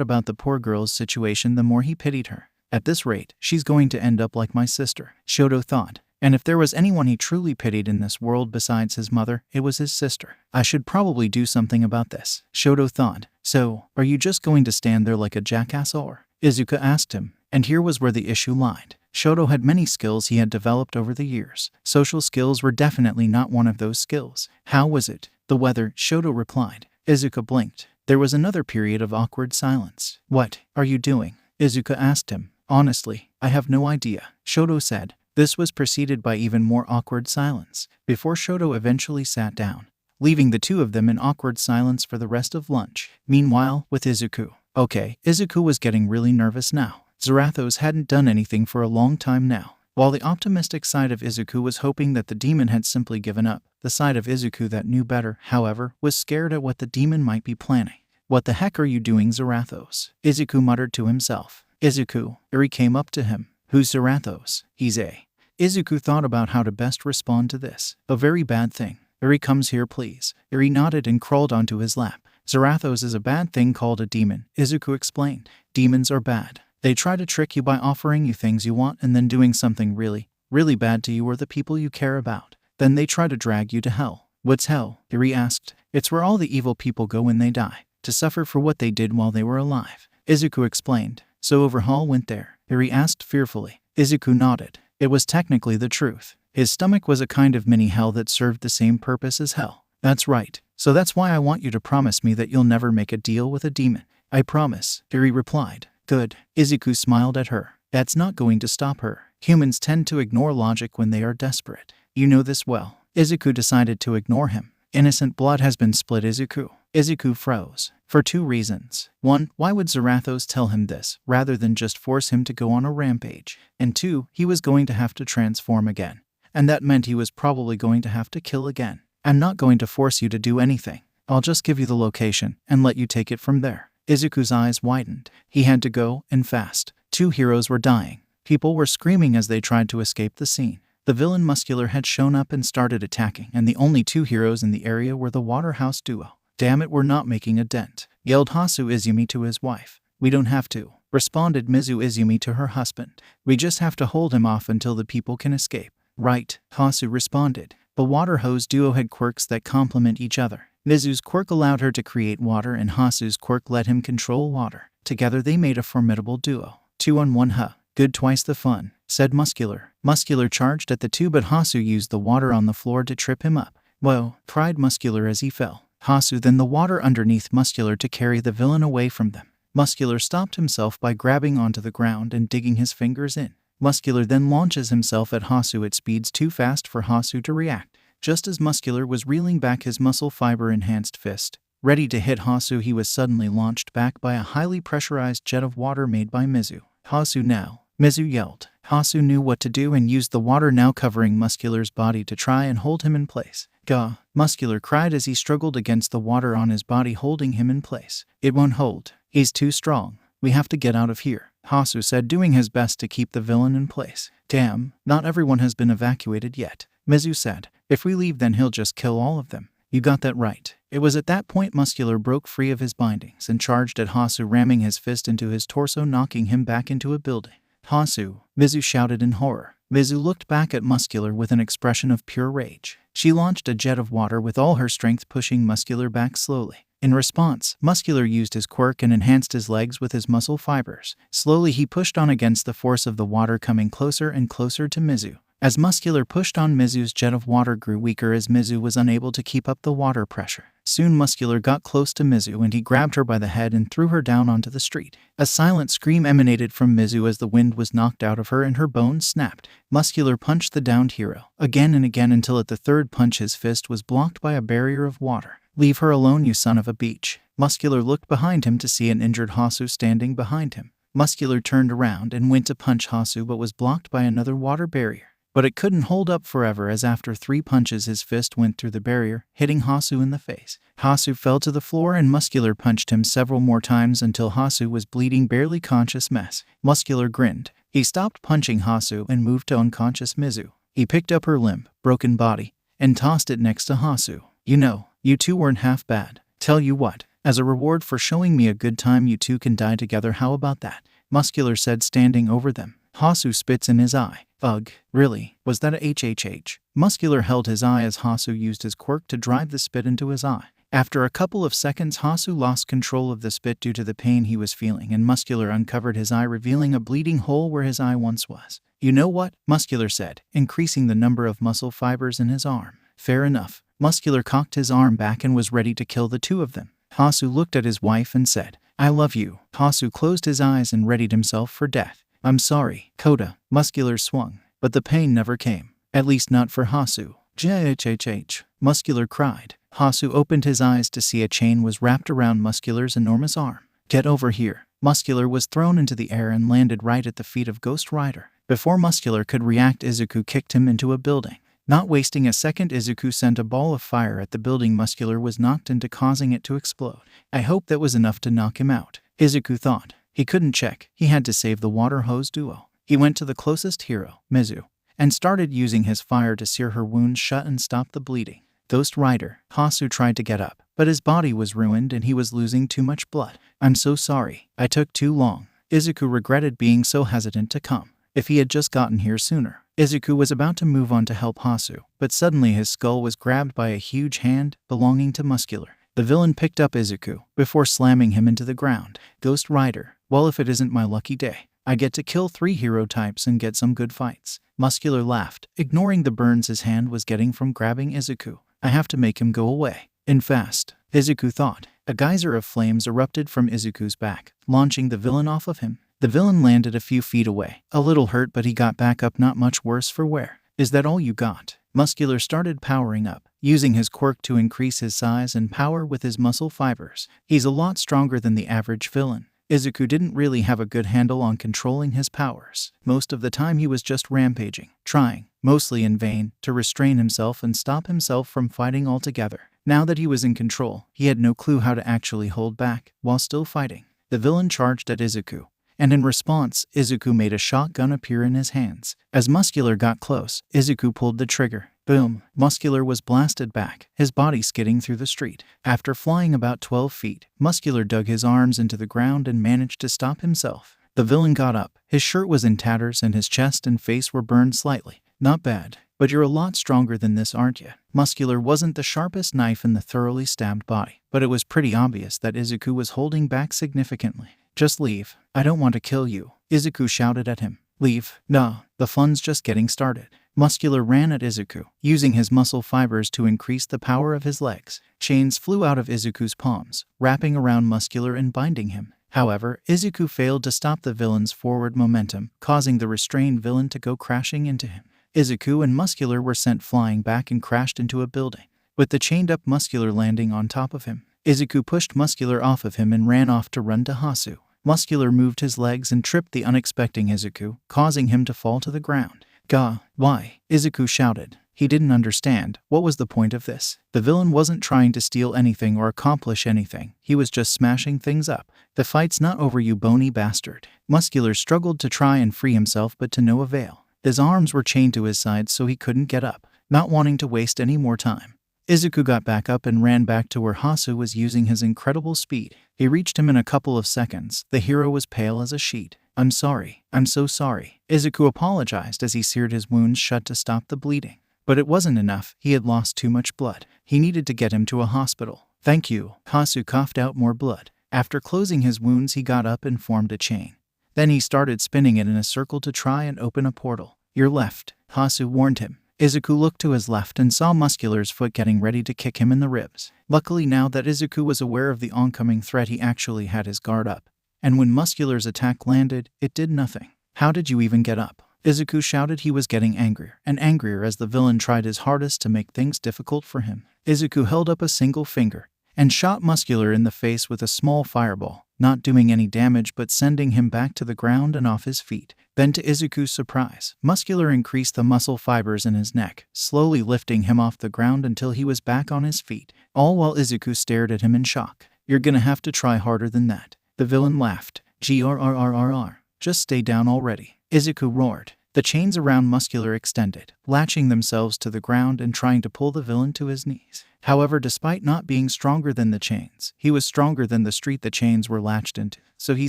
about the poor girl's situation, the more he pitied her. At this rate, she's going to end up like my sister, Shoto thought. And if there was anyone he truly pitied in this world besides his mother, it was his sister. I should probably do something about this, Shoto thought. So, are you just going to stand there like a jackass or? Izuku asked him. And here was where the issue lied. Shoto had many skills he had developed over the years. Social skills were definitely not one of those skills. How was it? The weather, Shoto replied. Izuku blinked. There was another period of awkward silence. What are you doing? Izuku asked him. Honestly, I have no idea, Shoto said. This was preceded by even more awkward silence, before Shoto eventually sat down, leaving the two of them in awkward silence for the rest of lunch. Meanwhile, with Izuku. Okay, Izuku was getting really nervous now. Zarathos hadn't done anything for a long time now. While the optimistic side of Izuku was hoping that the demon had simply given up, the side of Izuku that knew better, however, was scared at what the demon might be planning. What the heck are you doing, Zarathos? Izuku muttered to himself. Izuku. Eri came up to him. Who's Zarathos? He's a... Izuku thought about how to best respond to this. A very bad thing. Eri, comes here please. Eri nodded and crawled onto his lap. Zarathos is a bad thing called a demon, Izuku explained. Demons are bad. They try to trick you by offering you things you want and then doing something really, really bad to you or the people you care about. Then they try to drag you to hell. What's hell? Eri asked. It's where all the evil people go when they die, to suffer for what they did while they were alive. Izuku explained. So Overhaul went there? Eri asked fearfully. Izuku nodded. It was technically the truth. His stomach was a kind of mini hell that served the same purpose as hell. That's right. So that's why I want you to promise me that you'll never make a deal with a demon. I promise, Eri replied. Good. Izuku smiled at her. That's not going to stop her. Humans tend to ignore logic when they are desperate. You know this well. Izuku decided to ignore him. Innocent blood has been split, Izuku. Izuku froze. For two reasons. 1. Why would Zarathos tell him this, rather than just force him to go on a rampage? And 2. He was going to have to transform again. And that meant he was probably going to have to kill again. I'm not going to force you to do anything. I'll just give you the location, and let you take it from there. Izuku's eyes widened. He had to go, and fast. Two heroes were dying. People were screaming as they tried to escape the scene. The villain Muscular had shown up and started attacking, and the only two heroes in the area were the Waterhouse duo. Damn it, we're not making a dent, yelled Hasu Izumi to his wife. We don't have to, responded Mizu Izumi to her husband. We just have to hold him off until the people can escape. Right, Hasu responded. The Waterhouse duo had quirks that complement each other. Mizu's quirk allowed her to create water, and Hasu's quirk let him control water. Together they made a formidable duo. 2 on 1, huh? Good, twice the fun, said Muscular. Muscular charged at the two, but Hasu used the water on the floor to trip him up. Whoa, cried Muscular as he fell. Hasu then the water underneath Muscular to carry the villain away from them. Muscular stopped himself by grabbing onto the ground and digging his fingers in. Muscular then launches himself at Hasu at speeds too fast for Hasu to react. Just as Muscular was reeling back his muscle fiber-enhanced fist, ready to hit Hasu, he was suddenly launched back by a highly pressurized jet of water made by Mizu. Hasu now, Mizu yelled. Hasu knew what to do and used the water now covering Muscular's body to try and hold him in place. Gah, Muscular cried as he struggled against the water on his body holding him in place. It won't hold. He's too strong. We have to get out of here, Hasu said, doing his best to keep the villain in place. Damn, not everyone has been evacuated yet, Mizu said. If we leave, then he'll just kill all of them. You got that right. It was at that point Muscular broke free of his bindings and charged at Hasu, ramming his fist into his torso, knocking him back into a building. Hasu, Mizu shouted in horror. Mizu looked back at Muscular with an expression of pure rage. She launched a jet of water with all her strength, pushing Muscular back slowly. In response, Muscular used his quirk and enhanced his legs with his muscle fibers. Slowly he pushed on against the force of the water, coming closer and closer to Mizu. As Muscular pushed on, Mizu's jet of water grew weaker as Mizu was unable to keep up the water pressure. Soon Muscular got close to Mizu and he grabbed her by the head and threw her down onto the street. A silent scream emanated from Mizu as the wind was knocked out of her and her bones snapped. Muscular punched the downed hero again and again until at the third punch his fist was blocked by a barrier of water. Leave her alone, you son of a bitch. Muscular looked behind him to see an injured Hasu standing behind him. Muscular turned around and went to punch Hasu, but was blocked by another water barrier. But it couldn't hold up forever, as after 3 punches his fist went through the barrier, hitting Hasu in the face. Hasu fell to the floor and Muscular punched him several more times until Hasu was bleeding, barely conscious mess. Muscular grinned. He stopped punching Hasu and moved to unconscious Mizu. He picked up her limp, broken body, and tossed it next to Hasu. You know, you two weren't half bad. Tell you what, as a reward for showing me a good time, you two can die together. How about that? Muscular said, standing over them. Hasu spits in his eye. Ugh, really? Was that a HHH? Muscular held his eye as Hasu used his quirk to drive the spit into his eye. After a couple of seconds, Hasu lost control of the spit due to the pain he was feeling, and Muscular uncovered his eye, revealing a bleeding hole where his eye once was. You know what? Muscular said, increasing the number of muscle fibers in his arm. Fair enough. Muscular cocked his arm back and was ready to kill the two of them. Hasu looked at his wife and said, "I love you." Hasu closed his eyes and readied himself for death. "I'm sorry, Koda." Muscular swung, but the pain never came. At least not for Hasu. "JHHH," Muscular cried. Hasu opened his eyes to see a chain was wrapped around Muscular's enormous arm. "Get over here." Muscular was thrown into the air and landed right at the feet of Ghost Rider. Before Muscular could react, Izuku kicked him into a building. Not wasting a second, Izuku sent a ball of fire at the building Muscular was knocked into, causing it to explode. I hope that was enough to knock him out, Izuku thought. He couldn't check. He had to save the water hose duo. He went to the closest hero, Mizu, and started using his fire to sear her wounds shut and stop the bleeding. Ghost Rider, Hasu tried to get up, but his body was ruined and he was losing too much blood. "I'm so sorry. I took too long." Izuku regretted being so hesitant to come. If he had just gotten here sooner. Izuku was about to move on to help Hasu, but suddenly his skull was grabbed by a huge hand belonging to Muscular. The villain picked up Izuku before slamming him into the ground. Ghost Rider, "Well, if it isn't my lucky day. I get to kill 3 hero types and get some good fights." Muscular laughed, ignoring the burns his hand was getting from grabbing Izuku. "I have to make him go away. In fast," Izuku thought. A geyser of flames erupted from Izuku's back, launching the villain off of him. The villain landed a few feet away, a little hurt, but he got back up, not much worse for wear. "Is that all you got?" Muscular started powering up, using his quirk to increase his size and power with his muscle fibers. He's a lot stronger than the average villain. Izuku didn't really have a good handle on controlling his powers. Most of the time he was just rampaging, trying, mostly in vain, to restrain himself and stop himself from fighting altogether. Now that he was in control, he had no clue how to actually hold back while still fighting. The villain charged at Izuku, and in response, Izuku made a shotgun appear in his hands. As Muscular got close, Izuku pulled the trigger. Boom! Muscular was blasted back, his body skidding through the street. After flying about 12 feet, Muscular dug his arms into the ground and managed to stop himself. The villain got up. His shirt was in tatters and his chest and face were burned slightly. "Not bad, but you're a lot stronger than this, aren't you?" Muscular wasn't the sharpest knife in the thoroughly stabbed body, but it was pretty obvious that Izuku was holding back significantly. "Just leave. I don't want to kill you," Izuku shouted at him. "Leave? No, the fun's just getting started." Muscular ran at Izuku, using his muscle fibers to increase the power of his legs. Chains flew out of Izuku's palms, wrapping around Muscular and binding him. However, Izuku failed to stop the villain's forward momentum, causing the restrained villain to go crashing into him. Izuku and Muscular were sent flying back and crashed into a building, with the chained-up Muscular landing on top of him. Izuku pushed Muscular off of him and ran off to run to Hasu. Muscular moved his legs and tripped the unexpecting Izuku, causing him to fall to the ground. "Gah, why?" Izuku shouted. He didn't understand. What was the point of this? The villain wasn't trying to steal anything or accomplish anything. He was just smashing things up. "The fight's not over, you bony bastard." Muscular struggled to try and free himself, but to no avail. His arms were chained to his sides so he couldn't get up. Not wanting to waste any more time, Izuku got back up and ran back to where Hasu was using his incredible speed. He reached him in a couple of seconds. The hero was pale as a sheet. "I'm sorry. I'm so sorry." Izuku apologized as he seared his wounds shut to stop the bleeding. But it wasn't enough. He had lost too much blood. He needed to get him to a hospital. "Thank you." Hasu coughed out more blood. After closing his wounds, he got up and formed a chain. Then he started spinning it in a circle to try and open a portal. "Your left," Hasu warned him. Izuku looked to his left and saw Muscular's foot getting ready to kick him in the ribs. Luckily, now that Izuku was aware of the oncoming threat, he actually had his guard up. And when Muscular's attack landed, it did nothing. "How did you even get up?" Izuku shouted. He was getting angrier and angrier as the villain tried his hardest to make things difficult for him. Izuku held up a single finger and shot Muscular in the face with a small fireball, not doing any damage but sending him back to the ground and off his feet. Then, to Izuku's surprise, Muscular increased the muscle fibers in his neck, slowly lifting him off the ground until he was back on his feet, all while Izuku stared at him in shock. "You're gonna have to try harder than that." The villain laughed. "Grrrr. Just stay down already," Izuku roared. The chains around Muscular extended, latching themselves to the ground and trying to pull the villain to his knees. However, despite not being stronger than the chains, he was stronger than the street the chains were latched into, so he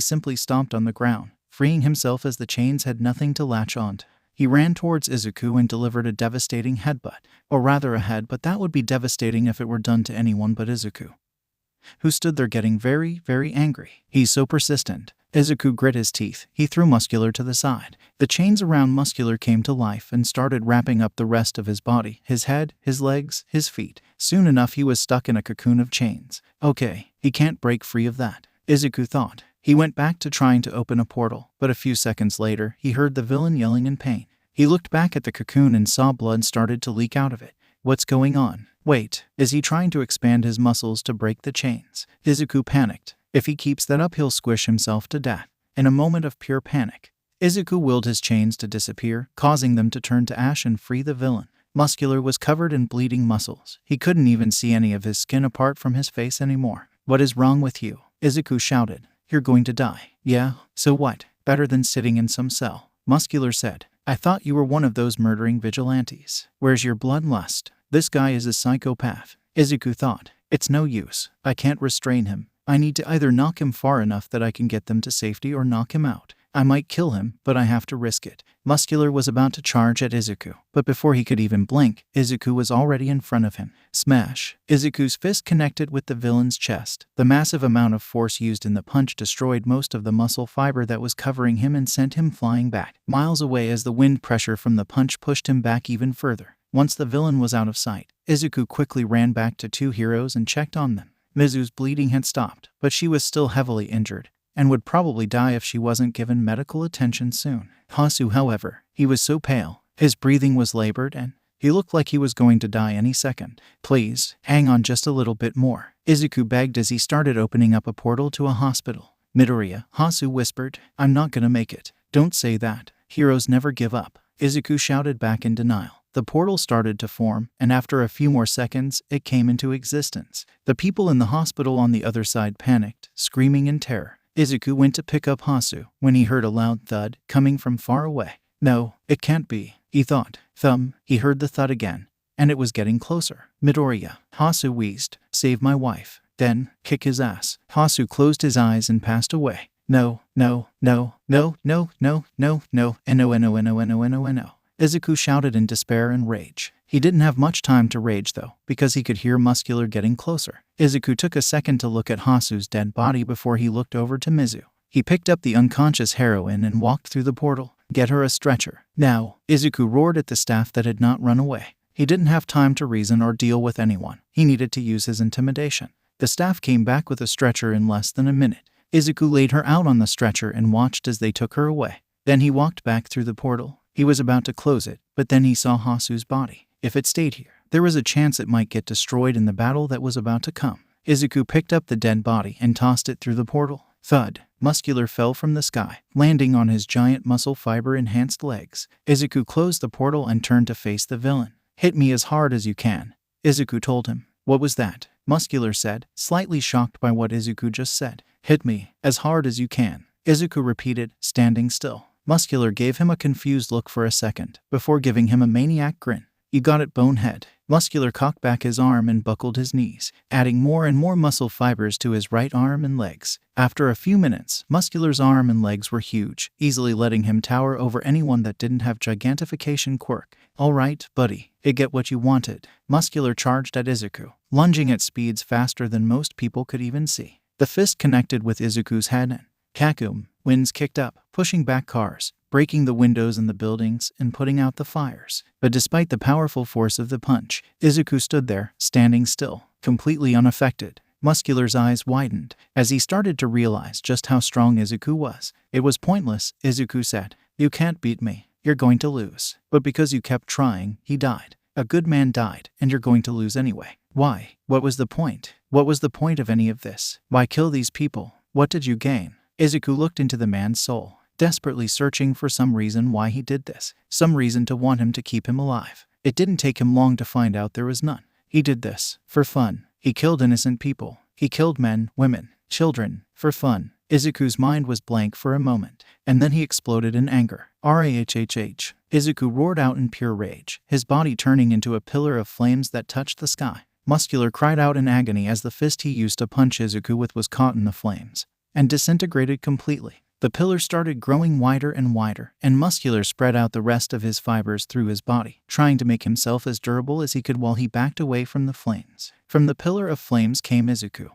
simply stomped on the ground, freeing himself as the chains had nothing to latch onto. He ran towards Izuku and delivered a devastating headbutt. Or rather a head, but that would be devastating if it were done to anyone but Izuku. who stood there getting very, very angry. He's so persistent. Izuku grit his teeth. He threw Muscular to the side. The chains around Muscular came to life and started wrapping up the rest of his body, his head, his legs, his feet. Soon enough he was stuck in a cocoon of chains. Okay, he can't break free of that, Izuku thought. He went back to trying to open a portal, but a few seconds later he heard the villain yelling in pain. He looked back at the cocoon and saw blood started to leak out of it. What's going on? Wait, is he trying to expand his muscles to break the chains? Izuku panicked. If he keeps that up, he'll squish himself to death. In a moment of pure panic, Izuku willed his chains to disappear, causing them to turn to ash and free the villain. Muscular was covered in bleeding muscles. He couldn't even see any of his skin apart from his face anymore. What is wrong with you? Izuku shouted. You're going to die. Yeah, so what? Better than sitting in some cell. Muscular said. I thought you were one of those murdering vigilantes. Where's your bloodlust? This guy is a psychopath. Izuku thought. It's no use. I can't restrain him. I need to either knock him far enough that I can get them to safety or knock him out. I might kill him, but I have to risk it. Muscular was about to charge at Izuku, but before he could even blink, Izuku was already in front of him. Smash! Izuku's fist connected with the villain's chest. The massive amount of force used in the punch destroyed most of the muscle fiber that was covering him and sent him flying back miles away as the wind pressure from the punch pushed him back even further. Once the villain was out of sight, Izuku quickly ran back to two heroes and checked on them. Mizu's bleeding had stopped, but she was still heavily injured and would probably die if she wasn't given medical attention soon. Hasu, however, he was so pale, his breathing was labored and he looked like he was going to die any second. Please, hang on just a little bit more, Izuku begged as he started opening up a portal to a hospital. Midoriya, Hasu whispered, I'm not gonna make it. Don't say that. Heroes never give up. Izuku shouted back in denial. The portal started to form, and after a few more seconds, it came into existence. The people in the hospital on the other side panicked, screaming in terror. Izuku went to pick up Hasu when he heard a loud thud coming from far away. No, it can't be, he thought. Thump, he heard the thud again, and it was getting closer. Midoriya, Hasu wheezed, save my wife. Then, kick his ass. Hasu closed his eyes and passed away. No, no, no, no, no, no, no, no, no. Izuku shouted in despair and rage. He didn't have much time to rage though, because he could hear Muscular getting closer. Izuku took a second to look at Hasu's dead body before he looked over to Mizu. He picked up the unconscious heroine and walked through the portal. Get her a stretcher. Now, Izuku roared at the staff that had not run away. He didn't have time to reason or deal with anyone. He needed to use his intimidation. The staff came back with a stretcher in less than a minute. Izuku laid her out on the stretcher and watched as they took her away. Then he walked back through the portal. He was about to close it, but then he saw Hasu's body. If it stayed here, there was a chance it might get destroyed in the battle that was about to come. Izuku picked up the dead body and tossed it through the portal. Thud. Muscular fell from the sky, landing on his giant muscle fiber-enhanced legs. Izuku closed the portal and turned to face the villain. Hit me as hard as you can, Izuku told him. What was that? Muscular said, slightly shocked by what Izuku just said. Hit me as hard as you can, Izuku repeated, standing still. Muscular gave him a confused look for a second, before giving him a maniac grin. You got it, bonehead. Muscular cocked back his arm and buckled his knees, adding more and more muscle fibers to his right arm and legs. After a few minutes, Muscular's arm and legs were huge, easily letting him tower over anyone that didn't have gigantification quirk. All right, buddy, you get what you wanted. Muscular charged at Izuku, lunging at speeds faster than most people could even see. The fist connected with Izuku's head and Kakum. Winds kicked up, pushing back cars, breaking the windows in the buildings, and putting out the fires. But despite the powerful force of the punch, Izuku stood there, standing still, completely unaffected. Muscular's eyes widened as he started to realize just how strong Izuku was. It was pointless, Izuku said. You can't beat me. You're going to lose. But because you kept trying, he died. A good man died, and you're going to lose anyway. Why? What was the point? What was the point of any of this? Why kill these people? What did you gain? Izuku looked into the man's soul, desperately searching for some reason why he did this, some reason to want him to keep him alive. It didn't take him long to find out there was none. He did this for fun. He killed innocent people. He killed men, women, children, for fun. Izuku's mind was blank for a moment, and then he exploded in anger. Rahhh. Izuku roared out in pure rage, his body turning into a pillar of flames that touched the sky. Muscular cried out in agony as the fist he used to punch Izuku with was caught in the flames and disintegrated completely. The pillar started growing wider and wider, and Muscular spread out the rest of his fibers through his body, trying to make himself as durable as he could while he backed away from the flames. From the pillar of flames came Izuku.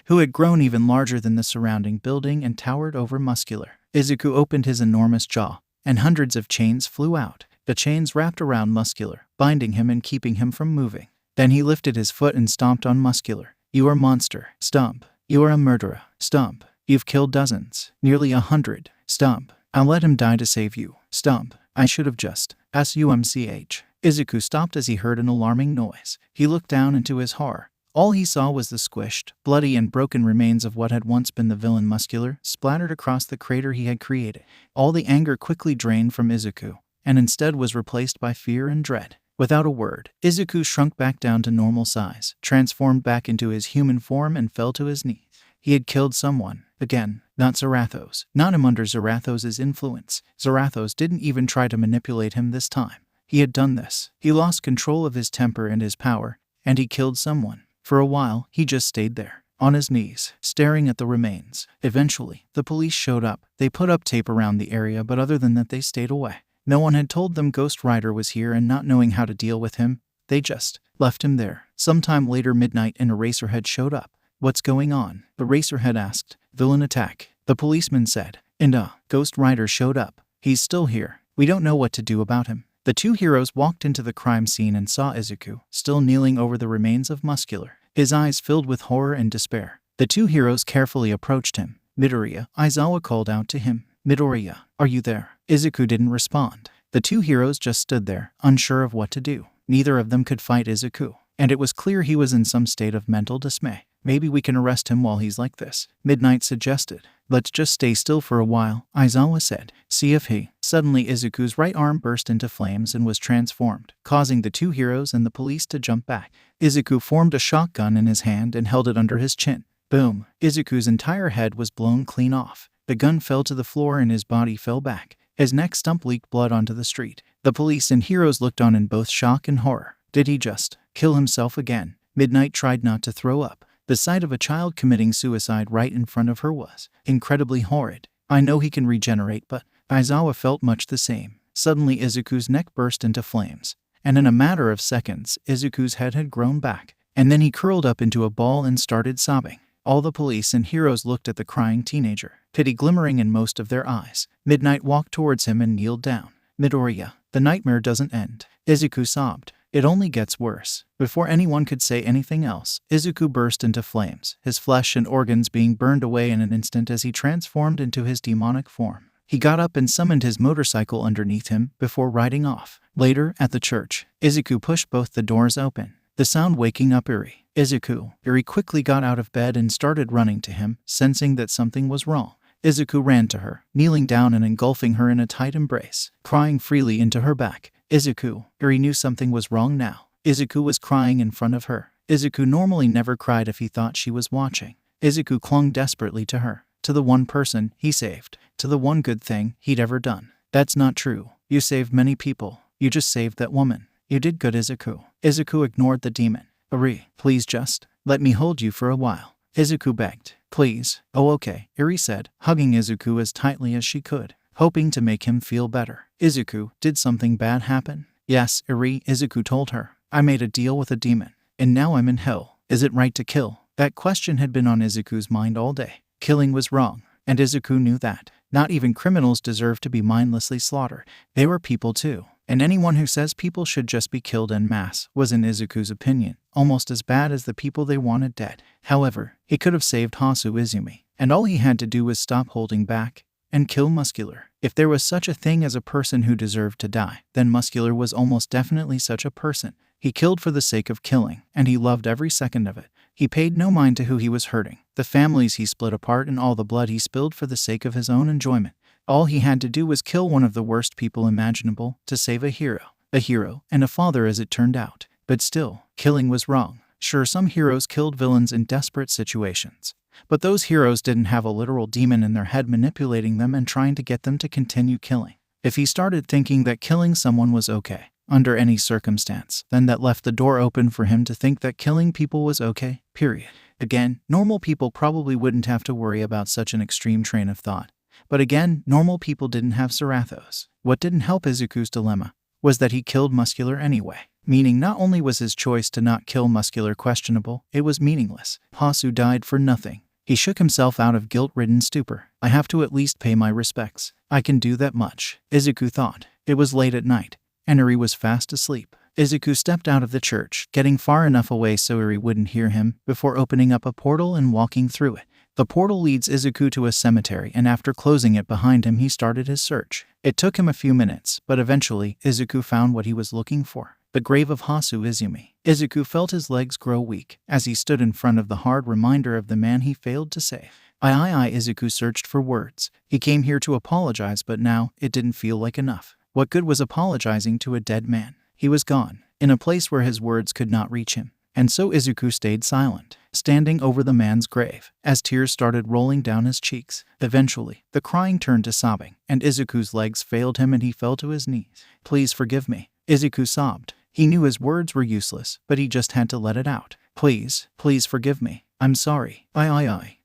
who had grown even larger than the surrounding building and towered over Muscular. Izuku opened his enormous jaw, and hundreds of chains flew out. The chains wrapped around Muscular, binding him and keeping him from moving. Then he lifted his foot and stomped on Muscular. "You are a monster. Stomp. You are a murderer. Stomp. You've killed dozens. Nearly 100. Stomp. I'll let him die to save you. Stomp. I should have just. SUMCH. Izuku stopped as he heard an alarming noise. He looked down into his horror. All he saw was the squished, bloody and broken remains of what had once been the villain Muscular, splattered across the crater he had created. All the anger quickly drained from Izuku, and instead was replaced by fear and dread. Without a word, Izuku shrunk back down to normal size, transformed back into his human form and fell to his knees. He had killed someone. Again, not Zarathos. Not him under Zarathos' influence. Zarathos didn't even try to manipulate him this time. He had done this. He lost control of his temper and his power, and he killed someone. For a while, he just stayed there, on his knees, staring at the remains. Eventually, the police showed up. They put up tape around the area, but other than that, they stayed away. No one had told them Ghost Rider was here, and not knowing how to deal with him, they just left him there. Sometime later, midnight, an Eraserhead showed up. "What's going on?" the Eraserhead asked. "Villain attack," the policeman said. And Ghost Rider showed up. "He's still here. We don't know what to do about him." The two heroes walked into the crime scene and saw Izuku, still kneeling over the remains of Muscular, his eyes filled with horror and despair. The two heroes carefully approached him. "Midoriya," Aizawa called out to him. "Midoriya, are you there?" Izuku didn't respond. The two heroes just stood there, unsure of what to do. Neither of them could fight Izuku, and it was clear he was in some state of mental dismay. "Maybe we can arrest him while he's like this," Midnight suggested. "Let's just stay still for a while," Aizawa said. "See if he..." Suddenly Izuku's right arm burst into flames and was transformed, causing the two heroes and the police to jump back. Izuku formed a shotgun in his hand and held it under his chin. Boom! Izuku's entire head was blown clean off. The gun fell to the floor and his body fell back. His neck stump leaked blood onto the street. The police and heroes looked on in both shock and horror. Did he just kill himself again? Midnight tried not to throw up. The sight of a child committing suicide right in front of her was incredibly horrid. "I know he can regenerate, but..." Aizawa felt much the same. Suddenly Izuku's neck burst into flames, and in a matter of seconds, Izuku's head had grown back, and then he curled up into a ball and started sobbing. All the police and heroes looked at the crying teenager, pity glimmering in most of their eyes. Midnight walked towards him and kneeled down. "Midoriya, the nightmare doesn't end," Izuku sobbed. "It only gets worse." Before anyone could say anything else, Izuku burst into flames, his flesh and organs being burned away in an instant as he transformed into his demonic form. He got up and summoned his motorcycle underneath him before riding off. Later, at the church, Izuku pushed both the doors open, the sound waking up Eri. Eri quickly got out of bed and started running to him, sensing that something was wrong. Izuku ran to her, kneeling down and engulfing her in a tight embrace, crying freely into her back. Eri knew something was wrong now. Izuku was crying in front of her. Izuku normally never cried if he thought she was watching. Izuku clung desperately to her, to the one person he saved, to the one good thing he'd ever done. "That's not true. You saved many people. You just saved that woman. You did good, Izuku." Izuku ignored the demon. "Eri, please just let me hold you for a while," Izuku begged. "Please." "Oh, okay," Eri said, hugging Izuku as tightly as she could, hoping to make him feel better. "Izuku, did something bad happen?" "Yes, Eri," Izuku told her. "I made a deal with a demon, and now I'm in hell. Is it right to kill?" That question had been on Izuku's mind all day. Killing was wrong, and Izuku knew that. Not even criminals deserve to be mindlessly slaughtered. They were people too, and anyone who says people should just be killed en masse was, in Izuku's opinion, almost as bad as the people they wanted dead. However, he could have saved Hasu Izumi, and all he had to do was stop holding back and kill Muscular. If there was such a thing as a person who deserved to die, then Muscular was almost definitely such a person. He killed for the sake of killing, and he loved every second of it. He paid no mind to who he was hurting, the families he split apart, and all the blood he spilled for the sake of his own enjoyment. All he had to do was kill one of the worst people imaginable to save a hero and a father as it turned out. But still, killing was wrong. Sure, some heroes killed villains in desperate situations, but those heroes didn't have a literal demon in their head manipulating them and trying to get them to continue killing. If he started thinking that killing someone was okay, under any circumstance, then that left the door open for him to think that killing people was okay, period. Again, normal people probably wouldn't have to worry about such an extreme train of thought. But again, normal people didn't have Zarathos. What didn't help Izuku's dilemma was that he killed Muscular anyway. Meaning not only was his choice to not kill Muscular questionable, it was meaningless. Hasu died for nothing. He shook himself out of guilt-ridden stupor. I have to at least pay my respects. I can do that much, Izuku thought. It was late at night, and Eri was fast asleep. Izuku stepped out of the church, getting far enough away so Eri wouldn't hear him, before opening up a portal and walking through it. The portal leads Izuku to a cemetery, and after closing it behind him, he started his search. It took him a few minutes, but eventually, Izuku found what he was looking for. The grave of Hasu Izumi. Izuku felt his legs grow weak as he stood in front of the hard reminder of the man he failed to save. Izuku searched for words. He came here to apologize, but now it didn't feel like enough. What good was apologizing to a dead man? He was gone, in a place where his words could not reach him. And so Izuku stayed silent, standing over the man's grave, as tears started rolling down his cheeks. Eventually, the crying turned to sobbing, and Izuku's legs failed him and he fell to his knees. Please forgive me, Izuku sobbed. He knew his words were useless, but he just had to let it out. Please forgive me. I'm sorry.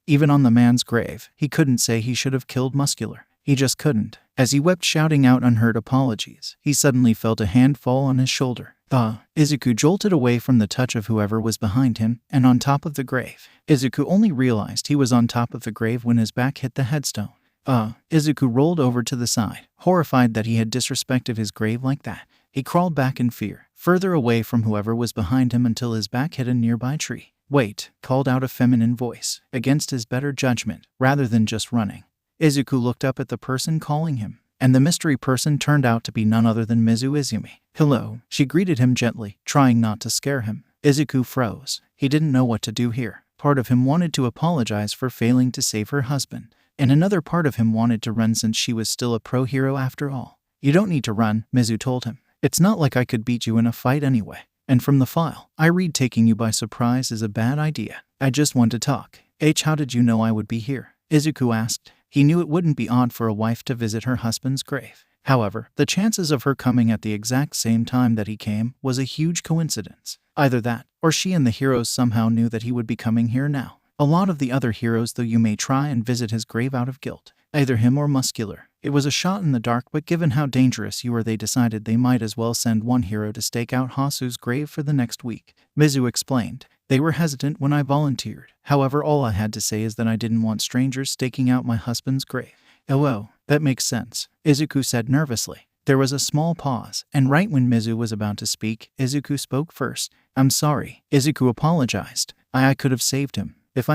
Even on the man's grave, he couldn't say he should have killed Muscular. He just couldn't. As he wept, shouting out unheard apologies, he suddenly felt a hand fall on his shoulder. Izuku jolted away from the touch of whoever was behind him and on top of the grave. Izuku only realized he was on top of the grave when his back hit the headstone. Izuku rolled over to the side, horrified that he had disrespected his grave like that. He crawled back in fear, further away from whoever was behind him until his back hit a nearby tree. Wait, called out a feminine voice, against his better judgment, rather than just running. Izuku looked up at the person calling him, and the mystery person turned out to be none other than Mizu Izumi. Hello, she greeted him gently, trying not to scare him. Izuku froze. He didn't know what to do here. Part of him wanted to apologize for failing to save her husband, and another part of him wanted to run since she was still a pro-hero after all. You don't need to run, Mizu told him. It's not like I could beat you in a fight anyway. And from the file, I read taking you by surprise is a bad idea. I just want to talk. How did you know I would be here? Izuku asked. He knew it wouldn't be odd for a wife to visit her husband's grave. However, the chances of her coming at the exact same time that he came was a huge coincidence. Either that, or she and the heroes somehow knew that he would be coming here now. A lot of the other heroes, though, you may try and visit his grave out of guilt. Either him or Muscular. It was a shot in the dark, but given how dangerous you were, they decided they might as well send one hero to stake out Hasu's grave for the next week. Mizu explained. They were hesitant when I volunteered. However, all I had to say is that I didn't want strangers staking out my husband's grave. Oh, that makes sense, Izuku said nervously. There was a small pause, and right when Mizu was about to speak, Izuku spoke first. I'm sorry, Izuku apologized. I could have saved him. If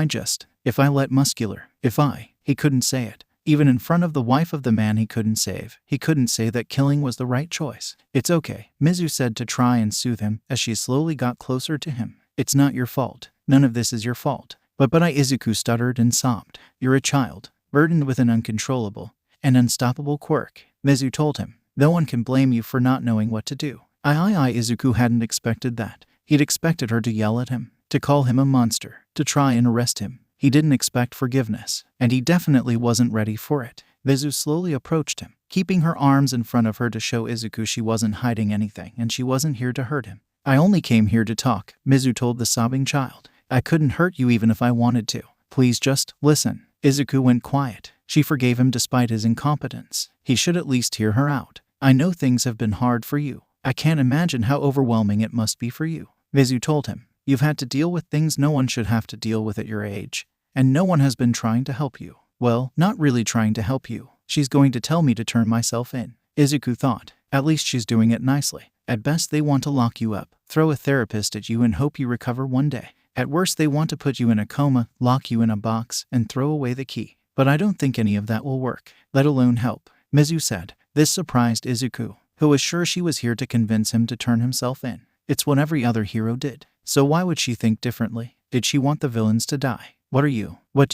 I let Muscular, he couldn't say it. Even in front of the wife of the man he couldn't save, he couldn't say that killing was the right choice. It's okay, Mizu said to try and soothe him as she slowly got closer to him. It's not your fault. None of this is your fault. But Izuku stuttered and sobbed. You're a child, burdened with an uncontrollable and unstoppable quirk, Mizu told him. No one can blame you for not knowing what to do. Izuku hadn't expected that. He'd expected her to yell at him, to call him a monster, to try and arrest him. He didn't expect forgiveness, and he definitely wasn't ready for it. Mizu slowly approached him, keeping her arms in front of her to show Izuku she wasn't hiding anything and she wasn't here to hurt him. I only came here to talk, Mizu told the sobbing child. I couldn't hurt you even if I wanted to. Please just listen. Izuku went quiet. She forgave him despite his incompetence. He should at least hear her out. I know things have been hard for you. I can't imagine how overwhelming it must be for you, Mizu told him. You've had to deal with things no one should have to deal with at your age. And no one has been trying to help you. Well, not really trying to help you. She's going to tell me to turn myself in, Izuku thought. At least she's doing it nicely. At best they want to lock you up, throw a therapist at you and hope you recover one day. At worst they want to put you in a coma, lock you in a box, and throw away the key. But I don't think any of that will work, let alone help, Mizu said. This surprised Izuku, who was sure she was here to convince him to turn himself in. It's what every other hero did. So why would she think differently? Did she want the villains to die? What do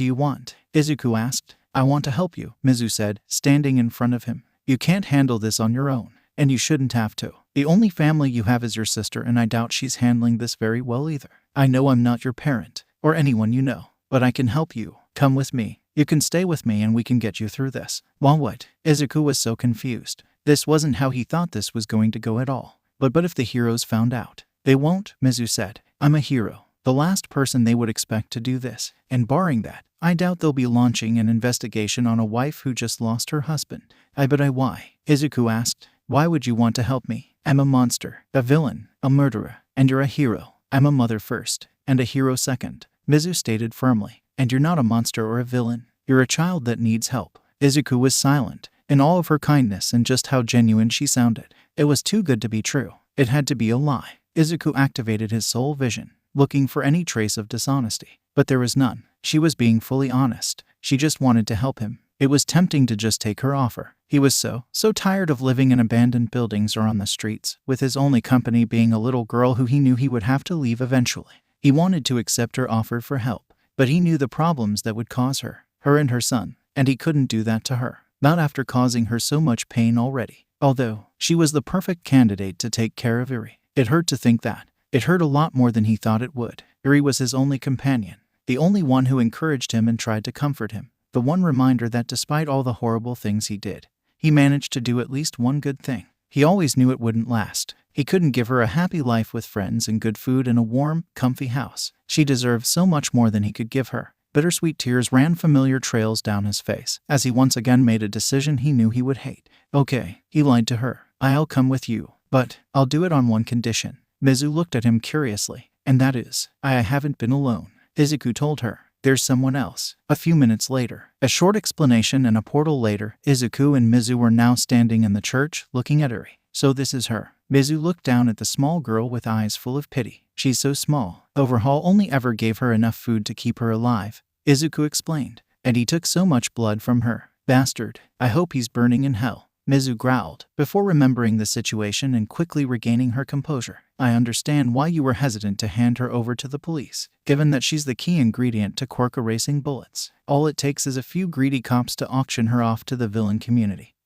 you want? Izuku asked. I want to help you, Mizu said, standing in front of him. You can't handle this on your own, and you shouldn't have to. The only family you have is your sister, and I doubt she's handling this very well either. I know I'm not your parent, or anyone you know, but I can help you. Come with me. You can stay with me and we can get you through this. Well, what? Izuku was so confused. This wasn't how he thought this was going to go at all. But if the heroes found out? They won't, Mizu said. I'm a hero. The last person they would expect to do this, and barring that, I doubt they'll be launching an investigation on a wife who just lost her husband. Why? Izuku asked. Why would you want to help me? I'm a monster, a villain, a murderer, and you're a hero. I'm a mother first, and a hero second, Mizu stated firmly. And you're not a monster or a villain. You're a child that needs help. Izuku was silent, in all of her kindness and just how genuine she sounded. It was too good to be true. It had to be a lie. Izuku activated his soul vision, looking for any trace of dishonesty. But there was none. She was being fully honest. She just wanted to help him. It was tempting to just take her offer. He was so tired of living in abandoned buildings or on the streets, with his only company being a little girl who he knew he would have to leave eventually. He wanted to accept her offer for help, but he knew the problems that would cause her and her son, and he couldn't do that to her, not after causing her so much pain already. Although she was the perfect candidate to take care of Eri. It hurt to think that. It hurt a lot more than he thought it would. Eri was his only companion, the only one who encouraged him and tried to comfort him. The one reminder that despite all the horrible things he did, he managed to do at least one good thing. He always knew it wouldn't last. He couldn't give her a happy life with friends and good food in a warm, comfy house. She deserved so much more than he could give her. Bittersweet tears ran familiar trails down his face as he once again made a decision he knew he would hate. Okay, he lied to her. I'll come with you, but I'll do it on one condition. Mizu looked at him curiously. And that is, I haven't been alone. Izuku told her. There's someone else. A few minutes later, a short explanation and a portal later, Izuku and Mizu were now standing in the church, looking at Eri. So this is her. Mizu looked down at the small girl with eyes full of pity. She's so small. Overhaul only ever gave her enough food to keep her alive, Izuku explained. And he took so much blood from her. Bastard. I hope he's burning in hell, Mizu growled, before remembering the situation and quickly regaining her composure. I understand why you were hesitant to hand her over to the police, given that she's the key ingredient to Quirk erasing bullets. All it takes is a few greedy cops to auction her off to the villain community.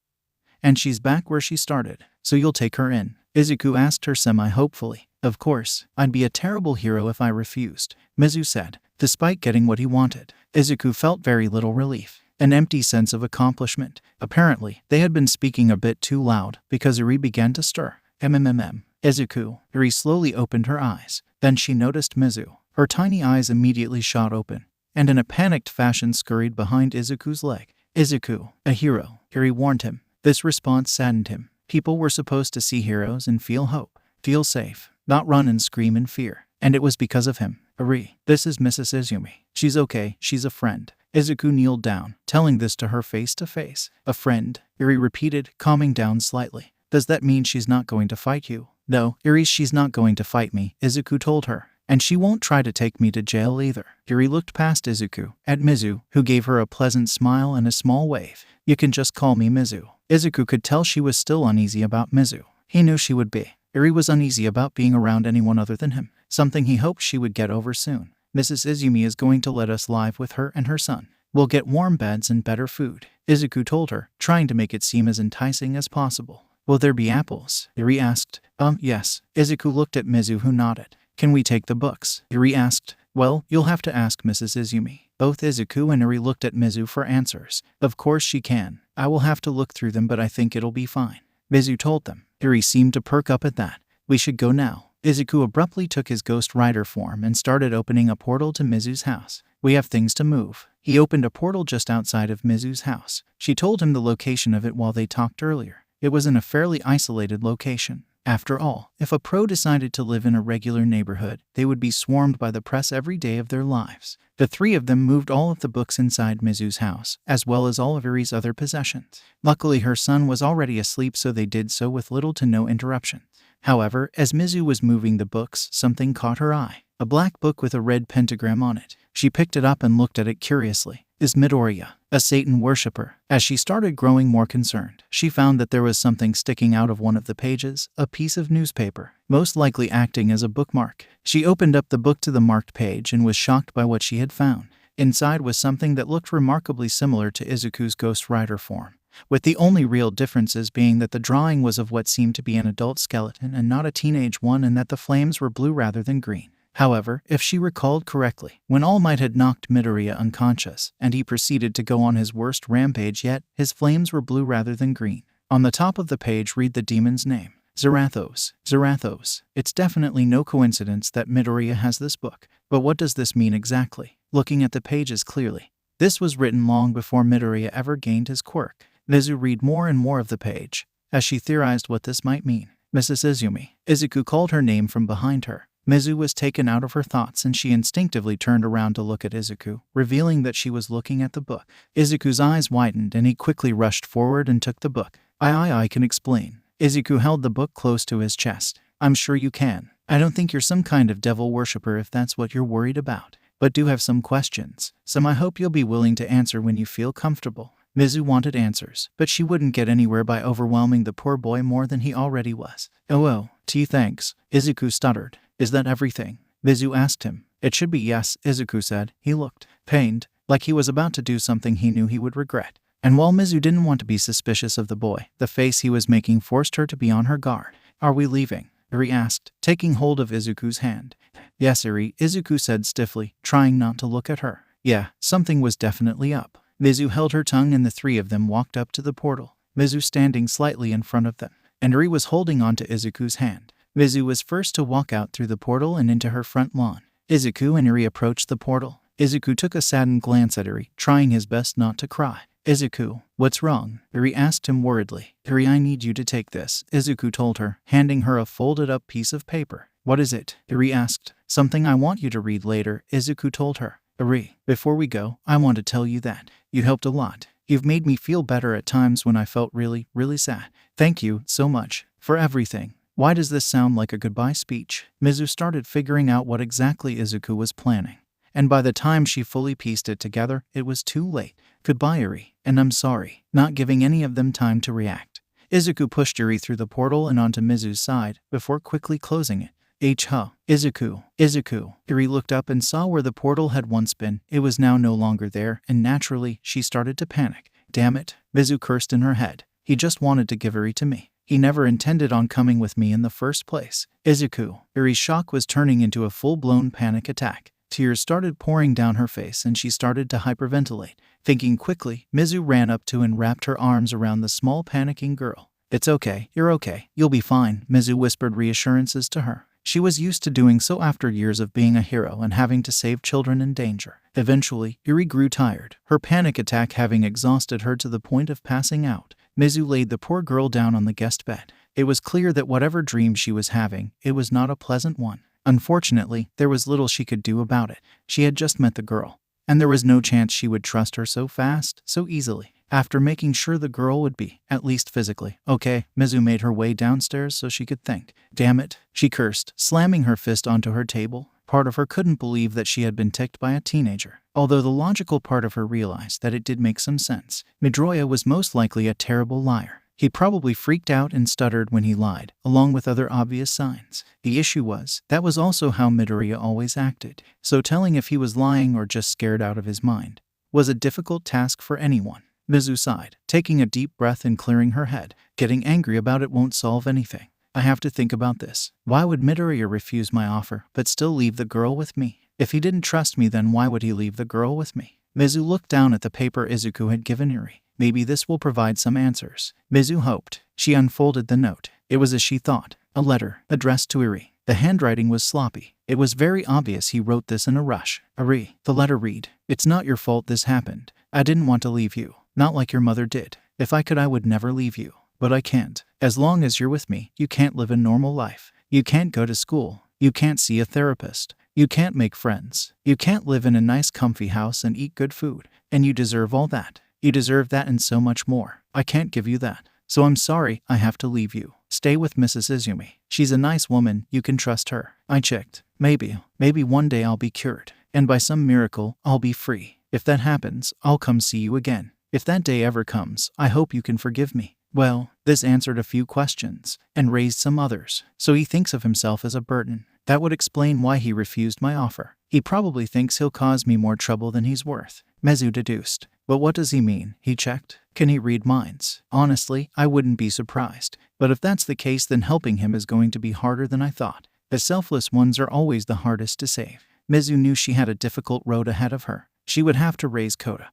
And she's back where she started, so you'll take her in? Izuku asked her semi-hopefully. Of course, I'd be a terrible hero if I refused, Mizu said. Despite getting what he wanted, Izuku felt very little relief, an empty sense of accomplishment. Apparently, they had been speaking a bit too loud because Eri began to stir. Izuku. Eri slowly opened her eyes. Then she noticed Mizu. Her tiny eyes immediately shot open, and in a panicked fashion scurried behind Izuku's leg. Izuku, a hero, Eri warned him. This response saddened him. People were supposed to see heroes and feel hope, feel safe, not run and scream in fear. And it was because of him. Eri, this is Mrs. Izumi. She's okay, she's a friend. Izuku kneeled down, telling this to her face to face. A friend, Eri repeated, calming down slightly. Does that mean she's not going to fight you? No, Eri, she's not going to fight me, Izuku told her. And she won't try to take me to jail either. Eri looked past Izuku, at Mizu, who gave her a pleasant smile and a small wave. You can just call me Mizu. Izuku could tell she was still uneasy about Mizu. He knew she would be. Eri was uneasy about being around anyone other than him, something he hoped she would get over soon. Mrs. Izumi is going to let us live with her and her son. We'll get warm beds and better food, Izuku told her, trying to make it seem as enticing as possible. Will there be apples? Eri asked. Yes. Izuku looked at Mizu, who nodded. Can we take the books? Eri asked. Well, you'll have to ask Mrs. Izumi. Both Izuku and Eri looked at Mizu for answers. Of course she can. I will have to look through them, but I think it'll be fine, Mizu told them. Eri seemed to perk up at that. We should go now. Izuku abruptly took his Ghost Rider form and started opening a portal to Mizu's house. We have things to move. He opened a portal just outside of Mizu's house. She told him the location of it while they talked earlier. It was in a fairly isolated location. After all, if a pro decided to live in a regular neighborhood, they would be swarmed by the press every day of their lives. The three of them moved all of the books inside Mizu's house, as well as all of Eri's other possessions. Luckily, her son was already asleep, so they did so with little to no interruption. However, as Mizu was moving the books, something caught her eye. A black book with a red pentagram on it. She picked it up and looked at it curiously. Is Midoriya a Satan worshipper? As she started growing more concerned, she found that there was something sticking out of one of the pages, a piece of newspaper, most likely acting as a bookmark. She opened up the book to the marked page and was shocked by what she had found. Inside was something that looked remarkably similar to Izuku's Ghost Rider form, with the only real differences being that the drawing was of what seemed to be an adult skeleton and not a teenage one, and that the flames were blue rather than green. However, if she recalled correctly, when All Might had knocked Midoriya unconscious, and he proceeded to go on his worst rampage yet, his flames were blue rather than green. On the top of the page read the demon's name. Zarathos. Zarathos. It's definitely no coincidence that Midoriya has this book. But what does this mean exactly? Looking at the pages clearly, this was written long before Midoriya ever gained his quirk. Mizu read more and more of the page, as she theorized what this might mean. Mrs. Izumi. Izuku called her name from behind her. Mizu was taken out of her thoughts and she instinctively turned around to look at Izuku, revealing that she was looking at the book. Izuku's eyes widened and he quickly rushed forward and took the book. I can explain. Izuku held the book close to his chest. I'm sure you can. I don't think you're some kind of devil worshipper if that's what you're worried about. But do have some questions. Some I hope you'll be willing to answer when you feel comfortable. Mizu wanted answers, but she wouldn't get anywhere by overwhelming the poor boy more than he already was. Oh, thanks. Izuku stuttered. Is that everything? Mizu asked him. It should be yes, Izuku said. He looked pained, like he was about to do something he knew he would regret. And while Mizu didn't want to be suspicious of the boy, the face he was making forced her to be on her guard. Are we leaving? Eri asked, taking hold of Izuku's hand. Yes, Eri, Izuku said stiffly, trying not to look at her. Yeah, something was definitely up. Mizu held her tongue and the three of them walked up to the portal, Mizu standing slightly in front of them, and Eri was holding onto Izuku's hand. Mizu was first to walk out through the portal and into her front lawn. Izuku and Eri approached the portal. Izuku took a saddened glance at Eri, trying his best not to cry. Izuku, what's wrong? Eri asked him worriedly. Eri, I need you to take this, Izuku told her, handing her a folded-up piece of paper. What is it? Eri asked. Something I want you to read later, Izuku told her. Eri, before we go, I want to tell you that you helped a lot. You've made me feel better at times when I felt really, really sad. Thank you so much for everything. Why does this sound like a goodbye speech? Mizu started figuring out what exactly Izuku was planning. And by the time she fully pieced it together, it was too late. Goodbye, Eri, and I'm sorry, not giving any of them time to react. Izuku pushed Eri through the portal and onto Mizu's side, before quickly closing it. Izuku. Eri looked up and saw where the portal had once been. It was now no longer there, and naturally, she started to panic. Damn it, Mizu cursed in her head. He just wanted to give Eri to me. He never intended on coming with me in the first place. Izuku. Eri's shock was turning into a full-blown panic attack. Tears started pouring down her face and she started to hyperventilate. Thinking quickly, Mizu ran up to and wrapped her arms around the small panicking girl. It's okay, you're okay, you'll be fine, Mizu whispered reassurances to her. She was used to doing so after years of being a hero and having to save children in danger. Eventually, Eri grew tired, her panic attack having exhausted her to the point of passing out. Mizu laid the poor girl down on the guest bed. It was clear that whatever dream she was having, it was not a pleasant one. Unfortunately, there was little she could do about it. She had just met the girl, and there was no chance she would trust her so fast, so easily. After making sure the girl would be, at least physically, okay, Mizu made her way downstairs so she could think. Damn it, she cursed, slamming her fist onto her table. Part of her couldn't believe that she had been ticked by a teenager, although the logical part of her realized that it did make some sense. Midoriya was most likely a terrible liar. He probably freaked out and stuttered when he lied, along with other obvious signs. The issue was, that was also how Midoriya always acted, so telling if he was lying or just scared out of his mind was a difficult task for anyone. Mizu sighed, taking a deep breath and clearing her head. Getting angry about it won't solve anything. I have to think about this. Why would Midoriya refuse my offer, but still leave the girl with me? If he didn't trust me, then why would he leave the girl with me? Mizu looked down at the paper Izuku had given Eri. Maybe this will provide some answers. Mizu hoped. She unfolded the note. It was as she thought. A letter, addressed to Eri. The handwriting was sloppy. It was very obvious he wrote this in a rush. Eri, the letter read, "It's not your fault this happened. I didn't want to leave you. Not like your mother did. If I could, I would never leave you. But I can't. As long as you're with me, you can't live a normal life. You can't go to school. You can't see a therapist. You can't make friends. You can't live in a nice comfy house and eat good food. And you deserve all that. You deserve that and so much more. I can't give you that. So I'm sorry, I have to leave you. Stay with Mrs. Izumi. She's a nice woman, you can trust her. I checked. Maybe one day I'll be cured. And by some miracle, I'll be free. If that happens, I'll come see you again. If that day ever comes, I hope you can forgive me." Well, this answered a few questions, and raised some others. So he thinks of himself as a burden. That would explain why he refused my offer. He probably thinks he'll cause me more trouble than he's worth. Mizu deduced. But what does he mean? He checked. Can he read minds? Honestly, I wouldn't be surprised. But if that's the case, then helping him is going to be harder than I thought. The selfless ones are always the hardest to save. Mizu knew she had a difficult road ahead of her. She would have to raise Kota,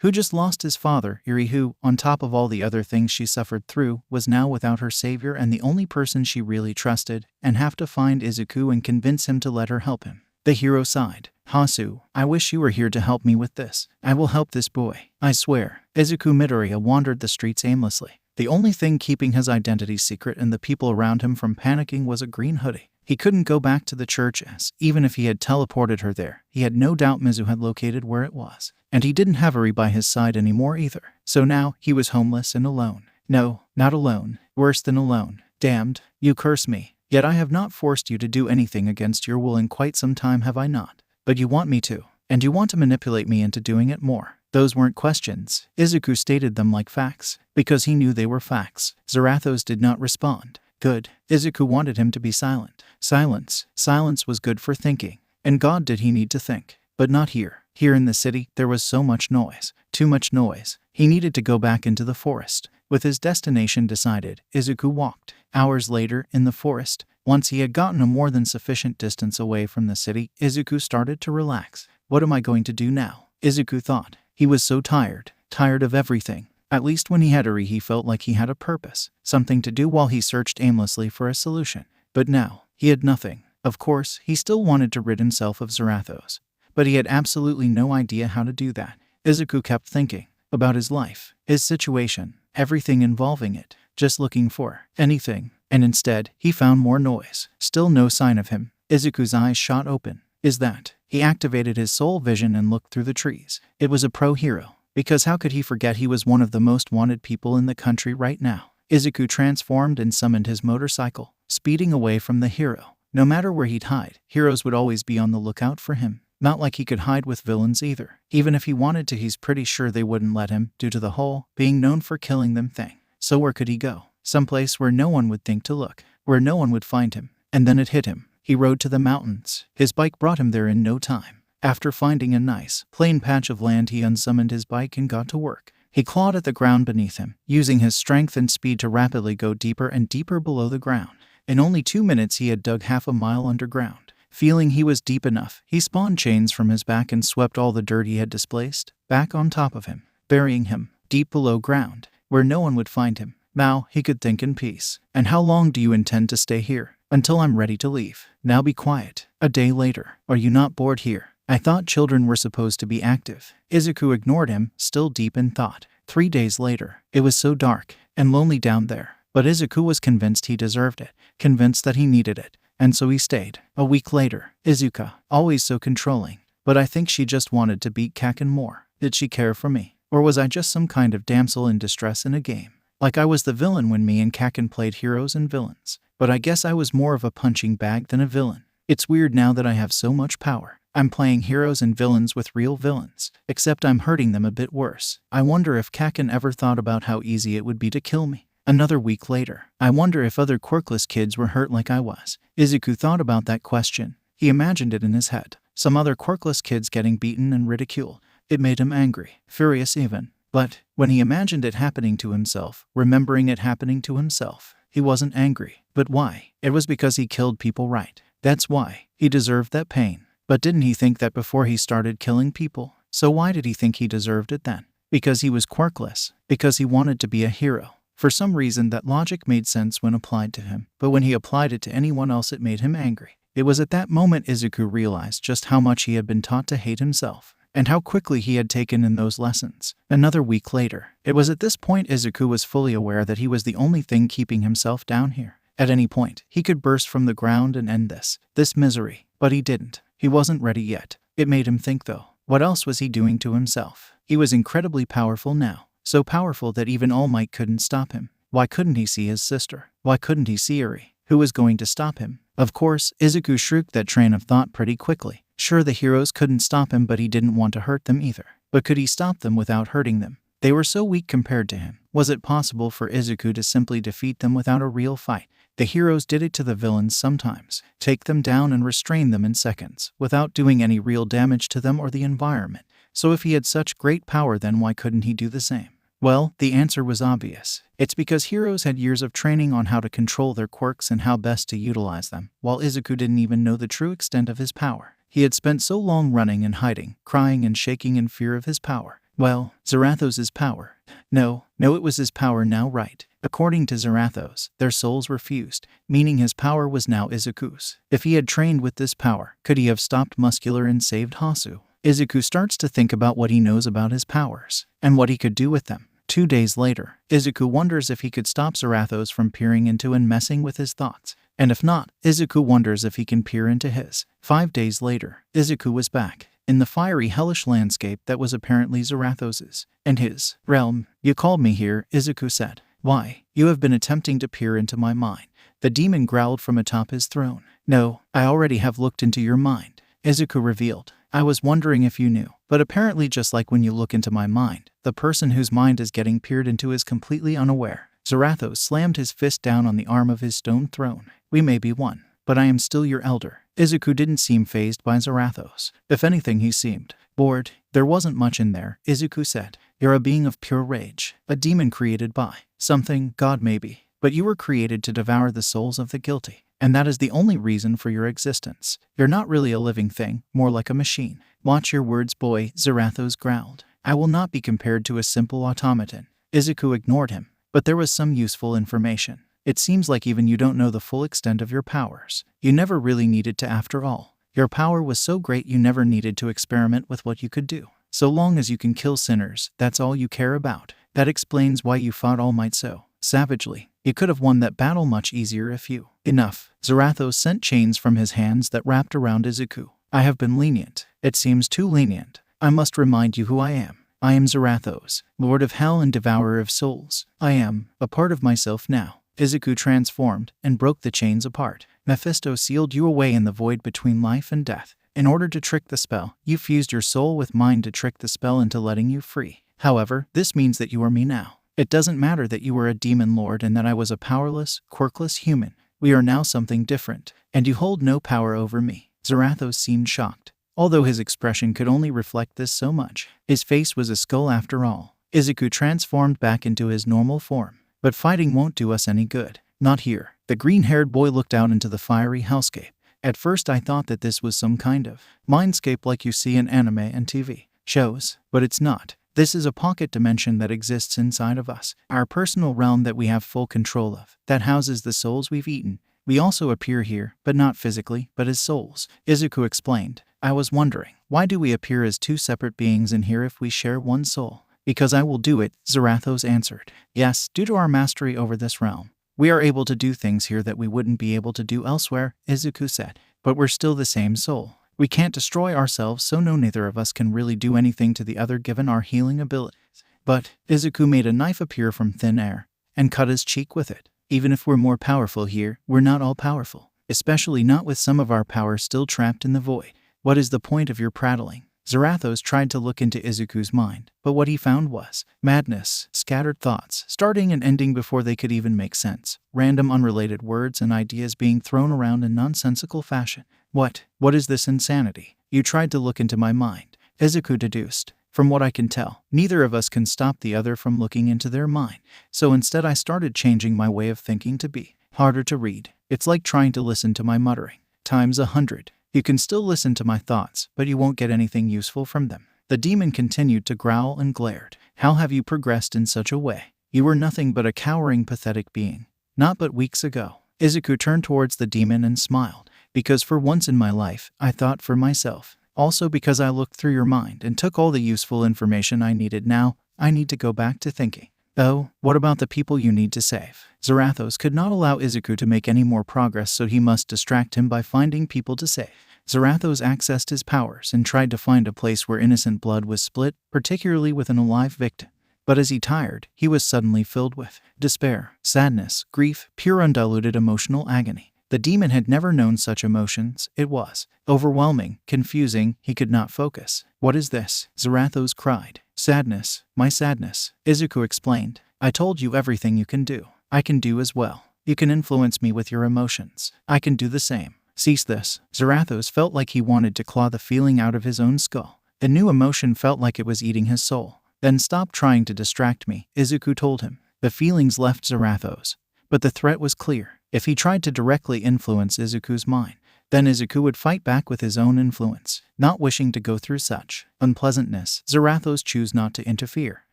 who just lost his father, Eri, who, on top of all the other things she suffered through, was now without her savior and the only person she really trusted, and have to find Izuku and convince him to let her help him. The hero sighed. Hasu, I wish you were here to help me with this. I will help this boy. I swear. Izuku Midoriya wandered the streets aimlessly. The only thing keeping his identity secret and the people around him from panicking was a green hoodie. He couldn't go back to the church as, even if he had teleported her there, he had no doubt Mizu had located where it was. And he didn't have Eri by his side anymore either. So now, he was homeless and alone. No, not alone. Worse than alone. Damned, you curse me. Yet I have not forced you to do anything against your will in quite some time, have I not? But you want me to. And you want to manipulate me into doing it more. Those weren't questions. Izuku stated them like facts, because he knew they were facts. Zarathos did not respond. Good. Izuku wanted him to be silent. Silence. Silence was good for thinking. And God did he need to think. But not here. Here in the city, there was so much noise. Too much noise. He needed to go back into the forest. With his destination decided, Izuku walked. Hours later, in the forest, once he had gotten a more than sufficient distance away from the city, Izuku started to relax. What am I going to do now? Izuku thought. He was so tired. Tired of everything. At least when he had Eri, he felt like he had a purpose. Something to do while he searched aimlessly for a solution. But now, he had nothing. Of course, he still wanted to rid himself of Zarathos. But he had absolutely no idea how to do that. Izuku kept thinking about his life, his situation, everything involving it, just looking for anything. And instead, he found more noise. Still no sign of him. Izuku's eyes shot open. Is that? He activated his soul vision and looked through the trees. It was a pro-hero. Because how could he forget he was one of the most wanted people in the country right now? Izuku transformed and summoned his motorcycle, speeding away from the hero. No matter where he'd hide, heroes would always be on the lookout for him. Not like he could hide with villains either. Even if he wanted to, he's pretty sure they wouldn't let him, due to the whole being known for killing them thing. So where could he go? Someplace where no one would think to look, where no one would find him. And then it hit him. He rode to the mountains. His bike brought him there in no time. After finding a nice, plain patch of land, he unsummoned his bike and got to work. He clawed at the ground beneath him, using his strength and speed to rapidly go deeper and deeper below the ground. In only 2 minutes, he had dug half a mile underground. Feeling he was deep enough, he spawned chains from his back and swept all the dirt he had displaced back on top of him, burying him deep below ground, where no one would find him. Now, he could think in peace. And how long do you intend to stay here? Until I'm ready to leave. Now be quiet. A day later. Are you not bored here? I thought children were supposed to be active. Izuku ignored him, still deep in thought. 3 days later. It was so dark and lonely down there. But Izuku was convinced he deserved it, convinced that he needed it. And so he stayed. A week later. Izuku, always so controlling. But I think she just wanted to beat Kaken more. Did she care for me? Or was I just some kind of damsel in distress in a game? Like I was the villain when me and Kaken played heroes and villains. But I guess I was more of a punching bag than a villain. It's weird now that I have so much power. I'm playing heroes and villains with real villains, except I'm hurting them a bit worse. I wonder if Kaken ever thought about how easy it would be to kill me. Another week later. I wonder if other quirkless kids were hurt like I was. Izuku thought about that question. He imagined it in his head. Some other quirkless kids getting beaten and ridiculed. It made him angry, furious even. But when he imagined it happening to himself, remembering it happening to himself, he wasn't angry. But why? It was because he killed people, right? That's why. He deserved that pain. But didn't he think that before he started killing people? So why did he think he deserved it then? Because he was quirkless. Because he wanted to be a hero. For some reason, that logic made sense when applied to him. But when he applied it to anyone else, it made him angry. It was at that moment Izuku realized just how much he had been taught to hate himself. And how quickly he had taken in those lessons. Another week later. It was at this point Izuku was fully aware that he was the only thing keeping himself down here. At any point, he could burst from the ground and end this misery. But he didn't. He wasn't ready yet. It made him think though. What else was he doing to himself? He was incredibly powerful now. So powerful that even All Might couldn't stop him. Why couldn't he see his sister? Why couldn't he see Eri? Who was going to stop him? Of course, Izuku shrieked that train of thought pretty quickly. Sure, the heroes couldn't stop him, but he didn't want to hurt them either. But could he stop them without hurting them? They were so weak compared to him. Was it possible for Izuku to simply defeat them without a real fight? The heroes did it to the villains sometimes. Take them down and restrain them in seconds, without doing any real damage to them or the environment. So if he had such great power, then why couldn't he do the same? Well, the answer was obvious. It's because heroes had years of training on how to control their quirks and how best to utilize them, while Izuku didn't even know the true extent of his power. He had spent so long running and hiding, crying and shaking in fear of his power. Well, Zarathos' power. No, it was his power now, right? According to Zarathos, their souls were fused, meaning his power was now Izuku's. If he had trained with this power, could he have stopped Muscular and saved Hasu? Izuku starts to think about what he knows about his powers, and what he could do with them. 2 days later, Izuku wonders if he could stop Zarathos from peering into and messing with his thoughts. And if not, Izuku wonders if he can peer into his. 5 days later, Izuku was back, in the fiery hellish landscape that was apparently Zarathos's and his realm. "You called me here," Izuku said. "Why? You have been attempting to peer into my mind." The demon growled from atop his throne. "No, I already have looked into your mind," Izuku revealed. "I was wondering if you knew. But apparently just like when you look into my mind, the person whose mind is getting peered into is completely unaware." Zarathos slammed his fist down on the arm of his stone throne. "We may be one, but I am still your elder." Izuku didn't seem fazed by Zarathos. If anything, he seemed bored. "There wasn't much in there," Izuku said. "You're a being of pure rage, a demon created by something, God maybe. But you were created to devour the souls of the guilty. And that is the only reason for your existence. You're not really a living thing, more like a machine." "Watch your words, boy," Zarathos growled. "I will not be compared to a simple automaton." Izuku ignored him, but there was some useful information. "It seems like even you don't know the full extent of your powers. You never really needed to after all. Your power was so great you never needed to experiment with what you could do. So long as you can kill sinners, that's all you care about. That explains why you fought All Might so savagely. You could have won that battle much easier if you—" "Enough." Zarathos sent chains from his hands that wrapped around Izuku. "I have been lenient. It seems too lenient. I must remind you who I am. I am Zarathos, Lord of Hell and Devourer of Souls. I am a part of myself now." Izuku transformed and broke the chains apart. "Mephisto sealed you away in the void between life and death. In order to trick the spell, you fused your soul with mine to trick the spell into letting you free. However, this means that you are me now. It doesn't matter that you were a demon lord and that I was a powerless, quirkless human. We are now something different, and you hold no power over me." Zarathos seemed shocked. Although his expression could only reflect this so much, his face was a skull after all. Izuku transformed back into his normal form. "But fighting won't do us any good. Not here." The green-haired boy looked out into the fiery hellscape. "At first I thought that this was some kind of mindscape like you see in anime and TV shows, but it's not. This is a pocket dimension that exists inside of us, our personal realm that we have full control of, that houses the souls we've eaten. We also appear here, but not physically, but as souls," Izuku explained. "I was wondering, why do we appear as two separate beings in here if we share one soul?" "Because I will do it," Zarathos answered. "Yes, due to our mastery over this realm. We are able to do things here that we wouldn't be able to do elsewhere," Izuku said. "But we're still the same soul. We can't destroy ourselves, so no, neither of us can really do anything to the other given our healing abilities." "But," Izuku made a knife appear from thin air and cut his cheek with it. "Even if we're more powerful here, we're not all powerful. Especially not with some of our power still trapped in the void. What is the point of your prattling?" Zarathos tried to look into Izuku's mind, but what he found was madness, scattered thoughts, starting and ending before they could even make sense, random unrelated words and ideas being thrown around in nonsensical fashion. What is this insanity?" "You tried to look into my mind," Izuku deduced. "From what I can tell, neither of us can stop the other from looking into their mind. So instead I started changing my way of thinking to be harder to read. It's like trying to listen to my muttering times 100. You can still listen to my thoughts, but you won't get anything useful from them." The demon continued to growl and glared. "How have you progressed in such a way? You were nothing but a cowering, pathetic being. Not but weeks ago." Izuku turned towards the demon and smiled. "Because for once in my life, I thought for myself. Also because I looked through your mind and took all the useful information I needed. Now, I need to go back to thinking." "Oh, what about the people you need to save?" Zarathos could not allow Izuku to make any more progress, so he must distract him by finding people to save. Zarathos accessed his powers and tried to find a place where innocent blood was split, particularly with an alive victim. But as he tired, he was suddenly filled with despair, sadness, grief, pure undiluted emotional agony. The demon had never known such emotions. It was overwhelming, confusing, he could not focus. "What is this?" Zarathos cried. "Sadness, my sadness," Izuku explained. "I told you everything you can do. I can do as well. You can influence me with your emotions. I can do the same." "Cease this." Zarathos felt like he wanted to claw the feeling out of his own skull. A new emotion felt like it was eating his soul. "Then stop trying to distract me," Izuku told him. The feelings left Zarathos, but the threat was clear. If he tried to directly influence Izuku's mind, then Izuku would fight back with his own influence. Not wishing to go through such unpleasantness, Zarathos chose not to interfere.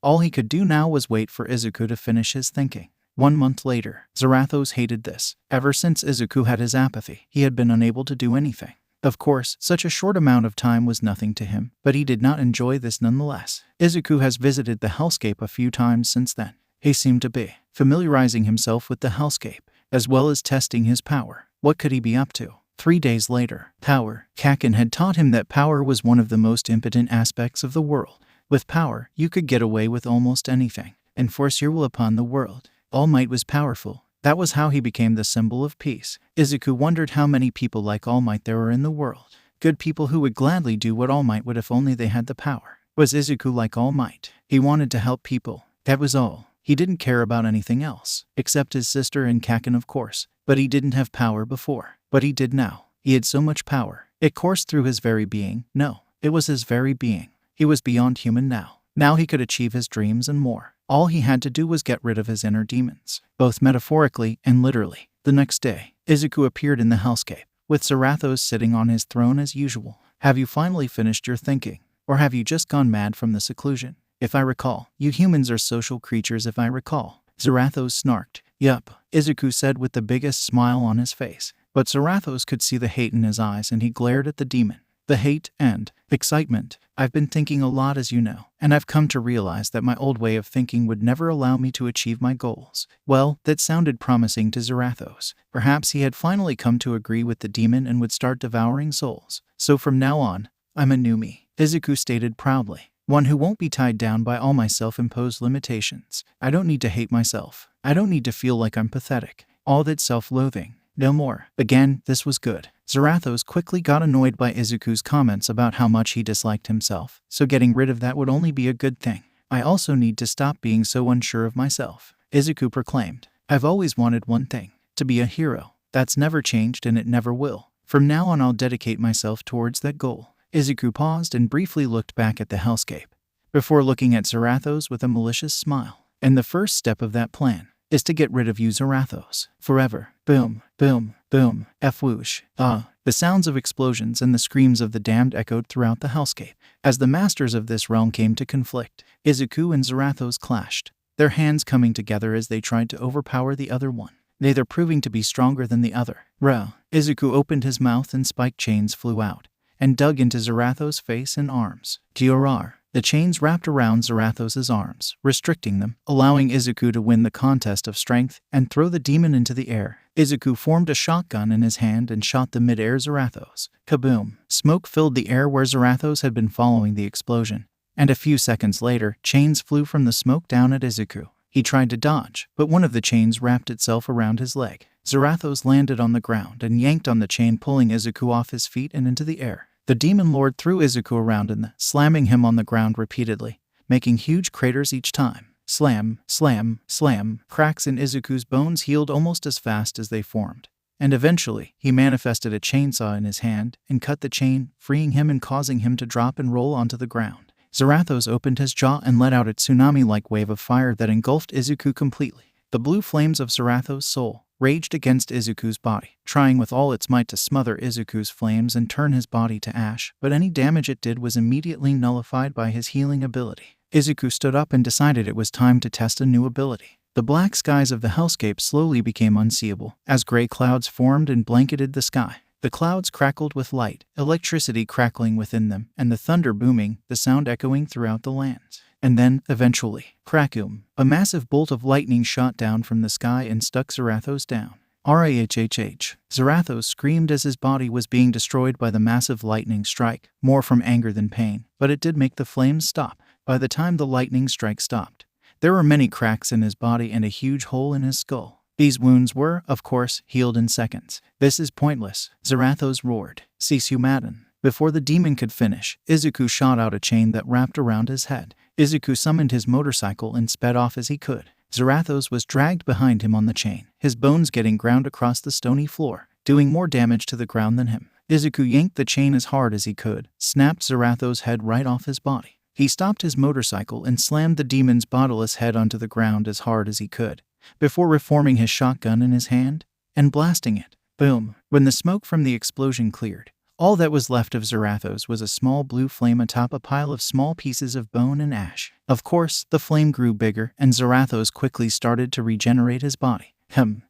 All he could do now was wait for Izuku to finish his thinking. 1 month later, Zarathos hated this. Ever since Izuku had his apathy, he had been unable to do anything. Of course, such a short amount of time was nothing to him, but he did not enjoy this nonetheless. Izuku has visited the hellscape a few times since then. He seemed to be familiarizing himself with the hellscape, as well as testing his power. What could he be up to? 3 days later, power. Kakin had taught him that power was one of the most impotent aspects of the world. With power, you could get away with almost anything and force your will upon the world. All Might was powerful. That was how he became the symbol of peace. Izuku wondered how many people like All Might there were in the world. Good people who would gladly do what All Might would if only they had the power. Was Izuku like All Might? He wanted to help people. That was all. He didn't care about anything else, except his sister and Kakin, of course. But he didn't have power before. But he did now. He had so much power. It coursed through his very being. No, it was his very being. He was beyond human now. Now he could achieve his dreams and more. All he had to do was get rid of his inner demons, both metaphorically and literally. The next day, Izuku appeared in the hellscape, with Zarathos sitting on his throne as usual. Have you finally finished your thinking? Or have you just gone mad from the seclusion? If I recall, you humans are social creatures if I recall. Zarathos snarked. Yup, Izuku said with the biggest smile on his face. But Zarathos could see the hate in his eyes and he glared at the demon. The hate and excitement. I've been thinking a lot, as you know, and I've come to realize that my old way of thinking would never allow me to achieve my goals. Well, that sounded promising to Zarathos. Perhaps he had finally come to agree with the demon and would start devouring souls. So from now on, I'm a new me, Izuku stated proudly. One who won't be tied down by all my self-imposed limitations. I don't need to hate myself. I don't need to feel like I'm pathetic. All that self-loathing. No more. Again, this was good. Zarathos quickly got annoyed by Izuku's comments about how much he disliked himself, so getting rid of that would only be a good thing. I also need to stop being so unsure of myself, Izuku proclaimed. I've always wanted one thing, to be a hero. That's never changed and it never will. From now on I'll dedicate myself towards that goal. Izuku paused and briefly looked back at the hellscape, before looking at Zarathos with a malicious smile. And the first step of that plan is to get rid of you, Zarathos. Forever. Boom, boom, boom, F-whoosh. The sounds of explosions and the screams of the damned echoed throughout the hellscape. As the masters of this realm came to conflict, Izuku and Zarathos clashed, their hands coming together as they tried to overpower the other one, neither proving to be stronger than the other. Izuku opened his mouth and spiked chains flew out and dug into Zarathos' face and arms. Kyorar. The chains wrapped around Zarathos' arms, restricting them, allowing Izuku to win the contest of strength and throw the demon into the air. Izuku formed a shotgun in his hand and shot the mid-air Zarathos. Kaboom! Smoke filled the air where Zarathos had been following the explosion, and a few seconds later, chains flew from the smoke down at Izuku. He tried to dodge, but one of the chains wrapped itself around his leg. Zarathos landed on the ground and yanked on the chain, pulling Izuku off his feet and into the air. The demon lord threw Izuku around slamming him on the ground repeatedly, making huge craters each time. Slam, slam, slam. Cracks in Izuku's bones healed almost as fast as they formed. And eventually, he manifested a chainsaw in his hand and cut the chain, freeing him and causing him to drop and roll onto the ground. Zarathos opened his jaw and let out a tsunami-like wave of fire that engulfed Izuku completely. The blue flames of Zarathos' soul raged against Izuku's body, trying with all its might to smother Izuku's flames and turn his body to ash, but any damage it did was immediately nullified by his healing ability. Izuku stood up and decided it was time to test a new ability. The black skies of the hellscape slowly became unseeable, as gray clouds formed and blanketed the sky. The clouds crackled with light, electricity crackling within them, and the thunder booming, the sound echoing throughout the lands. And then, eventually, crackum, a massive bolt of lightning shot down from the sky and struck Zarathos down. Rahhhh. Zarathos screamed as his body was being destroyed by the massive lightning strike, more from anger than pain, but it did make the flames stop. By the time the lightning strike stopped, there were many cracks in his body and a huge hole in his skull. These wounds were, of course, healed in seconds. This is pointless, Zarathos roared. Cease, Madden. Before the demon could finish, Izuku shot out a chain that wrapped around his head. Izuku summoned his motorcycle and sped off as he could. Zarathos was dragged behind him on the chain, his bones getting ground across the stony floor, doing more damage to the ground than him. Izuku yanked the chain as hard as he could, snapped Zarathos' head right off his body. He stopped his motorcycle and slammed the demon's bodiless head onto the ground as hard as he could, before reforming his shotgun in his hand and blasting it. Boom! When the smoke from the explosion cleared, all that was left of Zarathos was a small blue flame atop a pile of small pieces of bone and ash. Of course, the flame grew bigger, and Zarathos quickly started to regenerate his body.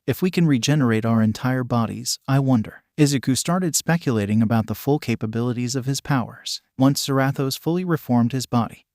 If we can regenerate our entire bodies, I wonder. Izuku started speculating about the full capabilities of his powers. Once Zarathos fully reformed his body,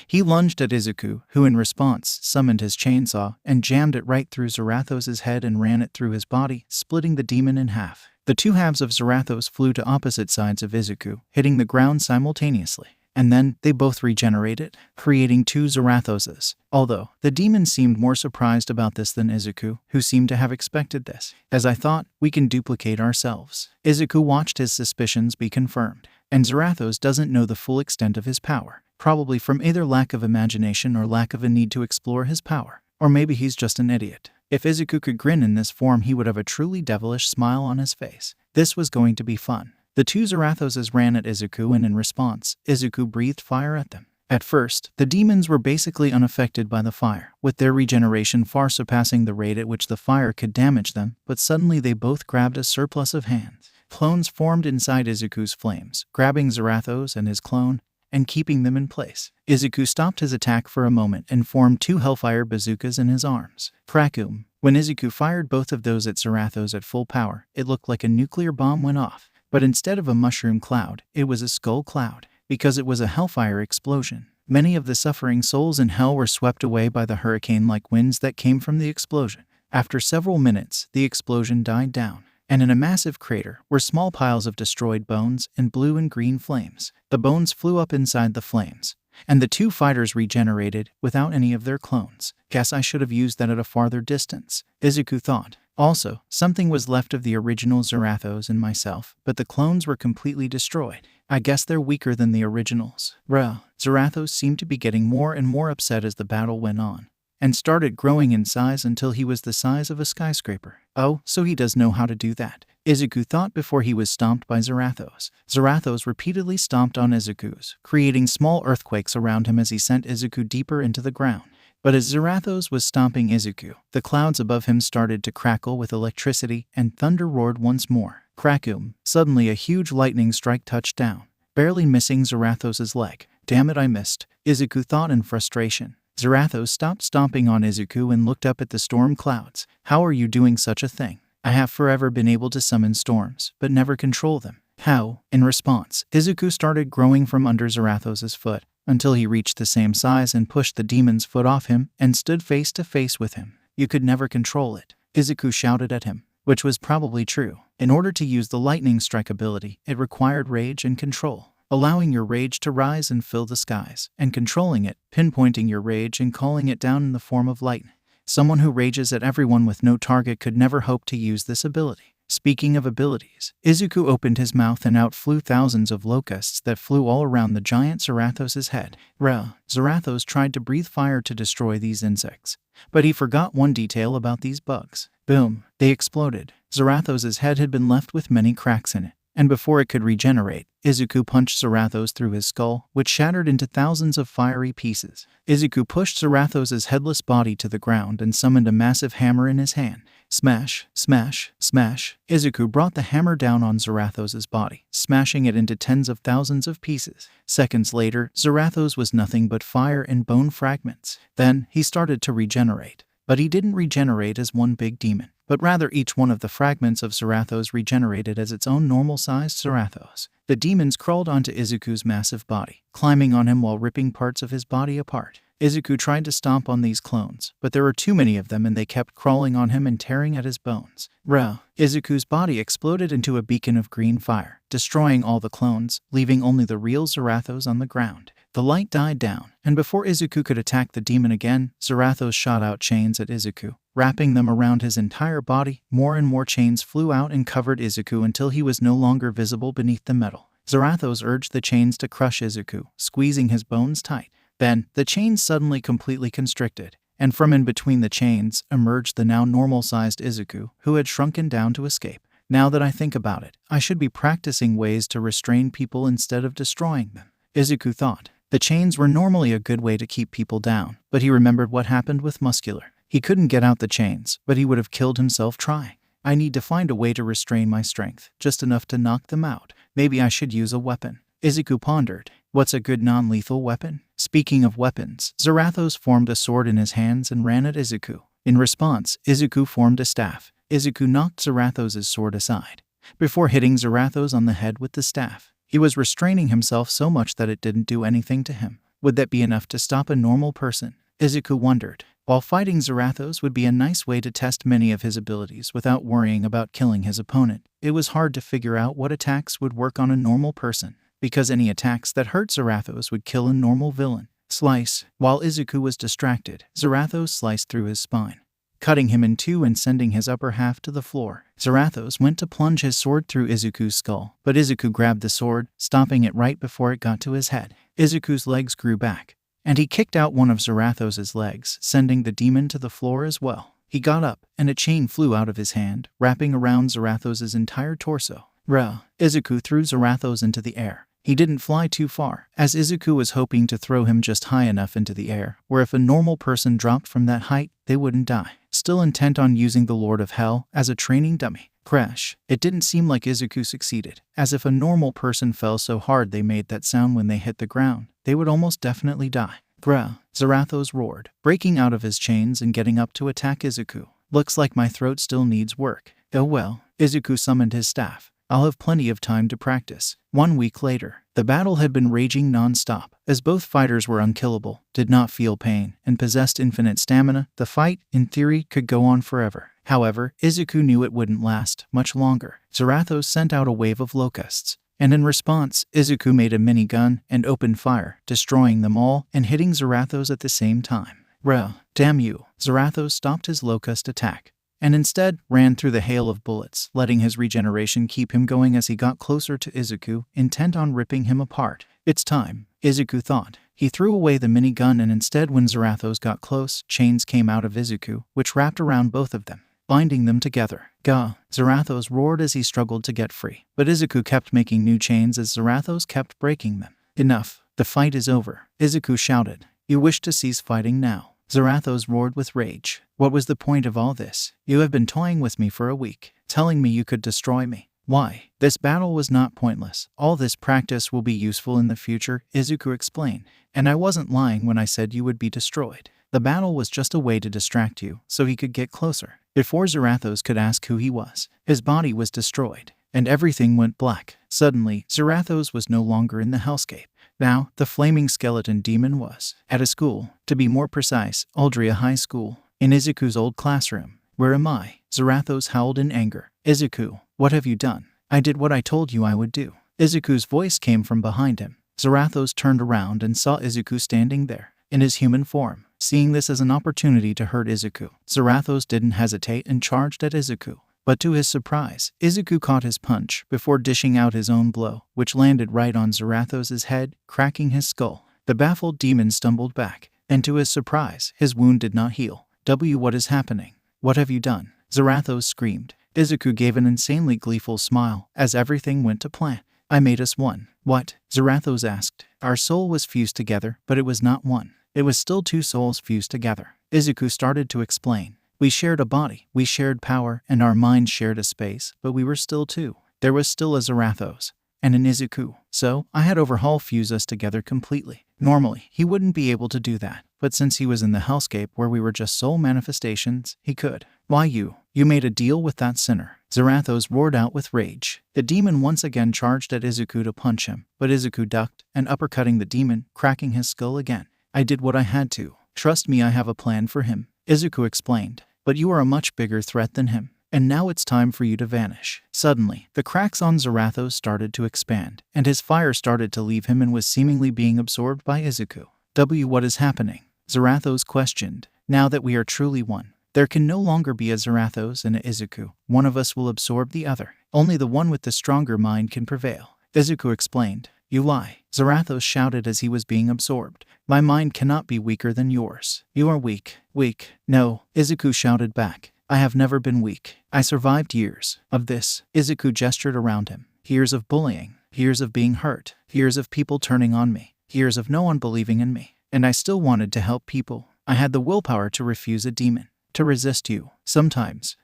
he lunged at Izuku, who in response summoned his chainsaw and jammed it right through Zarathos' head and ran it through his body, splitting the demon in half. The two halves of Zarathos flew to opposite sides of Izuku, hitting the ground simultaneously. And then they both regenerated, creating two Zarathoses. Although, the demon seemed more surprised about this than Izuku, who seemed to have expected this. As I thought, we can duplicate ourselves. Izuku watched his suspicions be confirmed. And Zarathos doesn't know the full extent of his power, probably from either lack of imagination or lack of a need to explore his power. Or maybe he's just an idiot. If Izuku could grin in this form, he would have a truly devilish smile on his face. This was going to be fun. The two Zarathoses ran at Izuku, and in response, Izuku breathed fire at them. At first, the demons were basically unaffected by the fire, with their regeneration far surpassing the rate at which the fire could damage them, but suddenly they both grabbed a surplus of hands. Clones formed inside Izuku's flames, grabbing Zarathos and his clone, and keeping them in place. Izuku stopped his attack for a moment and formed two Hellfire bazookas in his arms. Krakum. When Izuku fired both of those at Zarathos at full power, it looked like a nuclear bomb went off. But instead of a mushroom cloud, it was a skull cloud, because it was a hellfire explosion. Many of the suffering souls in hell were swept away by the hurricane-like winds that came from the explosion. After several minutes, the explosion died down, and in a massive crater were small piles of destroyed bones and blue and green flames. The bones flew up inside the flames, and the two fighters regenerated without any of their clones. Guess I should have used that at a farther distance, Izuku thought. Also, something was left of the original Zarathos and myself, but the clones were completely destroyed. I guess they're weaker than the originals. Zarathos seemed to be getting more and more upset as the battle went on, and started growing in size until he was the size of a skyscraper. Oh, so he does know how to do that, Izuku thought before he was stomped by Zarathos. Zarathos repeatedly stomped on Izuku's, creating small earthquakes around him as he sent Izuku deeper into the ground. But as Zarathos was stomping Izuku, the clouds above him started to crackle with electricity, and thunder roared once more. Krakum. Suddenly a huge lightning strike touched down, barely missing Zarathos' leg. Damn it, I missed, Izuku thought in frustration. Zarathos stopped stomping on Izuku and looked up at the storm clouds. How are you doing such a thing? I have forever been able to summon storms, but never control them. How? In response, Izuku started growing from under Zarathos' foot, until he reached the same size and pushed the demon's foot off him and stood face to face with him. You could never control it, Izuku shouted at him, which was probably true. In order to use the lightning strike ability, it required rage and control, allowing your rage to rise and fill the skies, and controlling it, pinpointing your rage and calling it down in the form of lightning. Someone who rages at everyone with no target could never hope to use this ability. Speaking of abilities, Izuku opened his mouth and out flew thousands of locusts that flew all around the giant Zarathos' head. Zarathos tried to breathe fire to destroy these insects, but he forgot one detail about these bugs. Boom! They exploded. Zarathos' head had been left with many cracks in it, and before it could regenerate, Izuku punched Zarathos through his skull, which shattered into thousands of fiery pieces. Izuku pushed Zarathos' headless body to the ground and summoned a massive hammer in his hand. Smash, smash, smash. Izuku brought the hammer down on Zarathos' body, smashing it into tens of thousands of pieces. Seconds later, Zarathos was nothing but fire and bone fragments. Then, he started to regenerate. But he didn't regenerate as one big demon, but rather each one of the fragments of Zarathos regenerated as its own normal-sized Zarathos. The demons crawled onto Izuku's massive body, climbing on him while ripping parts of his body apart. Izuku tried to stomp on these clones, but there were too many of them and they kept crawling on him and tearing at his bones. Izuku's body exploded into a beacon of green fire, destroying all the clones, leaving only the real Zarathos on the ground. The light died down, and before Izuku could attack the demon again, Zarathos shot out chains at Izuku, wrapping them around his entire body. More and more chains flew out and covered Izuku until he was no longer visible beneath the metal. Zarathos urged the chains to crush Izuku, squeezing his bones tight. Then, the chains suddenly completely constricted, and from in between the chains emerged the now normal-sized Izuku, who had shrunken down to escape. Now that I think about it, I should be practicing ways to restrain people instead of destroying them, Izuku thought. The chains were normally a good way to keep people down, but he remembered what happened with Muscular. He couldn't get out the chains, but he would have killed himself trying. I need to find a way to restrain my strength, just enough to knock them out. Maybe I should use a weapon, Izuku pondered. What's a good non-lethal weapon? Speaking of weapons, Zarathos formed a sword in his hands and ran at Izuku. In response, Izuku formed a staff. Izuku knocked Zarathos' sword aside, before hitting Zarathos on the head with the staff. He was restraining himself so much that it didn't do anything to him. Would that be enough to stop a normal person? Izuku wondered. While fighting Zarathos would be a nice way to test many of his abilities without worrying about killing his opponent, it was hard to figure out what attacks would work on a normal person, because any attacks that hurt Zarathos would kill a normal villain. Slice. While Izuku was distracted, Zarathos sliced through his spine, cutting him in two and sending his upper half to the floor. Zarathos went to plunge his sword through Izuku's skull, but Izuku grabbed the sword, stopping it right before it got to his head. Izuku's legs grew back, and he kicked out one of Zarathos' legs, sending the demon to the floor as well. He got up, and a chain flew out of his hand, wrapping around Zarathos' entire torso. Izuku threw Zarathos into the air. He didn't fly too far, as Izuku was hoping to throw him just high enough into the air, where if a normal person dropped from that height, they wouldn't die. Still intent on using the Lord of Hell as a training dummy. Crash. It didn't seem like Izuku succeeded, as if a normal person fell so hard they made that sound when they hit the ground, they would almost definitely die. Zarathos roared, breaking out of his chains and getting up to attack Izuku. Looks like my throat still needs work. Oh well. Izuku summoned his staff. I'll have plenty of time to practice. 1 week later, the battle had been raging non-stop. As both fighters were unkillable, did not feel pain, and possessed infinite stamina, the fight, in theory, could go on forever. However, Izuku knew it wouldn't last much longer. Zarathos sent out a wave of locusts, and in response, Izuku made a minigun and opened fire, destroying them all and hitting Zarathos at the same time. Damn you. Zarathos stopped his locust attack, and instead ran through the hail of bullets, letting his regeneration keep him going as he got closer to Izuku, intent on ripping him apart. It's time, Izuku thought. He threw away the minigun, and instead when Zarathos got close, chains came out of Izuku, which wrapped around both of them, binding them together. Zarathos roared as he struggled to get free, but Izuku kept making new chains as Zarathos kept breaking them. Enough. The fight is over, Izuku shouted. You wish to cease fighting now? Zarathos roared with rage. What was the point of all this? You have been toying with me for a week, telling me you could destroy me. Why? This battle was not pointless. All this practice will be useful in the future, Izuku explained. And I wasn't lying when I said you would be destroyed. The battle was just a way to distract you, so he could get closer. Before Zarathos could ask who he was, his body was destroyed, and everything went black. Suddenly, Zarathos was no longer in the hellscape. Now, the flaming skeleton demon was at a school, to be more precise, Aldria High School, in Izuku's old classroom. Where am I? Zarathos howled in anger. Izuku, what have you done? I did what I told you I would do. Izuku's voice came from behind him. Zarathos turned around and saw Izuku standing there, in his human form. Seeing this as an opportunity to hurt Izuku, Zarathos didn't hesitate and charged at Izuku. But to his surprise, Izuku caught his punch before dishing out his own blow, which landed right on Zarathos' head, cracking his skull. The baffled demon stumbled back, and to his surprise, his wound did not heal. What is happening? What have you done? Zarathos screamed. Izuku gave an insanely gleeful smile, as everything went to plan. I made us one. What? Zarathos asked. Our soul was fused together, but it was not one. It was still two souls fused together. Izuku started to explain. We shared a body, we shared power, and our minds shared a space, but we were still two. There was still a Zarathos, and an Izuku. So, I had Overhaul fuse us together completely. Normally, he wouldn't be able to do that, but since he was in the hellscape where we were just soul manifestations, he could. Why you? You made a deal with that sinner. Zarathos roared out with rage. The demon once again charged at Izuku to punch him, but Izuku ducked, and uppercutting the demon, cracking his skull again. I did what I had to. Trust me, I have a plan for him, Izuku explained. But you are a much bigger threat than him, and now it's time for you to vanish. Suddenly, the cracks on Zarathos started to expand, and his fire started to leave him and was seemingly being absorbed by Izuku. What is happening? Zarathos questioned. Now that we are truly one, there can no longer be a Zarathos and a Izuku. One of us will absorb the other. Only the one with the stronger mind can prevail, Izuku explained. You lie, Zarathos shouted as he was being absorbed. My mind cannot be weaker than yours. You are weak. Weak. No, Izuku shouted back. I have never been weak. I survived years of this. Izuku gestured around him. Years of bullying. Years of being hurt. Years of people turning on me. Years of no one believing in me. And I still wanted to help people. I had the willpower to refuse a demon. To resist you. Sometimes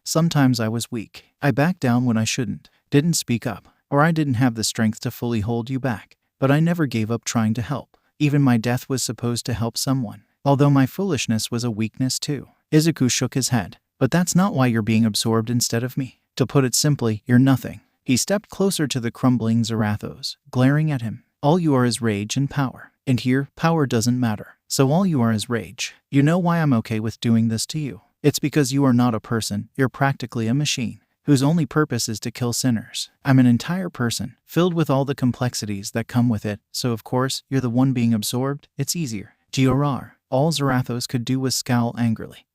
I was weak. I backed down when I shouldn't. Didn't speak up. Or I didn't have the strength to fully hold you back. But I never gave up trying to help. Even my death was supposed to help someone. Although my foolishness was a weakness too. Izuku shook his head. But that's not why you're being absorbed instead of me. To put it simply, you're nothing. He stepped closer to the crumbling Zarathos, glaring at him. All you are is rage and power. And here, power doesn't matter. So all you are is rage. You know why I'm okay with doing this to you? It's because you are not a person, you're practically a machine, whose only purpose is to kill sinners. I'm an entire person, filled with all the complexities that come with it, so of course, you're the one being absorbed, it's easier. Grr. All Zarathos could do was scowl angrily.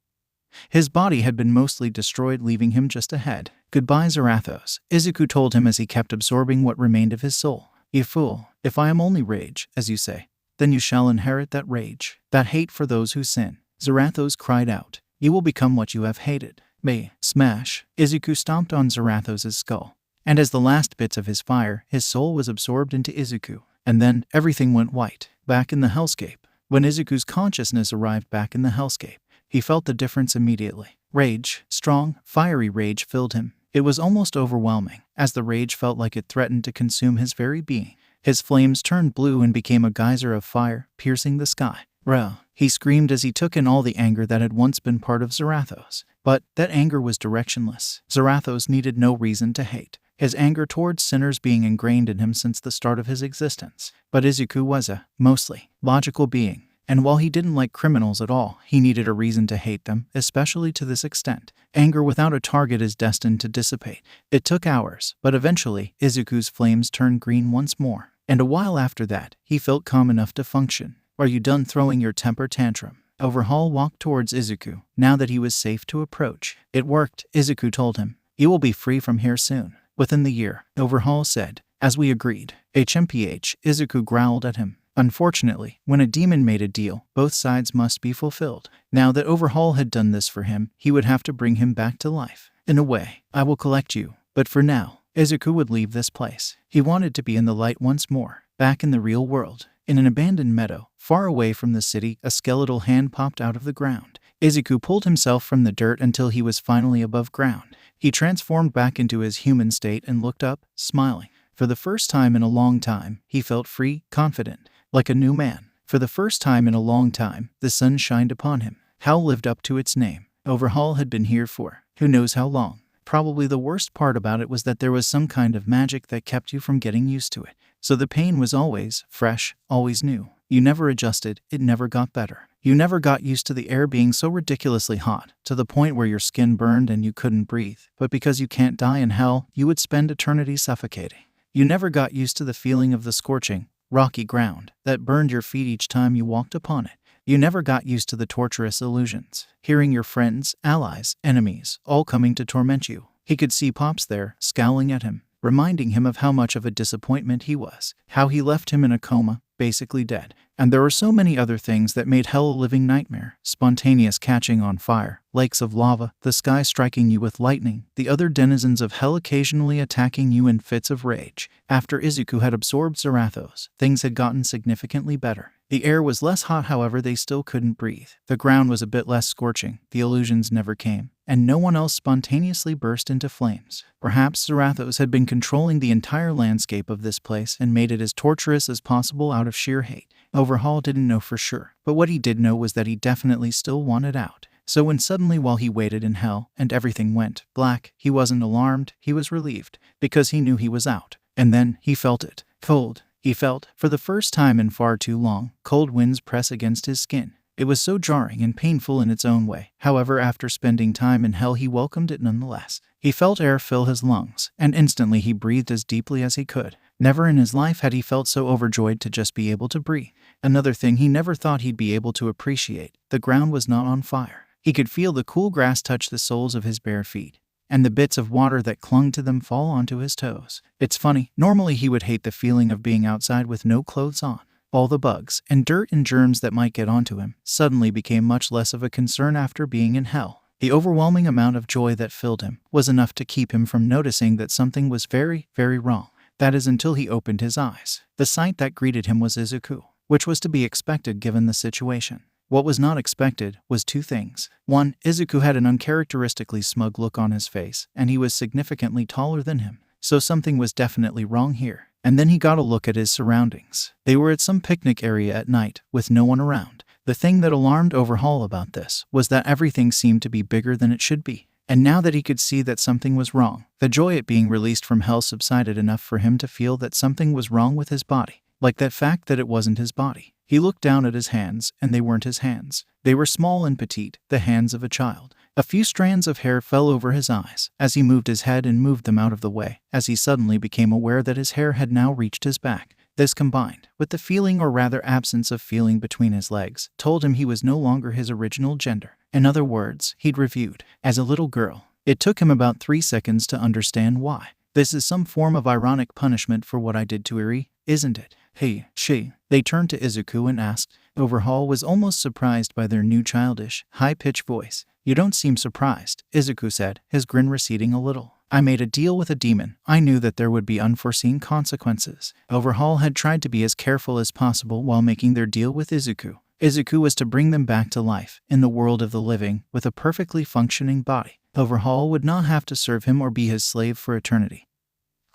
His body had been mostly destroyed, leaving him just a head. Goodbye, Zarathos, Izuku told him as he kept absorbing what remained of his soul. You fool, if I am only rage, as you say, then you shall inherit that rage, that hate for those who sin. Zarathos cried out. You will become what you have hated. May. Smash. Izuku stomped on Zarathos' skull. And as the last bits of his fire, his soul was absorbed into Izuku. And then, everything went white, back in the hellscape. When Izuku's consciousness arrived back in the hellscape, he felt the difference immediately. Rage, strong, fiery rage filled him. It was almost overwhelming, as the rage felt like it threatened to consume his very being. His flames turned blue and became a geyser of fire, piercing the sky. Row, he screamed as he took in all the anger that had once been part of Zarathos. But that anger was directionless. Zarathos needed no reason to hate. His anger towards sinners being ingrained in him since the start of his existence. But Izuku was a, mostly, logical being. And while he didn't like criminals at all, he needed a reason to hate them, especially to this extent. Anger without a target is destined to dissipate. It took hours, but eventually, Izuku's flames turned green once more. And a while after that, he felt calm enough to function. Are you done throwing your temper tantrum? Overhaul walked towards Izuku, now that he was safe to approach. It worked, Izuku told him. You will be free from here soon. Within the year, Overhaul said. As we agreed. HMPH, Izuku growled at him. Unfortunately, when a demon made a deal, both sides must be fulfilled. Now that Overhaul had done this for him, he would have to bring him back to life. In a way, I will collect you. But for now, Izuku would leave this place. He wanted to be in the light once more, back in the real world. In an abandoned meadow, far away from the city, a skeletal hand popped out of the ground. Izuku pulled himself from the dirt until he was finally above ground. He transformed back into his human state and looked up, smiling. For the first time in a long time, he felt free, confident, like a new man. For the first time in a long time, the sun shined upon him. Hell lived up to its name. Overhaul had been here for who knows how long. Probably the worst part about it was that there was some kind of magic that kept you from getting used to it. So the pain was always fresh, always new. You never adjusted, it never got better. You never got used to the air being so ridiculously hot, to the point where your skin burned and you couldn't breathe. But because you can't die in hell, you would spend eternity suffocating. You never got used to the feeling of the scorching, rocky ground that burned your feet each time you walked upon it. You never got used to the torturous illusions, hearing your friends, allies, enemies, all coming to torment you. He could see Pops there, scowling at him, reminding him of how much of a disappointment he was, how he left him in a coma, basically dead. And there were so many other things that made hell a living nightmare. Spontaneous catching on fire, lakes of lava, the sky striking you with lightning, the other denizens of hell occasionally attacking you in fits of rage. After Izuku had absorbed Zarathos, things had gotten significantly better. The air was less hot, however they still couldn't breathe. The ground was a bit less scorching, the illusions never came, and no one else spontaneously burst into flames. Perhaps Zarathos had been controlling the entire landscape of this place and made it as torturous as possible out of sheer hate. Overhaul didn't know for sure, but what he did know was that he definitely still wanted out. So when suddenly while he waited in hell and everything went black, he wasn't alarmed, he was relieved, because he knew he was out. And then he felt it. Cold. He felt, for the first time in far too long, cold winds press against his skin. It was so jarring and painful in its own way. However, after spending time in hell, he welcomed it nonetheless. He felt air fill his lungs, and instantly he breathed as deeply as he could. Never in his life had he felt so overjoyed to just be able to breathe. Another thing he never thought he'd be able to appreciate: the ground was not on fire. He could feel the cool grass touch the soles of his bare feet, and the bits of water that clung to them fall onto his toes. It's funny, normally he would hate the feeling of being outside with no clothes on. All the bugs and dirt and germs that might get onto him suddenly became much less of a concern after being in hell. The overwhelming amount of joy that filled him was enough to keep him from noticing that something was very, very wrong. That is, until he opened his eyes. The sight that greeted him was Izuku, which was to be expected given the situation. What was not expected was two things. One, Izuku had an uncharacteristically smug look on his face, and he was significantly taller than him. So something was definitely wrong here. And then he got a look at his surroundings. They were at some picnic area at night, with no one around. The thing that alarmed Overhaul about this was that everything seemed to be bigger than it should be. And now that he could see that something was wrong, the joy at being released from hell subsided enough for him to feel that something was wrong with his body, like that fact that it wasn't his body. He looked down at his hands, and they weren't his hands. They were small and petite, the hands of a child. A few strands of hair fell over his eyes as he moved his head and moved them out of the way, as he suddenly became aware that his hair had now reached his back. This, combined with the feeling, or rather absence of feeling, between his legs, told him he was no longer his original gender. In other words, he'd reviewed as a little girl. It took him about 3 seconds to understand why. This is some form of ironic punishment for what I did to Eri, isn't it? Hey, she. They turned to Izuku and asked. Overhaul was almost surprised by their new childish, high-pitched voice. You don't seem surprised, Izuku said, his grin receding a little. I made a deal with a demon. I knew that there would be unforeseen consequences. Overhaul had tried to be as careful as possible while making their deal with Izuku. Izuku was to bring them back to life in the world of the living with a perfectly functioning body. Overhaul would not have to serve him or be his slave for eternity,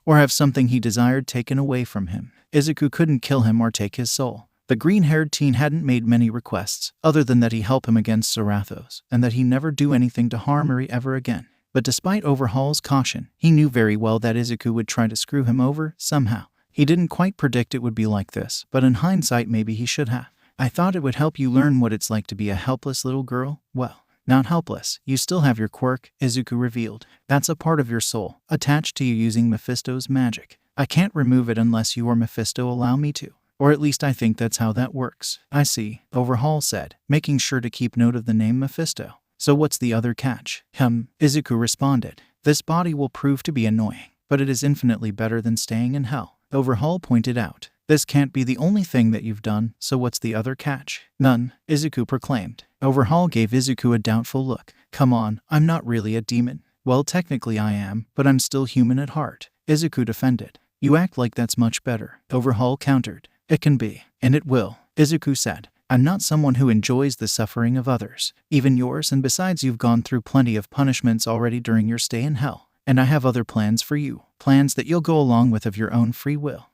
or have something he desired taken away from him. Izuku couldn't kill him or take his soul. The green-haired teen hadn't made many requests, other than that he help him against Zarathos, and that he never do anything to harm Eri ever again. But despite Overhaul's caution, he knew very well that Izuku would try to screw him over somehow. He didn't quite predict it would be like this, but in hindsight maybe he should have. I thought it would help you learn what it's like to be a helpless little girl. Well, not helpless. You still have your quirk, Izuku revealed. That's a part of your soul, attached to you using Mephisto's magic. I can't remove it unless you or Mephisto allow me to. Or at least I think that's how that works. I see, Overhaul said, making sure to keep note of the name Mephisto. So what's the other catch? Izuku responded. This body will prove to be annoying, but it is infinitely better than staying in hell. Overhaul pointed out. This can't be the only thing that you've done, so what's the other catch? None, Izuku proclaimed. Overhaul gave Izuku a doubtful look. Come on, I'm not really a demon. Well, technically I am, but I'm still human at heart, Izuku defended. You act like that's much better, Overhaul countered. It can be, and it will, Izuku said. I'm not someone who enjoys the suffering of others, even yours, and besides you've gone through plenty of punishments already during your stay in hell. And I have other plans for you, plans that you'll go along with of your own free will.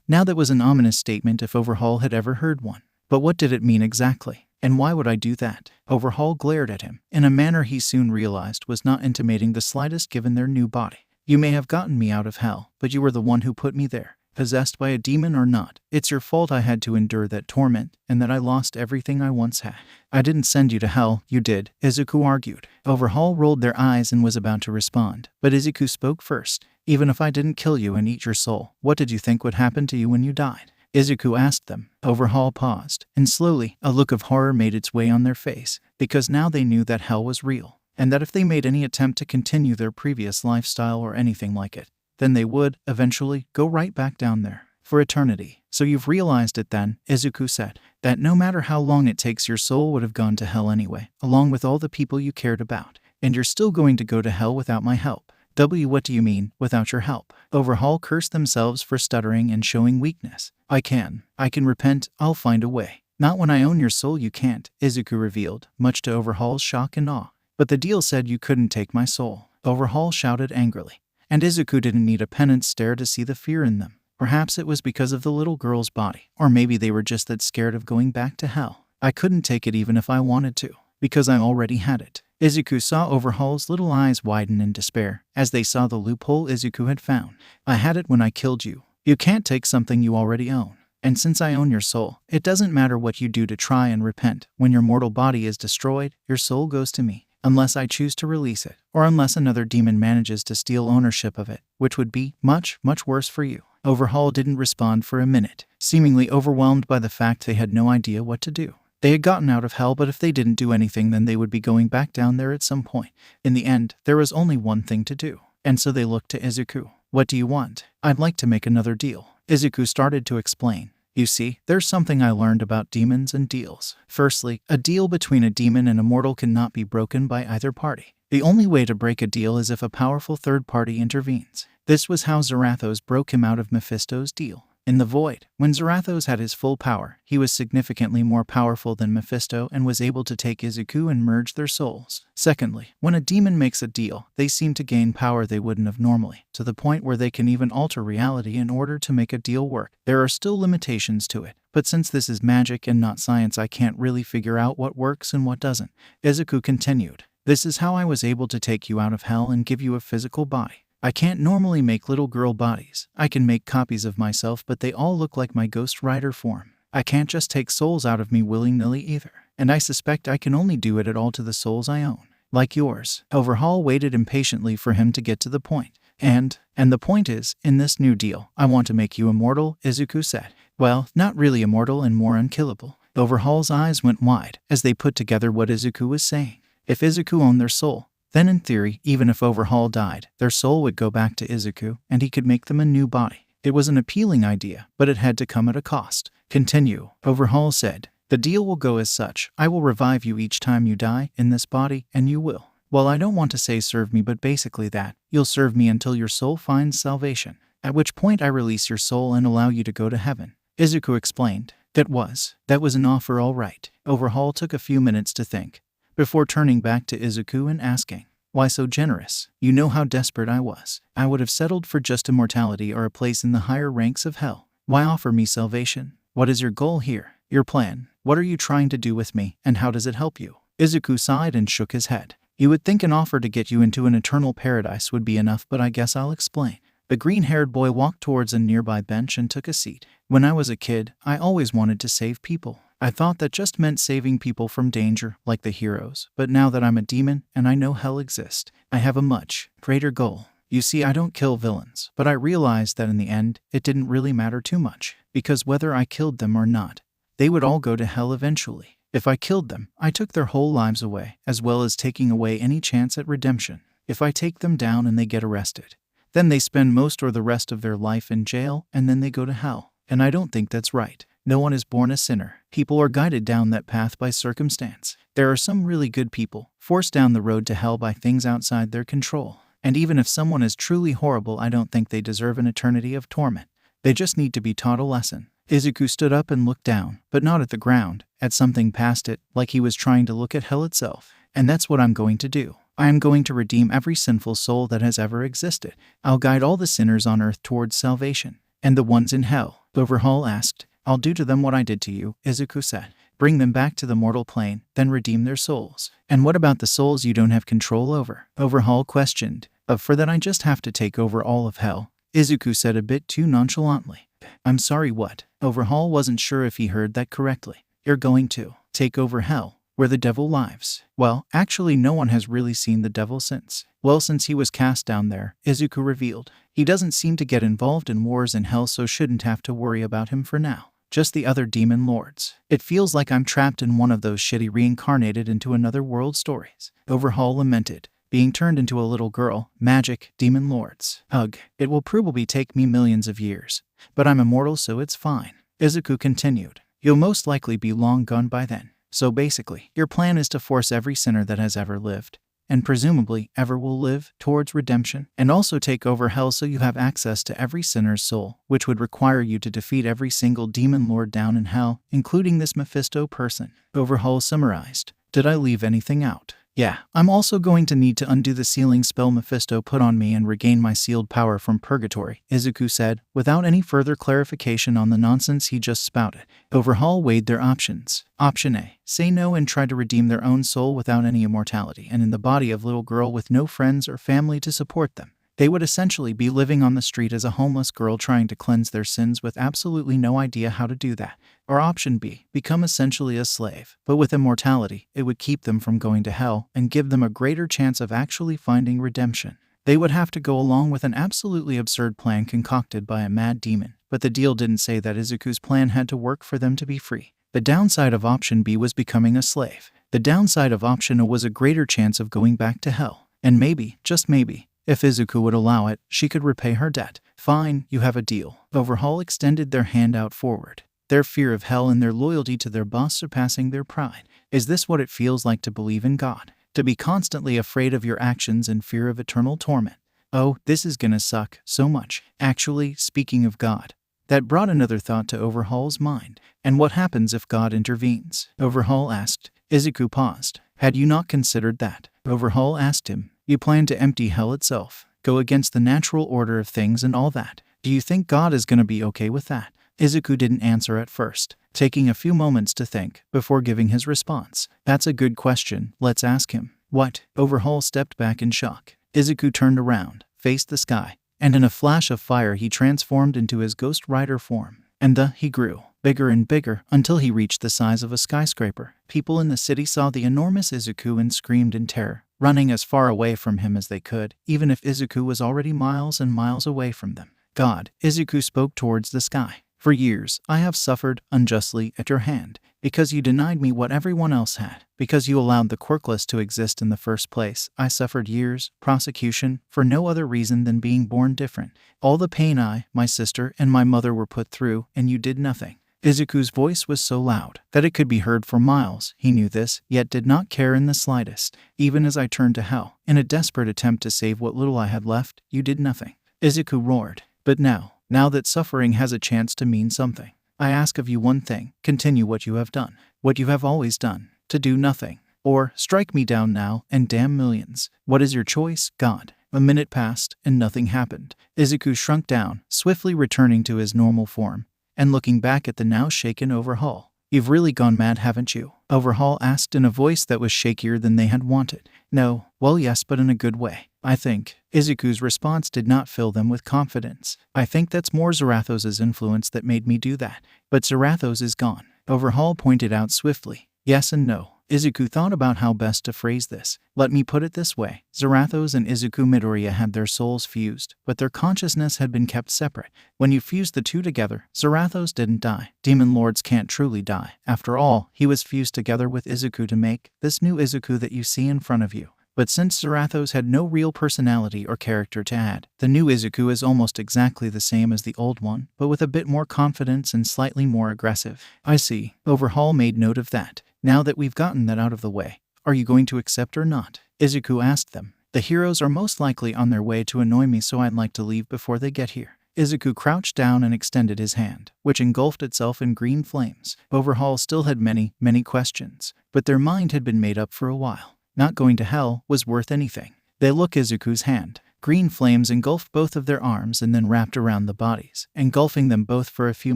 Now that was an ominous statement if Overhaul had ever heard one. But what did it mean exactly? And why would I do that? Overhaul glared at him, in a manner he soon realized was not intimating the slightest given their new body. You may have gotten me out of hell, but you were the one who put me there. Possessed by a demon or not, it's your fault I had to endure that torment, and that I lost everything I once had. I didn't send you to hell, you did, Izuku argued. Overhaul rolled their eyes and was about to respond, but Izuku spoke first. Even if I didn't kill you and eat your soul, what did you think would happen to you when you died? Izuku asked them. Overhaul paused, and slowly, a look of horror made its way on their face, because now they knew that hell was real, and that if they made any attempt to continue their previous lifestyle or anything like it, then they would, eventually, go right back down there, for eternity. So you've realized it then, Izuku said, that no matter how long it takes your soul would have gone to hell anyway, along with all the people you cared about, and you're still going to go to hell without my help. What do you mean, without your help? Overhaul cursed themselves for stuttering and showing weakness. I can repent, I'll find a way. Not when I own your soul you can't, Izuku revealed, much to Overhaul's shock and awe. But the deal said you couldn't take my soul, Overhaul shouted angrily. And Izuku didn't need a penance stare to see the fear in them. Perhaps it was because of the little girl's body, or maybe they were just that scared of going back to hell. I couldn't take it even if I wanted to, because I already had it. Izuku saw Overhaul's little eyes widen in despair, as they saw the loophole Izuku had found. I had it when I killed you. You can't take something you already own. And since I own your soul, it doesn't matter what you do to try and repent. When your mortal body is destroyed, your soul goes to me. Unless I choose to release it, or unless another demon manages to steal ownership of it, which would be much, much worse for you. Overhaul didn't respond for a minute, seemingly overwhelmed by the fact they had no idea what to do. They had gotten out of hell, but if they didn't do anything then they would be going back down there at some point. In the end, there was only one thing to do, and so they looked to Izuku. What do you want? I'd like to make another deal. Izuku started to explain. You see, there's something I learned about demons and deals. Firstly, a deal between a demon and a mortal cannot be broken by either party. The only way to break a deal is if a powerful third party intervenes. This was how Zarathos broke him out of Mephisto's deal. In the Void, when Zarathos had his full power, he was significantly more powerful than Mephisto and was able to take Izuku and merge their souls. Secondly, when a demon makes a deal, they seem to gain power they wouldn't have normally, to the point where they can even alter reality in order to make a deal work. There are still limitations to it, but since this is magic and not science, I can't really figure out what works and what doesn't. Izuku continued. This is how I was able to take you out of hell and give you a physical body. I can't normally make little girl bodies. I can make copies of myself, but they all look like my Ghost Rider form. I can't just take souls out of me willy-nilly either. And I suspect I can only do it at all to the souls I own. Like yours. Overhaul waited impatiently for him to get to the point. And the point is, in this new deal, I want to make you immortal, Izuku said. Well, not really immortal and more unkillable. Overhaul's eyes went wide as they put together what Izuku was saying. If Izuku owned their soul, then in theory, even if Overhaul died, their soul would go back to Izuku and he could make them a new body. It was an appealing idea, but it had to come at a cost. Continue, Overhaul said. The deal will go as such. I will revive you each time you die in this body, and you will. Well, I don't want to say serve me, but basically that. You'll serve me until your soul finds salvation, at which point I release your soul and allow you to go to heaven. Izuku explained. That was an offer, all right. Overhaul took a few minutes to think, before turning back to Izuku and asking, why so generous? You know how desperate I was. I would have settled for just immortality or a place in the higher ranks of hell. Why offer me salvation? What is your goal here? Your plan? What are you trying to do with me, and how does it help you? Izuku sighed and shook his head. You would think an offer to get you into an eternal paradise would be enough, but I guess I'll explain. The green-haired boy walked towards a nearby bench and took a seat. When I was a kid, I always wanted to save people. I thought that just meant saving people from danger, like the heroes. But now that I'm a demon and I know hell exists, I have a much greater goal. You see, I don't kill villains, but I realized that in the end, it didn't really matter too much, because whether I killed them or not, they would all go to hell eventually. If I killed them, I took their whole lives away, as well as taking away any chance at redemption. If I take them down and they get arrested, then they spend most or the rest of their life in jail, and then they go to hell. And I don't think that's right. No one is born a sinner. People are guided down that path by circumstance. There are some really good people, forced down the road to hell by things outside their control. And even if someone is truly horrible, I don't think they deserve an eternity of torment. They just need to be taught a lesson. Izuku stood up and looked down, but not at the ground, at something past it, like he was trying to look at hell itself. And that's what I'm going to do. I am going to redeem every sinful soul that has ever existed. I'll guide all the sinners on earth towards salvation. And the ones in hell, Overhaul asked. I'll do to them what I did to you, Izuku said. Bring them back to the mortal plane, then redeem their souls. And what about the souls you don't have control over? Overhaul questioned. For that I just have to take over all of hell, Izuku said a bit too nonchalantly. I'm sorry, what? Overhaul wasn't sure if he heard that correctly. You're going to take over hell, where the devil lives. Well, actually no one has really seen the devil since. Well, since he was cast down there, Izuku revealed. He doesn't seem to get involved in wars in hell, so shouldn't have to worry about him for now. Just the other demon lords. It feels like I'm trapped in one of those shitty reincarnated into another world stories. Overhaul lamented. Being turned into a little girl, magic, demon lords. Ugh, it will probably take me millions of years. But I'm immortal, so it's fine. Izuku continued. You'll most likely be long gone by then. So basically, your plan is to force every sinner that has ever lived, and presumably ever will live, towards redemption, and also take over hell so you have access to every sinner's soul, which would require you to defeat every single demon lord down in hell, including this Mephisto person. Overhaul summarized. Did I leave anything out? Yeah, I'm also going to need to undo the sealing spell Mephisto put on me and regain my sealed power from purgatory, Izuku said, without any further clarification on the nonsense he just spouted. Overhaul weighed their options. Option A, say no and try to redeem their own soul without any immortality and in the body of little girl with no friends or family to support them. They would essentially be living on the street as a homeless girl trying to cleanse their sins with absolutely no idea how to do that. Or option B, become essentially a slave, but with immortality, it would keep them from going to hell and give them a greater chance of actually finding redemption. They would have to go along with an absolutely absurd plan concocted by a mad demon, but the deal didn't say that Izuku's plan had to work for them to be free. The downside of option B was becoming a slave. The downside of option A was a greater chance of going back to hell. And maybe, just maybe, if Izuku would allow it, she could repay her debt. Fine, you have a deal. Overhaul extended their hand out forward. Their fear of hell and their loyalty to their boss surpassing their pride. Is this what it feels like to believe in God? To be constantly afraid of your actions and fear of eternal torment? Oh, this is gonna suck so much. Actually, speaking of God, that brought another thought to Overhaul's mind. And what happens if God intervenes? Overhaul asked. Izuku paused. Had you not considered that? Overhaul asked him. You plan to empty hell itself, go against the natural order of things and all that. Do you think God is going to be okay with that? Izuku didn't answer at first, taking a few moments to think before giving his response. That's a good question, let's ask him. What? Overhaul stepped back in shock. Izuku turned around, faced the sky, and in a flash of fire he transformed into his Ghost Rider form. And he grew bigger and bigger until he reached the size of a skyscraper. People in the city saw the enormous Izuku and screamed in terror, running as far away from him as they could, even if Izuku was already miles and miles away from them. God, Izuku spoke towards the sky. For years, I have suffered unjustly at your hand, because you denied me what everyone else had, because you allowed the quirkless to exist in the first place. I suffered years, prosecution, for no other reason than being born different. All the pain I, my sister, and my mother were put through, and you did nothing. Izuku's voice was so loud that it could be heard for miles. He knew this, yet did not care in the slightest. Even as I turned to hell, in a desperate attempt to save what little I had left, you did nothing. Izuku roared. But now that suffering has a chance to mean something, I ask of you one thing: continue what you have done, what you have always done, to do nothing. Or strike me down now and damn millions. What is your choice, God? A minute passed and nothing happened. Izuku shrunk down, swiftly returning to his normal form, and looking back at the now shaken Overhaul. You've really gone mad, haven't you? Overhaul asked in a voice that was shakier than they had wanted. No, well yes, but in a good way, I think. Izuku's response did not fill them with confidence. I think that's more Zarathos' influence that made me do that. But Zarathos is gone. Overhaul pointed out swiftly. Yes and no. Izuku thought about how best to phrase this. Let me put it this way. Zarathos and Izuku Midoriya had their souls fused, but their consciousness had been kept separate. When you fused the two together, Zarathos didn't die. Demon lords can't truly die. After all, he was fused together with Izuku to make this new Izuku that you see in front of you. But since Zarathos had no real personality or character to add, the new Izuku is almost exactly the same as the old one, but with a bit more confidence and slightly more aggressive. I see. Overhaul made note of that. Now that we've gotten that out of the way, are you going to accept or not? Izuku asked them. The heroes are most likely on their way to annoy me, so I'd like to leave before they get here. Izuku crouched down and extended his hand, which engulfed itself in green flames. Overhaul still had many questions, but their mind had been made up for a while. Not going to hell was worth anything. They look Izuku's hand. Green flames engulfed both of their arms and then wrapped around the bodies, engulfing them both for a few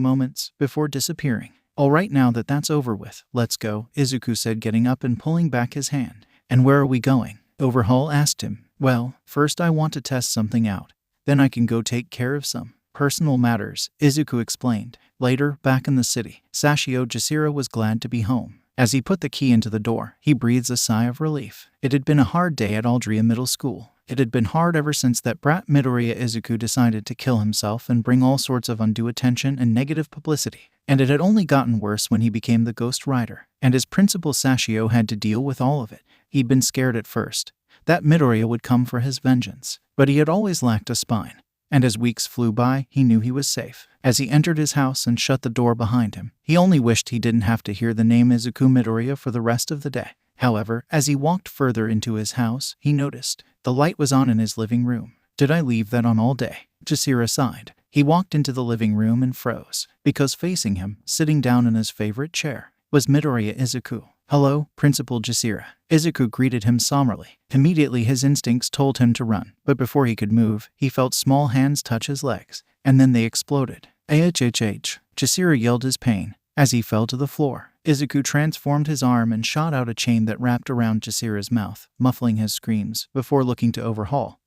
moments before disappearing. All right, now that that's over with, let's go, Izuku said, getting up and pulling back his hand. And where are we going? Overhaul asked him. Well, first I want to test something out. Then I can go take care of some personal matters, Izuku explained. Later, back in the city, Sashio Jasira was glad to be home. As he put the key into the door, he breathed a sigh of relief. It had been a hard day at Aldria Middle School. It had been hard ever since that brat Midoriya Izuku decided to kill himself and bring all sorts of undue attention and negative publicity. And it had only gotten worse when he became the Ghost Rider, and his principal Sashio had to deal with all of it. He'd been scared at first that Midoriya would come for his vengeance, but he had always lacked a spine. And as weeks flew by, he knew he was safe. As he entered his house and shut the door behind him, he only wished he didn't have to hear the name Izuku Midoriya for the rest of the day. However, as he walked further into his house, he noticed the light was on in his living room. Did I leave that on all day? Jasira sighed. He walked into the living room and froze, because facing him, sitting down in his favorite chair, was Midoriya Izuku. Hello, Principal Jasira. Izuku greeted him somberly. Immediately his instincts told him to run, but before he could move, he felt small hands touch his legs, and then they exploded. AHHH. Jasira yelled his pain as he fell to the floor. Izuku transformed his arm and shot out a chain that wrapped around Jasira's mouth, muffling his screams, before looking to Overhaul,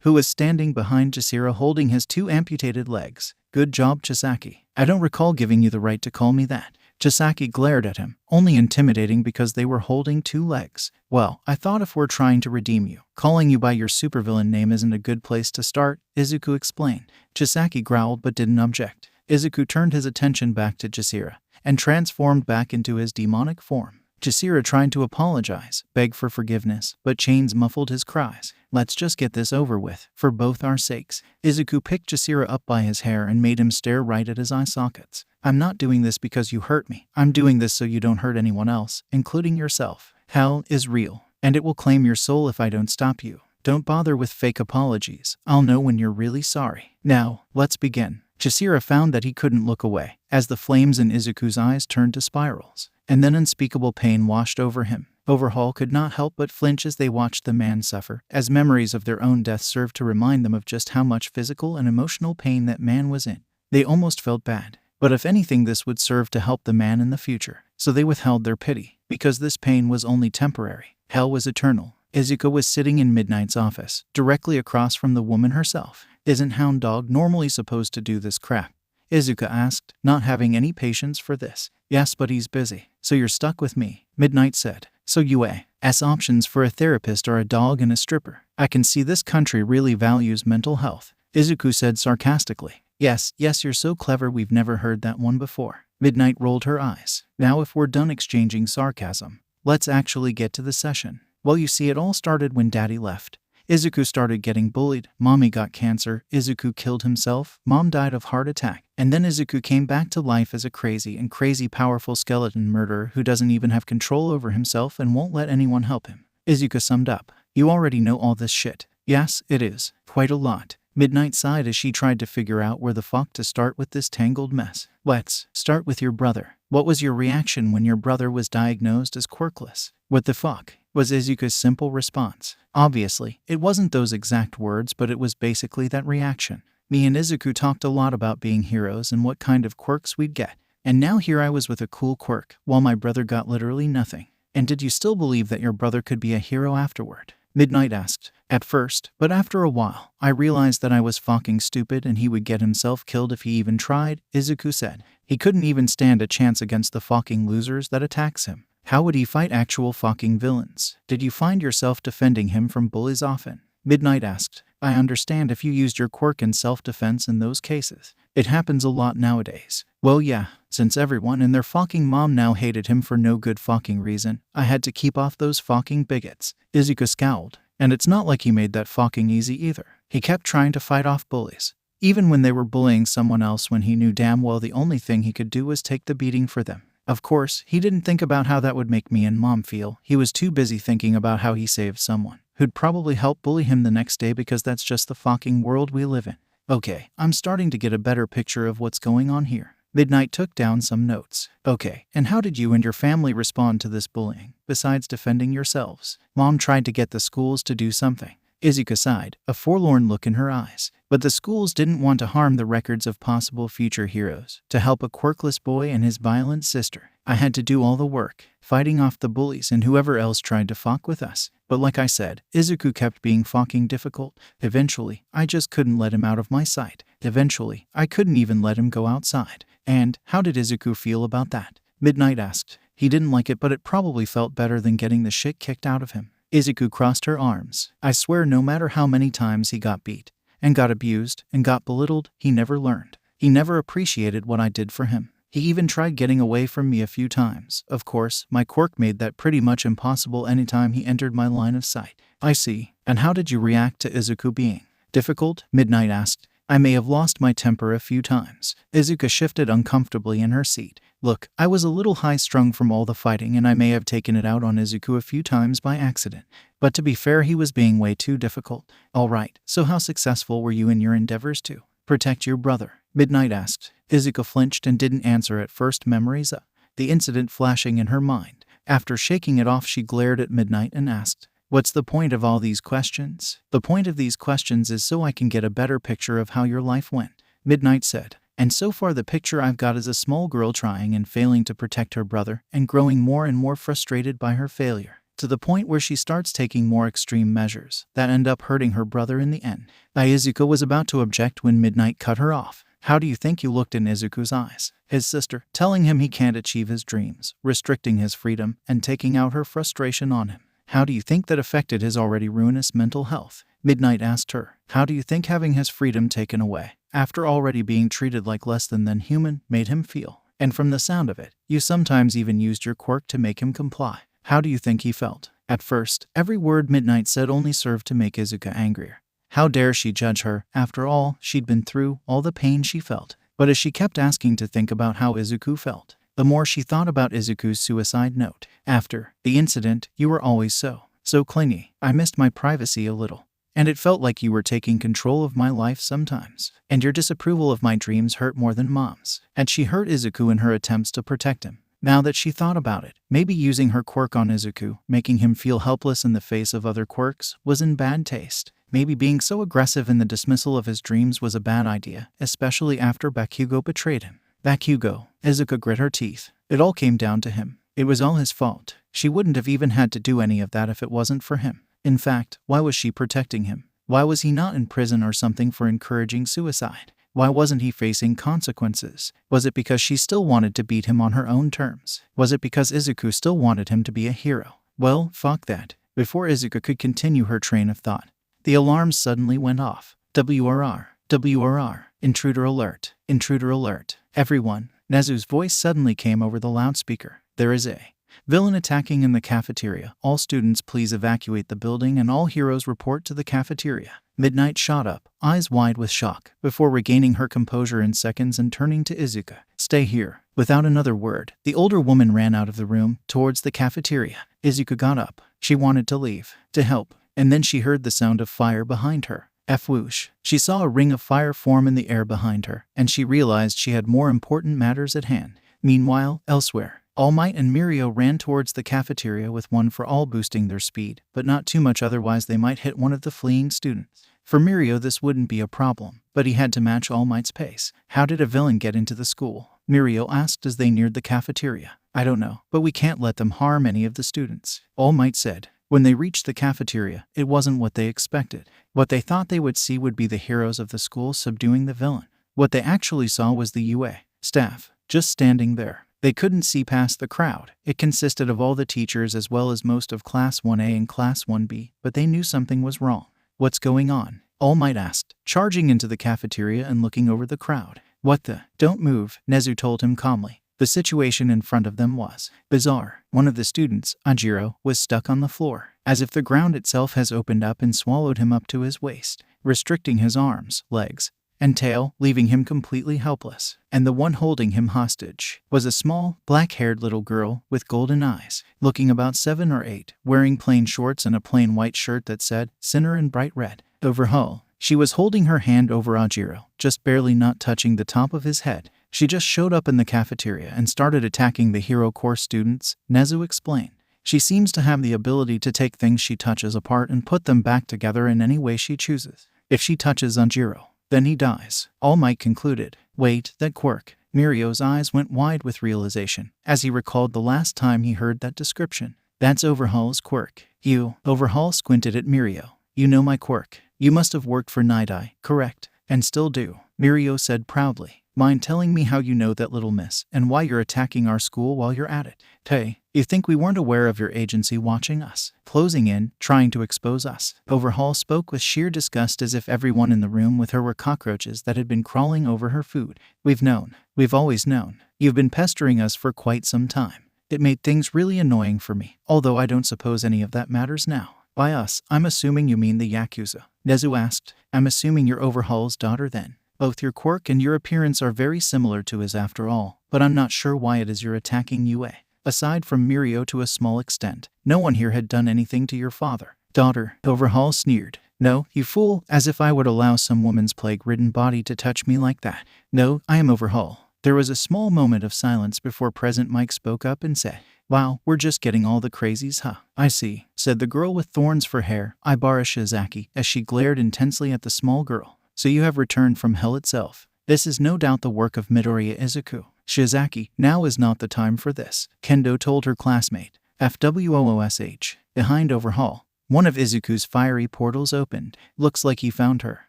who was standing behind Jasira holding his two amputated legs. Good job, Chisaki. I don't recall giving you the right to call me that. Chisaki glared at him, only intimidating because they were holding two legs. Well, I thought if we're trying to redeem you, calling you by your supervillain name isn't a good place to start, Izuku explained. Chisaki growled but didn't object. Izuku turned his attention back to Jasira and transformed back into his demonic form. Jasira tried to apologize, beg for forgiveness, but chains muffled his cries. Let's just get this over with, for both our sakes. Izuku picked Jasira up by his hair and made him stare right at his eye sockets. I'm not doing this because you hurt me. I'm doing this so you don't hurt anyone else, including yourself. Hell is real, and it will claim your soul if I don't stop you. Don't bother with fake apologies. I'll know when you're really sorry. Now, let's begin. Jasira found that he couldn't look away, as the flames in Izuku's eyes turned to spirals, and then unspeakable pain washed over him. Overhaul could not help but flinch as they watched the man suffer, as memories of their own death served to remind them of just how much physical and emotional pain that man was in. They almost felt bad, but if anything this would serve to help the man in the future, so they withheld their pity, because this pain was only temporary. Hell was eternal. Izuku was sitting in Midnight's office, directly across from the woman herself. Isn't Hound Dog normally supposed to do this crap? Izuku asked, not having any patience for this. Yes, but he's busy. So you're stuck with me, Midnight said. So UA's options for a therapist are a dog and a stripper. I can see this country really values mental health, Izuku said sarcastically. Yes, you're so clever, we've never heard that one before. Midnight rolled her eyes. Now if we're done exchanging sarcasm, let's actually get to the session. Well, you see, it all started when Daddy left. Izuku started getting bullied, Mommy got cancer, Izuku killed himself, Mom died of heart attack, and then Izuku came back to life as a crazy powerful skeleton murderer who doesn't even have control over himself and won't let anyone help him. Izuku summed up. You already know all this shit. Yes, it is. Quite a lot. Midnight sighed as she tried to figure out where the fuck to start with this tangled mess. Let's start with your brother. What was your reaction when your brother was diagnosed as quirkless? What the fuck? Was Izuku's simple response. Obviously, it wasn't those exact words, but it was basically that reaction. Me and Izuku talked a lot about being heroes and what kind of quirks we'd get. And now here I was with a cool quirk, while my brother got literally nothing. And did you still believe that your brother could be a hero afterward? Midnight asked. At first, but after a while, I realized that I was fucking stupid and he would get himself killed if he even tried, Izuku said. He couldn't even stand a chance against the fucking losers that attacks him. How would he fight actual fucking villains? Did you find yourself defending him from bullies often? Midnight asked. I understand if you used your quirk in self-defense in those cases. It happens a lot nowadays. Well, yeah, since everyone and their fucking mom now hated him for no good fucking reason, I had to keep off those fucking bigots. Izuku scowled. And it's not like he made that fucking easy either. He kept trying to fight off bullies, even when they were bullying someone else, when he knew damn well the only thing he could do was take the beating for them. Of course, he didn't think about how that would make me and Mom feel. He was too busy thinking about how he saved someone who'd probably help bully him the next day, because that's just the fucking world we live in. Okay, I'm starting to get a better picture of what's going on here. Midnight took down some notes. Okay, and how did you and your family respond to this bullying, besides defending yourselves? Mom tried to get the schools to do something. Izuku sighed, a forlorn look in her eyes. But the schools didn't want to harm the records of possible future heroes. To help a quirkless boy and his violent sister, I had to do all the work, fighting off the bullies and whoever else tried to fuck with us. But like I said, Izuku kept being fucking difficult. Eventually, I just couldn't let him out of my sight. Eventually, I couldn't even let him go outside. And how did Izuku feel about that? Midnight asked. He didn't like it, but it probably felt better than getting the shit kicked out of him. Izuku crossed her arms. I swear, no matter how many times he got beat, and got abused, and got belittled, he never learned. He never appreciated what I did for him. He even tried getting away from me a few times. Of course, my quirk made that pretty much impossible anytime he entered my line of sight. I see. And how did you react to Izuku being difficult? Midnight asked. I may have lost my temper a few times. Izuku shifted uncomfortably in her seat. Look, I was a little high-strung from all the fighting, and I may have taken it out on Izuku a few times by accident. But to be fair, he was being way too difficult. Alright, so how successful were you in your endeavors to protect your brother? Midnight asked. Izuku flinched and didn't answer at first, memories of the incident flashing in her mind. After shaking it off, she glared at Midnight and asked, What's the point of all these questions? The point of these questions is so I can get a better picture of how your life went, Midnight said. And so far the picture I've got is a small girl trying and failing to protect her brother and growing more and more frustrated by her failure, to the point where she starts taking more extreme measures that end up hurting her brother in the end. Izuku was about to object when Midnight cut her off. How do you think you looked in Izuku's eyes? His sister, telling him he can't achieve his dreams, restricting his freedom, and taking out her frustration on him. How do you think that affected his already ruinous mental health? Midnight asked her. How do you think having his freedom taken away, after already being treated like less than human, made him feel? And from the sound of it, you sometimes even used your quirk to make him comply. How do you think he felt? At first, every word Midnight said only served to make Izuku angrier. How dare she judge her? After all, she'd been through all the pain she felt. But as she kept asking to think about how Izuku felt, the more she thought about Izuku's suicide note. After the incident, you were always so clingy. I missed my privacy a little. And it felt like you were taking control of my life sometimes. And your disapproval of my dreams hurt more than Mom's. And she hurt Izuku in her attempts to protect him. Now that she thought about it, maybe using her quirk on Izuku, making him feel helpless in the face of other quirks, was in bad taste. Maybe being so aggressive in the dismissal of his dreams was a bad idea, especially after Bakugo betrayed him. Bakugo. Izuku grit her teeth. It all came down to him. It was all his fault. She wouldn't have even had to do any of that if it wasn't for him. In fact, why was she protecting him? Why was he not in prison or something for encouraging suicide? Why wasn't he facing consequences? Was it because she still wanted to beat him on her own terms? Was it because Izuku still wanted him to be a hero? Well, fuck that. Before Izuku could continue her train of thought, the alarms suddenly went off. WRR, WRR, intruder alert, intruder alert. Everyone, Nezu's voice suddenly came over the loudspeaker. There is a villain attacking in the cafeteria. All students please evacuate the building and all heroes report to the cafeteria. Midnight shot up, eyes wide with shock, before regaining her composure in seconds and turning to Izuku. Stay here. Without another word, the older woman ran out of the room, towards the cafeteria. Izuku got up. She wanted to leave, to help, and then she heard the sound of fire behind her. Whoosh. She saw a ring of fire form in the air behind her, and she realized she had more important matters at hand. Meanwhile, elsewhere, All Might and Mirio ran towards the cafeteria with One for All boosting their speed, but not too much, otherwise they might hit one of the fleeing students. For Mirio this wouldn't be a problem, but he had to match All Might's pace. How did a villain get into the school? Mirio asked as they neared the cafeteria. I don't know, but we can't let them harm any of the students, All Might said. When they reached the cafeteria, it wasn't what they expected. What they thought they would see would be the heroes of the school subduing the villain. What they actually saw was the UA staff, just standing there. They couldn't see past the crowd. It consisted of all the teachers as well as most of Class 1A and Class 1B, but they knew something was wrong. What's going on? All Might asked, charging into the cafeteria and looking over the crowd. What the? Don't move, Nezu told him calmly. The situation in front of them was bizarre. One of the students, Ajiro, was stuck on the floor, as if the ground itself has opened up and swallowed him up to his waist, restricting his arms, legs, and tail, leaving him completely helpless. And the one holding him hostage was a small, black-haired little girl with golden eyes, looking about 7 or 8, wearing plain shorts and a plain white shirt that said, Sinner in bright red. Overhaul. She was holding her hand over Ajiro, just barely not touching the top of his head. She just showed up in the cafeteria and started attacking the hero course students, Nezu explained. She seems to have the ability to take things she touches apart and put them back together in any way she chooses. If she touches Ajiro, then he dies, All Might concluded. Wait, that quirk. Mirio's eyes went wide with realization, as he recalled the last time he heard that description. That's Overhaul's quirk. You, Overhaul squinted at Mirio. You know my quirk. You must have worked for Night Eye, correct? And still do, Mirio said proudly. Mind telling me how you know that, little miss, and why you're attacking our school while you're at it? Hey, you think we weren't aware of your agency watching us, closing in, trying to expose us? Overhaul spoke with sheer disgust, as if everyone in the room with her were cockroaches that had been crawling over her food. We've known. We've always known. You've been pestering us for quite some time. It made things really annoying for me, although I don't suppose any of that matters now. By us, I'm assuming you mean the Yakuza, Nezu asked. I'm assuming you're Overhaul's daughter then. Both your quirk and your appearance are very similar to his after all, but I'm not sure why it is you're attacking UA. Aside from Mirio to a small extent, no one here had done anything to your father. Daughter, Overhaul sneered. No, you fool, as if I would allow some woman's plague-ridden body to touch me like that. No, I am Overhaul. There was a small moment of silence before Present Mike spoke up and said, Wow, we're just getting all the crazies, huh? I see, said the girl with thorns for hair, Ibara Shizaki, as she glared intensely at the small girl. So you have returned from hell itself. This is no doubt the work of Midoriya Izuku. Shizaki, now is not the time for this, Kendo told her classmate. FWOOSH. Behind Overhaul, one of Izuku's fiery portals opened. Looks like he found her,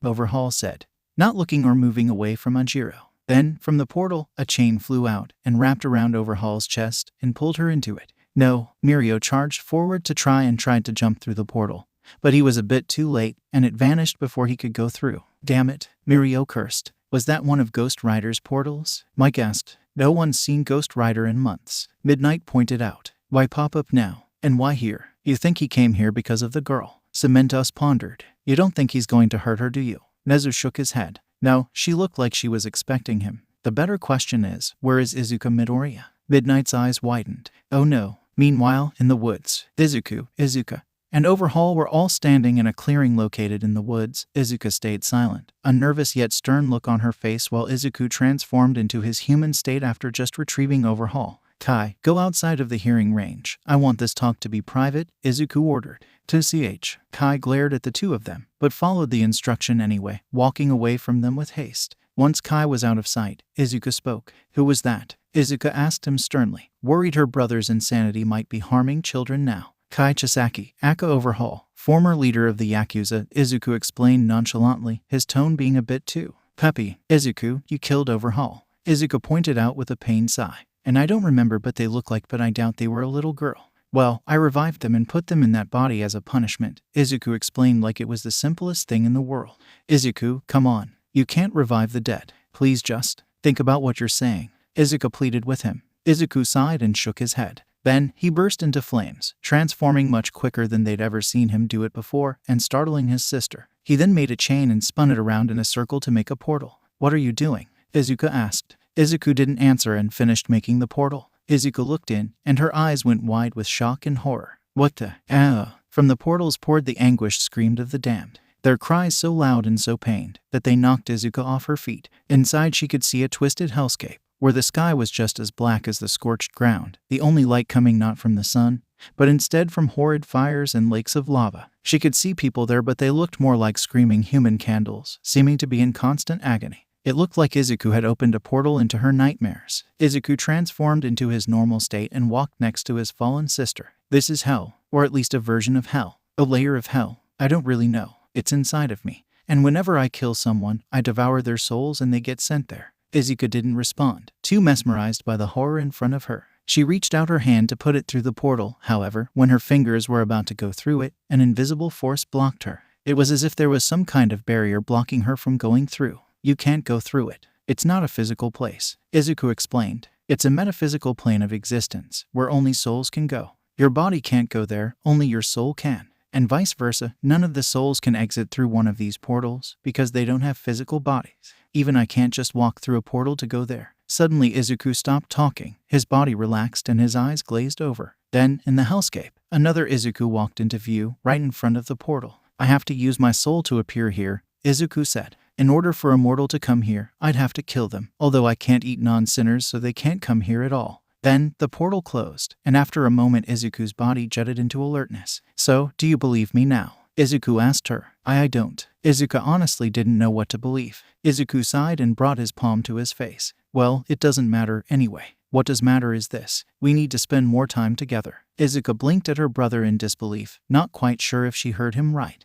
Overhaul said, not looking or moving away from Ajiro. Then, from the portal, a chain flew out and wrapped around Overhaul's chest and pulled her into it. No, Mirio charged forward to tried to jump through the portal, but he was a bit too late, and it vanished before he could go through. Damn it, Mirio cursed. Was that one of Ghost Rider's portals? Mike asked. No one's seen Ghost Rider in months, Midnight pointed out. Why pop up now? And why here? You think he came here because of the girl? Cementos pondered. You don't think he's going to hurt her, do you? Nezu shook his head. No, she looked like she was expecting him. The better question is, where is Izuku Midoriya? Midnight's eyes widened. Oh no. Meanwhile, in the woods, Izuka, and Overhaul were all standing in a clearing located in the woods. Izuka stayed silent, a nervous yet stern look on her face while Izuku transformed into his human state after just retrieving Overhaul. Kai, go outside of the hearing range. I want this talk to be private, Izuku ordered. To CH. Kai glared at the two of them, but followed the instruction anyway, walking away from them with haste. Once Kai was out of sight, Izuku spoke. Who was that? Izuku asked him sternly, worried her brother's insanity might be harming children now. Kai Chisaki, Aka Overhaul, former leader of the Yakuza, Izuku explained nonchalantly, his tone being a bit too peppy. Izuku, you killed Overhaul. Izuku pointed out with a pained sigh. And I don't remember but they look like, but I doubt they were a little girl. Well, I revived them and put them in that body as a punishment, Izuku explained like it was the simplest thing in the world. Izuku, come on. You can't revive the dead. Please just think about what you're saying. Izuku pleaded with him. Izuku sighed and shook his head. Then, he burst into flames, transforming much quicker than they'd ever seen him do it before, and startling his sister. He then made a chain and spun it around in a circle to make a portal. What are you doing? Izuku asked. Izuku didn't answer and finished making the portal. Izuku looked in, and her eyes went wide with shock and horror. What the? From the portals poured the anguished screams of the damned. Their cries so loud and so pained that they knocked Izuku off her feet. Inside she could see a twisted hellscape, where the sky was just as black as the scorched ground, the only light coming not from the sun, but instead from horrid fires and lakes of lava. She could see people there, but they looked more like screaming human candles, seeming to be in constant agony. It looked like Izuku had opened a portal into her nightmares. Izuku transformed into his normal state and walked next to his fallen sister. This is hell, or at least a version of hell. A layer of hell. I don't really know. It's inside of me. And whenever I kill someone, I devour their souls and they get sent there. Izuku didn't respond, too mesmerized by the horror in front of her. She reached out her hand to put it through the portal. However, when her fingers were about to go through it, an invisible force blocked her. It was as if there was some kind of barrier blocking her from going through. You can't go through it. It's not a physical place, Izuku explained. It's a metaphysical plane of existence, where only souls can go. Your body can't go there, only your soul can. And vice versa, none of the souls can exit through one of these portals, because they don't have physical bodies. Even I can't just walk through a portal to go there. Suddenly Izuku stopped talking, his body relaxed and his eyes glazed over. Then, in the hellscape, another Izuku walked into view, right in front of the portal. I have to use my soul to appear here, Izuku said. In order for a mortal to come here, I'd have to kill them, although I can't eat non-sinners so they can't come here at all. Then, the portal closed, and after a moment Izuku's body jetted into alertness. So, do you believe me now? Izuku asked her. I don't. Izuku honestly didn't know what to believe. Izuku sighed and brought his palm to his face. Well, it doesn't matter anyway. What does matter is this. We need to spend more time together. Izuku blinked at her brother in disbelief, not quite sure if she heard him right.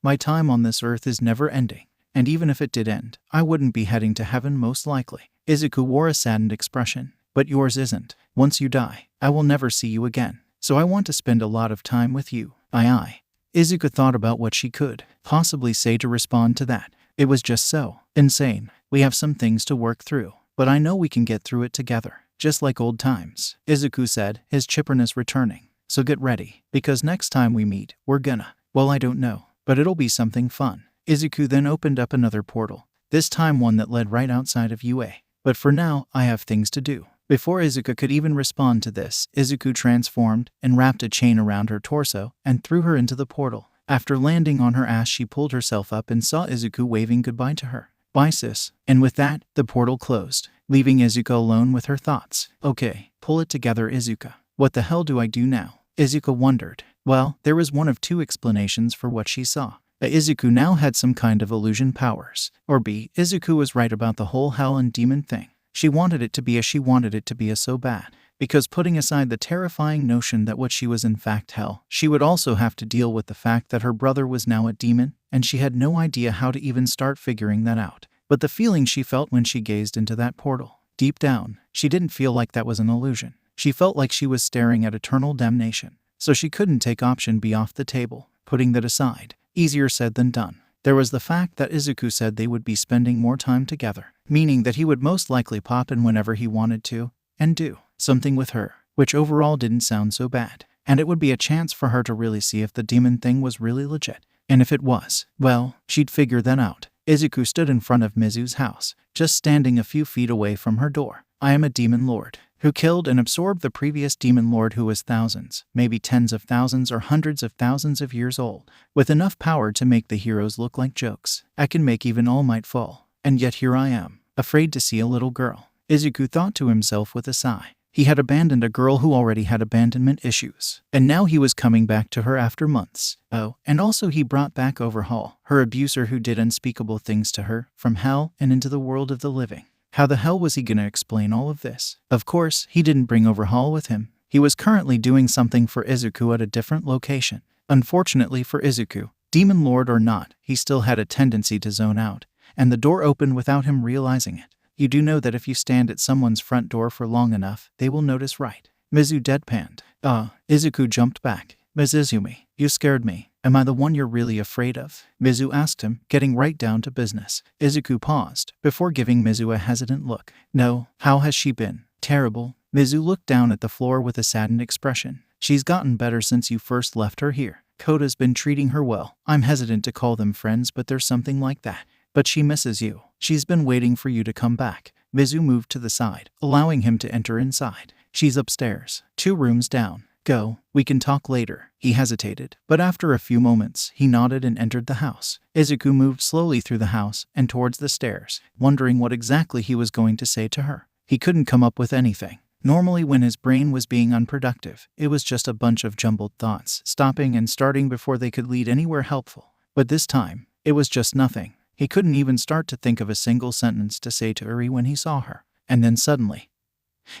My time on this earth is never ending. And even if it did end, I wouldn't be heading to heaven most likely. Izuku wore a saddened expression. But yours isn't. Once you die, I will never see you again. So I want to spend a lot of time with you. Aye. Izuku thought about what she could possibly say to respond to that. It was just so insane. We have some things to work through, but I know we can get through it together. Just like old times, Izuku said, his chipperness returning. So get ready, because next time we meet, we're gonna, well, I don't know, but it'll be something fun. Izuku then opened up another portal, this time one that led right outside of UA. But for now, I have things to do. Before Izuku could even respond to this, Izuku transformed and wrapped a chain around her torso and threw her into the portal. After landing on her ass, she pulled herself up and saw Izuku waving goodbye to her. Bye, sis. And with that, the portal closed, leaving Izuku alone with her thoughts. Okay, pull it together, Izuku. What the hell do I do now? Izuku wondered. Well, there was one of two explanations for what she saw. A, Izuku now had some kind of illusion powers. Or B, Izuku was right about the whole hell and demon thing. She wanted it to be a so bad. Because putting aside the terrifying notion that what she was in fact hell, she would also have to deal with the fact that her brother was now a demon, and she had no idea how to even start figuring that out. But the feeling she felt when she gazed into that portal, deep down, she didn't feel like that was an illusion. She felt like she was staring at eternal damnation. So she couldn't take option B off the table, putting that aside. Easier said than done. There was the fact that Izuku said they would be spending more time together, meaning that he would most likely pop in whenever he wanted to, and do something with her, which overall didn't sound so bad. And it would be a chance for her to really see if the demon thing was really legit. And if it was, well, she'd figure that out. Izuku stood in front of Mizu's house, just standing a few feet away from her door. I am a demon lord, who killed and absorbed the previous demon lord who was thousands, maybe tens of thousands or hundreds of thousands of years old, with enough power to make the heroes look like jokes. I can make even All Might fall. And yet here I am, afraid to see a little girl. Izuku thought to himself with a sigh. He had abandoned a girl who already had abandonment issues, and now he was coming back to her after months. Oh, and also he brought back Overhaul, her abuser who did unspeakable things to her, from hell and into the world of the living. How the hell was he gonna explain all of this? Of course, he didn't bring Overhaul with him. He was currently doing something for Izuku at a different location. Unfortunately for Izuku, Demon Lord or not, he still had a tendency to zone out, and the door opened without him realizing it. You do know that if you stand at someone's front door for long enough, they will notice, right? Mizu deadpanned. Izuku jumped back. Ms. Izumi, you scared me. Am I the one you're really afraid of? Mizu asked him, getting right down to business. Izuku paused, before giving Mizu a hesitant look. No, how has she been? Terrible. Mizu looked down at the floor with a saddened expression. She's gotten better since you first left her here. Koda's been treating her well. I'm hesitant to call them friends, but there's something like that. But she misses you. She's been waiting for you to come back. Mizu moved to the side, allowing him to enter inside. She's upstairs, 2 rooms down. Go, we can talk later. He hesitated, but after a few moments, he nodded and entered the house. Izuku moved slowly through the house and towards the stairs, wondering what exactly he was going to say to her. He couldn't come up with anything. Normally when his brain was being unproductive, it was just a bunch of jumbled thoughts, stopping and starting before they could lead anywhere helpful. But this time, it was just nothing. He couldn't even start to think of a single sentence to say to Uri when he saw her. And then suddenly,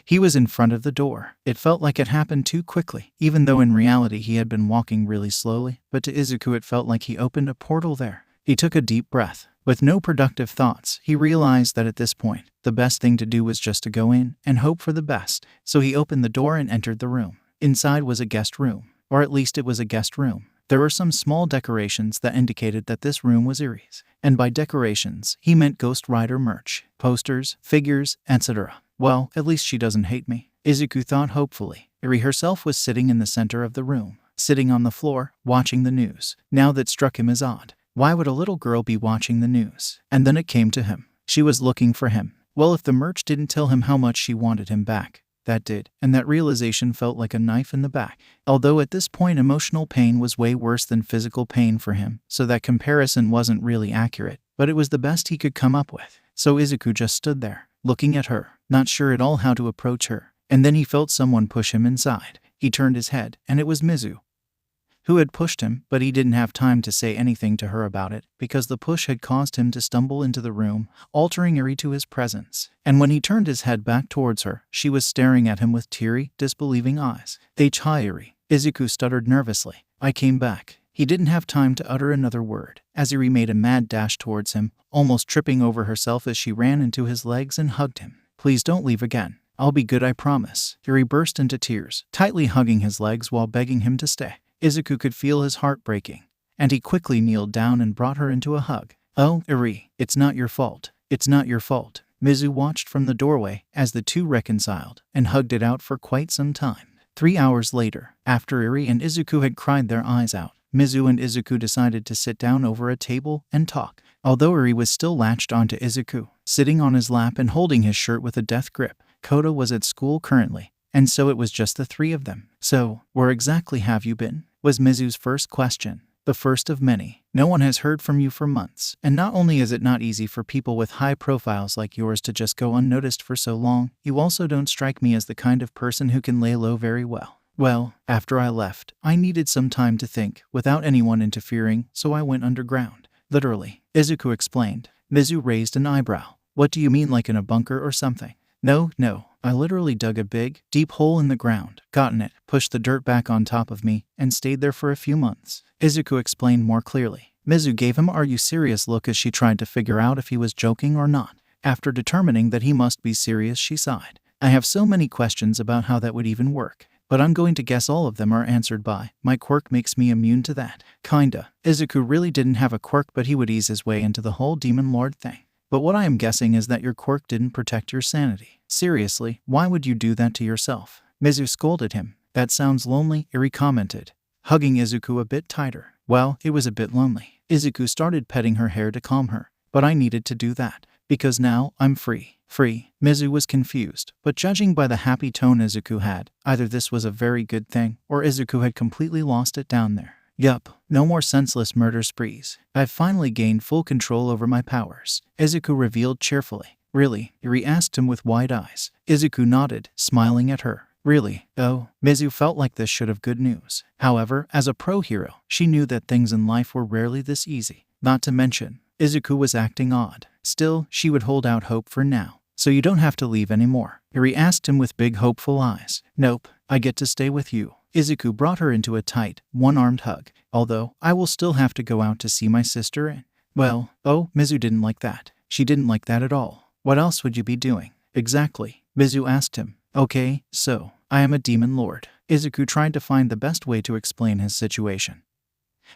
he was in front of the door. It felt like it happened too quickly, even though in reality he had been walking really slowly, but to Izuku it felt like he opened a portal there. He took a deep breath. With no productive thoughts, he realized that at this point, the best thing to do was just to go in and hope for the best. So he opened the door and entered the room. Inside was a guest room, or at least it was a guest room. There were some small decorations that indicated that this room was Uri's. And by decorations, he meant Ghost Rider merch, posters, figures, etc. Well, at least she doesn't hate me, Izuku thought hopefully. Uri herself was sitting in the center of the room, sitting on the floor, watching the news. Now that struck him as odd. Why would a little girl be watching the news? And then it came to him. She was looking for him. Well, if the merch didn't tell him how much she wanted him back, that did, and that realization felt like a knife in the back. Although at this point emotional pain was way worse than physical pain for him, so that comparison wasn't really accurate, but it was the best he could come up with. So Izuku just stood there, looking at her, not sure at all how to approach her. And then he felt someone push him inside. He turned his head, and it was Mizu, who had pushed him, but he didn't have time to say anything to her about it, because the push had caused him to stumble into the room, altering Uri to his presence. And when he turned his head back towards her, she was staring at him with teary, disbelieving eyes. Hi Uri, Izuku stuttered nervously. I came back. He didn't have time to utter another word, as Uri made a mad dash towards him, almost tripping over herself as she ran into his legs and hugged him. Please don't leave again. I'll be good, I promise. Uri burst into tears, tightly hugging his legs while begging him to stay. Izuku could feel his heart breaking, and he quickly kneeled down and brought her into a hug. Oh, Uri, it's not your fault. It's not your fault. Mizu watched from the doorway as the two reconciled and hugged it out for quite some time. 3 hours later, after Uri and Izuku had cried their eyes out, Mizu and Izuku decided to sit down over a table and talk. Although Uri was still latched onto Izuku, sitting on his lap and holding his shirt with a death grip, Koda was at school currently, and so it was just the 3 of them. So, where exactly have you been? Was Mizu's first question. The first of many. No one has heard from you for months, and not only is it not easy for people with high profiles like yours to just go unnoticed for so long, you also don't strike me as the kind of person who can lay low very well. Well, after I left, I needed some time to think, without anyone interfering, so I went underground. Literally, Izuku explained. Mizu raised an eyebrow. What do you mean, like in a bunker or something? No, I literally dug a big, deep hole in the ground, got in it, pushed the dirt back on top of me, and stayed there for a few months. Izuku explained more clearly. Mizu gave him an "Are you serious?" look as she tried to figure out if he was joking or not. After determining that he must be serious, she sighed. I have so many questions about how that would even work, but I'm going to guess all of them are answered by, my quirk makes me immune to that. Kinda. Izuku really didn't have a quirk, but he would ease his way into the whole Demon Lord thing. But what I am guessing is that your quirk didn't protect your sanity. Seriously, why would you do that to yourself? Mizu scolded him. That sounds lonely, Uri commented, hugging Izuku a bit tighter. Well, it was a bit lonely. Izuku started petting her hair to calm her. But I needed to do that, because now I'm free. Free. Mizu was confused, but judging by the happy tone Izuku had, either this was a very good thing, or Izuku had completely lost it down there. Yup, no more senseless murder sprees. I've finally gained full control over my powers, Izuku revealed cheerfully. Really? Uri asked him with wide eyes. Izuku nodded, smiling at her. Really? Oh, Mizu felt like this should have good news. However, as a pro hero, she knew that things in life were rarely this easy. Not to mention, Izuku was acting odd. Still, she would hold out hope for now. so you don't have to leave anymore?" Yuri asked him with big hopeful eyes. "Nope, I get to stay with you." Izuku brought her into a tight, one-armed hug. "Although, I will still have to go out to see my sister and—" "Well, oh," Mizu didn't like that. She didn't like that at all. "What else would you be doing?" "Exactly," Mizu asked him. "Okay, so, I am a demon lord." Izuku tried to find the best way to explain his situation.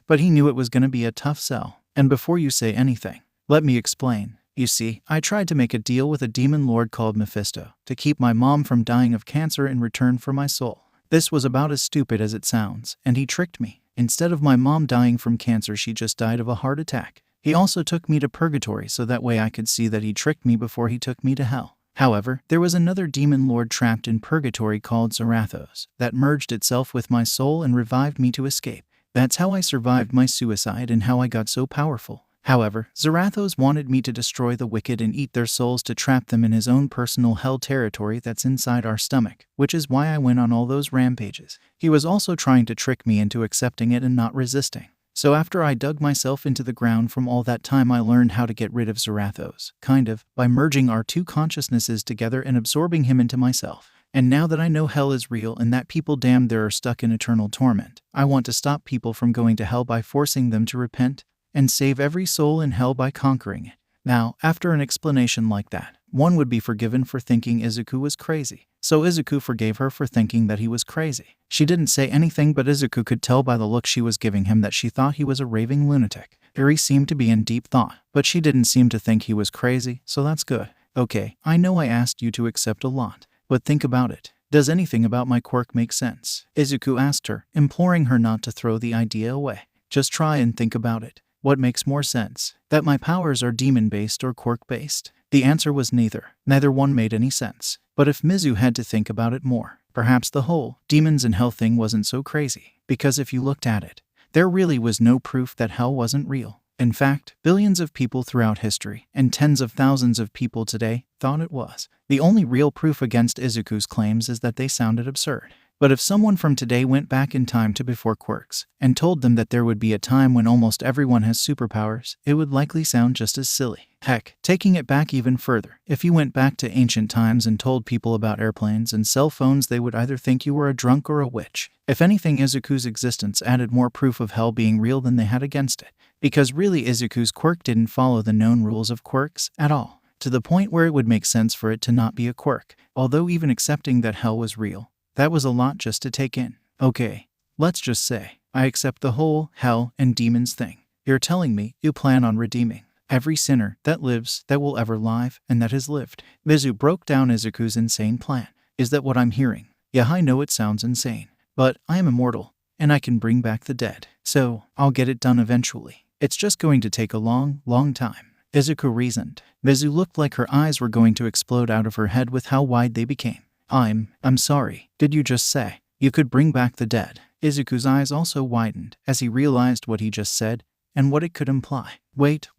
But he knew it was going to be a tough sell. "And before you say anything, let me explain. You see, I tried to make a deal with a demon lord called Mephisto to keep my mom from dying of cancer in return for my soul. This was about as stupid as it sounds, and he tricked me. Instead of my mom dying from cancer, she just died of a heart attack. He also took me to purgatory so that way I could see that he tricked me before he took me to hell. However, there was another demon lord trapped in purgatory called Zarathos that merged itself with my soul and revived me to escape. That's how I survived my suicide and how I got so powerful. However, Zarathos wanted me to destroy the wicked and eat their souls to trap them in his own personal hell territory that's inside our stomach, which is why I went on all those rampages. He was also trying to trick me into accepting it and not resisting. So after I dug myself into the ground from all that time, I learned how to get rid of Zarathos, kind of, by merging our two consciousnesses together and absorbing him into myself. And now that I know hell is real and that people damned there are stuck in eternal torment, I want to stop people from going to hell by forcing them to repent and save every soul in hell by conquering it. Now, after an explanation like that, one would be forgiven for thinking Izuku was crazy. So Izuku forgave her for thinking that he was crazy. She didn't say anything, but Izuku could tell by the look she was giving him that she thought he was a raving lunatic. Yuri seemed to be in deep thought, but she didn't seem to think he was crazy, so that's good. "Okay, I know I asked you to accept a lot, but think about it. Does anything about my quirk make sense?" Izuku asked her, imploring her not to throw the idea away. "Just try and think about it. What makes more sense? That my powers are demon-based or quirk-based?" The answer was neither. Neither one made any sense. But if Mizu had to think about it more, perhaps the whole demons and hell thing wasn't so crazy. Because if you looked at it, there really was no proof that hell wasn't real. In fact, billions of people throughout history, and tens of thousands of people today, thought it was. The only real proof against Izuku's claims is that they sounded absurd. But if someone from today went back in time to before quirks, and told them that there would be a time when almost everyone has superpowers, it would likely sound just as silly. Heck, taking it back even further, if you went back to ancient times and told people about airplanes and cell phones, they would either think you were a drunk or a witch. If anything, Izuku's existence added more proof of hell being real than they had against it. Because really, Izuku's quirk didn't follow the known rules of quirks at all, to the point where it would make sense for it to not be a quirk. Although even accepting that hell was real, that was a lot just to take in. Okay, let's just say I accept the whole hell and demons thing. You're telling me you plan on redeeming every sinner that lives, that will ever live, and that has lived. Mizu broke down Izuku's insane plan. Is that what I'm hearing? Yeah, I know it sounds insane, but I am immortal, and I can bring back the dead. So, I'll get it done eventually. It's just going to take a long, long time. Izuku reasoned. Mizu looked like her eyes were going to explode out of her head with how wide they became. I'm sorry, did you just say you could bring back the dead? Izuku's eyes also widened as he realized what he just said and what it could imply. Wait,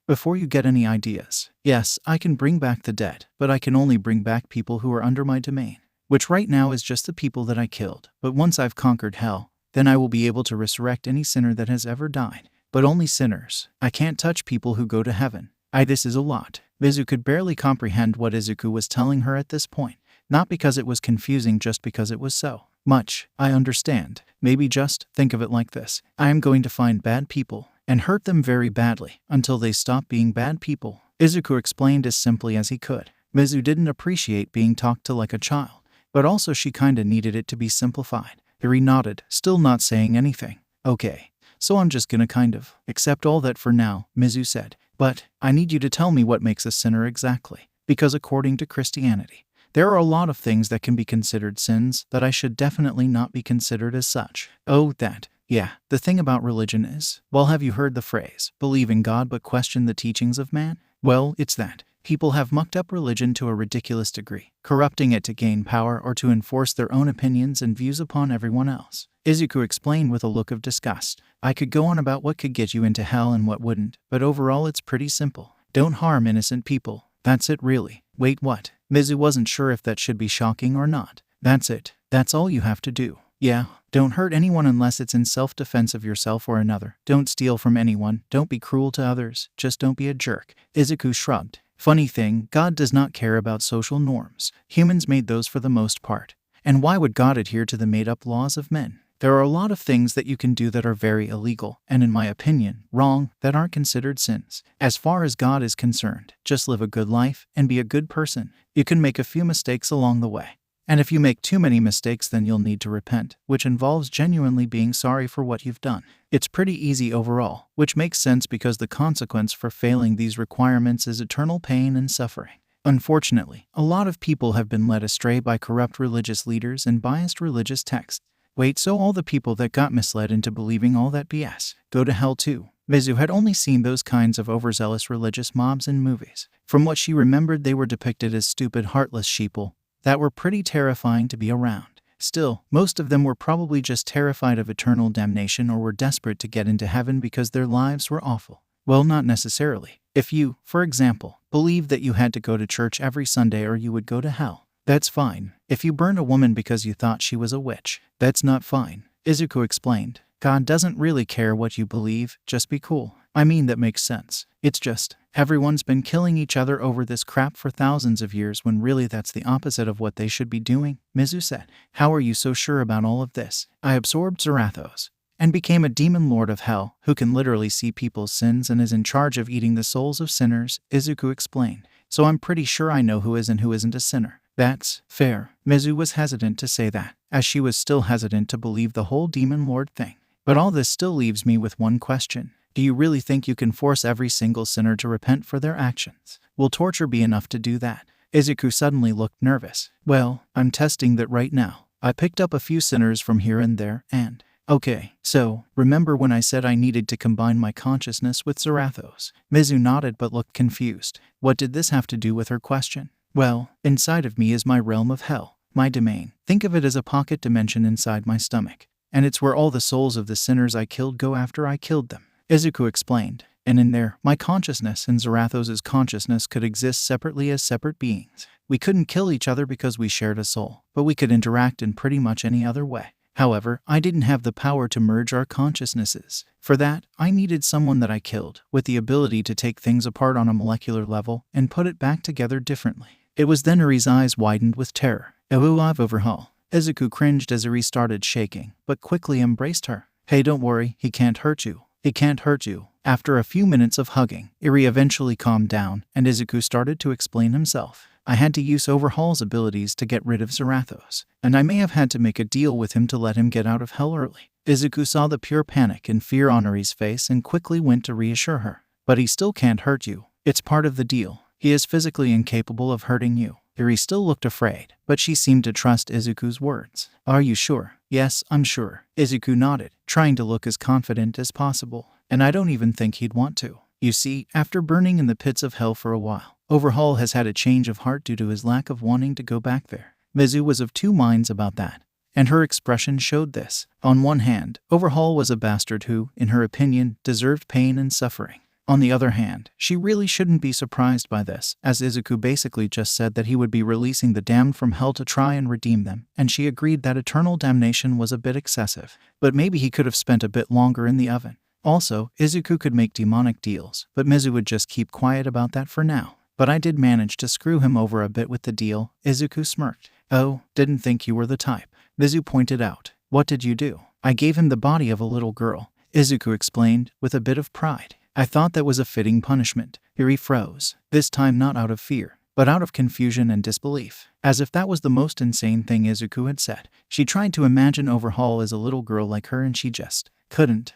before you get any ideas. Yes, I can bring back the dead, but I can only bring back people who are under my domain, which right now is just the people that I killed. But once I've conquered hell, then I will be able to resurrect any sinner that has ever died. But only sinners. I can't touch people who go to heaven. This is a lot. Mizu could barely comprehend what Izuku was telling her at this point. Not because it was confusing, just because it was so much. I understand. Maybe just think of it like this. I am going to find bad people and hurt them very badly until they stop being bad people. Izuku explained as simply as he could. Mizu didn't appreciate being talked to like a child, but also she kinda needed it to be simplified. Yuri nodded, still not saying anything. Okay, so I'm just gonna kind of accept all that for now, Mizu said. But I need you to tell me what makes a sinner exactly. Because according to Christianity, there are a lot of things that can be considered sins that I should definitely not be considered as such. Oh, that. Yeah, the thing about religion is, well, have you heard the phrase, believe in God but question the teachings of man? Well, it's that. People have mucked up religion to a ridiculous degree, corrupting it to gain power or to enforce their own opinions and views upon everyone else. Izuku explained with a look of disgust. I could go on about what could get you into hell and what wouldn't, but overall it's pretty simple. Don't harm innocent people. That's it really. Wait, what? Mizu wasn't sure if that should be shocking or not. That's it. That's all you have to do. Yeah, don't hurt anyone unless it's in self-defense of yourself or another. Don't steal from anyone. Don't be cruel to others. Just don't be a jerk. Izuku shrugged. Funny thing, God does not care about social norms. Humans made those for the most part. And why would God adhere to the made-up laws of men? There are a lot of things that you can do that are very illegal, and in my opinion, wrong, that aren't considered sins. As far as God is concerned, just live a good life and be a good person. You can make a few mistakes along the way. And if you make too many mistakes, then you'll need to repent, which involves genuinely being sorry for what you've done. It's pretty easy overall, which makes sense because the consequence for failing these requirements is eternal pain and suffering. Unfortunately, a lot of people have been led astray by corrupt religious leaders and biased religious texts. Wait, so all the people that got misled into believing all that BS go to hell too? Mizu had only seen those kinds of overzealous religious mobs in movies. From what she remembered, they were depicted as stupid, heartless sheeple that were pretty terrifying to be around. Still, most of them were probably just terrified of eternal damnation or were desperate to get into heaven because their lives were awful. Well, not necessarily. If you, for example, believed that you had to go to church every Sunday or you would go to hell, that's fine. If you burned a woman because you thought she was a witch, that's not fine. Izuku explained. God doesn't really care what you believe, just be cool. I mean, that makes sense. It's just, everyone's been killing each other over this crap for thousands of years when really that's the opposite of what they should be doing, Mizu said. How are you so sure about all of this? I absorbed Zarathos and became a demon lord of hell who can literally see people's sins and is in charge of eating the souls of sinners, Izuku explained. So I'm pretty sure I know who is and who isn't a sinner. That's fair. Mizu was hesitant to say that, as she was still hesitant to believe the whole demon lord thing. But all this still leaves me with one question. Do you really think you can force every single sinner to repent for their actions? Will torture be enough to do that? Izuku suddenly looked nervous. Well, I'm testing that right now. I picked up a few sinners from here and there, and... Okay, so, remember when I said I needed to combine my consciousness with Zarathos? Mizu nodded but looked confused. What did this have to do with her question? Well, inside of me is my realm of hell, my domain. Think of it as a pocket dimension inside my stomach. And it's where all the souls of the sinners I killed go after I killed them. Izuku explained. And in there, my consciousness and Zarathos' consciousness could exist separately as separate beings. We couldn't kill each other because we shared a soul, but we could interact in pretty much any other way. However, I didn't have the power to merge our consciousnesses. For that, I needed someone that I killed, with the ability to take things apart on a molecular level and put it back together differently. It was then Uri's eyes widened with terror. I've overhaul. Izuku cringed as Uri started shaking, but quickly embraced her. Hey, don't worry, he can't hurt you. He can't hurt you. After a few minutes of hugging, Uri eventually calmed down, and Izuku started to explain himself. I had to use Overhaul's abilities to get rid of Zarathos, and I may have had to make a deal with him to let him get out of hell early. Izuku saw the pure panic and fear on Uri's face and quickly went to reassure her. But he still can't hurt you. It's part of the deal. He is physically incapable of hurting you. Uri still looked afraid, but she seemed to trust Izuku's words. Are you sure? Yes, I'm sure. Izuku nodded, trying to look as confident as possible. And I don't even think he'd want to. You see, after burning in the pits of hell for a while, Overhaul has had a change of heart due to his lack of wanting to go back there. Mizu was of two minds about that, and her expression showed this. On one hand, Overhaul was a bastard who, in her opinion, deserved pain and suffering. On the other hand, she really shouldn't be surprised by this, as Izuku basically just said that he would be releasing the damned from hell to try and redeem them, and she agreed that eternal damnation was a bit excessive. But maybe he could have spent a bit longer in the oven. Also, Izuku could make demonic deals, but Mizu would just keep quiet about that for now. But I did manage to screw him over a bit with the deal, Izuku smirked. Oh, didn't think you were the type. Mizu pointed out. What did you do? I gave him the body of a little girl, Izuku explained, with a bit of pride. I thought that was a fitting punishment. Uri froze, this time not out of fear, but out of confusion and disbelief, as if that was the most insane thing Izuku had said. She tried to imagine Overhaul as a little girl like her and she just couldn't.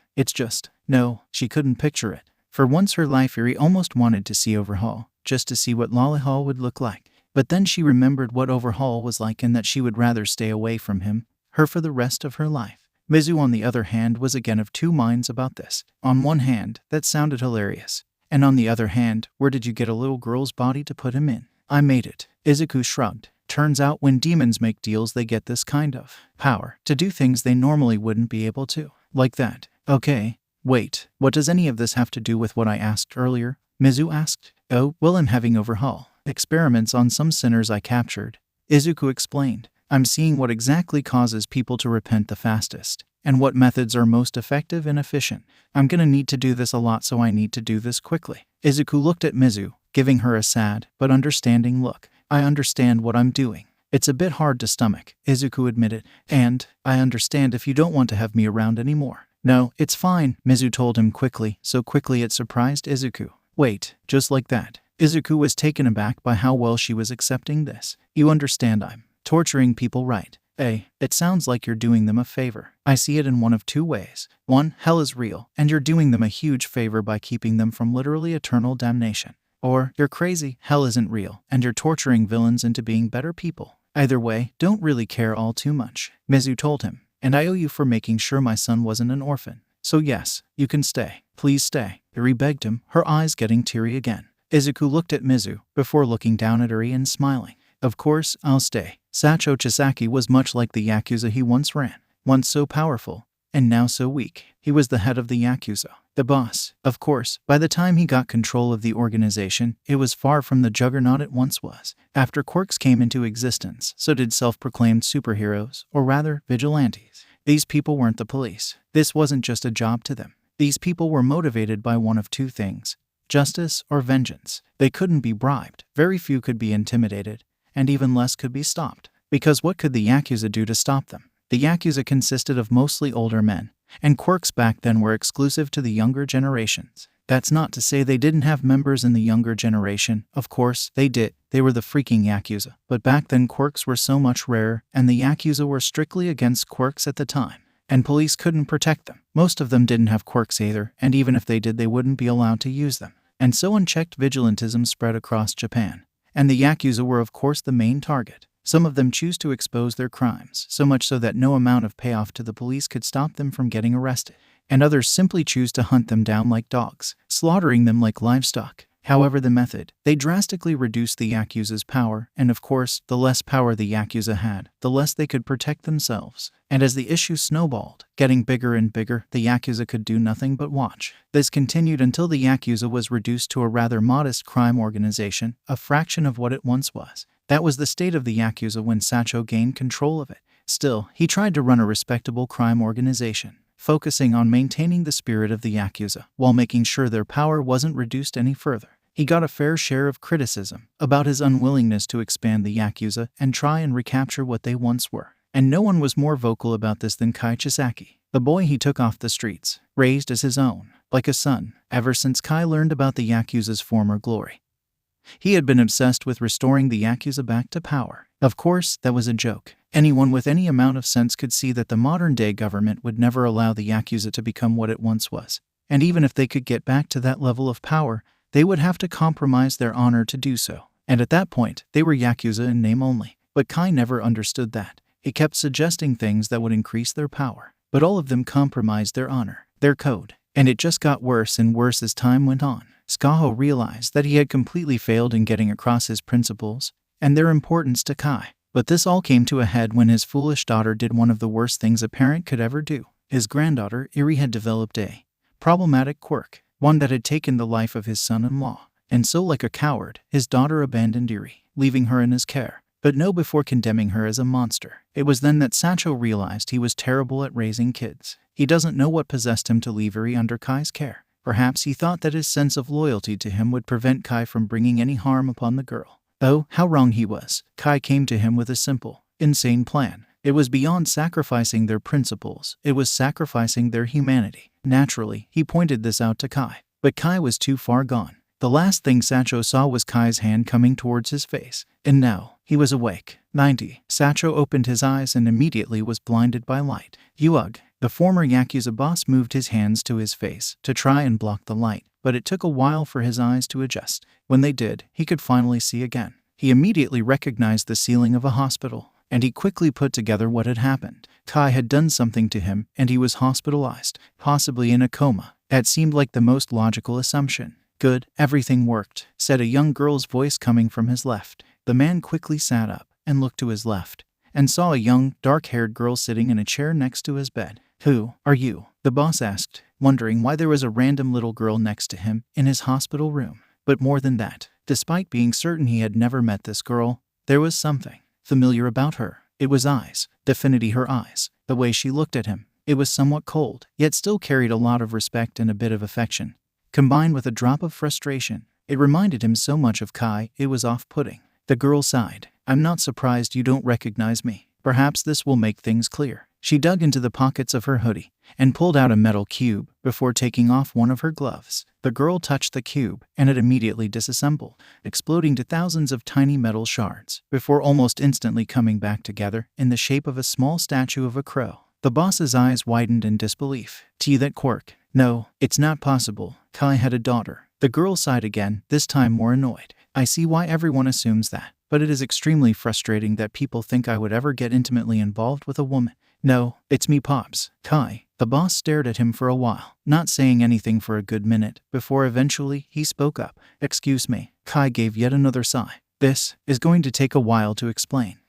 No, she couldn't picture it. For once her life, Uri almost wanted to see Overhaul, just to see what Lollihall would look like. But then she remembered what Overhaul was like and that she would rather stay away from him, her for the rest of her life. Mizu, on the other hand, was again of two minds about this. On one hand, that sounded hilarious. And on the other hand, where did you get a little girl's body to put him in? I made it. Izuku shrugged. Turns out when demons make deals, they get this kind of power to do things they normally wouldn't be able to. Like that. Okay. Wait, what does any of this have to do with what I asked earlier? Mizu asked. Oh, well, I'm having Overhaul experiments on some sinners I captured. Izuku explained. I'm seeing what exactly causes people to repent the fastest, and what methods are most effective and efficient. I'm gonna need to do this a lot, so I need to do this quickly. Izuku looked at Mizu, giving her a sad but understanding look. I understand what I'm doing. It's a bit hard to stomach, Izuku admitted, and I understand if you don't want to have me around anymore. No, it's fine, Mizu told him quickly, so quickly it surprised Izuku. Wait, just like that. Izuku was taken aback by how well she was accepting this. You understand I'm torturing people, right? It sounds like you're doing them a favor. I see it in one of two ways. One, hell is real, and you're doing them a huge favor by keeping them from literally eternal damnation. Or, you're crazy, hell isn't real, and you're torturing villains into being better people. Either way, don't really care all too much, Mizu told him, and I owe you for making sure my son wasn't an orphan. So yes, you can stay. Please stay, Eri begged him, her eyes getting teary again. Izuku looked at Mizu, before looking down at Eri and smiling. Of course, I'll stay. Sacho Chisaki was much like the Yakuza he once ran. Once so powerful, and now so weak. He was the head of the Yakuza, the boss. Of course, by the time he got control of the organization, it was far from the juggernaut it once was. After quirks came into existence, so did self-proclaimed superheroes, or rather, vigilantes. These people weren't the police. This wasn't just a job to them. These people were motivated by one of two things: justice or vengeance. They couldn't be bribed, very few could be intimidated, and even less could be stopped. Because what could the Yakuza do to stop them? The Yakuza consisted of mostly older men, and quirks back then were exclusive to the younger generations. That's not to say they didn't have members in the younger generation. Of course, they did. They were the freaking Yakuza. But back then quirks were so much rarer, and the Yakuza were strictly against quirks at the time. And police couldn't protect them. Most of them didn't have quirks either, and even if they did, they wouldn't be allowed to use them. And so unchecked vigilantism spread across Japan. And the Yakuza were of course the main target. Some of them choose to expose their crimes, so much so that no amount of payoff to the police could stop them from getting arrested. And others simply choose to hunt them down like dogs, slaughtering them like livestock. However the method, they drastically reduced the Yakuza's power, and of course, the less power the Yakuza had, the less they could protect themselves. And as the issue snowballed, getting bigger and bigger, the Yakuza could do nothing but watch. This continued until the Yakuza was reduced to a rather modest crime organization, a fraction of what it once was. That was the state of the Yakuza when Sacho gained control of it. Still, he tried to run a respectable crime organization, focusing on maintaining the spirit of the Yakuza, while making sure their power wasn't reduced any further. He got a fair share of criticism about his unwillingness to expand the Yakuza and try and recapture what they once were. And no one was more vocal about this than Kai Chisaki, the boy he took off the streets, raised as his own, like a son, ever since Kai learned about the Yakuza's former glory. He had been obsessed with restoring the Yakuza back to power. Of course, that was a joke. Anyone with any amount of sense could see that the modern-day government would never allow the Yakuza to become what it once was. And even if they could get back to that level of power, they would have to compromise their honor to do so. And at that point, they were Yakuza in name only. But Kai never understood that. He kept suggesting things that would increase their power. But all of them compromised their honor, their code. And it just got worse and worse as time went on. Skaho realized that he had completely failed in getting across his principles and their importance to Kai. But this all came to a head when his foolish daughter did one of the worst things a parent could ever do. His granddaughter, Eri, had developed a problematic quirk, one that had taken the life of his son-in-law. And so, like a coward, his daughter abandoned Eri, leaving her in his care. But no before condemning her as a monster. It was then that Sacho realized he was terrible at raising kids. He doesn't know what possessed him to leave Eri under Kai's care. Perhaps he thought that his sense of loyalty to him would prevent Kai from bringing any harm upon the girl. Oh, how wrong he was. Kai came to him with a simple, insane plan. It was beyond sacrificing their principles. It was sacrificing their humanity. Naturally, he pointed this out to Kai. But Kai was too far gone. The last thing Sacho saw was Kai's hand coming towards his face. And now, he was awake. 90. Sacho opened his eyes and immediately was blinded by light. Ugh. The former Yakuza boss moved his hands to his face to try and block the light, but it took a while for his eyes to adjust. When they did, he could finally see again. He immediately recognized the ceiling of a hospital, and he quickly put together what had happened. Kai had done something to him, and he was hospitalized, possibly in a coma. That seemed like the most logical assumption. Good, everything worked, said a young girl's voice coming from his left. The man quickly sat up and looked to his left, and saw a young, dark-haired girl sitting in a chair next to his bed. Who are you? The boss asked, wondering why there was a random little girl next to him in his hospital room. But more than that, despite being certain he had never met this girl, there was something familiar about her. It was eyes, definitely her eyes, the way she looked at him. It was somewhat cold, yet still carried a lot of respect and a bit of affection, combined with a drop of frustration. It reminded him so much of Kai, it was off-putting. The girl sighed. I'm not surprised you don't recognize me. Perhaps this will make things clear. She dug into the pockets of her hoodie and pulled out a metal cube before taking off one of her gloves. The girl touched the cube, and it immediately disassembled, exploding to thousands of tiny metal shards, before almost instantly coming back together in the shape of a small statue of a crow. The boss's eyes widened in disbelief. That quirk. No, it's not possible. Kai had a daughter. The girl sighed again, this time more annoyed. I see why everyone assumes that, but it is extremely frustrating that people think I would ever get intimately involved with a woman. No, it's me, Pops. Kai. The boss stared at him for a while, not saying anything for a good minute, before eventually he spoke up. Excuse me. Kai gave yet another sigh. This is going to take a while to explain.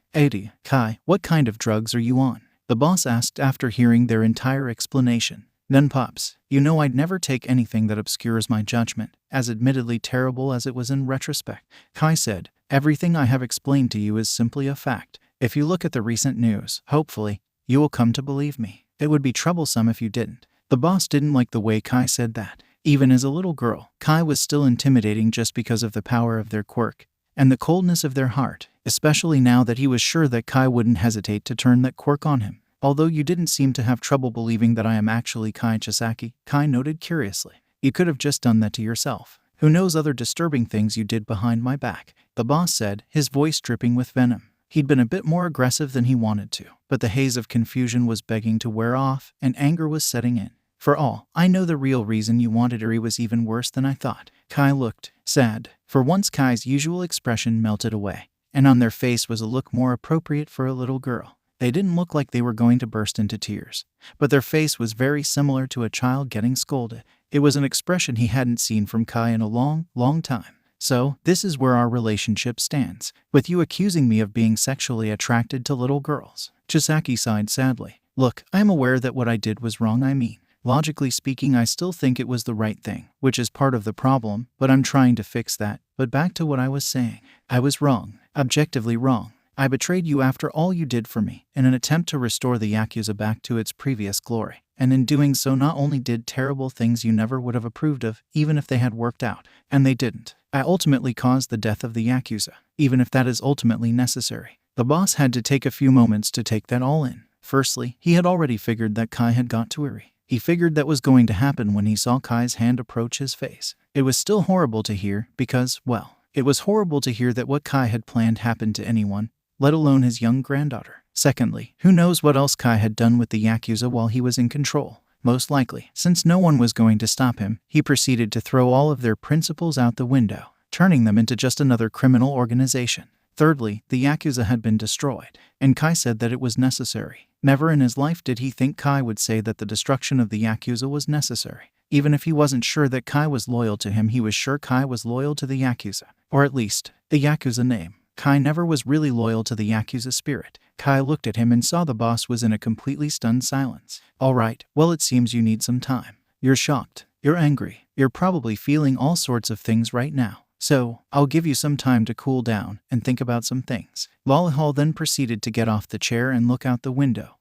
Kai, what kind of drugs are you on? The boss asked after hearing their entire explanation. None, Pops. You know I'd never take anything that obscures my judgment, as admittedly terrible as it was in retrospect. Kai said, everything I have explained to you is simply a fact. If you look at the recent news, hopefully, you will come to believe me. It would be troublesome if you didn't. The boss didn't like the way Kai said that. Even as a little girl, Kai was still intimidating just because of the power of their quirk and the coldness of their heart, especially now that he was sure that Kai wouldn't hesitate to turn that quirk on him. Although you didn't seem to have trouble believing that I am actually Kai Chisaki, Kai noted curiously. You could have just done that to yourself. Who knows other disturbing things you did behind my back? The boss said, his voice dripping with venom. He'd been a bit more aggressive than he wanted to, but the haze of confusion was begging to wear off, and anger was setting in. For all I know, the real reason you wanted her was even worse than I thought. Kai looked sad. For once, Kai's usual expression melted away, and on their face was a look more appropriate for a little girl. They didn't look like they were going to burst into tears, but their face was very similar to a child getting scolded. It was an expression he hadn't seen from Kai in a long, long time. So, this is where our relationship stands, with you accusing me of being sexually attracted to little girls. Chisaki sighed sadly. Look, I am aware that what I did was wrong. Logically speaking, I still think it was the right thing, which is part of the problem, but I'm trying to fix that. But back to what I was saying. I was wrong. Objectively wrong. I betrayed you after all you did for me, in an attempt to restore the Yakuza back to its previous glory. And in doing so, not only did terrible things you never would have approved of, even if they had worked out, and they didn't. I ultimately caused the death of the Yakuza, even if that is ultimately necessary. The boss had to take a few moments to take that all in. Firstly, he had already figured that Kai had got to Eri. He figured that was going to happen when he saw Kai's hand approach his face. It was still horrible to hear because, well, it was horrible to hear that what Kai had planned happened to anyone, let alone his young granddaughter. Secondly, who knows what else Kai had done with the Yakuza while he was in control. Most likely, since no one was going to stop him, he proceeded to throw all of their principles out the window, turning them into just another criminal organization. Thirdly, the Yakuza had been destroyed, and Kai said that it was necessary. Never in his life did he think Kai would say that the destruction of the Yakuza was necessary. Even if he wasn't sure that Kai was loyal to him, he was sure Kai was loyal to the Yakuza. Or at least, the Yakuza name. Kai never was really loyal to the Yakuza spirit. Kai looked at him and saw the boss was in a completely stunned silence. All right, well, it seems you need some time. You're shocked. You're angry. You're probably feeling all sorts of things right now. So, I'll give you some time to cool down and think about some things. Lollihall then proceeded to get off the chair and look out the window.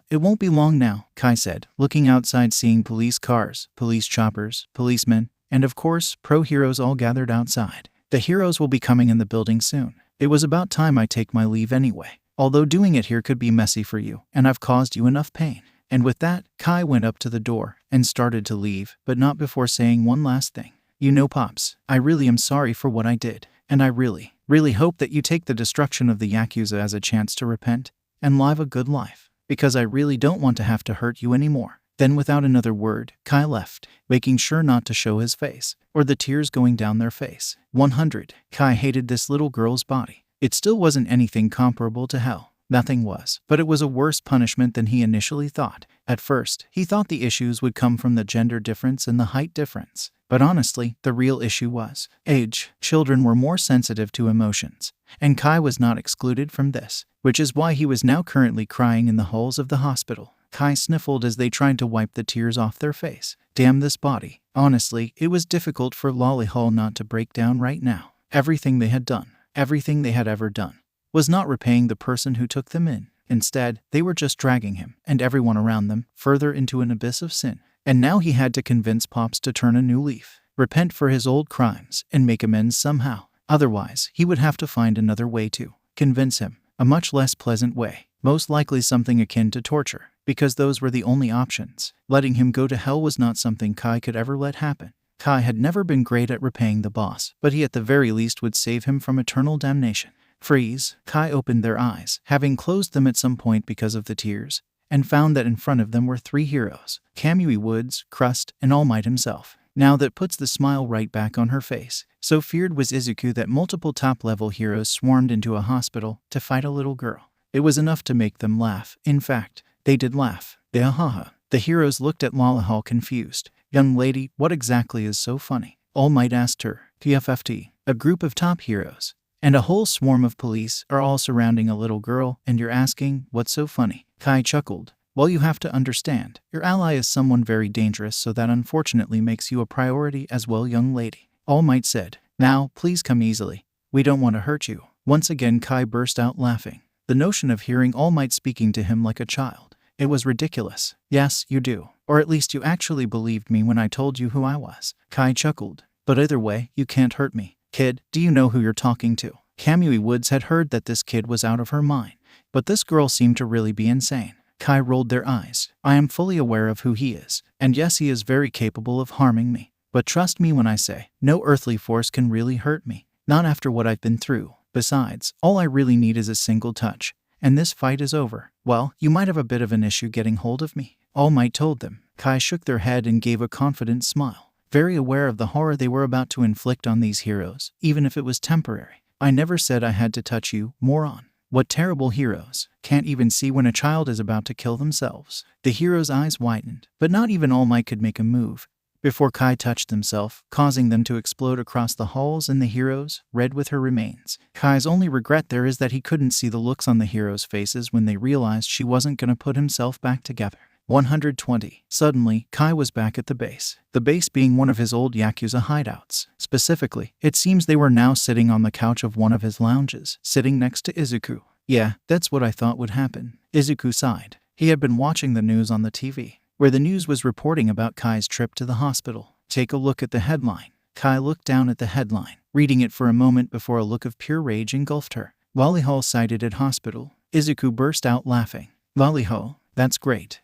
It won't be long now, Kai said, looking outside, seeing police cars, police choppers, policemen, and of course, pro heroes all gathered outside. The heroes will be coming in the building soon. It was about time I take my leave anyway. Although doing it here could be messy for you, and I've caused you enough pain. And with that, Kai went up to the door and started to leave, but not before saying one last thing. You know, Pops, I really am sorry for what I did, and I really, really hope that you take the destruction of the Yakuza as a chance to repent and live a good life, because I really don't want to have to hurt you anymore. Then without another word, Kai left, making sure not to show his face, or the tears going down their face. 100. Kai hated this little girl's body. It still wasn't anything comparable to hell. Nothing was, but it was a worse punishment than he initially thought. At first, he thought the issues would come from the gender difference and the height difference. But honestly, the real issue was age. Children were more sensitive to emotions, and Kai was not excluded from this, which is why he was now currently crying in the halls of the hospital. Kai sniffled as they tried to wipe the tears off their face. Damn this body. Honestly, it was difficult for Lollihall not to break down right now. Everything they had done, everything they had ever done, was not repaying the person who took them in. Instead, they were just dragging him, and everyone around them, further into an abyss of sin. And now he had to convince Pops to turn a new leaf. repent for his old crimes, and make amends somehow. Otherwise, he would have to find another way to convince him, a much less pleasant way, most likely something akin to torture, because those were the only options. Letting him go to hell was not something Kai could ever let happen. Kai had never been great at repaying the boss, but he at the very least would save him from eternal damnation. Freeze. Kai opened their eyes, having closed them at some point because of the tears, and found that in front of them were three heroes, Kamui Woods, Crust, and All Might himself. Now that puts the smile right back on her face. So feared was Izuku that multiple top-level heroes swarmed into a hospital to fight a little girl. It was enough to make them laugh. In fact, they did laugh. Ahaha. The heroes looked at Lalahal confused. Young lady, what exactly is so funny? All Might asked her. PFFT. A group of top heroes and a whole swarm of police are all surrounding a little girl, and you're asking, what's so funny? Kai chuckled. Well, you have to understand, your ally is someone very dangerous, so that unfortunately makes you a priority as well, young lady. All Might said. Now, please come easily. We don't want to hurt you. Once again Kai burst out laughing. The notion of hearing All Might speaking to him like a child. It was ridiculous. Yes, you do. Or at least you actually believed me when I told you who I was. Kai chuckled. But either way, you can't hurt me. Kid, do you know who you're talking to? Kamui Woods had heard that this kid was out of her mind, but this girl seemed to really be insane. Kai rolled their eyes. I am fully aware of who he is, and yes, he is very capable of harming me. But trust me when I say, no earthly force can really hurt me. Not after what I've been through. Besides, all I really need is a single touch, and this fight is over. Well, you might have a bit of an issue getting hold of me. All Might told them. Kai shook their head and gave a confident smile, very aware of the horror they were about to inflict on these heroes, even if it was temporary. I never said I had to touch you, moron. What terrible heroes. Can't even see when a child is about to kill themselves. The heroes' eyes widened, but not even All Might could make a move before Kai touched himself, causing them to explode across the halls, and the heroes, red with her remains. Kai's only regret there is that he couldn't see the looks on the heroes' faces when they realized she wasn't gonna put himself back together. 120. Suddenly, Kai was back at the base being one of his old Yakuza hideouts. Specifically, it seems they were now sitting on the couch of one of his lounges, sitting next to Izuku. Yeah, that's what I thought would happen. Izuku sighed. He had been watching the news on the TV, where the news was reporting about Kai's trip to the hospital. Take a look at the headline. Kai looked down at the headline, reading it for a moment before a look of pure rage engulfed her. Volleyball cited at hospital. Izuku burst out laughing. Volleyball? That's great.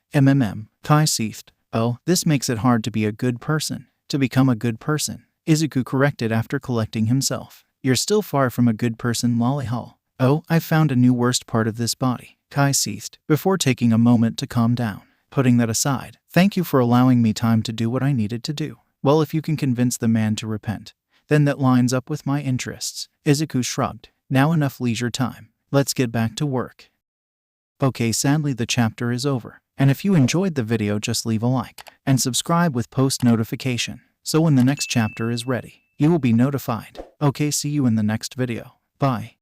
Kai seethed. Oh, this makes it hard to be a good person. To become a good person. Izuku corrected after collecting himself. You're still far from a good person, Lollihall. Oh, I found a new worst part of this body. Kai seethed, before taking a moment to calm down. Putting that aside, thank you for allowing me time to do what I needed to do. Well, if you can convince the man to repent, then that lines up with my interests. Izuku shrugged. Now enough leisure time. Let's get back to work. Okay, sadly the chapter is over. And if you enjoyed the video, just leave a like and subscribe with post notification, so when the next chapter is ready, you will be notified. Okay, see you in the next video. Bye.